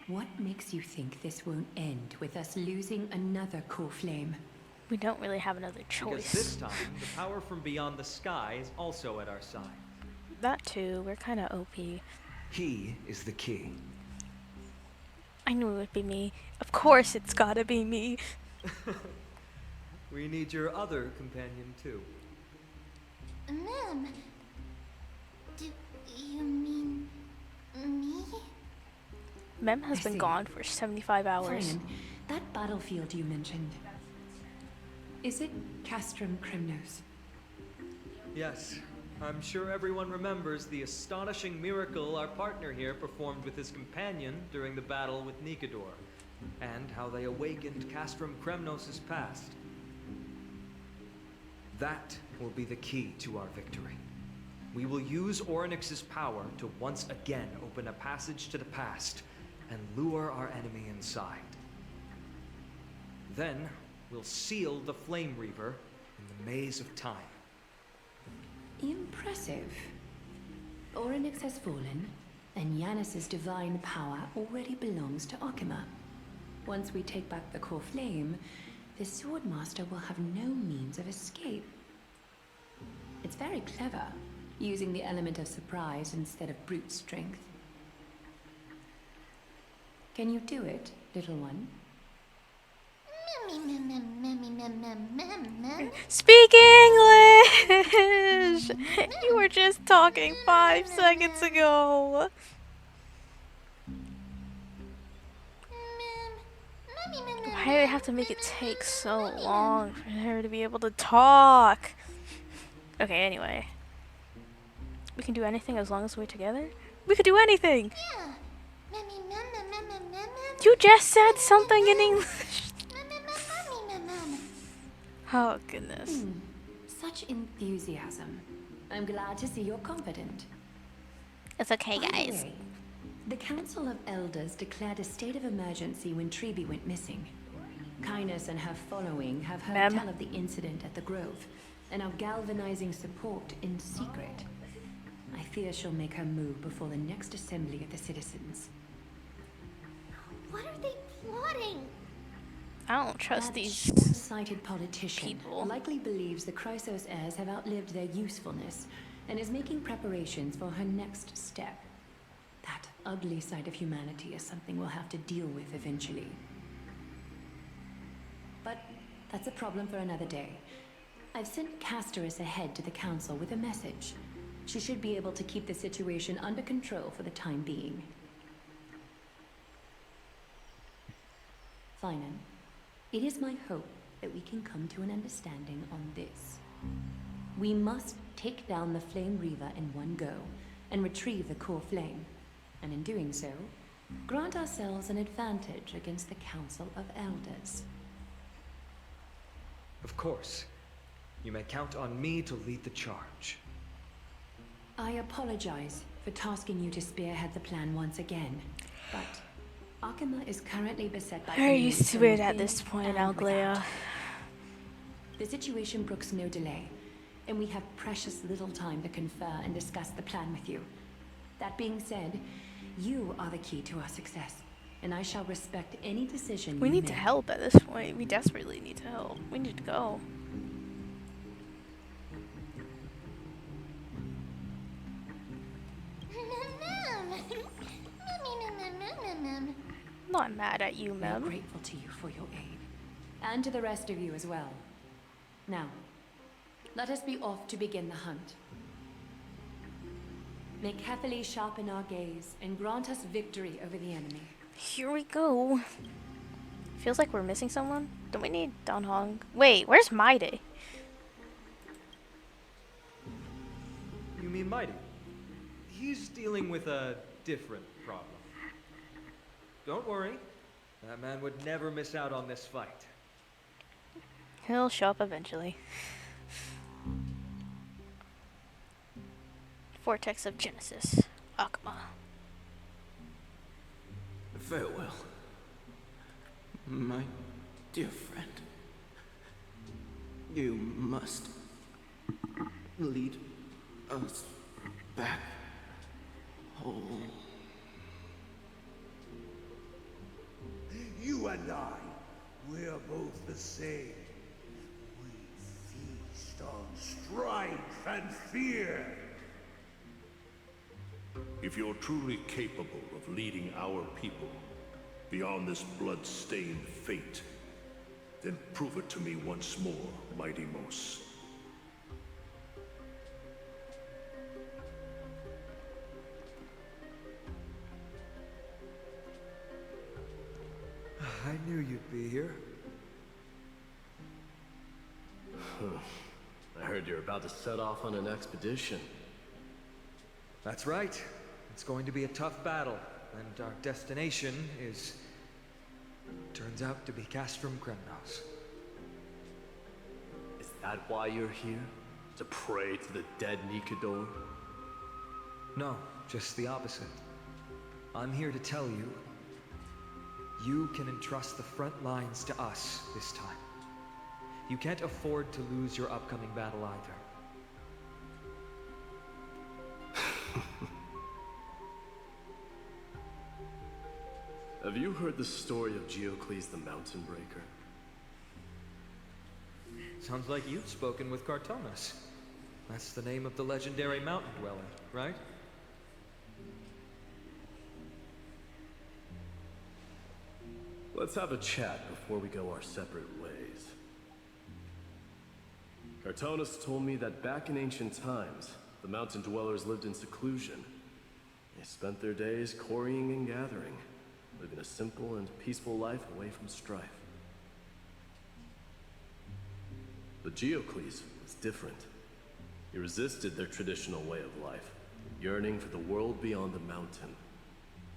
what makes you think this won't end with us losing another core flame? We don't really have another choice. Because this time, the power from beyond the sky is also at our side. That too, we're kind of OP. He is the key. I knew it would be me. Of course it's gotta be me. We need your other companion too. Ma'am, do you mean me? Mem has been gone for 75 hours. Fine. That battlefield you mentioned. Is it Castrum Kremnos? Yes. I'm sure everyone remembers the astonishing miracle our partner here performed with his companion during the battle with Nikador, and how they awakened Castrum Kremnos' past. That will be the key to our victory. We will use Orynyx's power to once again open a passage to the past and lure our enemy inside. Then, we'll seal the Flame Reaver in the maze of time. Impressive. Orynyx has fallen, and Yanis's divine power already belongs to Akima. Once we take back the core flame, the Swordmaster will have no means of escape. It's very clever, using the element of surprise instead of brute strength. Can you do it, little one? Speak English! You were just talking 5 seconds ago. Why do they have to make it take so long for her to be able to talk? Okay, anyway. We can do anything as long as we're together? We could do anything! You just said something in English! Oh, goodness. Such enthusiasm. I'm glad to see you're confident. It's okay, By the guys. way, the Council of Elders declared a state of emergency when Treeby went missing. Kynus and her following have heard tell of the incident at the Grove and are galvanizing support in secret. I fear she'll make her move before the next assembly of the citizens. What are they plotting? I don't trust these short-sighted politician people. Likely believes the Chrysos heirs have outlived their usefulness and is making preparations for her next step. That ugly side of humanity is something we'll have to deal with eventually. But that's a problem for another day. I've sent Casterus ahead to the council with a message. She should be able to keep the situation under control for the time being. Finan, it is my hope that we can come to an understanding on this. We must take down the Flame Reaver in one go and retrieve the core flame. And in doing so, grant ourselves an advantage against the Council of Elders. Of course. You may count on me to lead the charge. I apologize for tasking you to spearhead the plan once again, but Akima is currently beset by Very enemies used to from it at within this point, and Alglea. without. The situation brooks no delay, and we have precious little time to confer and discuss the plan with you. That being said, you are the key to our success, and I shall respect any decision We you need to make. help at this point. We desperately need to help. We need to go. I'm not mad at you, We are Mem. grateful to you for your aid, and to the rest of you as well. Now, let us be off to begin the hunt. May carefully sharpen our gaze and grant us victory over the enemy. Here we go. Feels like we're missing someone. Don't we need Donhong? Wait, where's MYDEI? You mean MYDEI? He's dealing with a different problem. Don't worry. That man would never miss out on this fight. He'll show up eventually. Vortex of Genesis. Akuma. Farewell, my dear friend. You must lead us back home. You and I, we're both the same. We feast on strife and fear. If you're truly capable of leading our people beyond this blood-stained fate, then prove it to me once more, Mighty Mos. I knew you'd be here. I heard you're about to set off on an expedition. That's right. It's going to be a tough battle, and our destination is... turns out to be Castrum Kremnos. Is that why you're here? To pray to the dead Nikador? No, just the opposite. I'm here to tell you, you can entrust the front lines to us this time. You can't afford to lose your upcoming battle either. Have you heard the story of Geocles the Mountain Breaker? Sounds like you've spoken with Cartonas. That's the name of the legendary mountain dweller, right? Let's have a chat before we go our separate ways. Cartonas told me that back in ancient times, the mountain dwellers lived in seclusion. They spent their days quarrying and gathering, living a simple and peaceful life away from strife. But Geocles was different. He resisted their traditional way of life, yearning for the world beyond the mountain.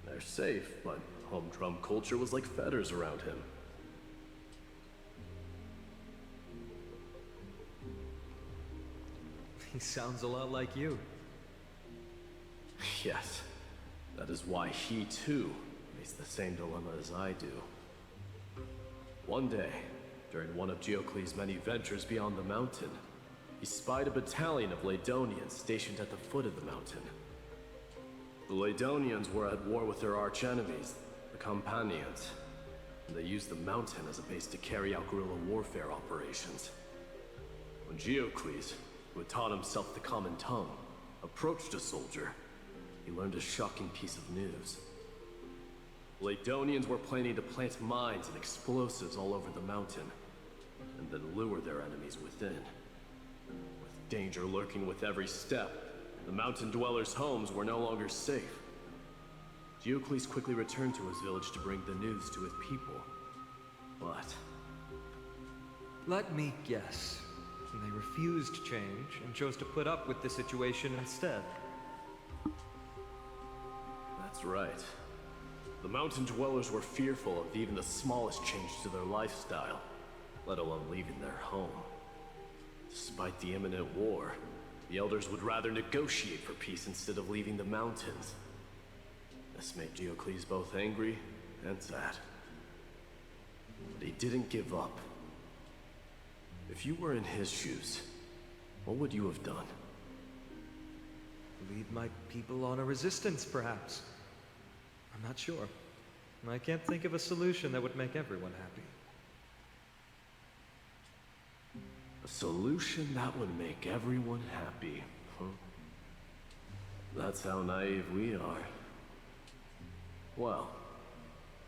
They're safe, but humdrum culture was like fetters around him. He sounds a lot like you. Yes, that is why he too faced the same dilemma as I do. One day, during one of Geocles' many ventures beyond the mountain, he spied a battalion of Laedonians stationed at the foot of the mountain. The Laedonians were at war with their arch-enemies, the Companions, and they used the mountain as a base to carry out guerrilla warfare operations. When Geocles, who had taught himself the common tongue, approached a soldier, he learned a shocking piece of news. Laedonians were planning to plant mines and explosives all over the mountain, and then lure their enemies within. With danger lurking with every step, the mountain dwellers' homes were no longer safe. Geocles quickly returned to his village to bring the news to his people. But... let me guess. They refused change and chose to put up with the situation instead. that's right. The mountain dwellers were fearful of even the smallest change to their lifestyle, let alone leaving their home. Despite the imminent war, the elders would rather negotiate for peace instead of leaving the mountains. This made Geocles both angry and sad. But he didn't give up. If you were in his shoes, what would you have done? Lead my people on a resistance, perhaps. I'm not sure. I can't think of a solution that would make everyone happy. A solution that would make everyone happy, huh? That's how naive we are. Well,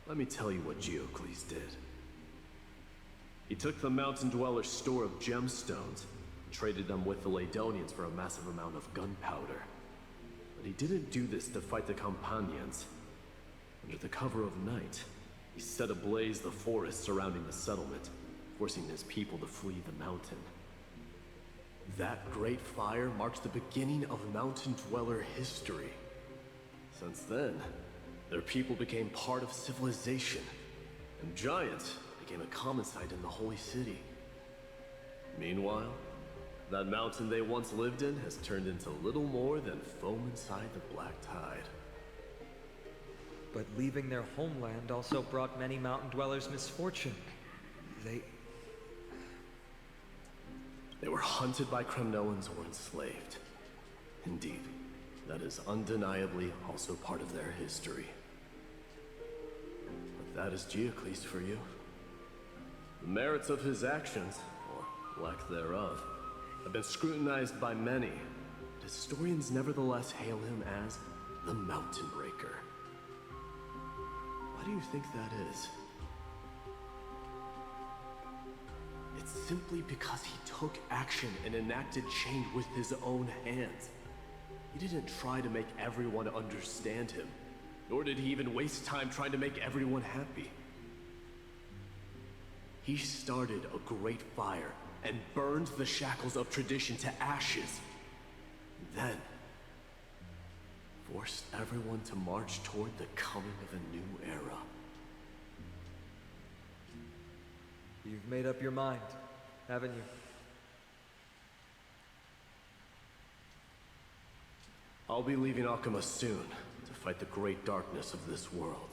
let me tell you what Geocles did. He took the mountain dwellers' store of gemstones and traded them with the Laedonians for a massive amount of gunpowder. But he didn't do this to fight the Companions. Under the cover of night, he set ablaze the forest surrounding the settlement, forcing his people to flee the mountain. That great fire marked the beginning of mountain dweller history. Since then, their people became part of civilization, and giants became a common sight in the holy city. Meanwhile, that mountain they once lived in has turned into little more than foam inside the black tide. But leaving their homeland also brought many mountain dwellers misfortune. They were hunted by Kremnoans or enslaved. Indeed, that is undeniably also part of their history. But that is Geocles for you. The merits of his actions, or lack thereof, have been scrutinized by many, but historians nevertheless hail him as the Mountain Breaker. Why do you think that is? It's simply because he took action and enacted change with his own hands. He didn't try to make everyone understand him, nor did he even waste time trying to make everyone happy. He started a great fire and burned the shackles of tradition to ashes. Then, forced everyone to march toward the coming of a new era. You've made up your mind, haven't you? I'll be leaving Akuma soon to fight the great darkness of this world.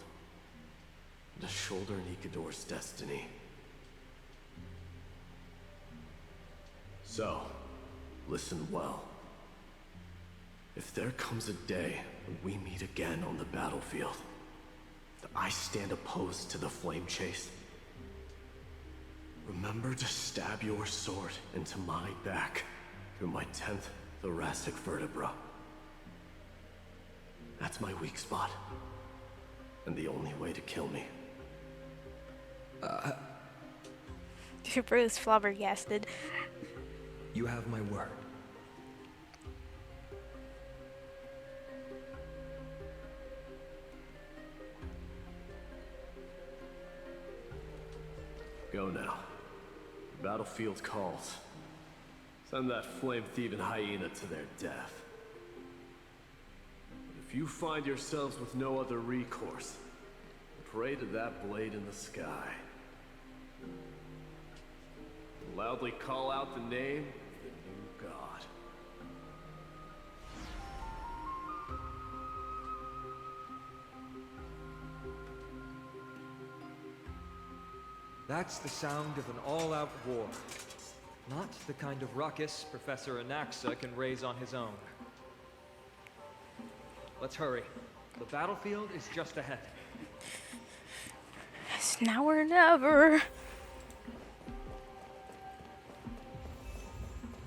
To shoulder Nikador's destiny. So, listen well. If there comes a day when we meet again on the battlefield, that I stand opposed to the flame chase, remember to stab your sword into my back through my 10th thoracic vertebra. That's my weak spot, and the only way to kill me. Bruce flabbergasted. You have my word. Go now. The battlefield calls. Send that flame-thieving hyena to their death. But if you find yourselves with no other recourse, pray to that blade in the sky. Loudly call out the name of the new god. That's the sound of an all-out war. Not the kind of ruckus Professor Anaxa can raise on his own. Let's hurry. The battlefield is just ahead. It's now or never.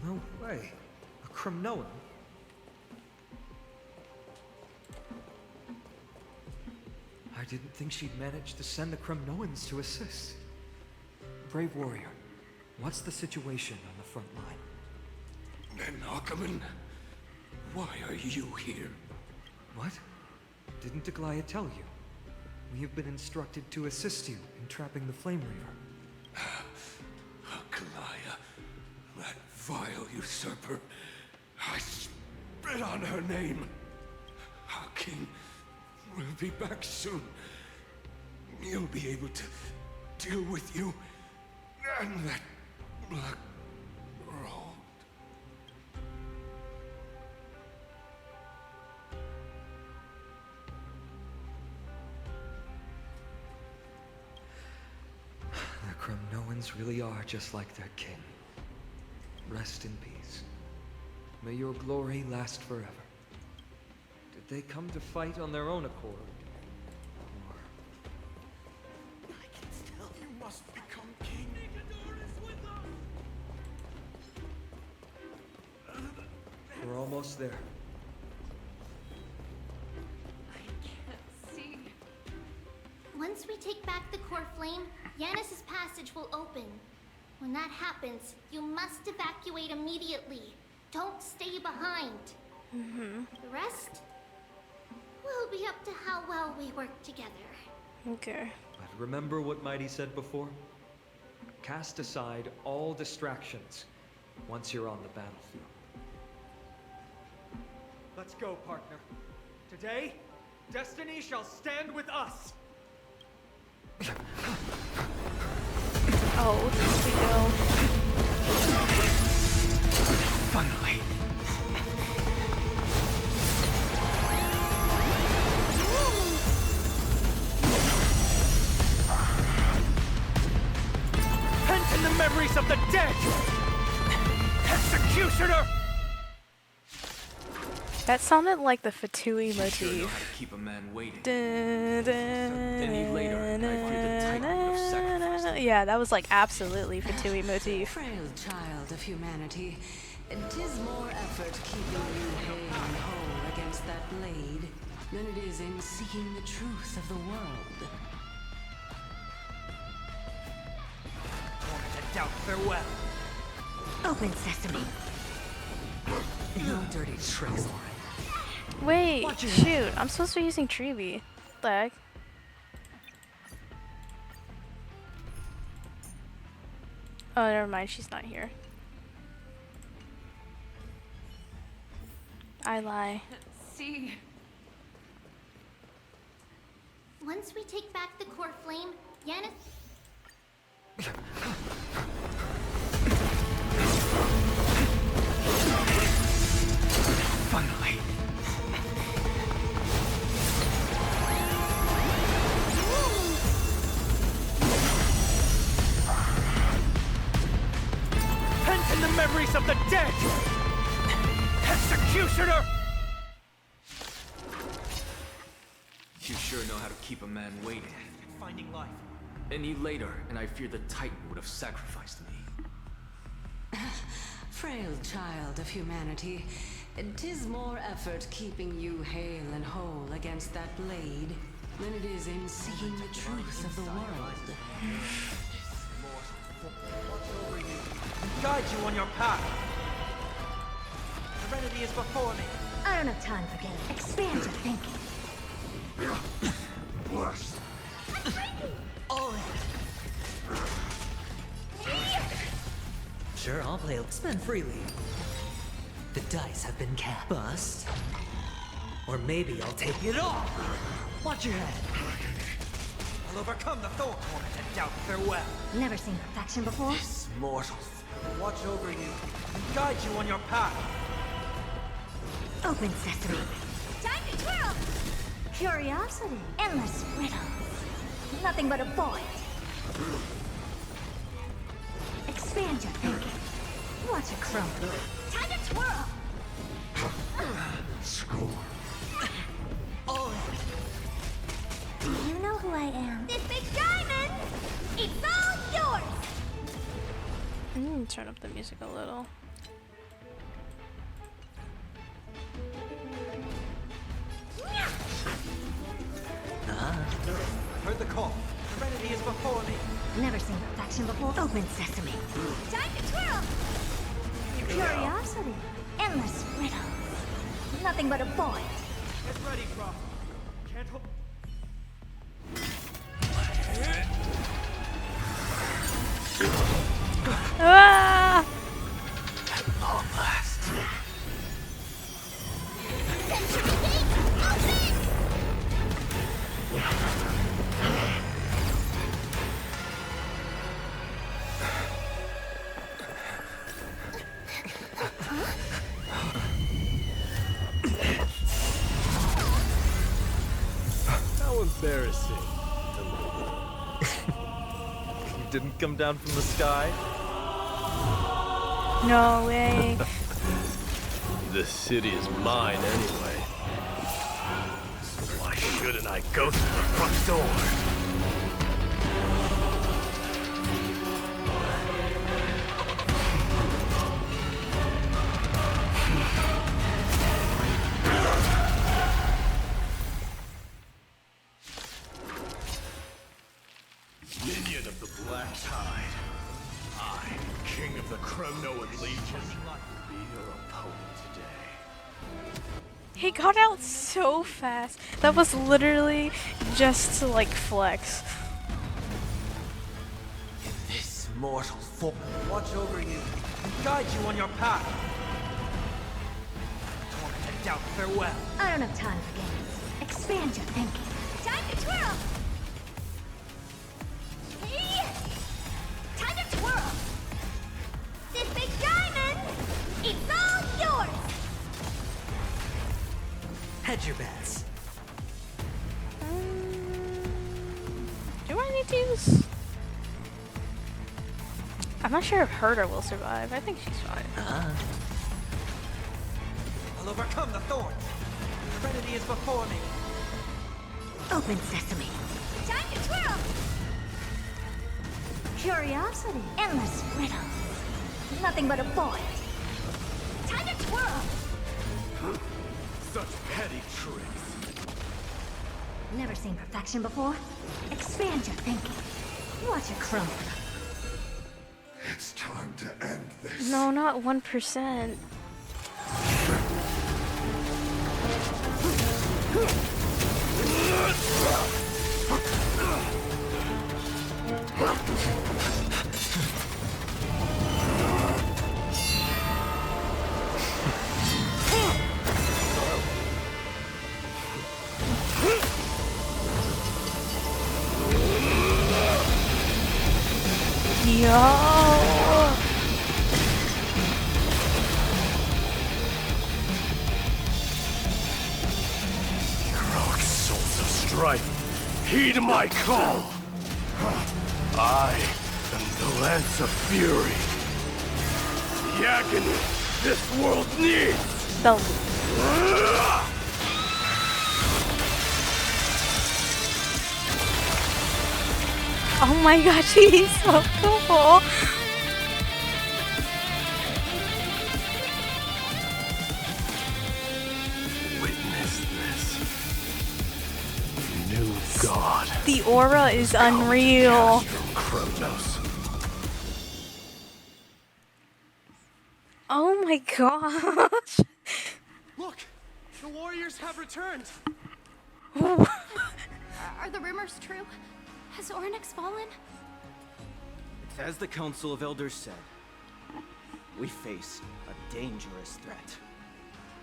No way. A Kremnoan? I didn't think she'd managed to send the Kremnoans to assist. Brave warrior, what's the situation on the front line? Nakaman, why are you here? What? Didn't Aglaya tell you? We have been instructed to assist you in trapping the Flame Reaver. Aglaya, that vile usurper. I spit on her name. Our king will be back soon. He'll be able to deal with you and that black road. The Kremnoans really are just like their king. Rest in peace. May your glory last forever. Did they come to fight on their own accord? I can tell you must become king. We're almost there. Once we take back the core flame, Yanis's passage will open. When that happens, you must evacuate immediately. Don't stay behind. The rest will be up to how well we work together. Okay. But remember what Mighty said before? Cast aside all distractions once you're on the battlefield. Let's go, partner. Today, destiny shall stand with us. Oh, here we go. Finally. Pent in the memories of the dead! Executioner! That sounded like the Fatui motif. Sure know how to keep a man waiting. Any later, I fear the Titan would have sacrificed him. Yeah, that was like absolutely Fatui motif. Frail child of humanity, 'tis more effort keeping you hale and whole against that blade than it is in seeking the truth of the world. Born to doubt farewell. Open sesame. No dirty tricks, Lauren. Wait, shoot, I'm supposed to be using Treevee. What the heck? Oh, never mind. She's not here. I lie. See. Once we take back the core flame, Yanis... Finally. Pent in the memories of the dead! Executioner! You sure know how to keep a man waiting. Finding life. Any later, and I fear the Titan would have sacrificed me. Frail child of humanity, 'tis more effort keeping you hale and whole against that blade than it is in seeking the truth of the world. Watch over you and guide you on your path. Serenity is before me. I don't have time for games. Expand your thinking. Sure, I'll play. Spend freely. The dice have been cast. Bust. Or maybe I'll take it all. Watch your head. I'll overcome the thorn torment and doubt farewell. Never seen perfection before? This mortal. Watch over you and guide you on your path. Open sesame. Time to twirl! Curiosity. Endless riddles. Nothing but a void. Expand your thinking. Watch it crumble. Time to twirl! Score. You know who I am. This big diamond! It's all yours! Turn up the music a little. Heard the call. Serenity is before me. Never seen perfection before. Open sesame. Time to twirl! Curiosity. Endless riddles. Nothing but a void. Get ready, Croft. Can't hold. Ah! At long last. How embarrassing. You didn't come down from the sky? No way. This city is mine anyway. So why shouldn't I go through the front door? Minion of the Black Tide. I, King of the Kremnoan Legion, be your opponent today. He got out so fast. That was literally just to like flex. This mortal form. Watch over you and guide you on your path. Torment and doubt farewell. I don't have time for games. Expand your thinking. Time to twirl! Hey! Time to twirl! This big diamond! It's all yours! Hedge your bets. Do I need to use? I'm not sure if Herder will survive. I think she's fine. I'll overcome the thorns. Serenity is before me. Open sesame. Time to twirl! Curiosity. Endless riddles. Nothing but a void. Time to twirl! Such petty tricks. Never seen perfection before? Expand your thinking. Watch it crumble. It's time to end this. No, not 1%. Yo! Heroic souls of strife, heed my call! I am the Lance of Fury. The agony this world needs! Oh my gosh, he's so cool! Witness this. New god. The aura is unreal. Kronos. Oh my gosh. Look! The warriors have returned! Are the rumors true? Has Ornyx fallen? As the Council of Elders said, we face a dangerous threat.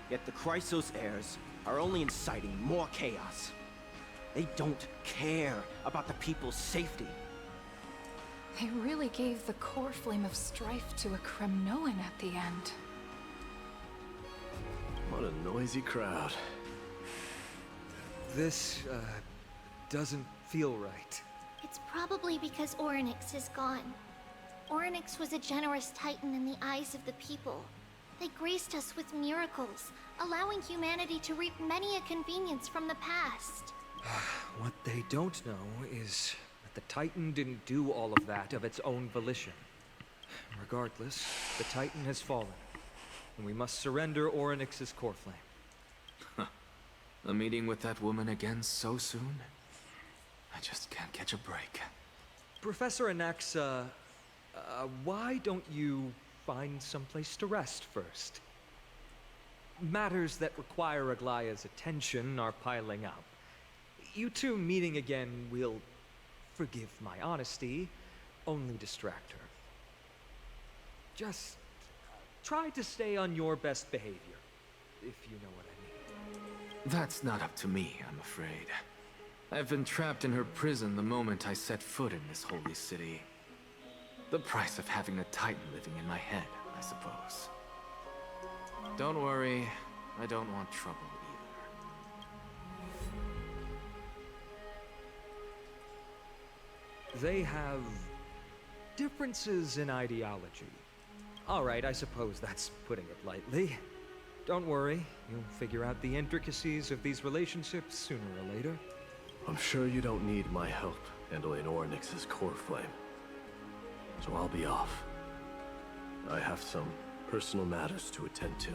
Yet the Chrysos heirs are only inciting more chaos. They don't care about the people's safety. They really gave the core flame of strife to a Kremnoan at the end. What a noisy crowd. This, doesn't feel right. It's probably because Ornyx is gone. Ornyx was a generous titan in the eyes of the people. They graced us with miracles, allowing humanity to reap many a convenience from the past. What they don't know is that the Titan didn't do all of that of its own volition. Regardless, the Titan has fallen, and we must surrender Ornyx's core flame. A meeting with that woman again so soon? I just can't catch a break. Professor Anaxa, why don't you find someplace to rest first? Matters that require Aglaya's attention are piling up. You two meeting again will, forgive my honesty, only distract her. Just try to stay on your best behavior, if you know what I mean. That's not up to me, I'm afraid. I've been trapped in her prison the moment I set foot in this holy city. The price of having a Titan living in my head, I suppose. Don't worry, I don't want trouble either. They have differences in ideology. All right, I suppose that's putting it lightly. Don't worry, you'll figure out the intricacies of these relationships sooner or later. I'm sure you don't need my help handling Ornyx's core flame. So I'll be off. I have some personal matters to attend to.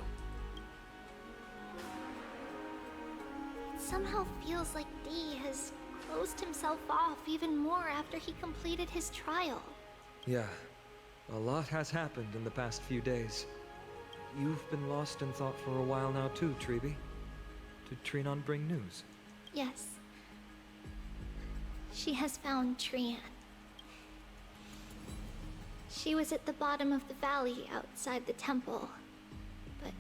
It somehow feels like D has closed himself off even more after he completed his trial. Yeah, a lot has happened in the past few days. You've been lost in thought for a while now too, Treeby. Did Trinon bring news? Yes. She has found Trian. She was at the bottom of the valley outside the temple. But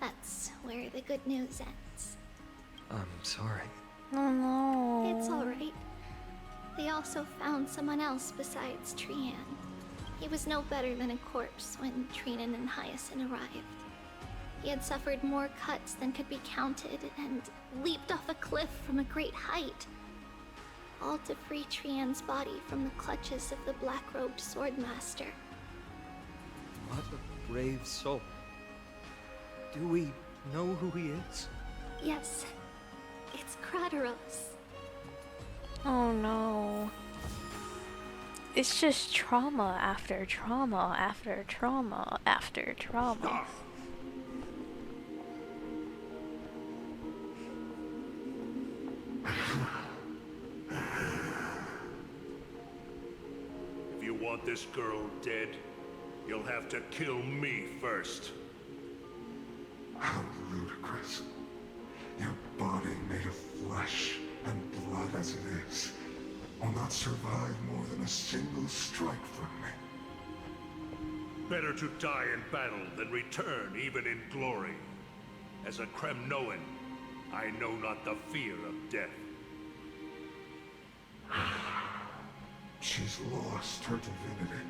that's where the good news ends. I'm sorry. Oh no. It's alright. They also found someone else besides Trian. He was no better than a corpse when Trinan and Hyacinth arrived. He had suffered more cuts than could be counted and leaped off a cliff from a great height. All to free Trian's body from the clutches of the black-robed swordmaster. What a brave soul. Do we know who he is? Yes, it's Krateros. Oh no. It's just trauma after trauma after trauma after trauma. If you want this girl dead, you'll have to kill me first. How ludicrous. Your body made of flesh and blood as it is will not survive more than a single strike from me. Better to die in battle than return even in glory. As a Kremnoan, I know not the fear of death. She's lost her divinity.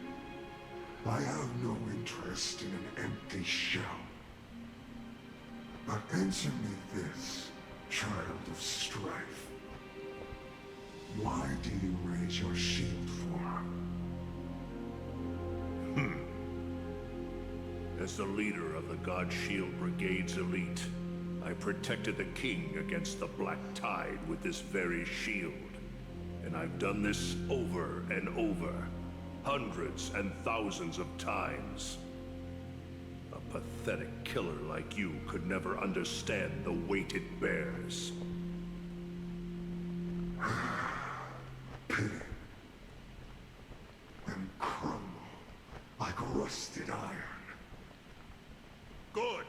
I have no interest in an empty shell. But answer me this, child of strife. Why do you raise your shield for her? As the leader of the God Shield Brigade's elite, I protected the king against the Black Tide with this very shield. And I've done this over and over, hundreds and thousands of times. A pathetic killer like you could never understand the weight it bears. Pity. And crumble like rusted iron. Good.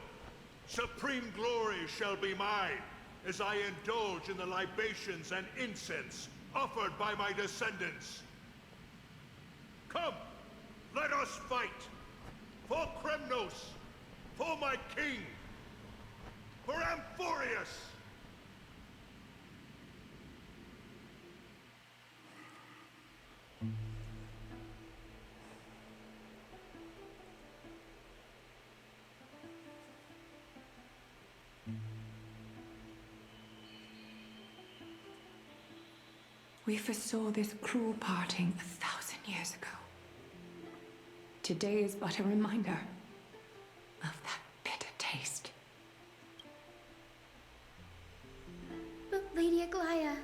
Supreme glory shall be mine, as I indulge in the libations and incense offered by my descendants. Come, let us fight. For Kremnos, for my king, for Amphorius. We foresaw this cruel parting 1,000 years ago. Today is but a reminder of that bitter taste. But Lady Aglaya,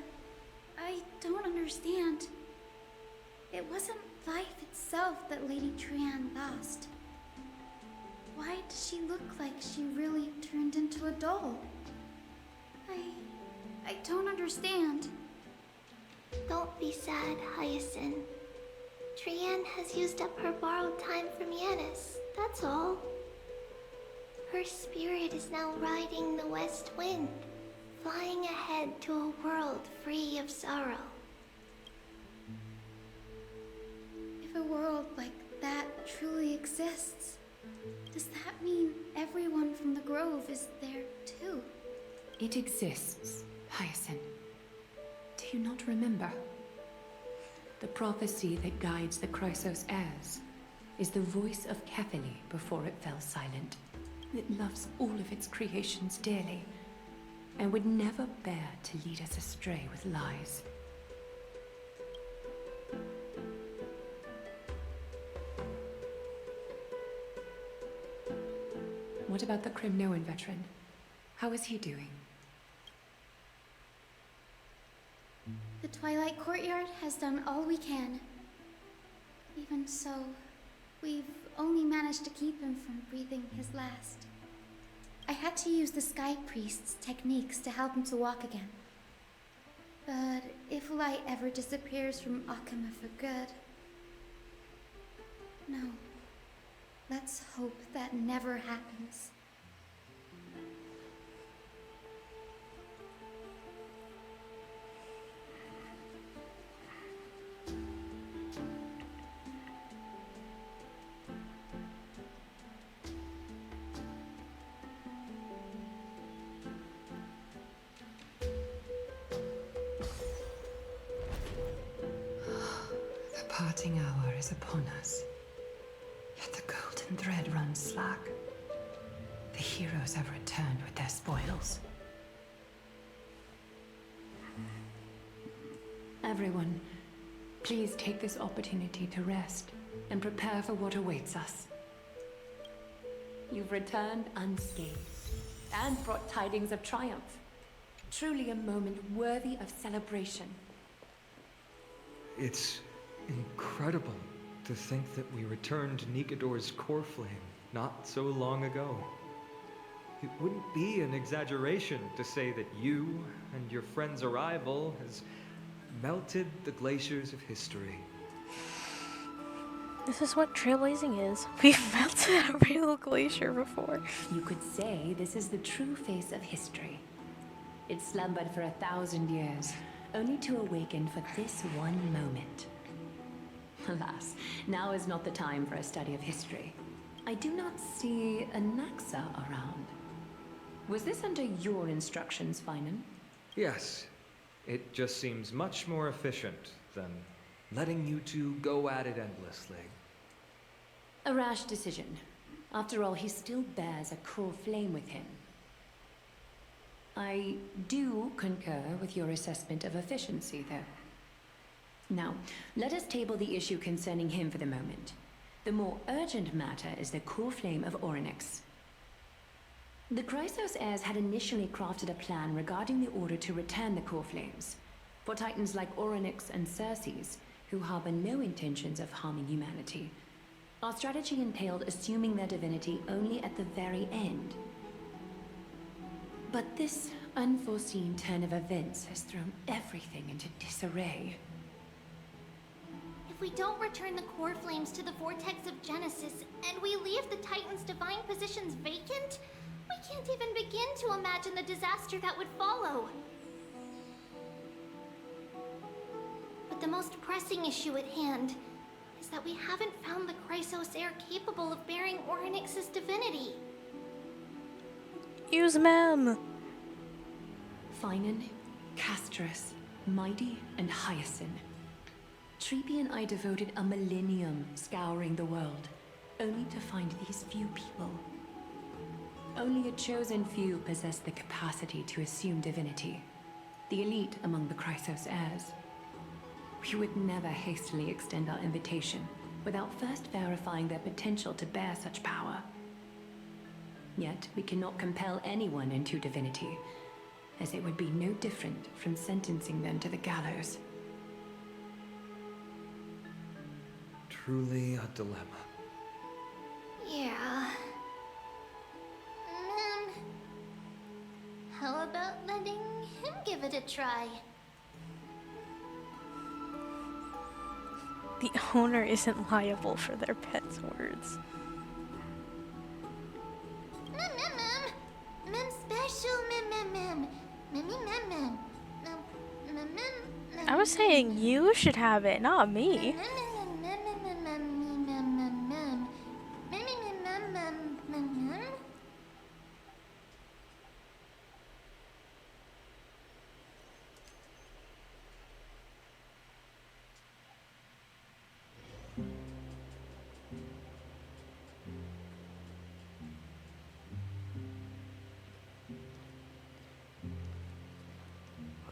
I don't understand. It wasn't life itself that Lady Trian lost. Why does she look like she really turned into a doll? I don't understand. Don't be sad, Hyacinth. Trian has used up her borrowed time from Yanis, that's all. Her spirit is now riding the west wind, flying ahead to a world free of sorrow. If a world like that truly exists, does that mean everyone from the Grove is there too? It exists, Hyacinth. Do you not remember? The prophecy that guides the Chrysos heirs is the voice of Kefili before it fell silent. It loves all of its creations dearly, and would never bear to lead us astray with lies. What about the Kremnoan veteran? How is he doing? The Twilight Courtyard has done all we can. Even so, we've only managed to keep him from breathing his last. I had to use the Sky Priest's techniques to help him to walk again. But if light ever disappears from Akama for good... No. Let's hope that never happens. The parting hour is upon us. Yet the golden thread runs slack. The heroes have returned with their spoils. Everyone, please take this opportunity to rest and prepare for what awaits us. You've returned unscathed and brought tidings of triumph. Truly a moment worthy of celebration. It's incredible to think that we returned Nikador's core flame not so long ago. It wouldn't be an exaggeration to say that you and your friend's arrival has melted the glaciers of history. This is what trailblazing is. We've melted a real glacier before. You could say this is the true face of history. It slumbered for 1,000 years, only to awaken for this one moment. Alas, now is not the time for a study of history. I do not see a Naxa around. Was this under your instructions, Finan? Yes. It just seems much more efficient than letting you two go at it endlessly. A rash decision. After all, he still bears a core flame with him. I do concur with your assessment of efficiency, though. Now, let us table the issue concerning him for the moment. The more urgent matter is the core flame of Orynyx. The Chrysos heirs had initially crafted a plan regarding the order to return the core flames. For titans like Orynyx and Circes, who harbor no intentions of harming humanity, our strategy entailed assuming their divinity only at the very end. But this unforeseen turn of events has thrown everything into disarray. If we don't return the core flames to the vortex of Genesis, and we leave the Titan's divine positions vacant, we can't even begin to imagine the disaster that would follow. But the most pressing issue at hand is that we haven't found the Chrysos heir capable of bearing Orynyx's divinity. Use Mem! Finan, Castrus, MYDEI, and Hyacinth. Treepy and I devoted a millennium scouring the world, only to find these few people. Only a chosen few possess the capacity to assume divinity, the elite among the Chrysos heirs. We would never hastily extend our invitation without first verifying their potential to bear such power. Yet, we cannot compel anyone into divinity, as it would be no different from sentencing them to the gallows. Truly a dilemma. Yeah. How about letting him give it a try? The owner isn't liable for their pet's words. Mem special, mem. I was saying you should have it, not me.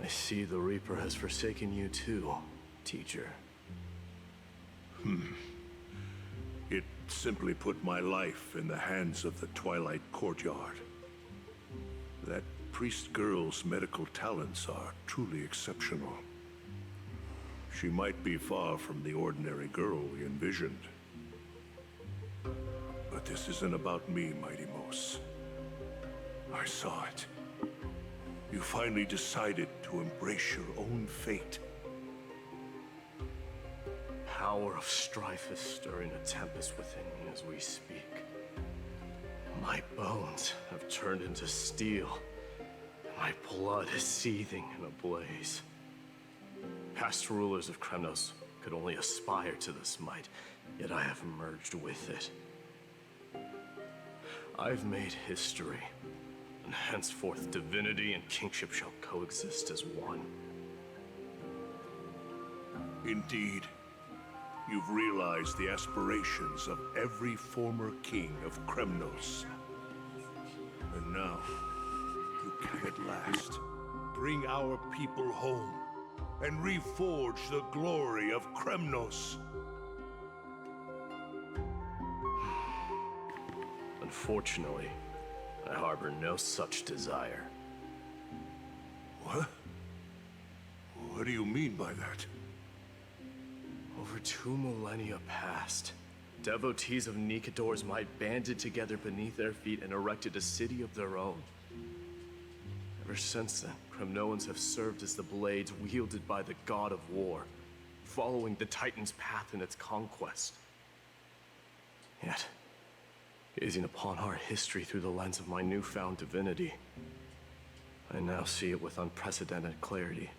I see the Reaper has forsaken you too, teacher. It simply put my life in the hands of the Twilight Courtyard. That priest girl's medical talents are truly exceptional. She might be far from the ordinary girl we envisioned. But this isn't about me, Mighty Mos. I saw it. You finally decided to embrace your own fate. Power of strife is stirring a tempest within me as we speak. My bones have turned into steel, and my blood is seething in a blaze. Past rulers of Kremnos could only aspire to this might, yet I have merged with it. I've made history, and henceforth divinity and kingship shall coexist as one. Indeed, you've realized the aspirations of every former king of Kremnos. And now, you can at last bring our people home and reforge the glory of Kremnos. Unfortunately, I harbor no such desire. What? What do you mean by that? Over 2 millennia past, devotees of Nikador's might banded together beneath their feet and erected a city of their own. Ever since then, Kremnoans have served as the blades wielded by the god of war, following the Titan's path in its conquest. Yet, gazing upon our history through the lens of my newfound divinity, I now see it with unprecedented clarity.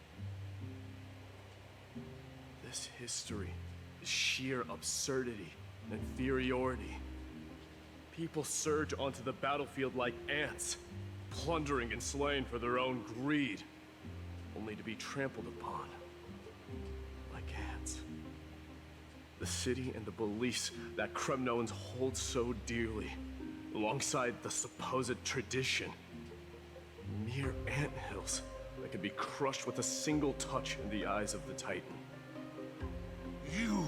This history is sheer absurdity and inferiority. People surge onto the battlefield like ants, plundering and slaying for their own greed, only to be trampled upon like ants. The city and the beliefs that Kremnoans hold so dearly, alongside the supposed tradition. Mere anthills that could be crushed with a single touch in the eyes of the Titan. You!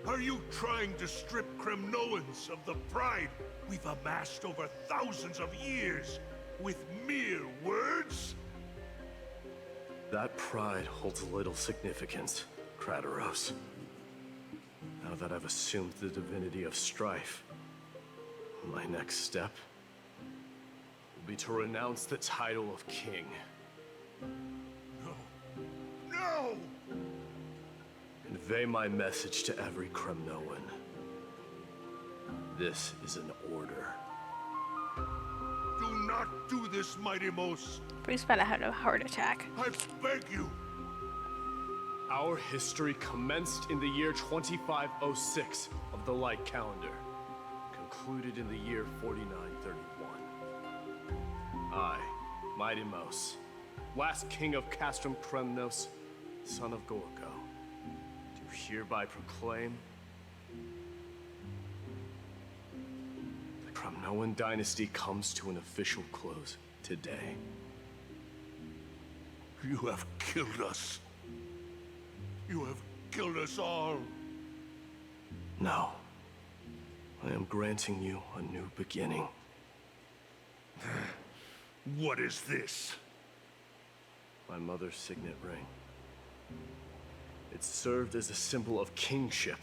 Are you trying to strip Kremnoans of the pride we've amassed over thousands of years with mere words? That pride holds little significance, Krateros. Now that I've assumed the divinity of strife, my next step will be to renounce the title of king. No! Convey my message to every Kremnoan. This is an order. Do not do this, Mighty-Mos. Bruce about to have a heart attack. I beg you. Our history commenced in the year 2506 of the Light Calendar, concluded in the year 4931. I, Mighty-Mos, last king of Castrum Kremnos, son of Gorgo, do hereby proclaim the Kremnoan dynasty comes to an official close today. You have killed us. You have killed us all. No. I am granting you a new beginning. What is this? My mother's signet ring. It served as a symbol of kingship.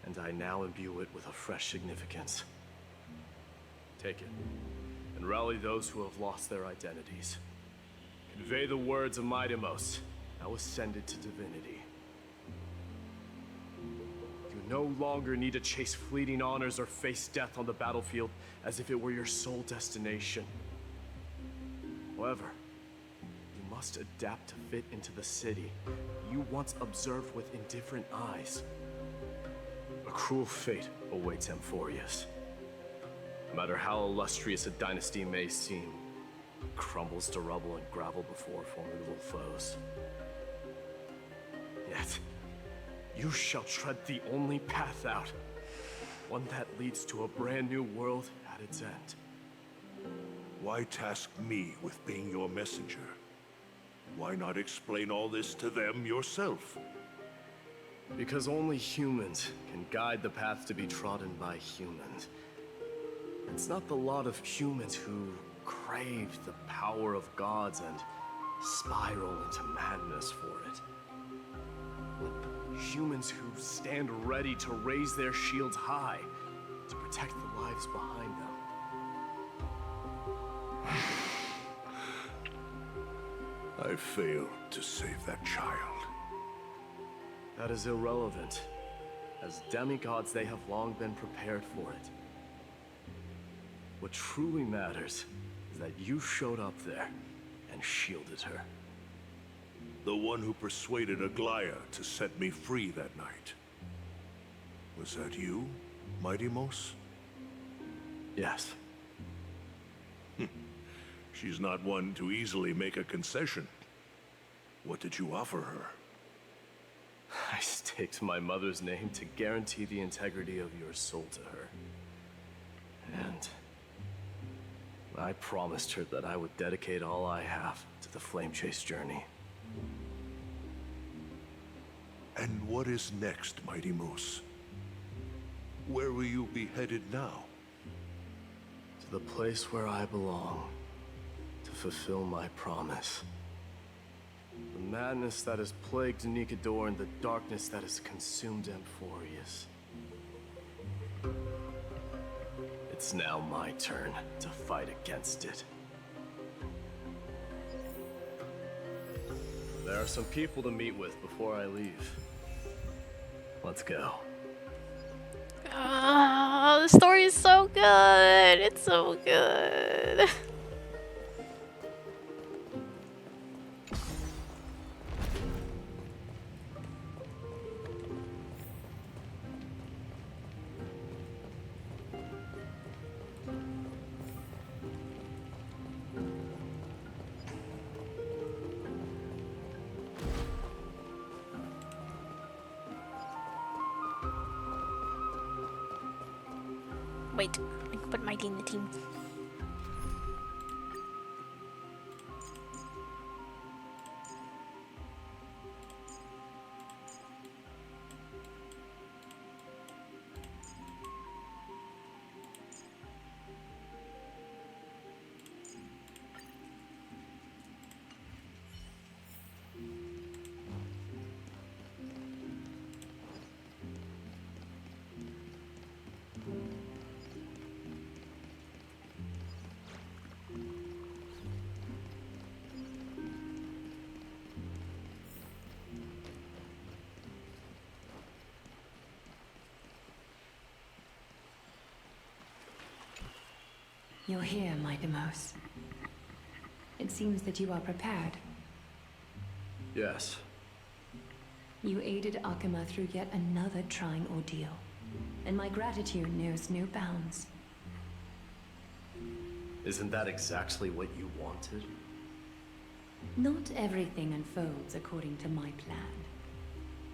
And I now imbue it with a fresh significance. Take it, and rally those who have lost their identities. Convey the words of Mighty-Mos, now ascended to divinity. You no longer need to chase fleeting honors or face death on the battlefield as if it were your sole destination. However, you must adapt to fit into the city you once observed with indifferent eyes. A cruel fate awaits Amphorius. No matter how illustrious a dynasty may seem, it crumbles to rubble and gravel before formidable foes. Yet, you shall tread the only path out, one that leads to a brand new world at its end. Why task me with being your messenger? Why not explain all this to them yourself? Because only humans can guide the path to be trodden by humans. It's not the lot of humans who crave the power of gods and spiral into madness for it. But humans who stand ready to raise their shields high to protect the lives behind them. I failed to save that child. That is irrelevant. As demigods, they have long been prepared for it. What truly matters is that you showed up there and shielded her. The one who persuaded Aglaya to set me free that night. Was that you, Mighty-Mos? Yes. She's not one to easily make a concession. What did you offer her? I staked my mother's name to guarantee the integrity of your soul to her. And I promised her that I would dedicate all I have to the Flame Chase journey. And what is next, Mighty-Mos? Where will you be headed now? To the place where I belong, to fulfill my promise. The madness that has plagued Nikador and the darkness that has consumed Amphorius. It's now my turn to fight against it. There are some people to meet with before I leave. Let's go. Oh, the story is so good. It's so good. Wait, I can put Mikey in the team. You're here, Maitwovtuber. It seems that you are prepared. Yes. You aided Akuma through yet another trying ordeal, and my gratitude knows no bounds. Isn't that exactly what you wanted? Not everything unfolds according to my plan.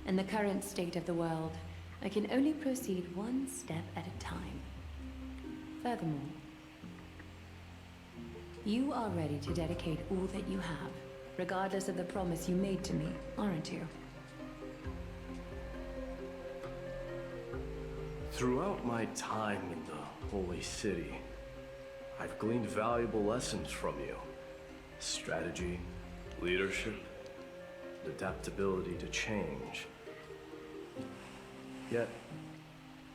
In the current state of the world, I can only proceed one step at a time. Furthermore, you are ready to dedicate all that you have, regardless of the promise you made to me, aren't you? Throughout my time in the Holy City, I've gleaned valuable lessons from you. Strategy, leadership, adaptability to change. Yet,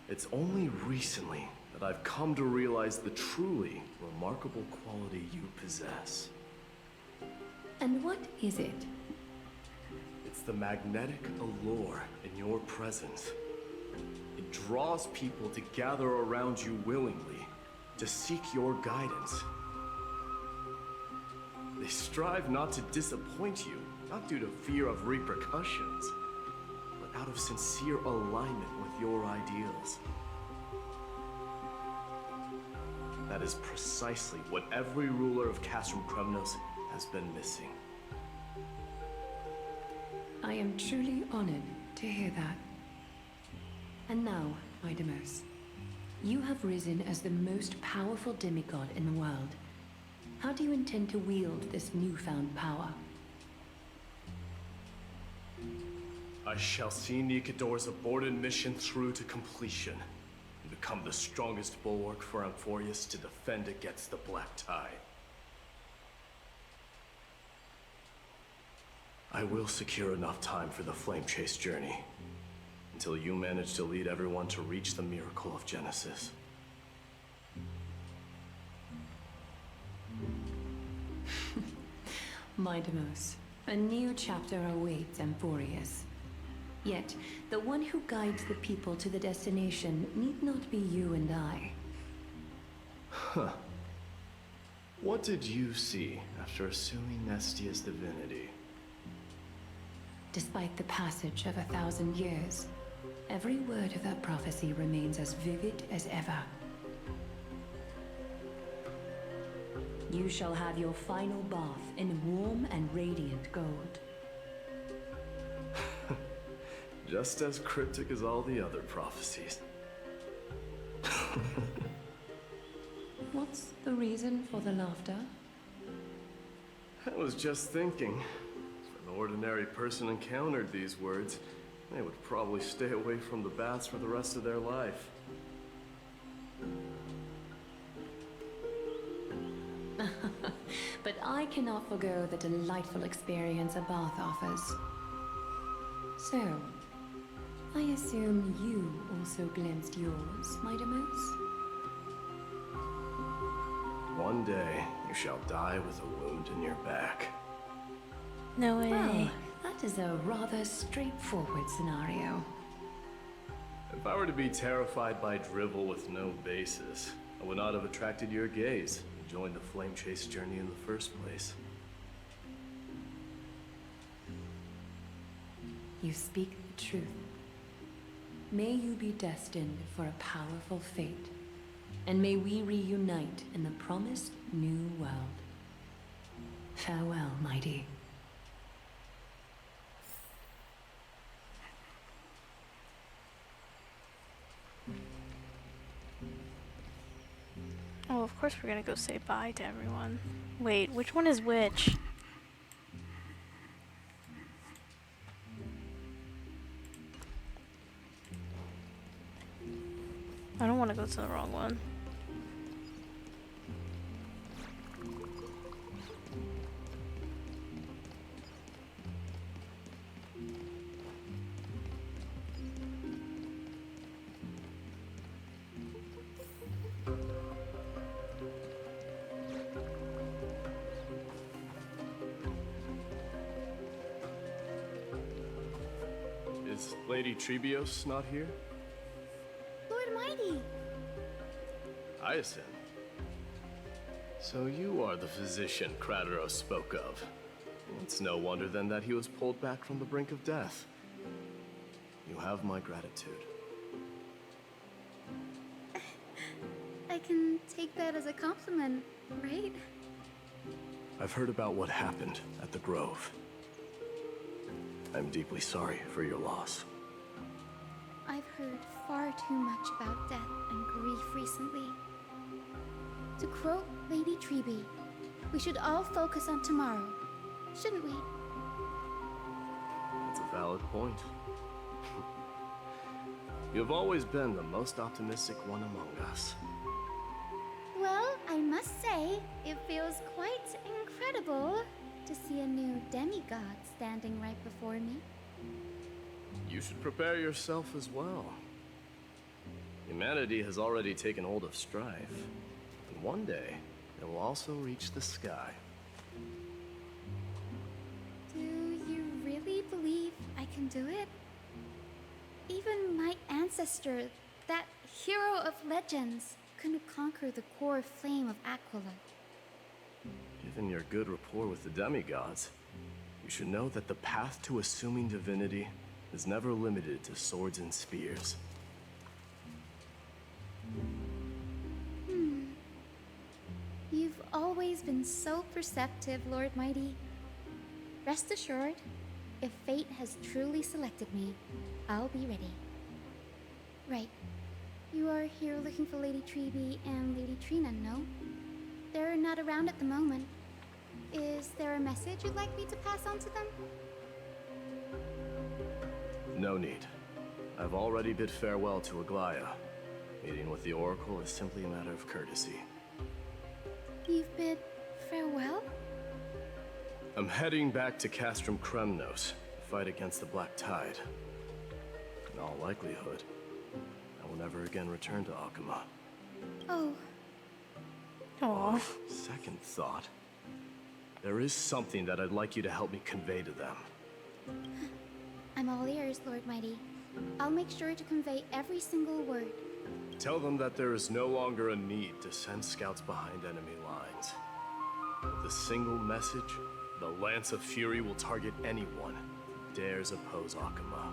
it's only recently that I've come to realize the truly remarkable quality you possess. And what is it? It's the magnetic allure in your presence. It draws people to gather around you willingly, to seek your guidance. They strive not to disappoint you, not due to fear of repercussions, but out of sincere alignment with your ideals. That is precisely what every ruler of Castrum Kremnos has been missing. I am truly honored to hear that. And now, Maitwovtuber, you have risen as the most powerful demigod in the world. How do you intend to wield this newfound power? I shall see Nikador's aborted mission through to completion, and become the strongest bulwark for Amphorius to defend against the Black Tide. I will secure enough time for the Flame Chase journey, until you manage to lead everyone to reach the miracle of Genesis. Maitwovtuber, a new chapter awaits Amphorius. Yet, the one who guides the people to the destination need not be you and I. Huh. What did you see after assuming Nestia's divinity? Despite the passage of 1,000 years, every word of that prophecy remains as vivid as ever. You shall have your final bath in warm and radiant gold. Just as cryptic as all the other prophecies. What's the reason for the laughter? I was just thinking, if an ordinary person encountered these words, they would probably stay away from the baths for the rest of their life. But I cannot forgo the delightful experience a bath offers. So, I assume you also glimpsed yours, Maitwovtuber? One day, you shall die with a wound in your back. No way. Well, that is a rather straightforward scenario. If I were to be terrified by drivel with no basis, I would not have attracted your gaze and joined the Flame Chase journey in the first place. You speak the truth. May you be destined for a powerful fate, and may we reunite in the promised new world. Farewell, mighty. of course we're gonna go say bye to everyone. Wait, which one is which? I don't want to go to the wrong one. Is Lady Trebios not here? Lord Mighty! Hyacinth. So you are the physician Krateros spoke of. It's no wonder then that he was pulled back from the brink of death. You have my gratitude. I can take that as a compliment, right? I've heard about what happened at the Grove. I'm deeply sorry for your loss. I've heard far too much about death and grief recently. To quote Lady Treeby, we should all focus on tomorrow, shouldn't we? That's a valid point. You've always been the most optimistic one among us. Well, I must say, it feels quite incredible to see a new demigod standing right before me. You should prepare yourself as well. Humanity has already taken hold of strife, and one day it will also reach the sky. Do you really believe I can do it? Even my ancestor, that hero of legends, couldn't conquer the core flame of Aquila. Given your good rapport with the demigods, you should know that the path to assuming divinity is never limited to swords and spears. You've always been so perceptive, Lord Mighty. Rest assured, if fate has truly selected me, I'll be ready. Right. You are here looking for Lady Treeby and Lady Trina, no? They're not around at the moment. Is there a message you'd like me to pass on to them? No need. I've already bid farewell to Aglaya. Meeting with the Oracle is simply a matter of courtesy. You've bid farewell? I'm heading back to Castrum Kremnos to fight against the Black Tide. In all likelihood, I will never again return to Akuma. Oh. Aww. Second thought. There is something that I'd like you to help me convey to them. I'm all ears, Lord Mighty. I'll make sure to convey every single word. Tell them that there is no longer a need to send scouts behind enemy lines. With a single message, the Lance of Fury will target anyone who dares oppose Akuma.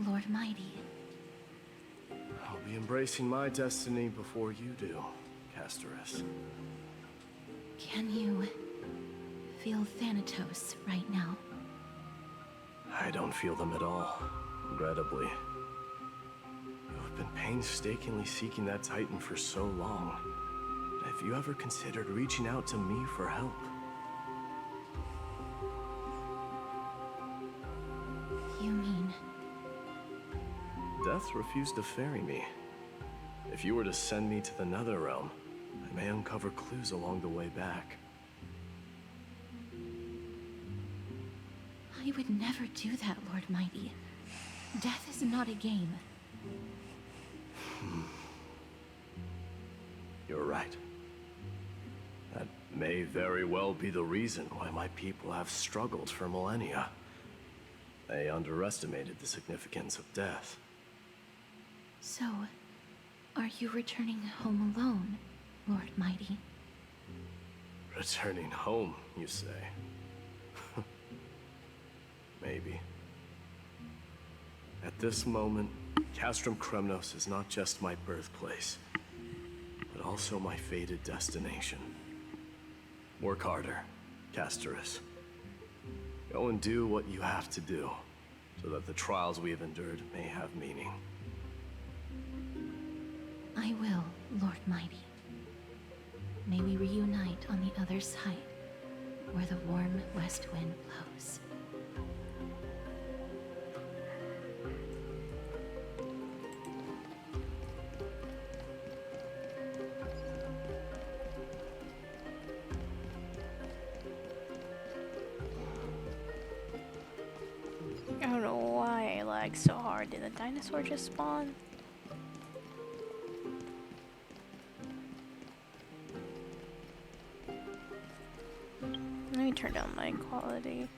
Lord Mighty. I'll be embracing my destiny before you do, Castorus. Can you feel Thanatos right now? I don't feel them at all, regrettably. You have been painstakingly seeking that Titan for so long. Have you ever considered reaching out to me for help? You mean... Death refused to ferry me. If you were to send me to the Netherrealm, I may uncover clues along the way back. I would never do that, Lord Mighty. Death is not a game. You're right. That may very well be the reason why my people have struggled for millennia. They underestimated the significance of death. So, are you returning home alone, Lord Mighty? Returning home, you say? Maybe. At this moment, Castrum Kremnos is not just my birthplace, but also my fated destination. Work harder, Castorus. Go and do what you have to do, so that the trials we have endured may have meaning. I will, Lord Mighty. May we reunite on the other side, where the warm west wind blows. I don't know why I lag so hard. Did the dinosaur just spawn? Let me turn down my quality.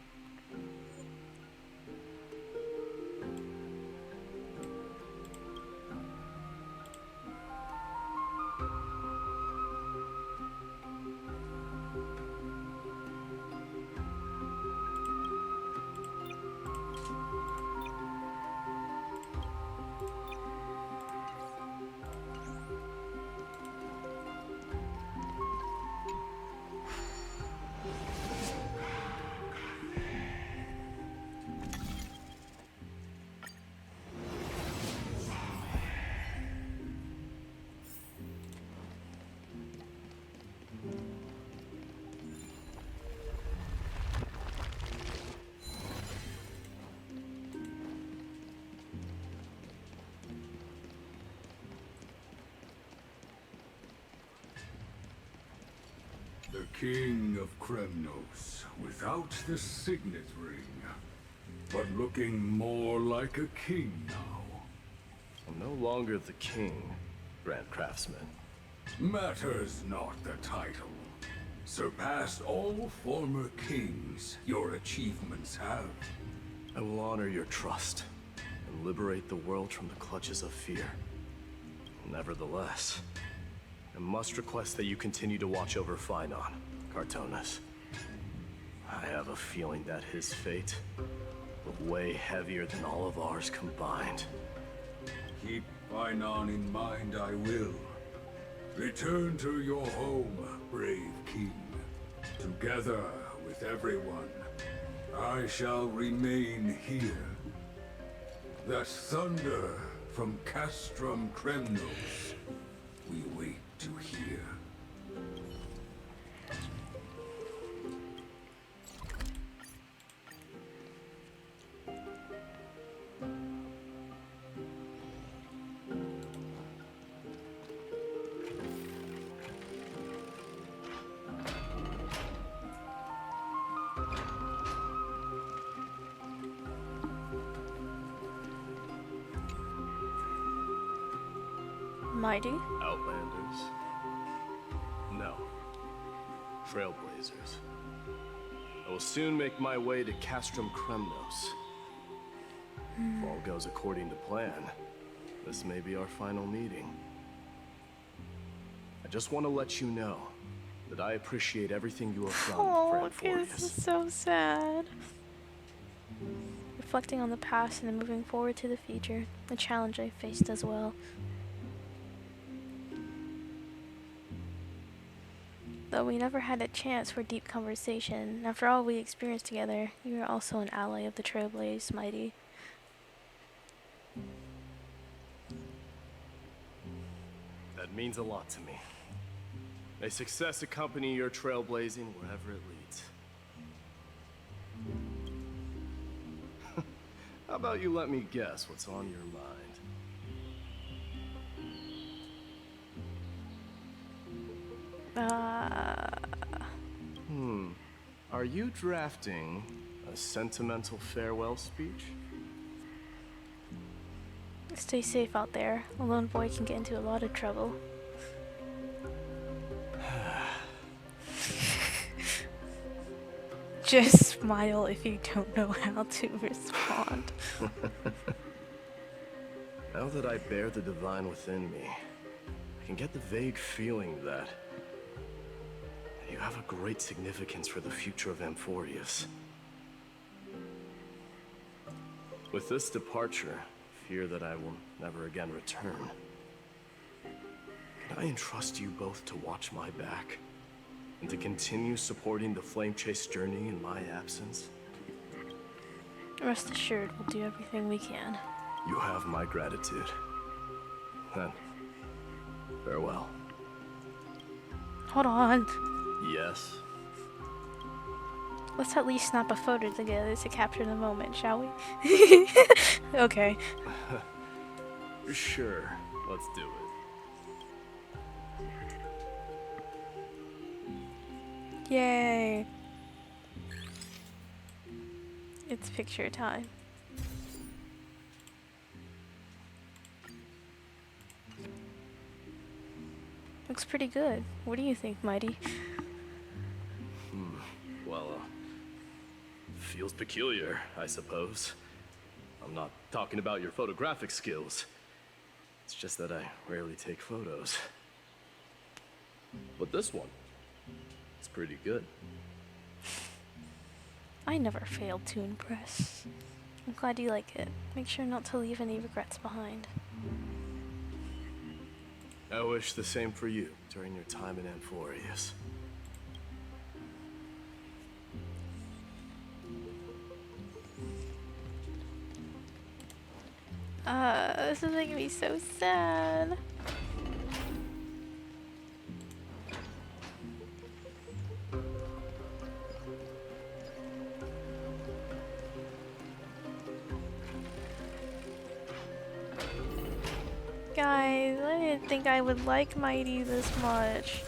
The King of Kremnos, without the signet ring, but looking more like a king now. I'm no longer the king, Grand Craftsman. Matters not the title. Surpassed all former kings your achievements have. I will honor your trust and liberate the world from the clutches of fear. Nevertheless, I must request that you continue to watch over Phainon, Cartonis. I have a feeling that his fate will weigh heavier than all of ours combined. Keep Phainon in mind, I will. Return to your home, brave king. Together with everyone, I shall remain here. That thunder from Castrum Kremnos, we wait to hear. Mighty? Outlanders? No. Trailblazers. I will soon make my way to Castrum Kremnos. If all goes according to plan, this may be our final meeting. I just want to let you know that I appreciate everything you have done for Oh, okay, this is so sad. reflecting on the past and moving forward to the future, a challenge I faced as well. Though we never had a chance for deep conversation, after all we experienced together, you are also an ally of the Trailblaze, MYDEI. That means a lot to me. May success accompany your trailblazing wherever it leads. How about you let me guess what's on your mind? Are you drafting a sentimental farewell speech? Stay safe out there. A lone boy can get into a lot of trouble. Just smile if you don't know how to respond. Now that I bear the divine within me, I can get the vague feeling that you have a great significance for the future of Amphorius. With this departure, I fear that I will never again return. Can I entrust you both to watch my back? And to continue supporting the Flame Chase journey in my absence? Rest assured, we'll do everything we can. You have my gratitude. Then, farewell. Hold on. Yes? Let's at least snap a photo together to capture the moment, shall we? Okay. Sure, let's do it. Yay! It's picture time. Looks pretty good. What do you think, MYDEI? Well, feels peculiar, I suppose. I'm not talking about your photographic skills. It's just that I rarely take photos. But this one, it's pretty good. I never failed to impress. I'm glad you like it. Make sure not to leave any regrets behind. I wish the same for you during your time in Amphorius. This is making me so sad. Guys, I didn't think I would like MYDEI this much.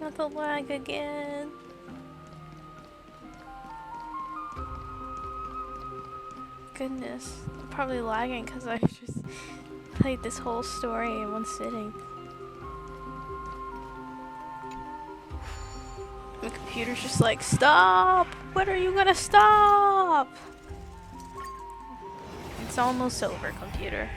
Not the lag again. Goodness, I'm probably lagging because I just played this whole story in one sitting. The computer's just like, stop! When are you gonna stop? It's almost over, computer.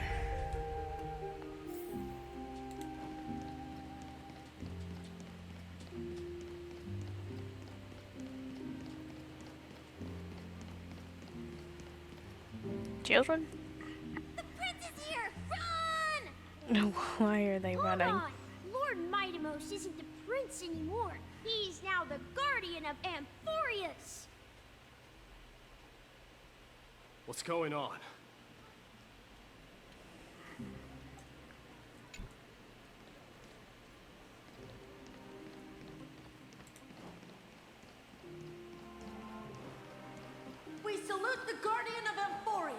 Children? The prince is here! Run! Why are they running? Hold on. Lord Mightymost isn't the prince anymore. He's now the guardian of Amphorius. What's going on? We salute the guardian of Amphorius.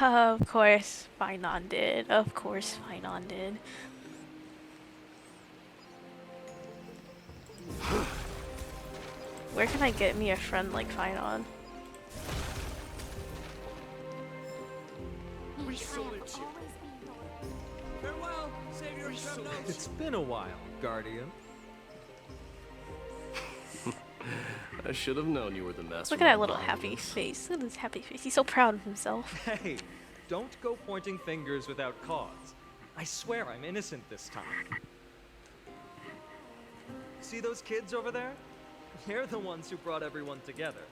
Of course, Finon did. Of course, Finon did. Where can I get me a friend like Finon? We salute you. Farewell, Savior Kremnos. It's been a while, Guardian. I should have known you were the master. Look at that little happy face. Look at his happy face. He's so proud of himself. Hey, don't go pointing fingers without cause. I swear I'm innocent this time. See those kids over there? They're the ones who brought everyone together.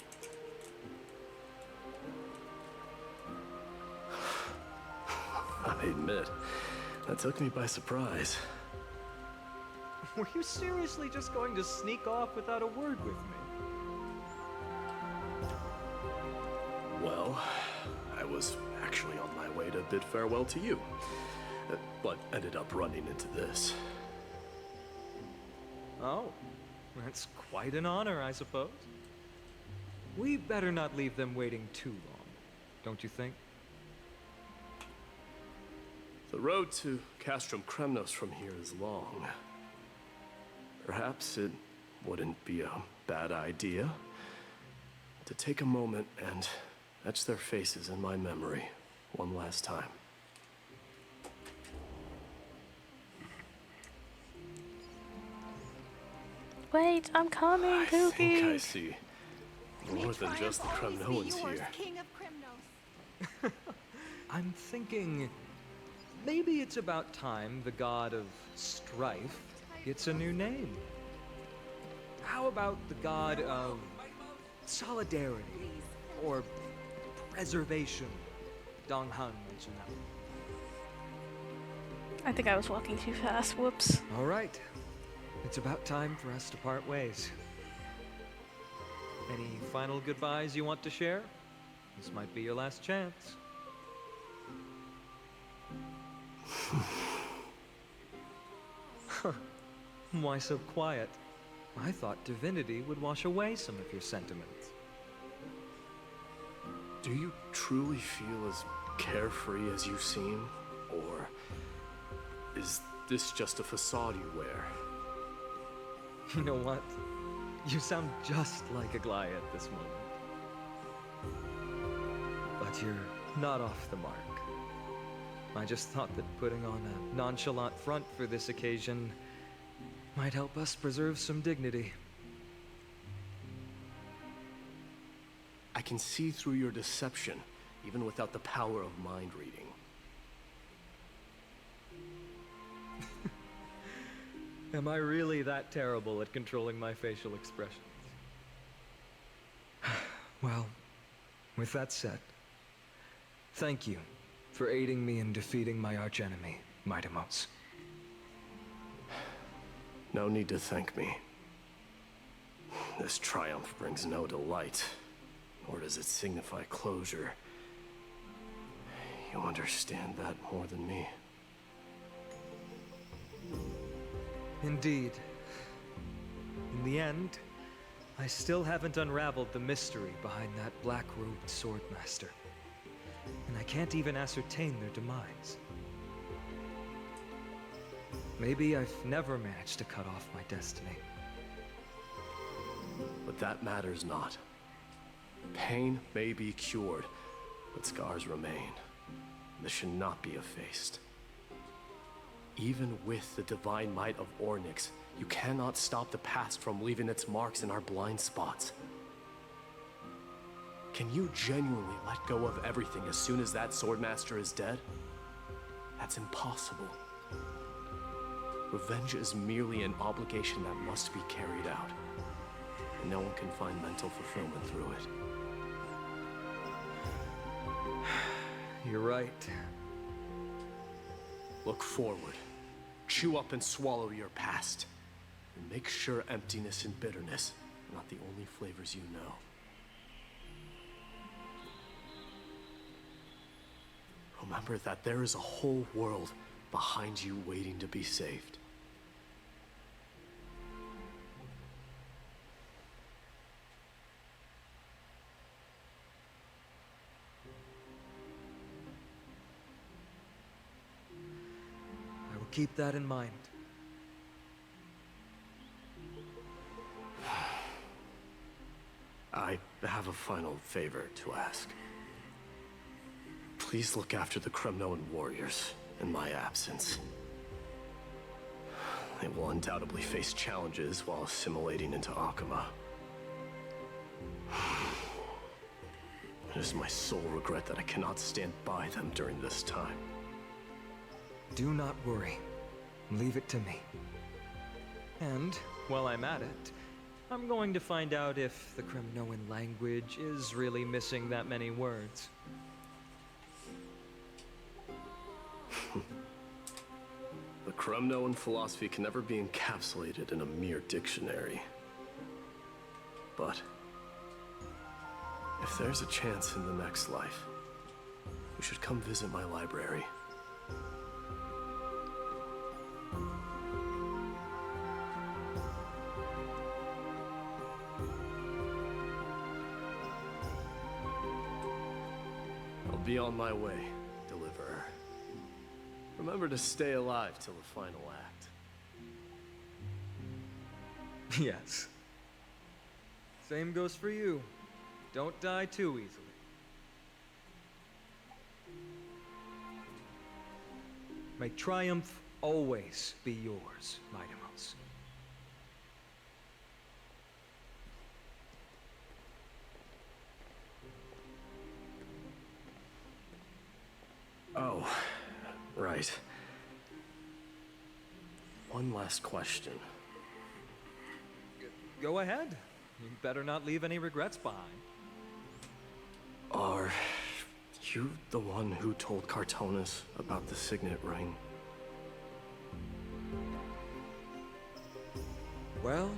I admit, that took me by surprise. Were you seriously just going to sneak off without a word with me? Well, I was actually on my way to bid farewell to you, but ended up running into this. Oh, that's quite an honor, I suppose. We better not leave them waiting too long, don't you think? The road to Castrum Kremnos from here is long. Perhaps it wouldn't be a bad idea to take a moment and etch their faces in my memory one last time. Wait, I'm coming, I think I Pookie. see more than just the Kremnoans here. I'm thinking maybe it's about time the god of strife gets a new name. How about the god of solidarity or preservation? Donghan mentioned that. I think I was walking too fast. Whoops. All right. It's about time for us to part ways. Any final goodbyes you want to share? This might be your last chance. Why so quiet? I thought divinity would wash away some of your sentiments. Do you truly feel as carefree as you seem? Or is this just a facade you wear? You know what? You sound just like Aglaia at this moment. But you're not off the mark. I just thought that putting on a nonchalant front for this occasion might help us preserve some dignity. I can see through your deception, even without the power of mind reading. Am I really that terrible at controlling my facial expressions? Well, with that said, thank you for aiding me in defeating my archenemy, MYDEI. No need to thank me. This triumph brings no delight, nor does it signify closure. You understand that more than me. Indeed. In the end, I still haven't unraveled the mystery behind that black-robed swordmaster. And I can't even ascertain their demise. Maybe I've never managed to cut off my destiny. But that matters not. Pain may be cured, but scars remain. This should not be effaced. Even with the divine might of Ornyx, you cannot stop the past from leaving its marks in our blind spots. Can you genuinely let go of everything as soon as that swordmaster is dead? That's impossible. Revenge is merely an obligation that must be carried out, and no one can find mental fulfillment through it. You're right. Look forward. Chew up and swallow your past. And make sure emptiness and bitterness are not the only flavors you know. Remember that there is a whole world behind you waiting to be saved. I will keep that in mind. I have a final favor to ask. Please look after the Kremnoan warriors in my absence. They will undoubtedly face challenges while assimilating into Akuma. It is my sole regret that I cannot stand by them during this time. Do not worry. Leave it to me. And, while I'm at it, I'm going to find out if the Kremnoan language is really missing that many words. The Kremnoan philosophy can never be encapsulated in a mere dictionary. But if there's a chance in the next life, you should come visit my library. I'll be on my way, Deliverer. Remember to stay alive till the final act. Yes. Same goes for you. Don't die too easily. May triumph always be yours, MYDEI. Oh, right. One last question. Go ahead. You better not leave any regrets behind. Are you the one who told Cartonis about the signet ring? Well...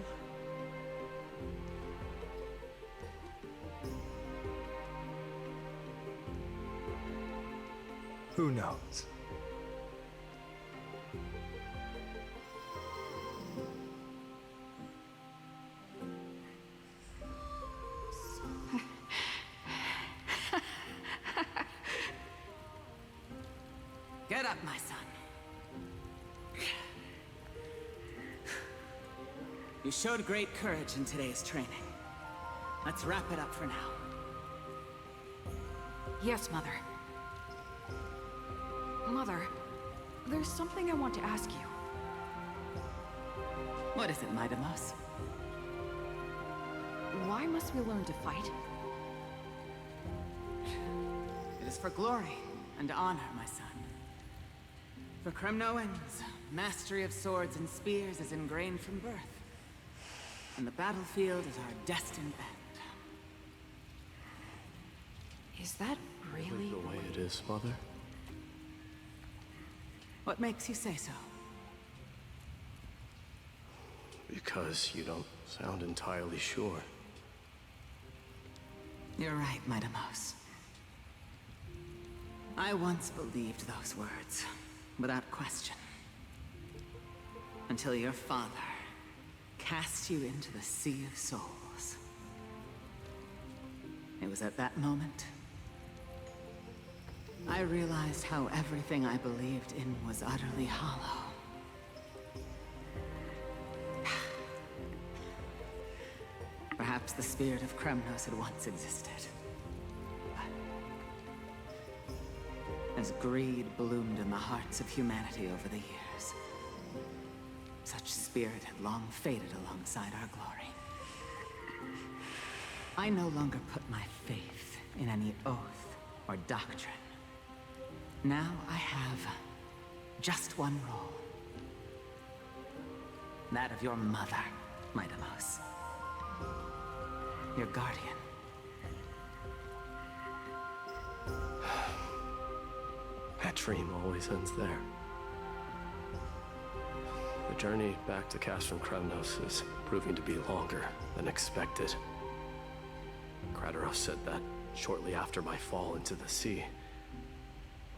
who knows? Get up, my son. You showed great courage in today's training. Let's wrap it up for now. Yes, Mother. Mother, there's something I want to ask you. What is it, MYDEI? Why must we learn to fight? It is for glory and honor, my son. For Kremnoans, mastery of swords and spears is ingrained from birth. And the battlefield is our destined end. Is that really the way it is, Mother? What makes you say so? Because you don't sound entirely sure. You're right, MYDEI. I once believed those words, without question. Until your father cast you into the Sea of Souls. It was at that moment I realized how everything I believed in was utterly hollow. Perhaps the spirit of Kremnos had once existed. But as greed bloomed in the hearts of humanity over the years, such spirit had long faded alongside our glory. I no longer put my faith in any oath or doctrine. Now I have just one role. That of your mother, MYDEI. Your guardian. That dream always ends there. The journey back to Castrum Kremnos is proving to be longer than expected. Krateros said that shortly after my fall into the sea,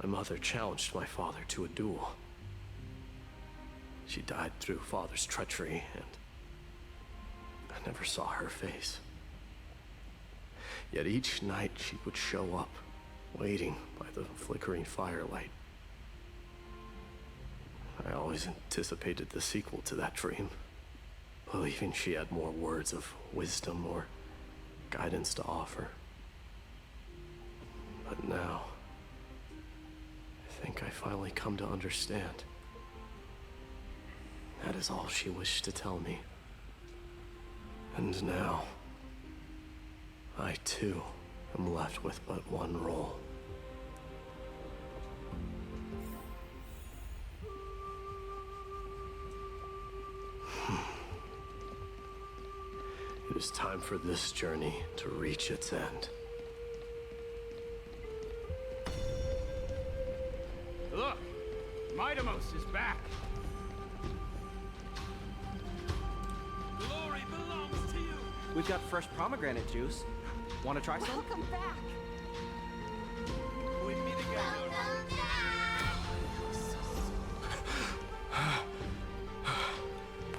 my mother challenged my father to a duel. She died through father's treachery, and I never saw her face. Yet each night she would show up, waiting by the flickering firelight. I always anticipated the sequel to that dream, believing she had more words of wisdom or guidance to offer. But now, think I finally come to understand. That is all she wished to tell me. And now, I too am left with but one role. It is time for this journey to reach its end. Look! MYDEI is back! Glory belongs to you! We've got fresh pomegranate juice. Want to try some? Welcome back! We meet again.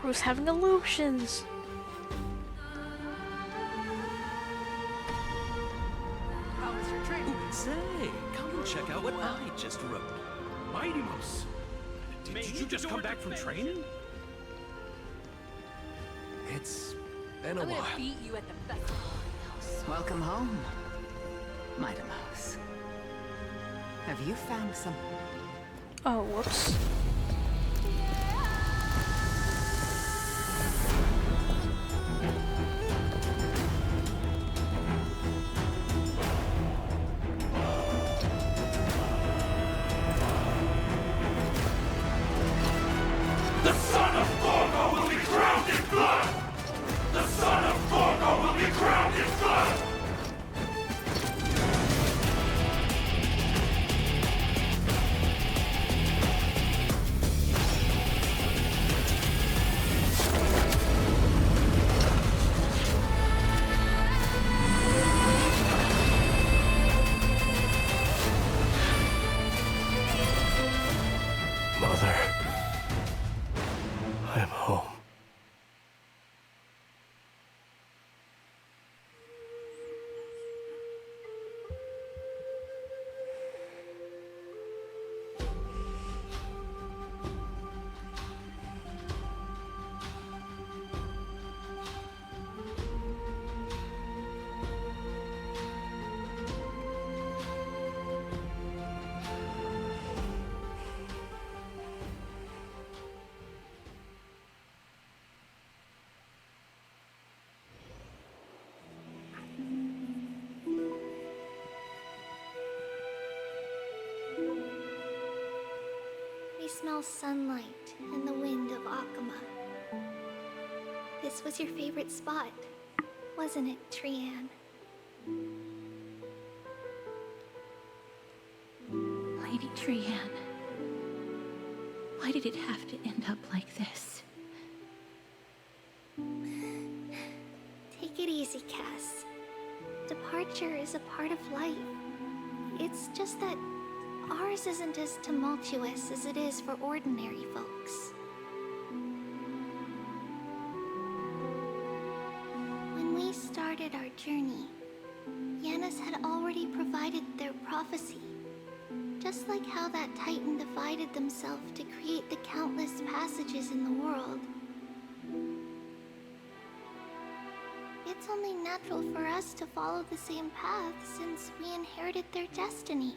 Bruce having illusions. How was your training? Say, come and check out what I just wrote. MYDEI, did you just come back from training? It's been a I'm while. gonna beat you at the festival. Welcome home, MYDEI. Have you found some? Oh, whoops. The son of Gorgo will be crowned in blood! The son of Gorgo will be crowned in blood! Mother, I'm home. I smell sunlight and the wind of Akama. This was your favorite spot, wasn't it, Trian? Lady Trian, why did it have to end up like this? Take it easy, Cass. Departure is a part of life. It's just that ours isn't as tumultuous as it is for ordinary folks. When we started our journey, Yanis had already provided their prophecy. Just like how that Titan divided themselves to create the countless passages in the world. It's only natural for us to follow the same path since we inherited their destiny.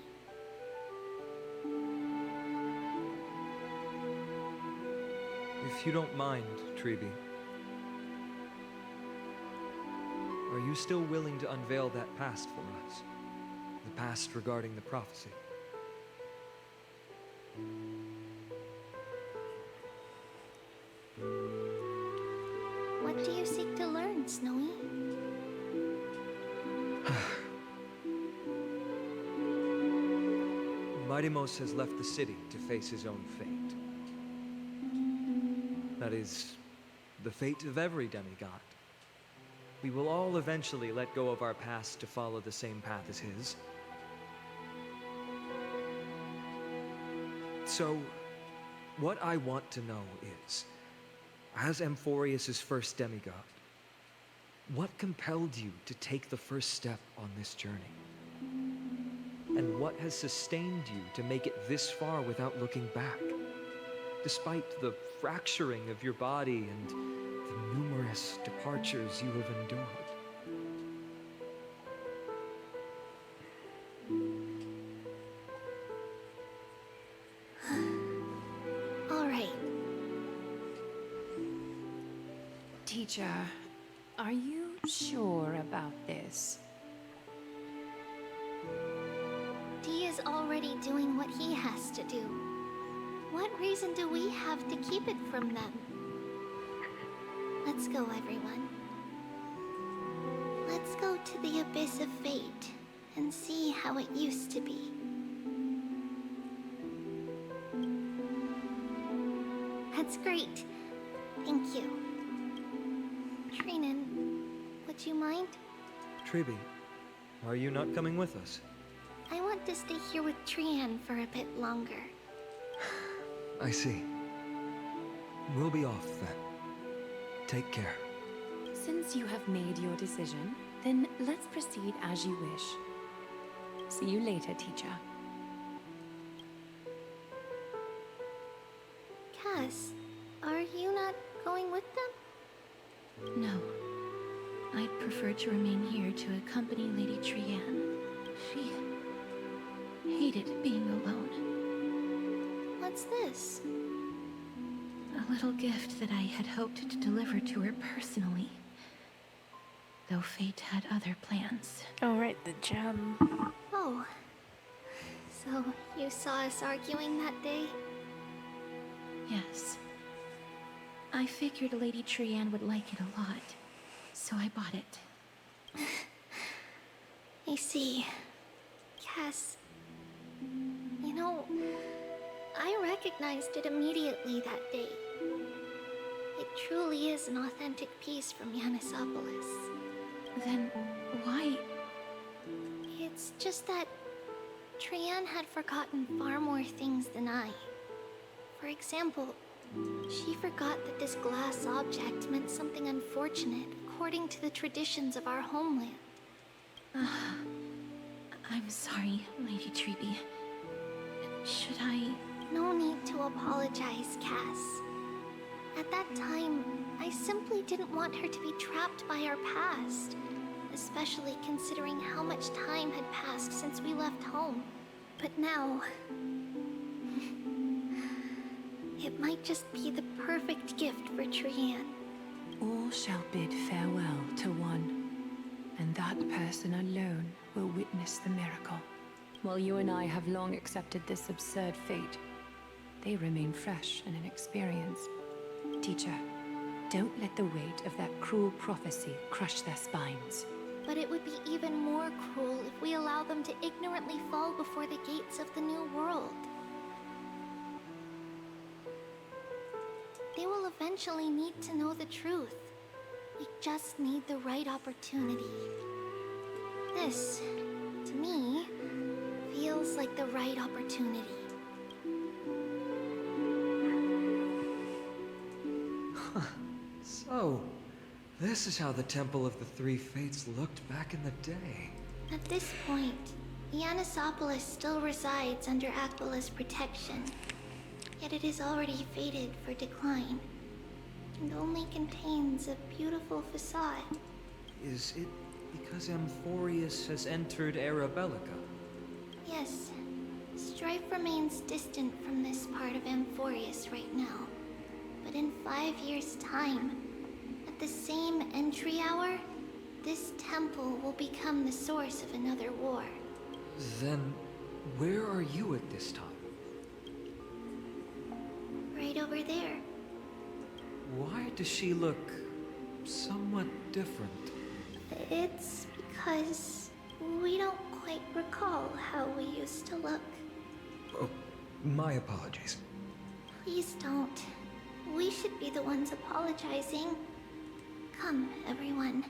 If you don't mind, Treeby, are you still willing to unveil that past for us? The past regarding the prophecy? What do you seek to learn, Snowy? MYDEI has left the city to face his own fate. That is, the fate of every demigod. We will all eventually let go of our past to follow the same path as his. So, what I want to know is, as Amphorius' first demigod, what compelled you to take the first step on this journey? And what has sustained you to make it this far without looking back? Despite the fracturing of your body and the numerous departures you have endured. Teacher, are you sure about this? Dee is already doing what he has to do. What reason do we have to keep it from them? Let's go, everyone. Let's go to the Abyss of Fate and see how it used to be. That's great. Thank you. Trinan, would you mind? Treeby, are you not coming with us? I want to stay here with Trian for a bit longer. I see. We'll be off then. Take care. Since you have made your decision, then let's proceed as you wish. See you later, teacher. Cass, are you not going with them? No. I'd prefer to remain here to accompany Lady Trian. She hated being alone. What's this? A little gift that I had hoped to deliver to her personally. Though fate had other plans. Oh, right, the gem. Oh. So, you saw us arguing that day? Yes. I figured Lady Trian would like it a lot, so I bought it. I see. Cass. You know, I recognized it immediately that day. It truly is an authentic piece from Yanisopolis. Then why? It's just that Trian had forgotten far more things than I. For example, she forgot that this glass object meant something unfortunate according to the traditions of our homeland. I'm sorry, Lady Treeby. Should I? No need to apologize, Cass. At that time, I simply didn't want her to be trapped by our past, especially considering how much time had passed since we left home. But now, it might just be the perfect gift for Trian. All shall bid farewell to one, and that person alone will witness the miracle. While you and I have long accepted this absurd fate, they remain fresh and inexperienced. Teacher, don't let the weight of that cruel prophecy crush their spines. But it would be even more cruel if we allow them to ignorantly fall before the gates of the new world. They will eventually need to know the truth. We just need the right opportunity. This, to me, feels like the right opportunity. So, this is how the Temple of the Three Fates looked back in the day. At this point, Yanisopolis still resides under Aquila's protection. Yet it is already fated for decline, and only contains a beautiful facade. Is it because Amphorius has entered Arabelica? Yes, strife remains distant from this part of Amphorius right now. But in 5 years' time, at the same entry hour, this temple will become the source of another war. Then, where are you at this time? Right over there. Why does she look somewhat different? It's because we don't quite recall how we used to look. Oh, my apologies. Please don't. We should be the ones apologizing. Come, everyone.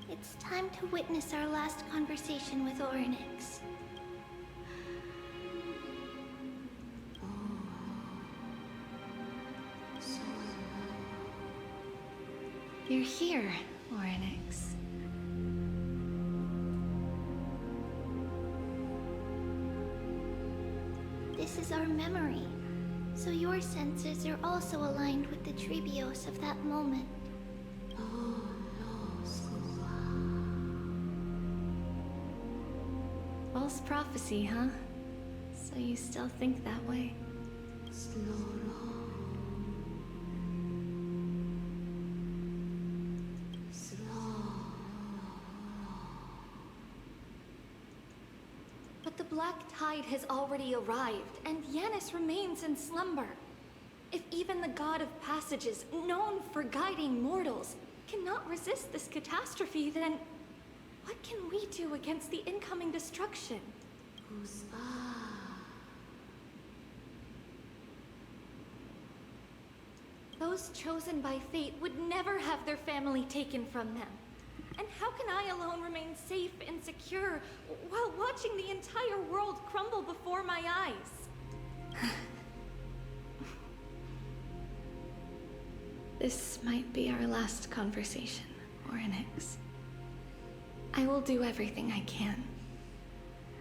It's time to witness our last conversation with Orynyx. You're here, Orynyx. This is our memory, so your senses are also aligned with the Trebios of that moment. False prophecy, huh? So you still think that way? tide has already arrived, and Yanis remains in slumber. If even the god of passages, known for guiding mortals, cannot resist this catastrophe, then what can we do against the incoming destruction? Those chosen by fate would never have their family taken from them. And how can I alone remain safe and secure while watching the entire world crumble before my eyes? This might be our last conversation, Orynyx. I will do everything I can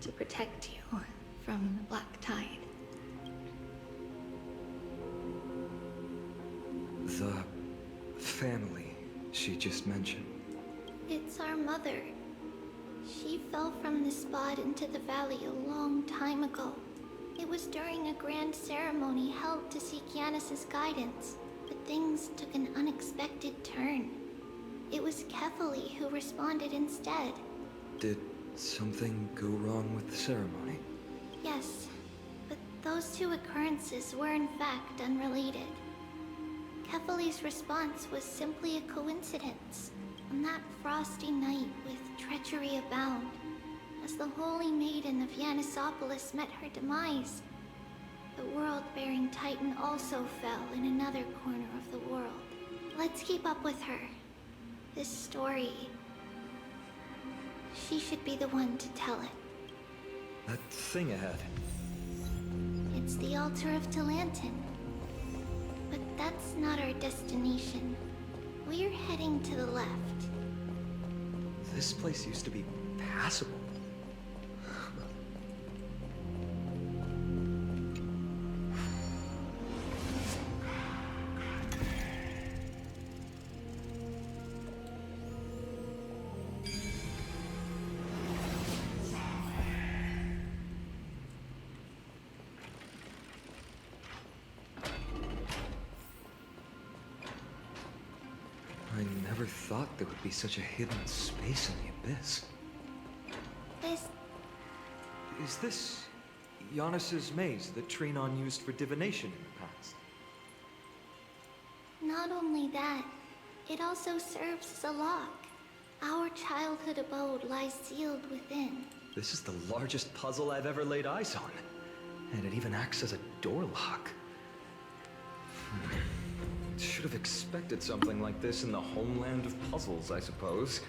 to protect you from the Black Tide. The family she just mentioned. It's our mother. She fell from the spot into the valley a long time ago. It was during a grand ceremony held to seek Yanis's guidance, but things took an unexpected turn. It was Kefali who responded instead. Did something go wrong with the ceremony? Yes, but those two occurrences were in fact unrelated. Kefali's response was simply a coincidence. On that frosty night with treachery abound, as the holy maiden of Yanisopolis met her demise, the world-bearing titan also fell in another corner of the world. Let's keep up with her. This story, she should be the one to tell it. That thing ahead. It's the altar of Talantin. But that's not our destination. We're heading to the left. This place used to be passable. I never thought there would be such a hidden space in the abyss. Is this Yanis's maze that Trinon used for divination in the past? Not only that, it also serves as a lock. Our childhood abode lies sealed within. This is the largest puzzle I've ever laid eyes on. And it even acts as a door lock. Should have expected something like this in the homeland of puzzles, I suppose.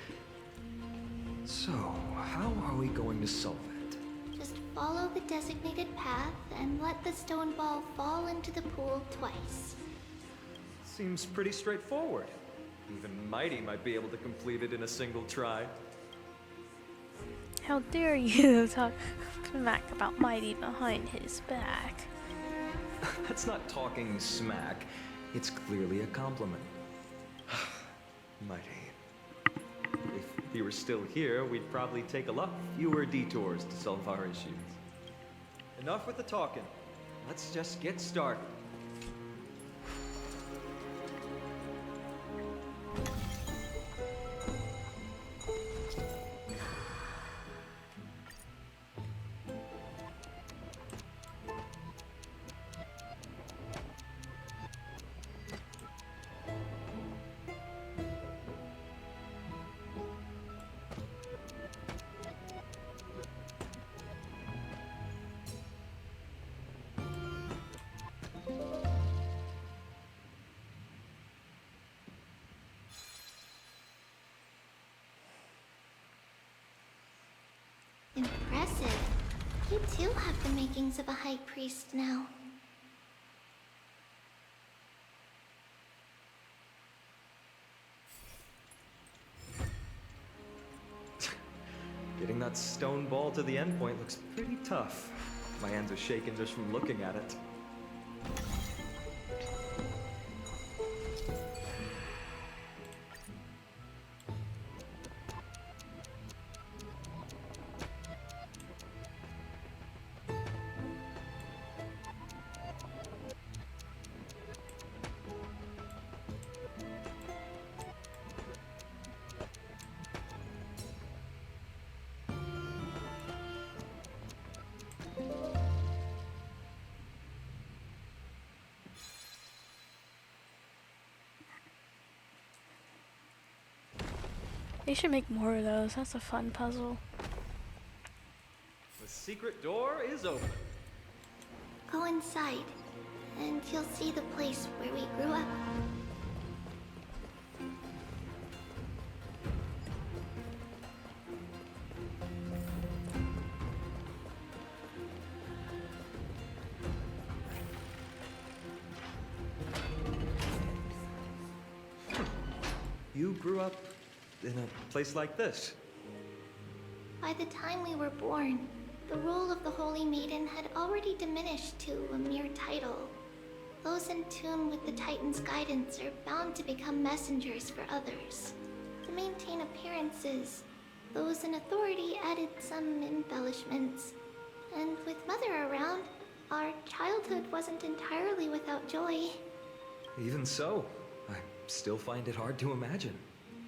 So, how are we going to solve it? Just follow the designated path and let the stone ball fall into the pool twice. Seems pretty straightforward. Even MYDEI might be able to complete it in a single try. How dare you talk smack about MYDEI behind his back? That's not talking smack. It's clearly a compliment. MYDEI. If he were still here, we'd probably take a lot fewer detours to solve our issues. Enough with the talking. Let's just get started. Impressive. You too have the makings of a high priest now. Getting that stone ball to the endpoint looks pretty tough. My hands are shaking just from looking at it. They should make more of those. That's a fun puzzle. The secret door is open. Go inside, and you'll see the place where we grew up. You grew up in a place like this? By the time we were born, the role of the Holy Maiden had already diminished to a mere title. Those in tune with the Titan's guidance are bound to become messengers for others. To maintain appearances, those in authority added some embellishments. And with Mother around, our childhood wasn't entirely without joy. Even so, I still find it hard to imagine.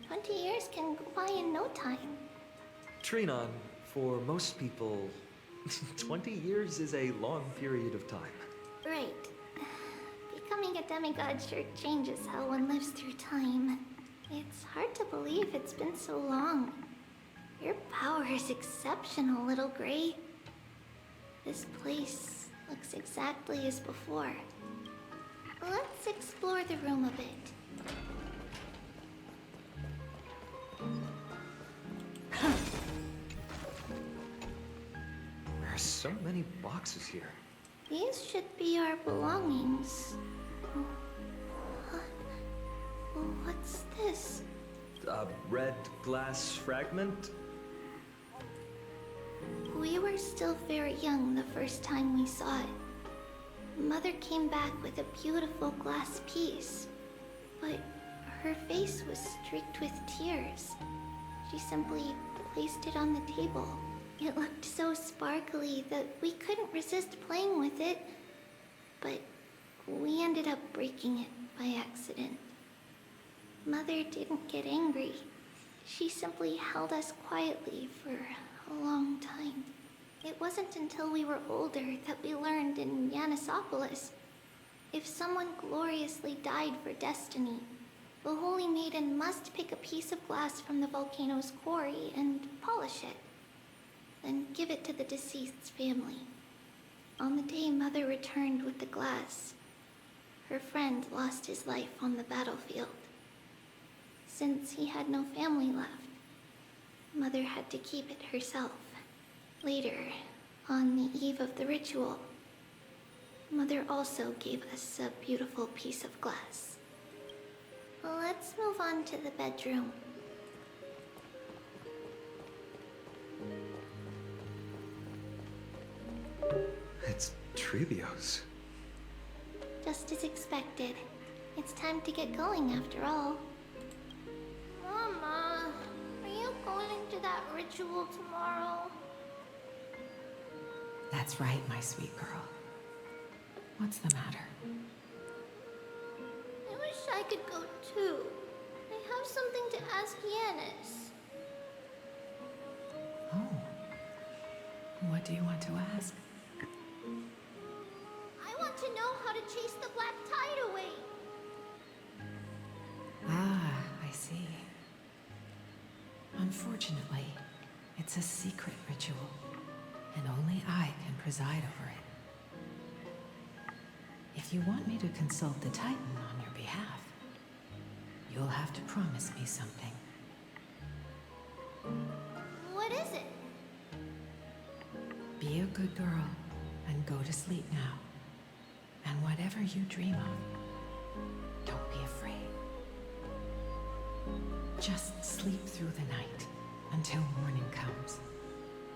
20 years can go by in no time. Trinon, for most people, 20 years is a long period of time. Right. Becoming a demigod sure changes how one lives through time. It's hard to believe it's been so long. Your power is exceptional, Little Gray. This place looks exactly as before. Let's explore the room a bit. There are so many boxes here. These should be our belongings. What's this? A red glass fragment? We were still very young the first time we saw it. Mother came back with a beautiful glass piece, but her face was streaked with tears. She simply placed it on the table. It looked so sparkly that we couldn't resist playing with it, but we ended up breaking it by accident. Mother didn't get angry. She simply held us quietly for a long time. It wasn't until we were older that we learned in Yanisopolis, if someone gloriously died for destiny, the Holy Maiden must pick a piece of glass from the volcano's quarry and polish it, then give it to the deceased's family. On the day Mother returned with the glass, her friend lost his life on the battlefield. Since he had no family left, Mother had to keep it herself. Later, on the eve of the ritual, Mother also gave us a beautiful piece of glass. Let's move on to the bedroom. It's Trebios. Just as expected. It's time to get going after all. Mama, are you going to that ritual tomorrow? That's right, my sweet girl. What's the matter? I wish I could go too. I have something to ask Yanis. Oh. What do you want to ask? I want to know how to chase the black tide away. Ah, I see. Unfortunately, it's a secret ritual, and only I can preside over it. If you want me to consult the Titan on your behalf, you'll have to promise me something. What is it? Be a good girl and go to sleep now. And whatever you dream of, don't be afraid. Just sleep through the night until morning comes.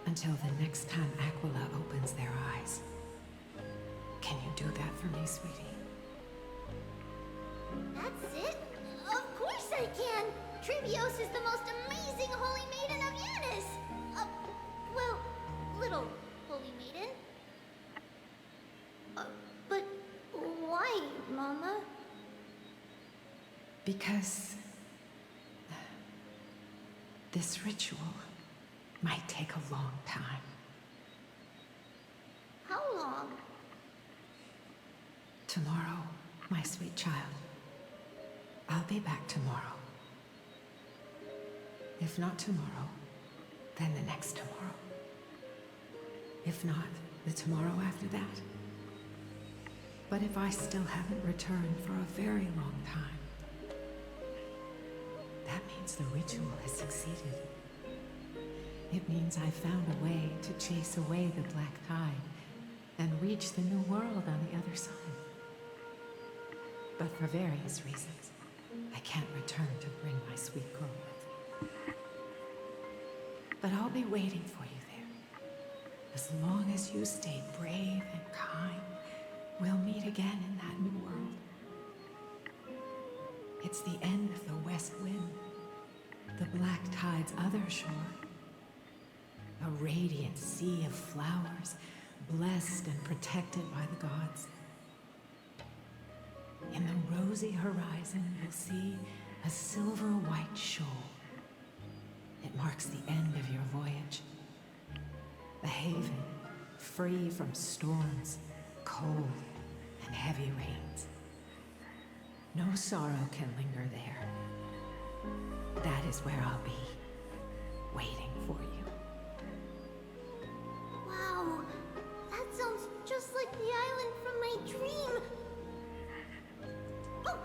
Until the next time Aquila opens their eyes. Can you do that for me, sweetie? That's it? Of course I can! Trebios is the most amazing Holy Maiden of Yanis! Well, little Holy Maiden. But why, Mama? Because this ritual might take a long time. How long? Tomorrow, my sweet child. I'll be back tomorrow. If not tomorrow, then the next tomorrow. If not, the tomorrow after that. But if I still haven't returned for a very long time, that means the ritual has succeeded. It means I've found a way to chase away the black tide and reach the new world on the other side. But for various reasons, I can't return to bring my sweet girl with me. But I'll be waiting for you there. As long as you stay brave and kind, we'll meet again in that new world. It's the end of the West Wind, the black tide's other shore. A radiant sea of flowers, blessed and protected by the gods. In the rosy horizon, you'll see a silver-white shoal. It marks the end of your voyage. A haven, free from storms, cold, and heavy rains. No sorrow can linger there. That is where I'll be, waiting for you. Wow, that sounds just like the island from my dream. Oh,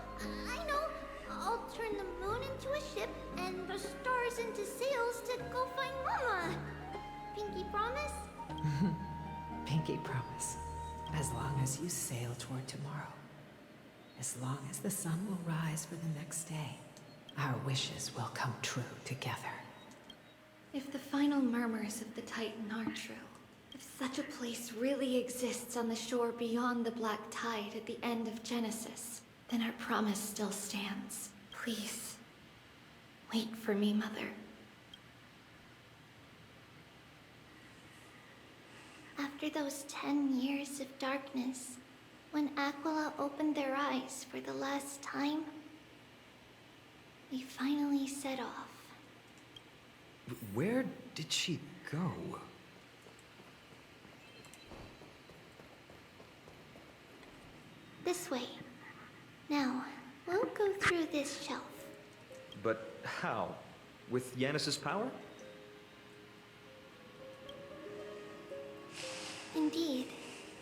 I know. I'll turn the moon into a ship and the stars into sails to go find Mama. Pinky promise? Pinky promise. As long as you sail toward tomorrow. As long as the sun will rise for the next day, our wishes will come true together. If the final murmurs of the Titan are true, if such a place really exists on the shore beyond the black tide at the end of Genesis, then our promise still stands. Please, wait for me, Mother. After those 10 years of darkness, when Aquila opened their eyes for the last time, we finally set off. Where did she go? This way. Now, we'll go through this shelf. But how? With Yanis's power? Indeed.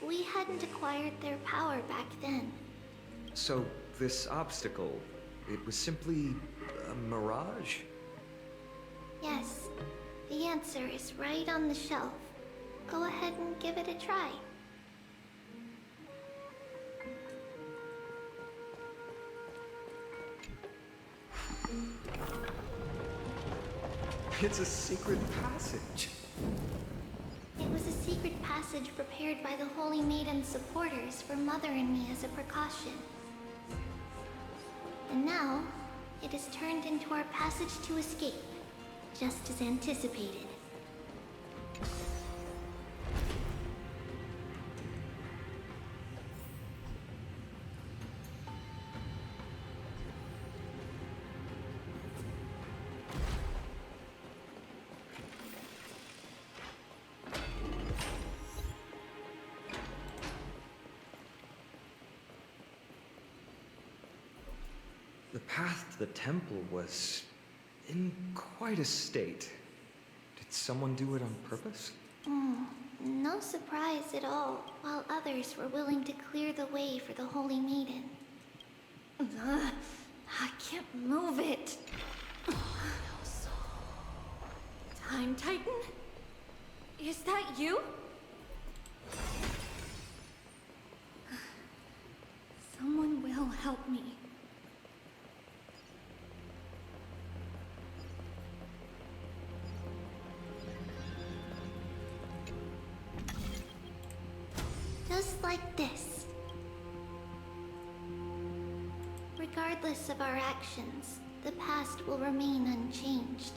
We hadn't acquired their power back then. So, this obstacle, it was simply a mirage? Yes. The answer is right on the shelf. Go ahead and give it a try. It's a secret passage. It was a secret passage prepared by the Holy Maiden's supporters for Mother and me as a precaution. And now, it has turned into our passage to escape, just as anticipated. The path to the temple was in quite a state. Did someone do it on purpose? No surprise at all, while others were willing to clear the way for the Holy Maiden. I can't move it. Time Titan? Is that you? Someone will help me. Just like this. Regardless of our actions, the past will remain unchanged.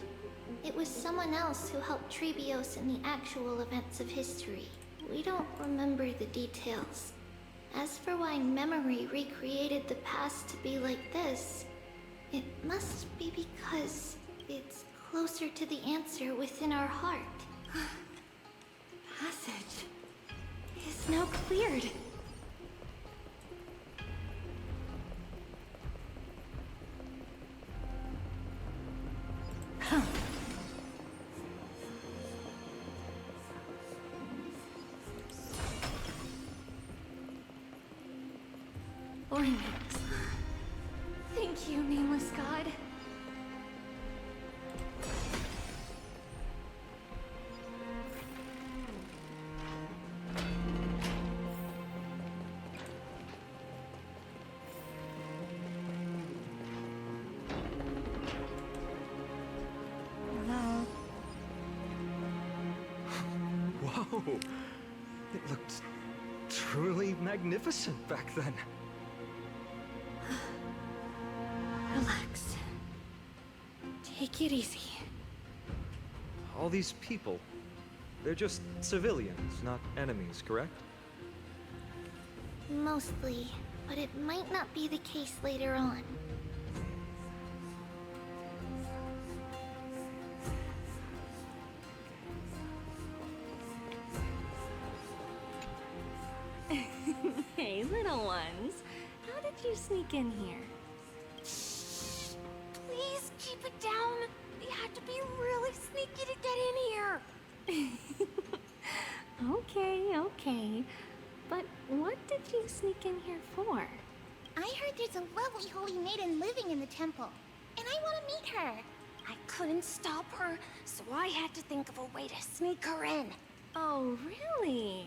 It was someone else who helped Trebios in the actual events of history. We don't remember the details. As for why memory recreated the past to be like this, it must be because it's closer to the answer within our heart. Passage is now cleared. or names. Thank you, nameless god. Whoa! It looked truly magnificent back then. Relax. Take it easy. All these people, they're just civilians, not enemies, correct? Mostly, but it might not be the case later on. Hey, little ones. How did you sneak in here? Please keep it down. We had to be really sneaky to get in here. Okay. But what did you sneak in here for? I heard there's a lovely holy maiden living in the temple, and I want to meet her. I couldn't stop her, so I had to think of a way to sneak her in. Oh, really?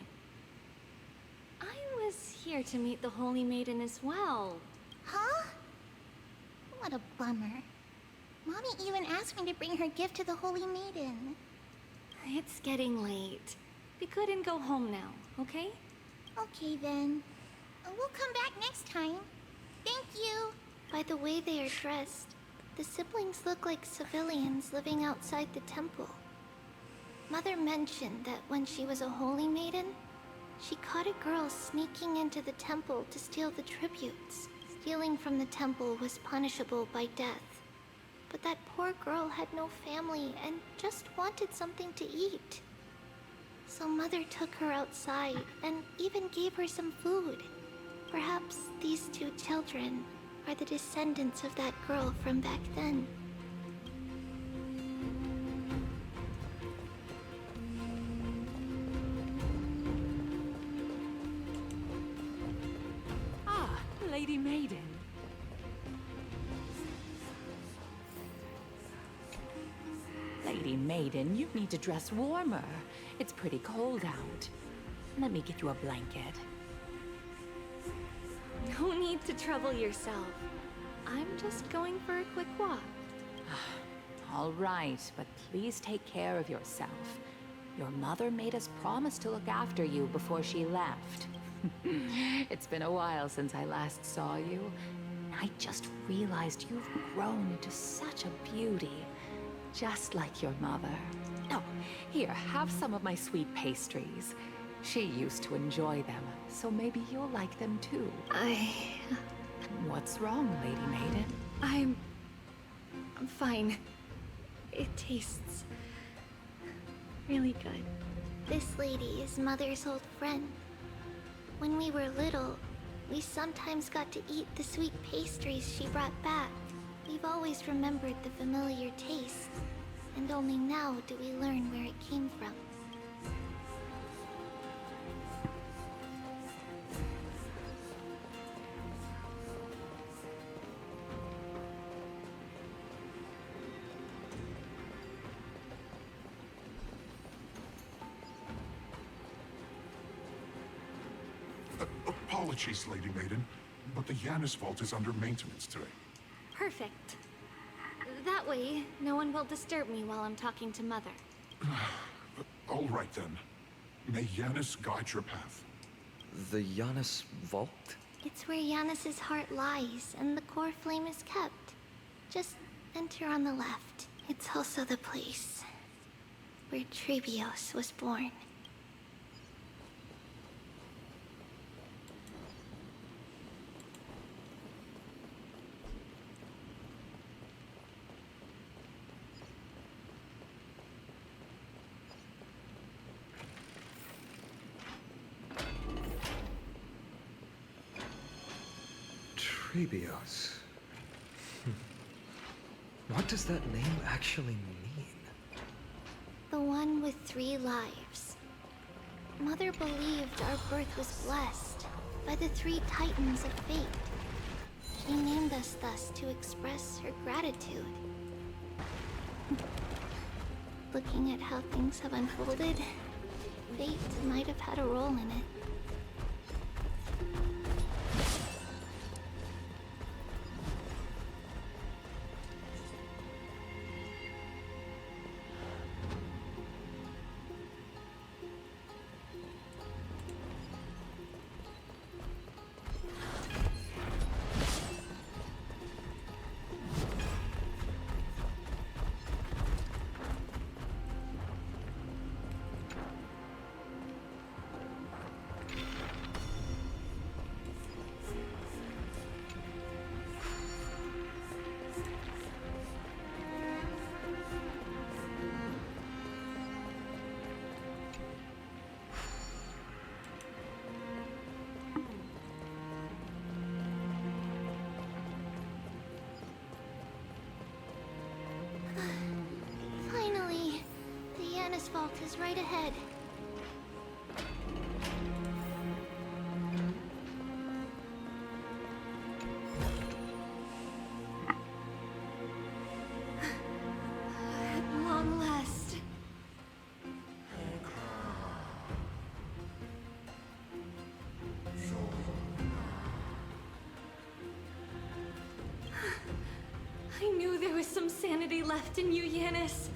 I was here to meet the Holy Maiden as well. Huh? What a bummer. Mommy even asked me to bring her gift to the Holy Maiden. It's getting late. We couldn't go home now, okay? Okay then. We'll come back next time. Thank you. By the way they are dressed, the siblings look like civilians living outside the temple. Mother mentioned that when she was a holy maiden, she caught a girl sneaking into the temple to steal the tributes. Stealing from the temple was punishable by death. But that poor girl had no family and just wanted something to eat. So Mother took her outside and even gave her some food. Perhaps these two children are the descendants of that girl from back then. Ah, Lady Maiden. Lady Maiden, you need to dress warmer. It's pretty cold out. Let me get you a blanket. No need to trouble yourself. I'm just going for a quick walk. All right, but please take care of yourself. Your mother made us promise to look after you before she left. It's been a while since I last saw you. I just realized you've grown into such a beauty. Just like your mother. Oh, here, have some of my sweet pastries. She used to enjoy them, so maybe you'll like them too. What's wrong, Lady Maiden? I'm fine. It tastes really good. This lady is Mother's old friend. When we were little, we sometimes got to eat the sweet pastries she brought back. We've always remembered the familiar taste, and only now do we learn where it came from. Apologies, Lady Maiden, but the Yanis vault is under maintenance today. Perfect. That way, no one will disturb me while I'm talking to Mother. All right then. May Yanis guide your path. The Yanis vault? It's where Yanis's heart lies, and the core flame is kept. Just enter on the left. It's also the place where Trebios was born. Trebios. What does that name actually mean? The one with 3 lives. Mother believed our birth was blessed, but the three titans of fate. She named us thus to express her gratitude. Looking at how things have unfolded, fate might have had a role in it. Finally, the Yanis vault is right ahead. At long last. I knew there was some sanity left in you, Yanis.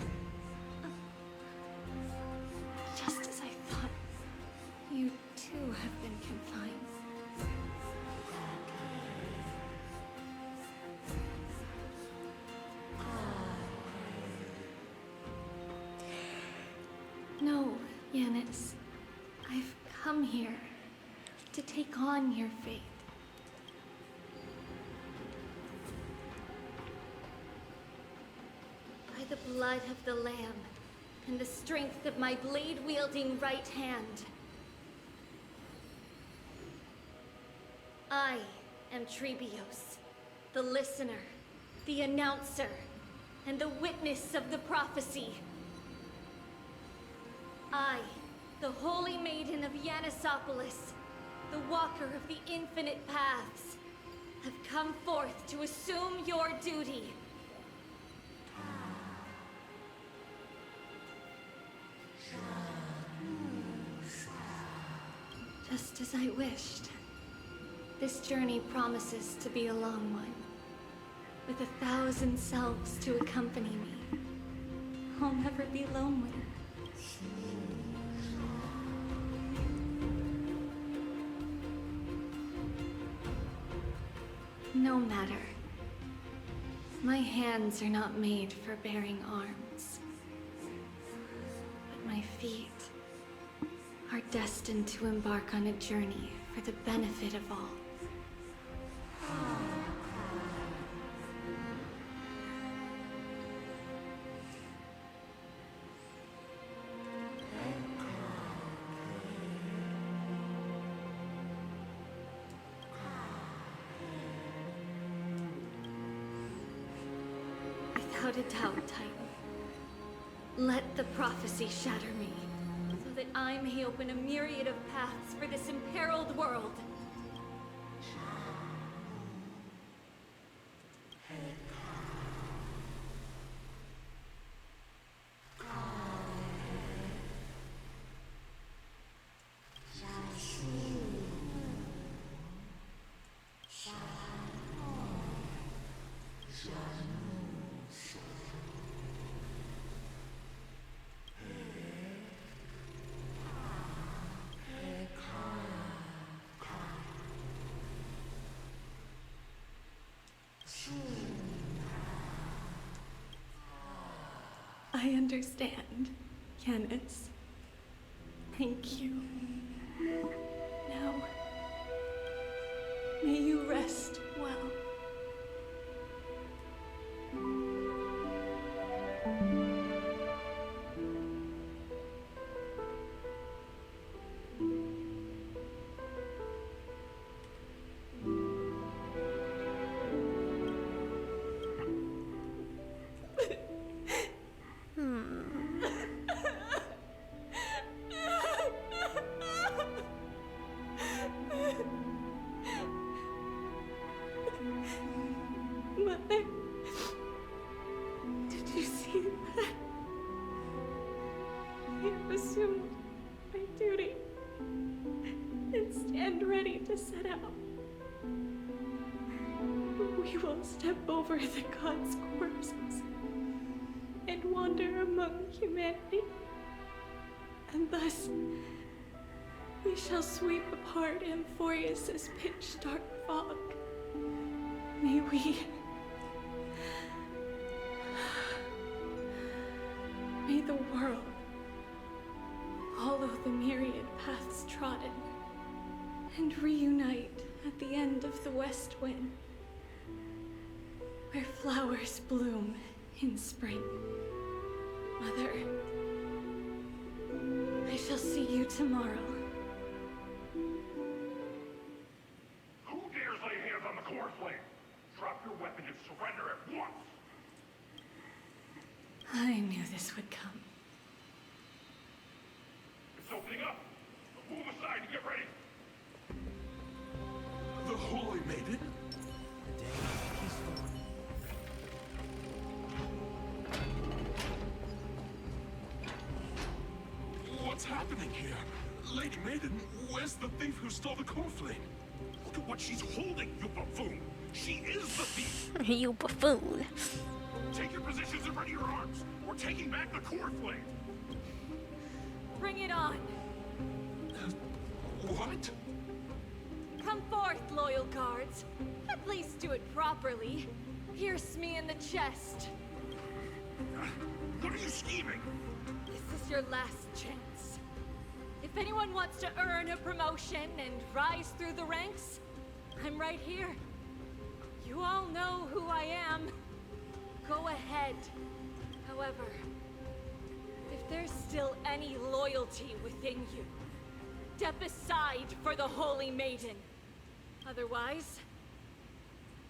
Just as I thought, you too have been confined. No, Yanis. I've come here to take on your fate. By the blood of the Lamb and the strength of my blade-wielding right hand, I am Trebios, the listener, the announcer, and the witness of the prophecy. I, the Holy Maiden of Yanisopolis, the Walker of the Infinite Paths, have come forth to assume your duty. Just as I wished. This journey promises to be a long one, with 1,000 selves to accompany me. I'll never be lonely. No matter. My hands are not made for bearing arms, but my feet are destined to embark on a journey for the benefit of all. Without a doubt, Titan. Let the prophecy shatter me, so that I may open a myriad of paths for this imperiled world. I understand, Yanis. Thank you. Now, may you rest well. let out, we will step over the gods' corpses and wander among humanity. And thus, we shall sweep apart Amphorius's pitch-dark fog. May we... May the world follow the myriad paths trodden and reunite at the end of the west wind, where flowers bloom in spring. Mother, I shall see you tomorrow. Who dares lay hands on the core flame? Drop your weapon and surrender at once! I knew this would come. It's opening up! Move aside and get ready! The Holy Maiden? What's happening here? Lady Maiden, where's the thief who stole the core flame? Look at what she's holding, you buffoon! She is the thief! You buffoon. Take your positions and ready your arms! We're taking back the core flame! Bring it on! What? Come forth, loyal guards. At least do it properly. Pierce me in the chest. What are you scheming? This is your last chance. If anyone wants to earn a promotion and rise through the ranks, I'm right here. You all know who I am. Go ahead. However, if there's still any loyalty within you, step aside for the Holy Maiden. Otherwise,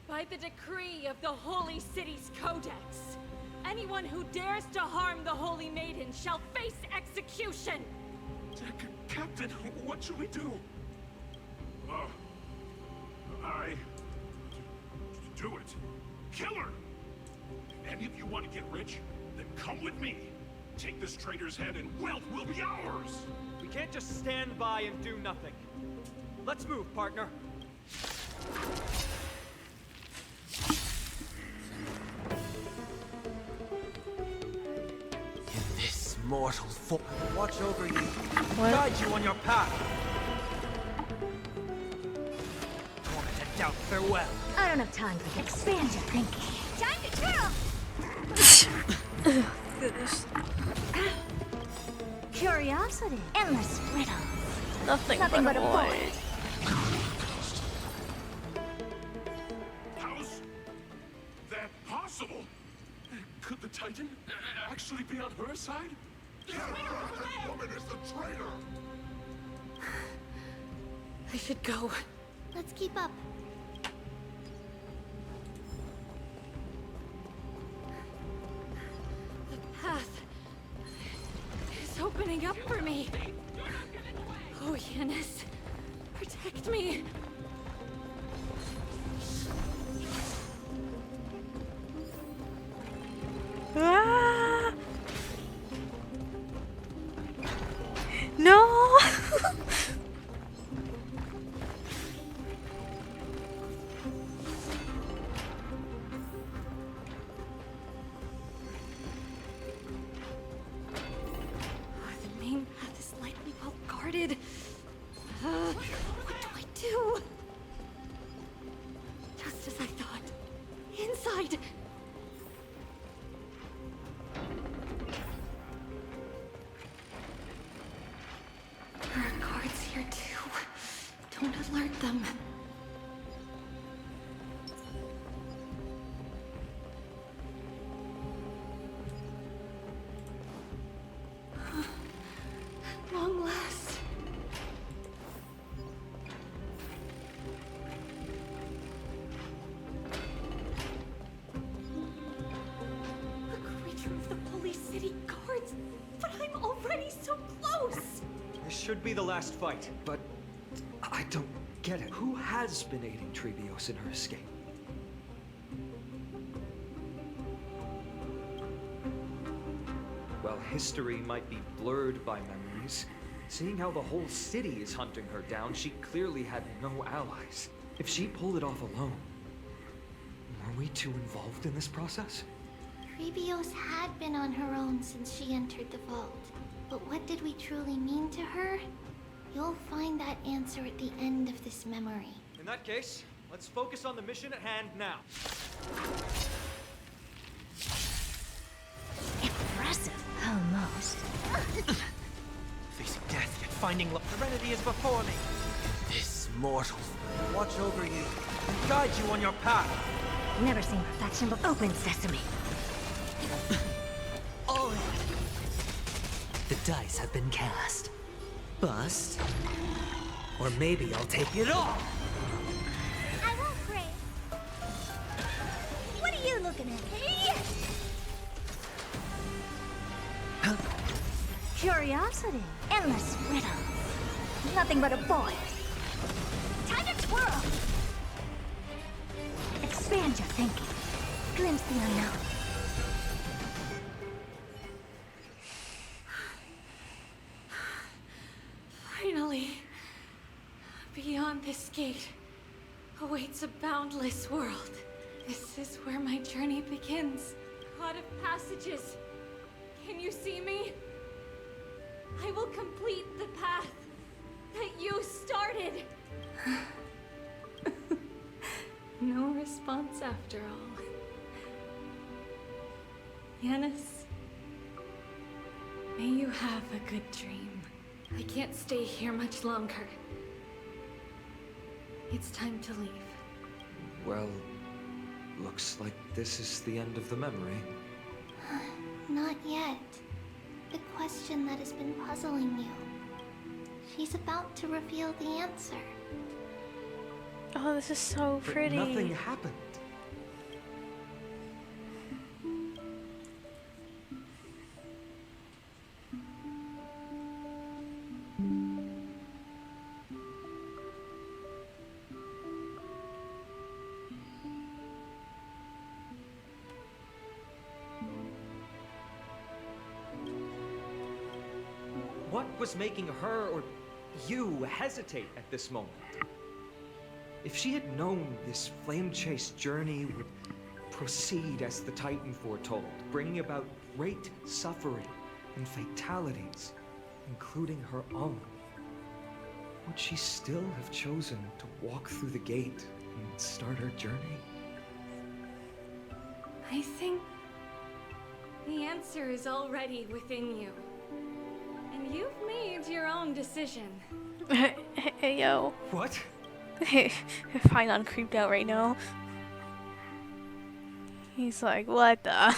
by the decree of the Holy City's Codex, anyone who dares to harm the Holy Maiden shall face execution! Captain, what should we do? Do it. Kill her! And if you want to get rich, then come with me. Take this traitor's head and wealth will be ours! We can't just stand by and do nothing. Let's move, partner. In this mortal form, watch over you, What? guide you on your path. Torment and doubt, farewell. I don't have time to expand your thinking. Time to twirl! Goodness. Curiosity. Endless riddles. Nothing but a a void. How's that possible? Could the Titan actually be on her side? That woman is the traitor! I should go. Let's keep up. The path is opening up for me. Oh, Yanis, protect me. Ah! No! The main path is likely well guarded. What do I do? Just as I thought. Inside! There are guards here too. Don't alert them. At long last. A creature of the Holy City Guards, but I'm already so close. This should be the last fight, but I don't get it. Who has been aiding Trebios in her escape? Well, history might be blurred by memories, Seeing how the whole city is hunting her down, she clearly had no allies. If she pulled it off alone, were we too involved in this process? Trebios had been on her own since she entered the vault. But what did we truly mean to her? You'll find that answer at the end of this memory. In that case, let's focus on the mission at hand now. Impressive. Almost. Facing death, yet finding serenity is before me. This mortal will watch over you and guide you on your path. Never seen perfection, but open sesame. All right. The dice have been cast. Bust. Or maybe I'll take it all. I won't pray. What are you looking at? Curiosity. Endless riddle. Nothing but a boy. Time to twirl. Expand your thinking. Glimpse the unknown. Finally, beyond this gate awaits a boundless world. This is where my journey begins. God of passages, can you see me? I will complete the path that you started. No response after all. Yanis, may you have a good dream. I can't stay here much longer. It's time to leave. Well, looks like this is the end of the memory. Not yet. The question that has been puzzling you. She's about to reveal the answer. Oh, this is so But pretty. nothing happened. What was making her or you hesitate at this moment? If she had known this flame-chased journey would proceed as the Titan foretold, bringing about great suffering and fatalities, including her own, would she still have chosen to walk through the gate and start her journey? I think the answer is already within you. And you've made your own decision. Hey, yo. What? Fine, I'm creeped out right now. He's like, what the?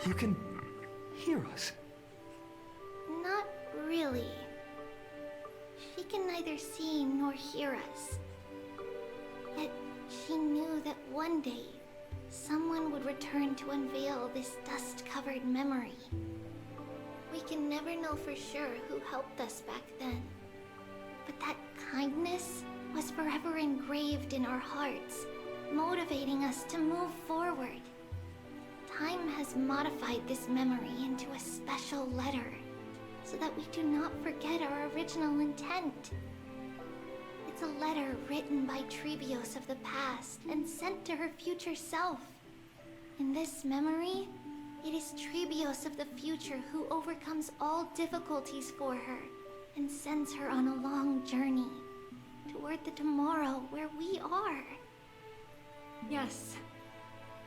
You can hear us. Not really. She can neither see nor hear us. Yet she knew that one day, someone would return to unveil this dust-covered memory. We can never know for sure who helped us back then. But that kindness was forever engraved in our hearts, motivating us to move forward. Time has modified this memory into a special letter, so that we do not forget our original intent. It's a letter written by Trebios of the past and sent to her future self. In this memory, it is Trebios of the future who overcomes all difficulties for her and sends her on a long journey toward the tomorrow where we are. Yes,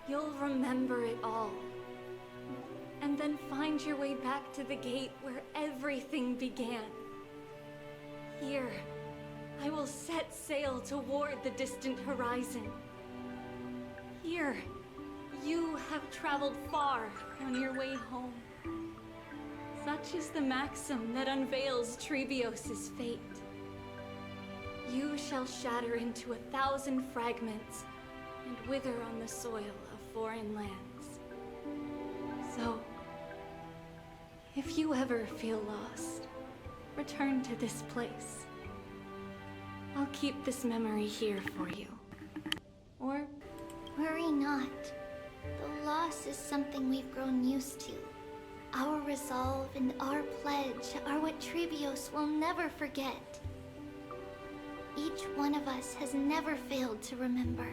you'll remember it all. And then find your way back to the gate where everything began. Here, I will set sail toward the distant horizon. Here, you have traveled far on your way home. Such is the maxim that unveils Trebios' fate. You shall shatter into 1,000 fragments and wither on the soil of foreign lands. So, if you ever feel lost, return to this place. I'll keep this memory here for you. Or worry not. The loss is something we've grown used to. Our resolve and our pledge are what Trebios will never forget. Each one of us has never failed to remember.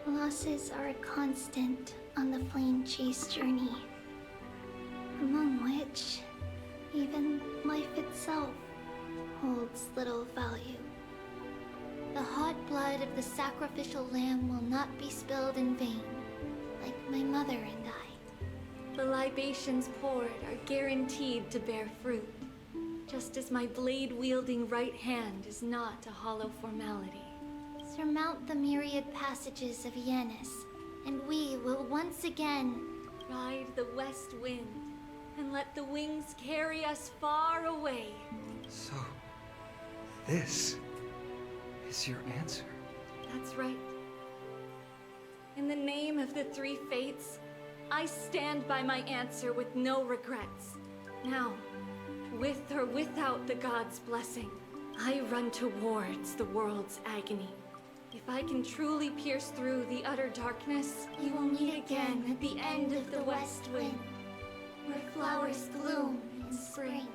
Losses are a constant on the flame chase journey, among which even life itself holds little value. The hot blood of the sacrificial lamb will not be spilled in vain, like my mother and I. the libations poured are guaranteed to bear fruit, just as my blade-wielding right hand is not a hollow formality. Surmount the myriad passages of Yanis, and we will once again ride the west wind and let the wings carry us far away. So, this is your answer? That's right. In the name of the three fates, I stand by my answer with no regrets. Now, with or without the god's blessing, I run towards the world's agony. If I can truly pierce through the utter darkness, we will meet again at the end of the west wind, where flowers bloom in spring.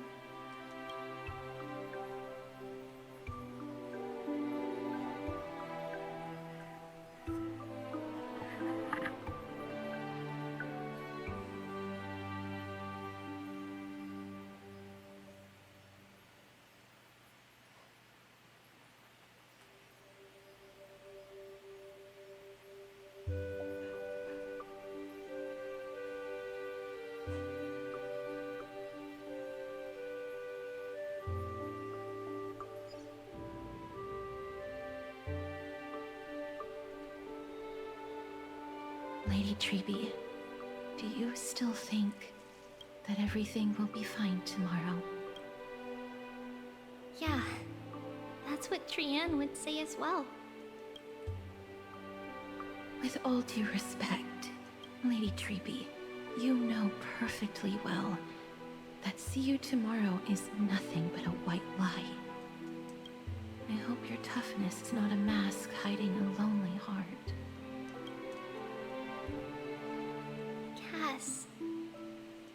Lady Treeby, do you still think that everything will be fine tomorrow? Yeah, that's what Trianne would say as well. With all due respect, Lady Treeby, you know perfectly well that see you tomorrow is nothing but a white lie. I hope your toughness is not a mask hiding a lonely heart. Cass,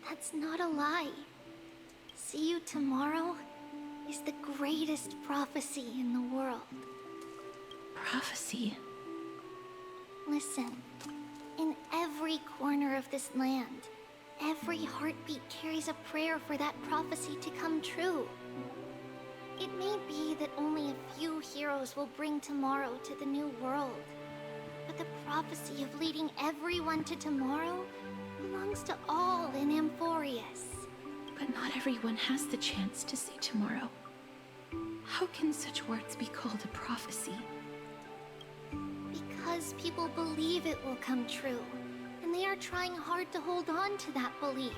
that's not a lie. See you tomorrow is the greatest prophecy in the world. Prophecy? Listen, in every corner of this land, every heartbeat carries a prayer for that prophecy to come true. It may be that only a few heroes will bring tomorrow to the new world, but the prophecy of leading everyone to tomorrow belongs to all in Amphorius. But not everyone has the chance to see tomorrow. How can such words be called a prophecy? Because people believe it will come true, and they are trying hard to hold on to that belief.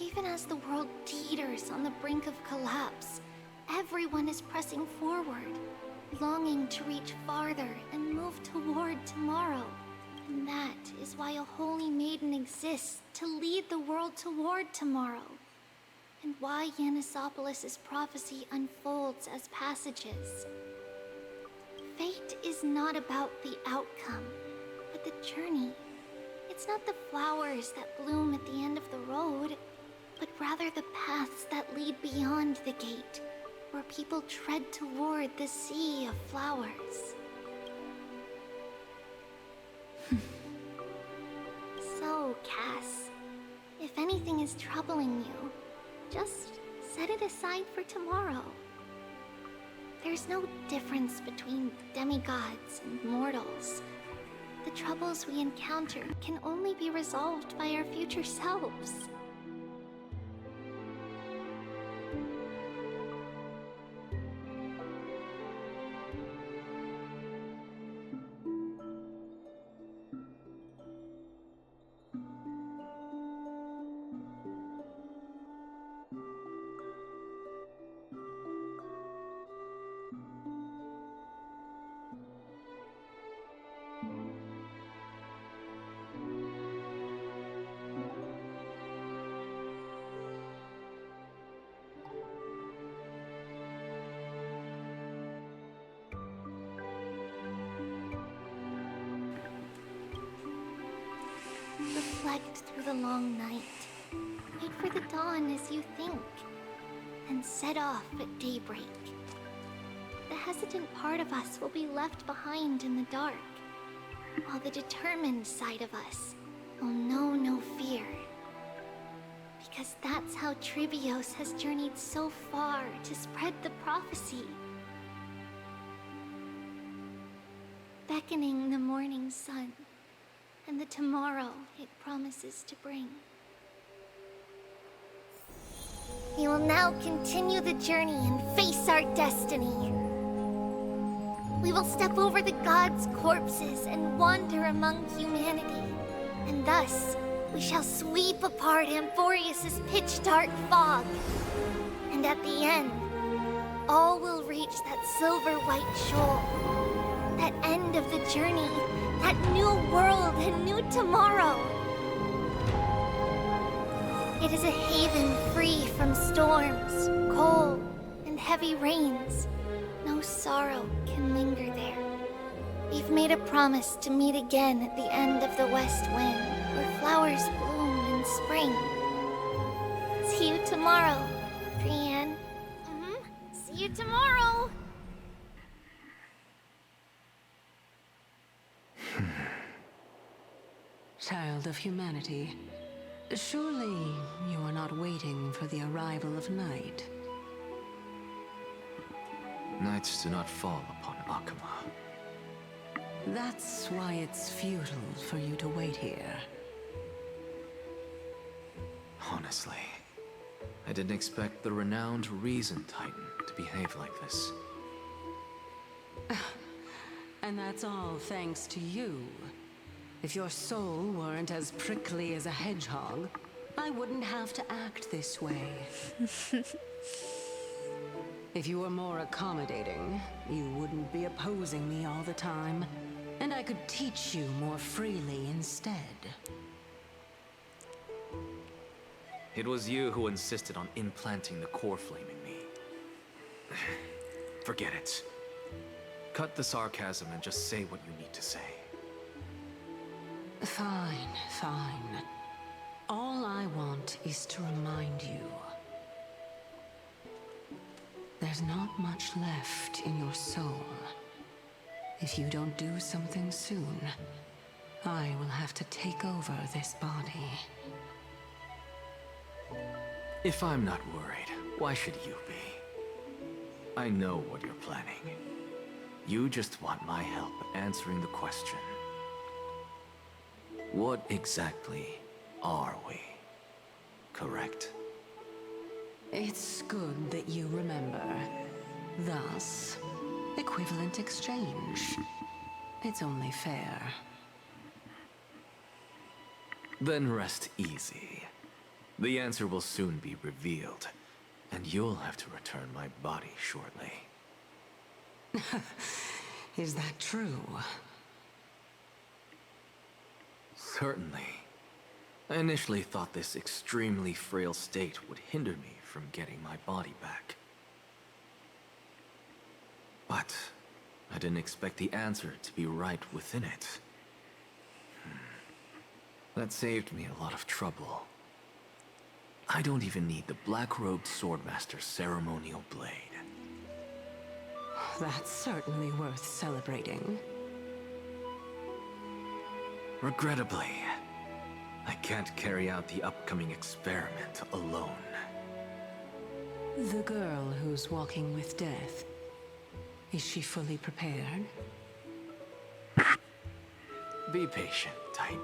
Even as the world teeters on the brink of collapse, everyone is pressing forward, longing to reach farther and move toward tomorrow. And that is why a holy maiden exists to lead the world toward tomorrow. And why Yanisopolis' prophecy unfolds as passages. Fate is not about the outcome, but the journey. It's not the flowers that bloom at the end of the road, but rather the paths that lead beyond the gate, where people tread toward the sea of flowers. So, Cass, if anything is troubling you, just set it aside for tomorrow. There's no difference between demigods and mortals. The troubles we encounter can only be resolved by our future selves. reflect through the long night. Wait for the dawn as you think, and set off at daybreak. The hesitant part of us will be left behind in the dark, while the determined side of us will know no fear. Because that's how Trivios has journeyed so far to spread the prophecy. Beckoning the morning sun, and the tomorrow it promises to bring. We will now continue the journey and face our destiny. We will step over the gods' corpses and wander among humanity. And thus, we shall sweep apart Amphorius' pitch-dark fog. And at the end, all will reach that silver-white shoal. That end of the journey, that new world and new tomorrow. It is a haven free from storms, cold, and heavy rains. No sorrow can linger there. We've made a promise to meet again at the end of the west wind, where flowers bloom in spring. See you tomorrow, Brienne. See you tomorrow! Child of humanity, surely you are not waiting for the arrival of night. Nights do not fall upon Akama. That's why it's futile for you to wait here. Honestly, I didn't expect the renowned Reason Titan to behave like this. And that's all thanks to you. If your soul weren't as prickly as a hedgehog, I wouldn't have to act this way. If you were more accommodating, you wouldn't be opposing me all the time, and I could teach you more freely instead. It was you who insisted on implanting the core flame in me. Forget it. Cut the sarcasm and just say what you need to say. Fine, fine. All I want is to remind you. There's not much left in your soul. If you don't do something soon, I will have to take over this body. If I'm not worried, why should you be? I know what you're planning. You just want my help answering the question. What exactly are we? Correct? It's good that you remember. Thus, equivalent exchange. It's only fair. Then rest easy. The answer will soon be revealed, and you'll have to return my body shortly. Is that true? Certainly. I initially thought this extremely frail state would hinder me from getting my body back. But I didn't expect the answer to be right within it. That saved me a lot of trouble. I don't even need the black-robed Swordmaster's ceremonial blade. That's certainly worth celebrating. Regrettably, I can't carry out the upcoming experiment alone. The girl who's walking with death, is she fully prepared? Be patient, Titan.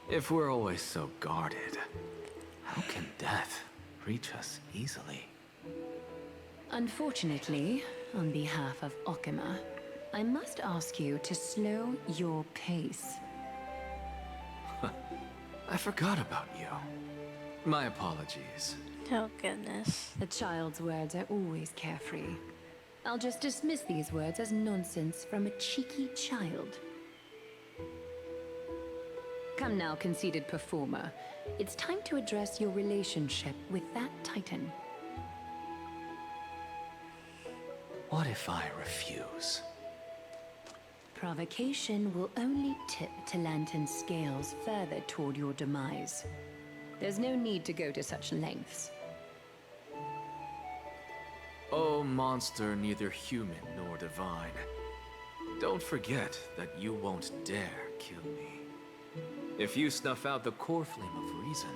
If we're always so guarded, how can death reach us easily? Unfortunately, on behalf of Okima, I must ask you to slow your pace. I forgot about you. My apologies. Oh, goodness. A child's words are always carefree. I'll just dismiss these words as nonsense from a cheeky child. Come now, conceited performer. It's time to address your relationship with that Titan. What if I refuse? Provocation will only tip Talantan's scales further toward your demise. There's no need to go to such lengths. Oh, monster neither human nor divine. Don't forget that you won't dare kill me. If you snuff out the core flame of reason,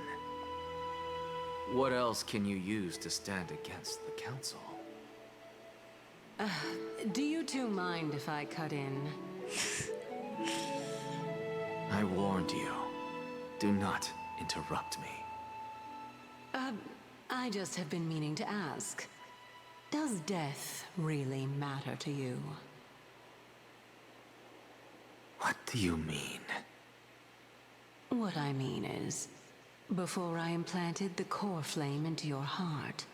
what else can you use to stand against the Council? Do you two mind if I cut in? I warned you. Do not interrupt me. I just have been meaning to ask. Does death really matter to you? What do you mean? What I mean is, before I implanted the core flame into your heart,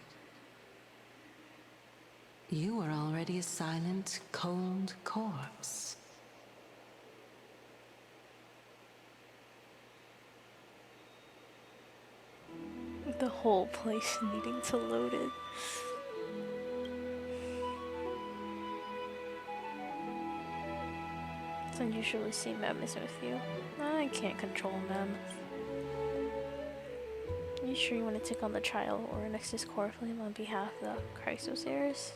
you were already a silent, cold corpse. The whole place needing to load it. It's unusually see Mem is with you. I can't control Mem. Are you sure you want to take on the child or Nexus core flame on behalf of the Chrysos heirs?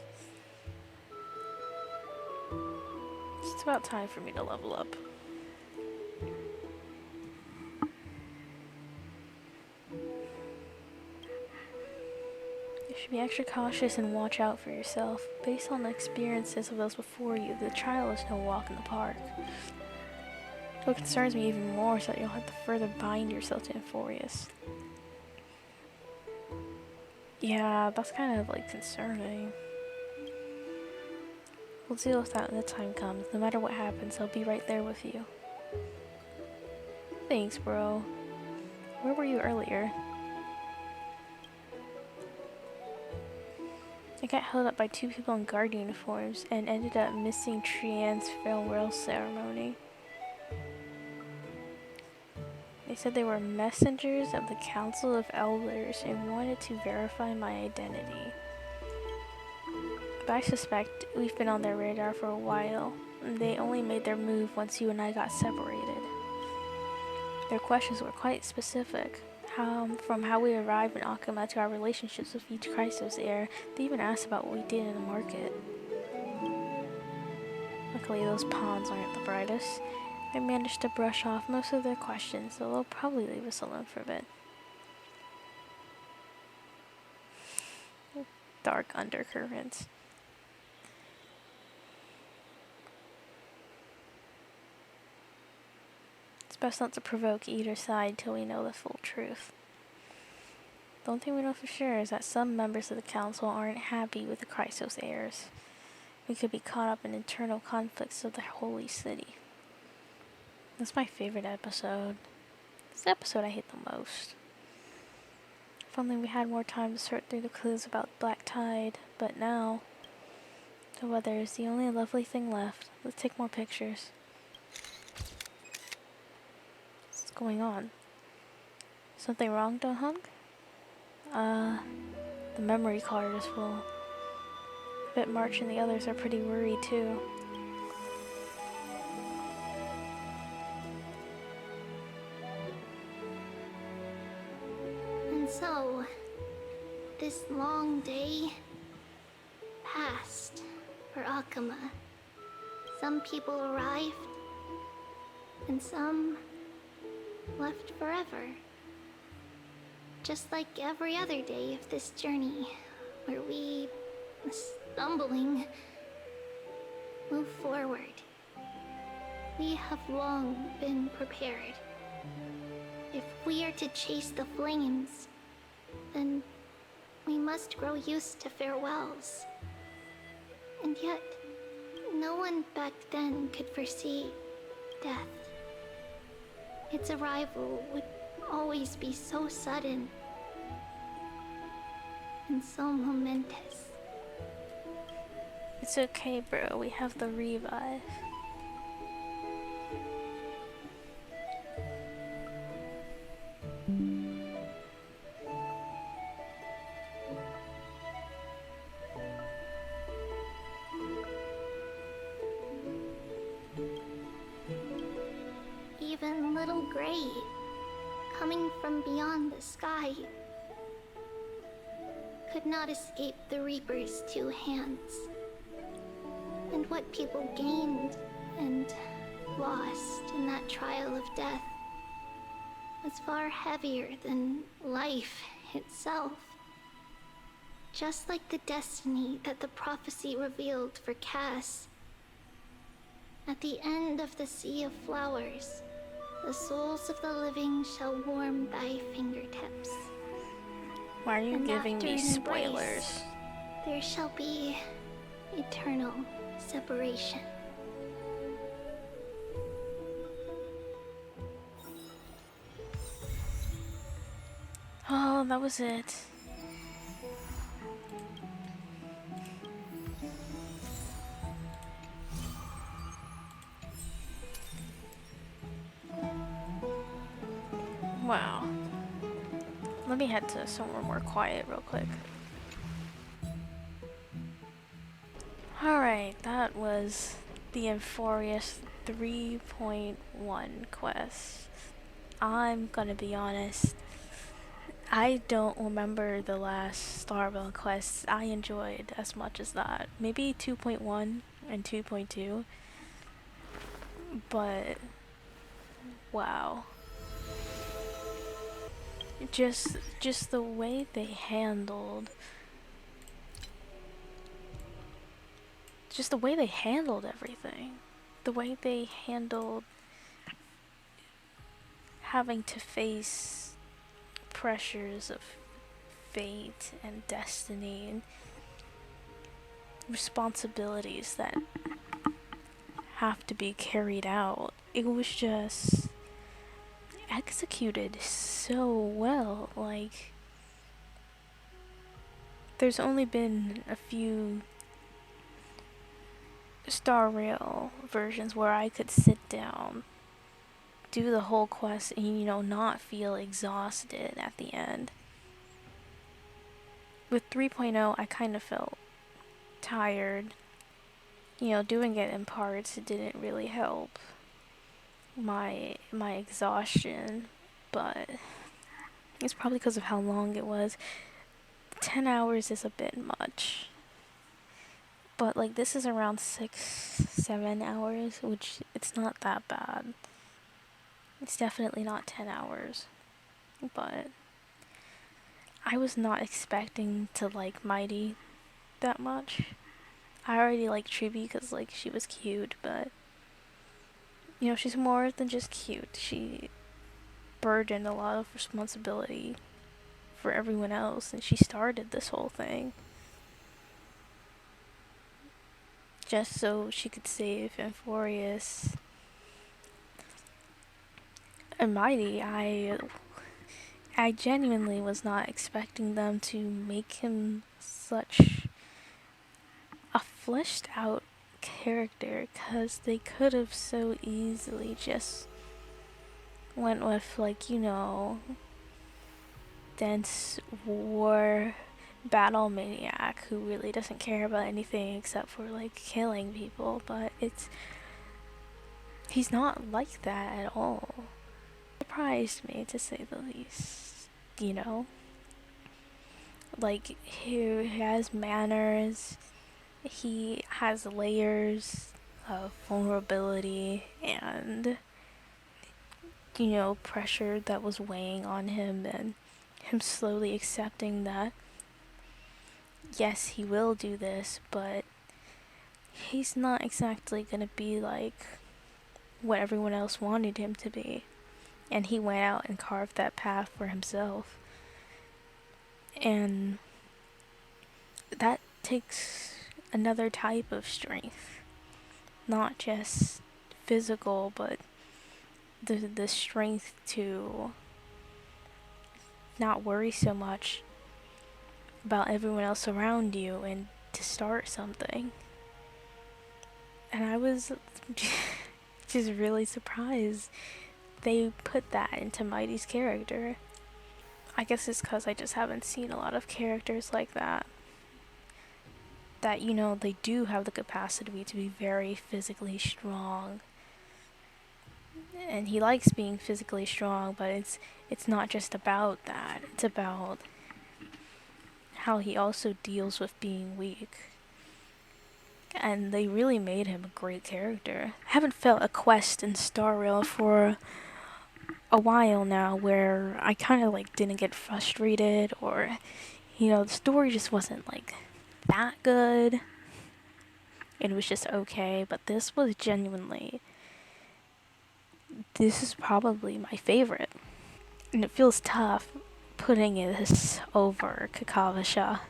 It's about time for me to level up. You should be extra cautious and watch out for yourself. Based on the experiences of those before you, the trial is no walk in the park. What concerns me even more is that you'll have to further bind yourself to Euphorius. Yeah, that's kind of like concerning. We'll deal with that when the time comes. No matter what happens, I'll be right there with you. Thanks, bro. Where were you earlier? I got held up by two people in guard uniforms and ended up missing Trian's farewell ceremony. They said they were messengers of the Council of Elders and wanted to verify my identity. But I suspect we've been on their radar for a while, and they only made their move once you and I got separated. Their questions were quite specific. From how we arrived in Akuma to our relationships with each Chrysos heir, they even asked about what we did in the market. Luckily, those pawns aren't the brightest. I managed to brush off most of their questions, so they'll probably leave us alone for a bit. Dark undercurrents. It's best not to provoke either side till we know the full truth. The only thing we know for sure is that some members of the council aren't happy with the Chrysos heirs. We could be caught up in internal conflicts of the holy city. That's my favorite episode. It's the episode I hate the most. If only we had more time to sort through the clues about Black Tide, but now the weather is the only lovely thing left. Let's take more pictures. What's going on? Something wrong, Don Hunk? The memory card is full. I bet March and the others are pretty worried too. And so, this long day passed for Akuma. Some people arrived, and some left forever. Just like every other day of this journey, where we, stumbling, move forward. We have long been prepared. If we are to chase the flames, then we must grow used to farewells. And yet, no one back then could foresee death. Its arrival would always be so sudden and so momentous. It's okay, bro. We have the revive. little gray, coming from beyond the sky. Could not escape the Reaper's two hands. And what people gained and lost in that trial of death was far heavier than life itself. Just like the destiny that the prophecy revealed for Cass. At the end of the Sea of Flowers, the souls of the living shall warm thy fingertips. Why are you And giving after me an spoilers? embrace, there shall be eternal separation. Oh, that was it. Wow. Let me head to somewhere more quiet real quick. Alright, that was the Euphorius 3.1 quest. I'm gonna be honest, I don't remember the last Starbound quests I enjoyed as much as that. Maybe 2.1 and 2.2, but wow. Just the way they handled everything. The way they handled having to face pressures of fate and destiny and responsibilities that have to be carried out. It was just executed so well. Like, there's only been a few Star Rail versions where I could sit down, do the whole quest, and not feel exhausted at the end. With 3.0, I kind of felt tired. Doing it in parts didn't really help my exhaustion, but it's probably because of how long it was. 10 hours is a bit much. But like, this is around 6-7 hours, which it's not that bad. It's definitely not 10 hours. But I was not expecting to like MYDEI that much. I already like Triby because like she was cute, but she's more than just cute. She burdened a lot of responsibility for everyone else, and she started this whole thing just so she could save Euphorius. And MYDEI, I genuinely was not expecting them to make him such a fleshed out character, because they could have so easily just went with dense war battle maniac who really doesn't care about anything except for like killing people, but he's not like that at all. It surprised me, to say the least. Like, he has manners, he has layers of vulnerability and pressure that was weighing on him, and him slowly accepting that yes, he will do this, but he's not exactly gonna be like what everyone else wanted him to be. And he went out and carved that path for himself. And that takes another type of strength. Not just physical, but the strength to not worry so much about everyone else around you and to start something. And I was just really surprised they put that into MYDEI's character. I guess it's because I just haven't seen a lot of characters like that. That, they do have the capacity to be very physically strong. and he likes being physically strong, but it's not just about that. It's about how he also deals with being weak. And they really made him a great character. I haven't felt a quest in Star Rail for a while now where I kind of like didn't get frustrated, or the story just wasn't like that good. It was just okay, but this was genuinely, this is probably my favorite. And it feels tough putting this over Kakavasha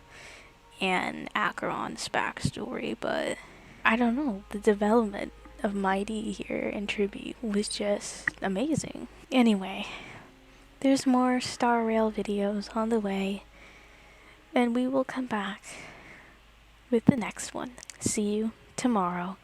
and Acheron's backstory, but I don't know, the development of MYDEI here in Tribute was just amazing. Anyway, there's more Star Rail videos on the way, and we will come back with the next one. See you tomorrow.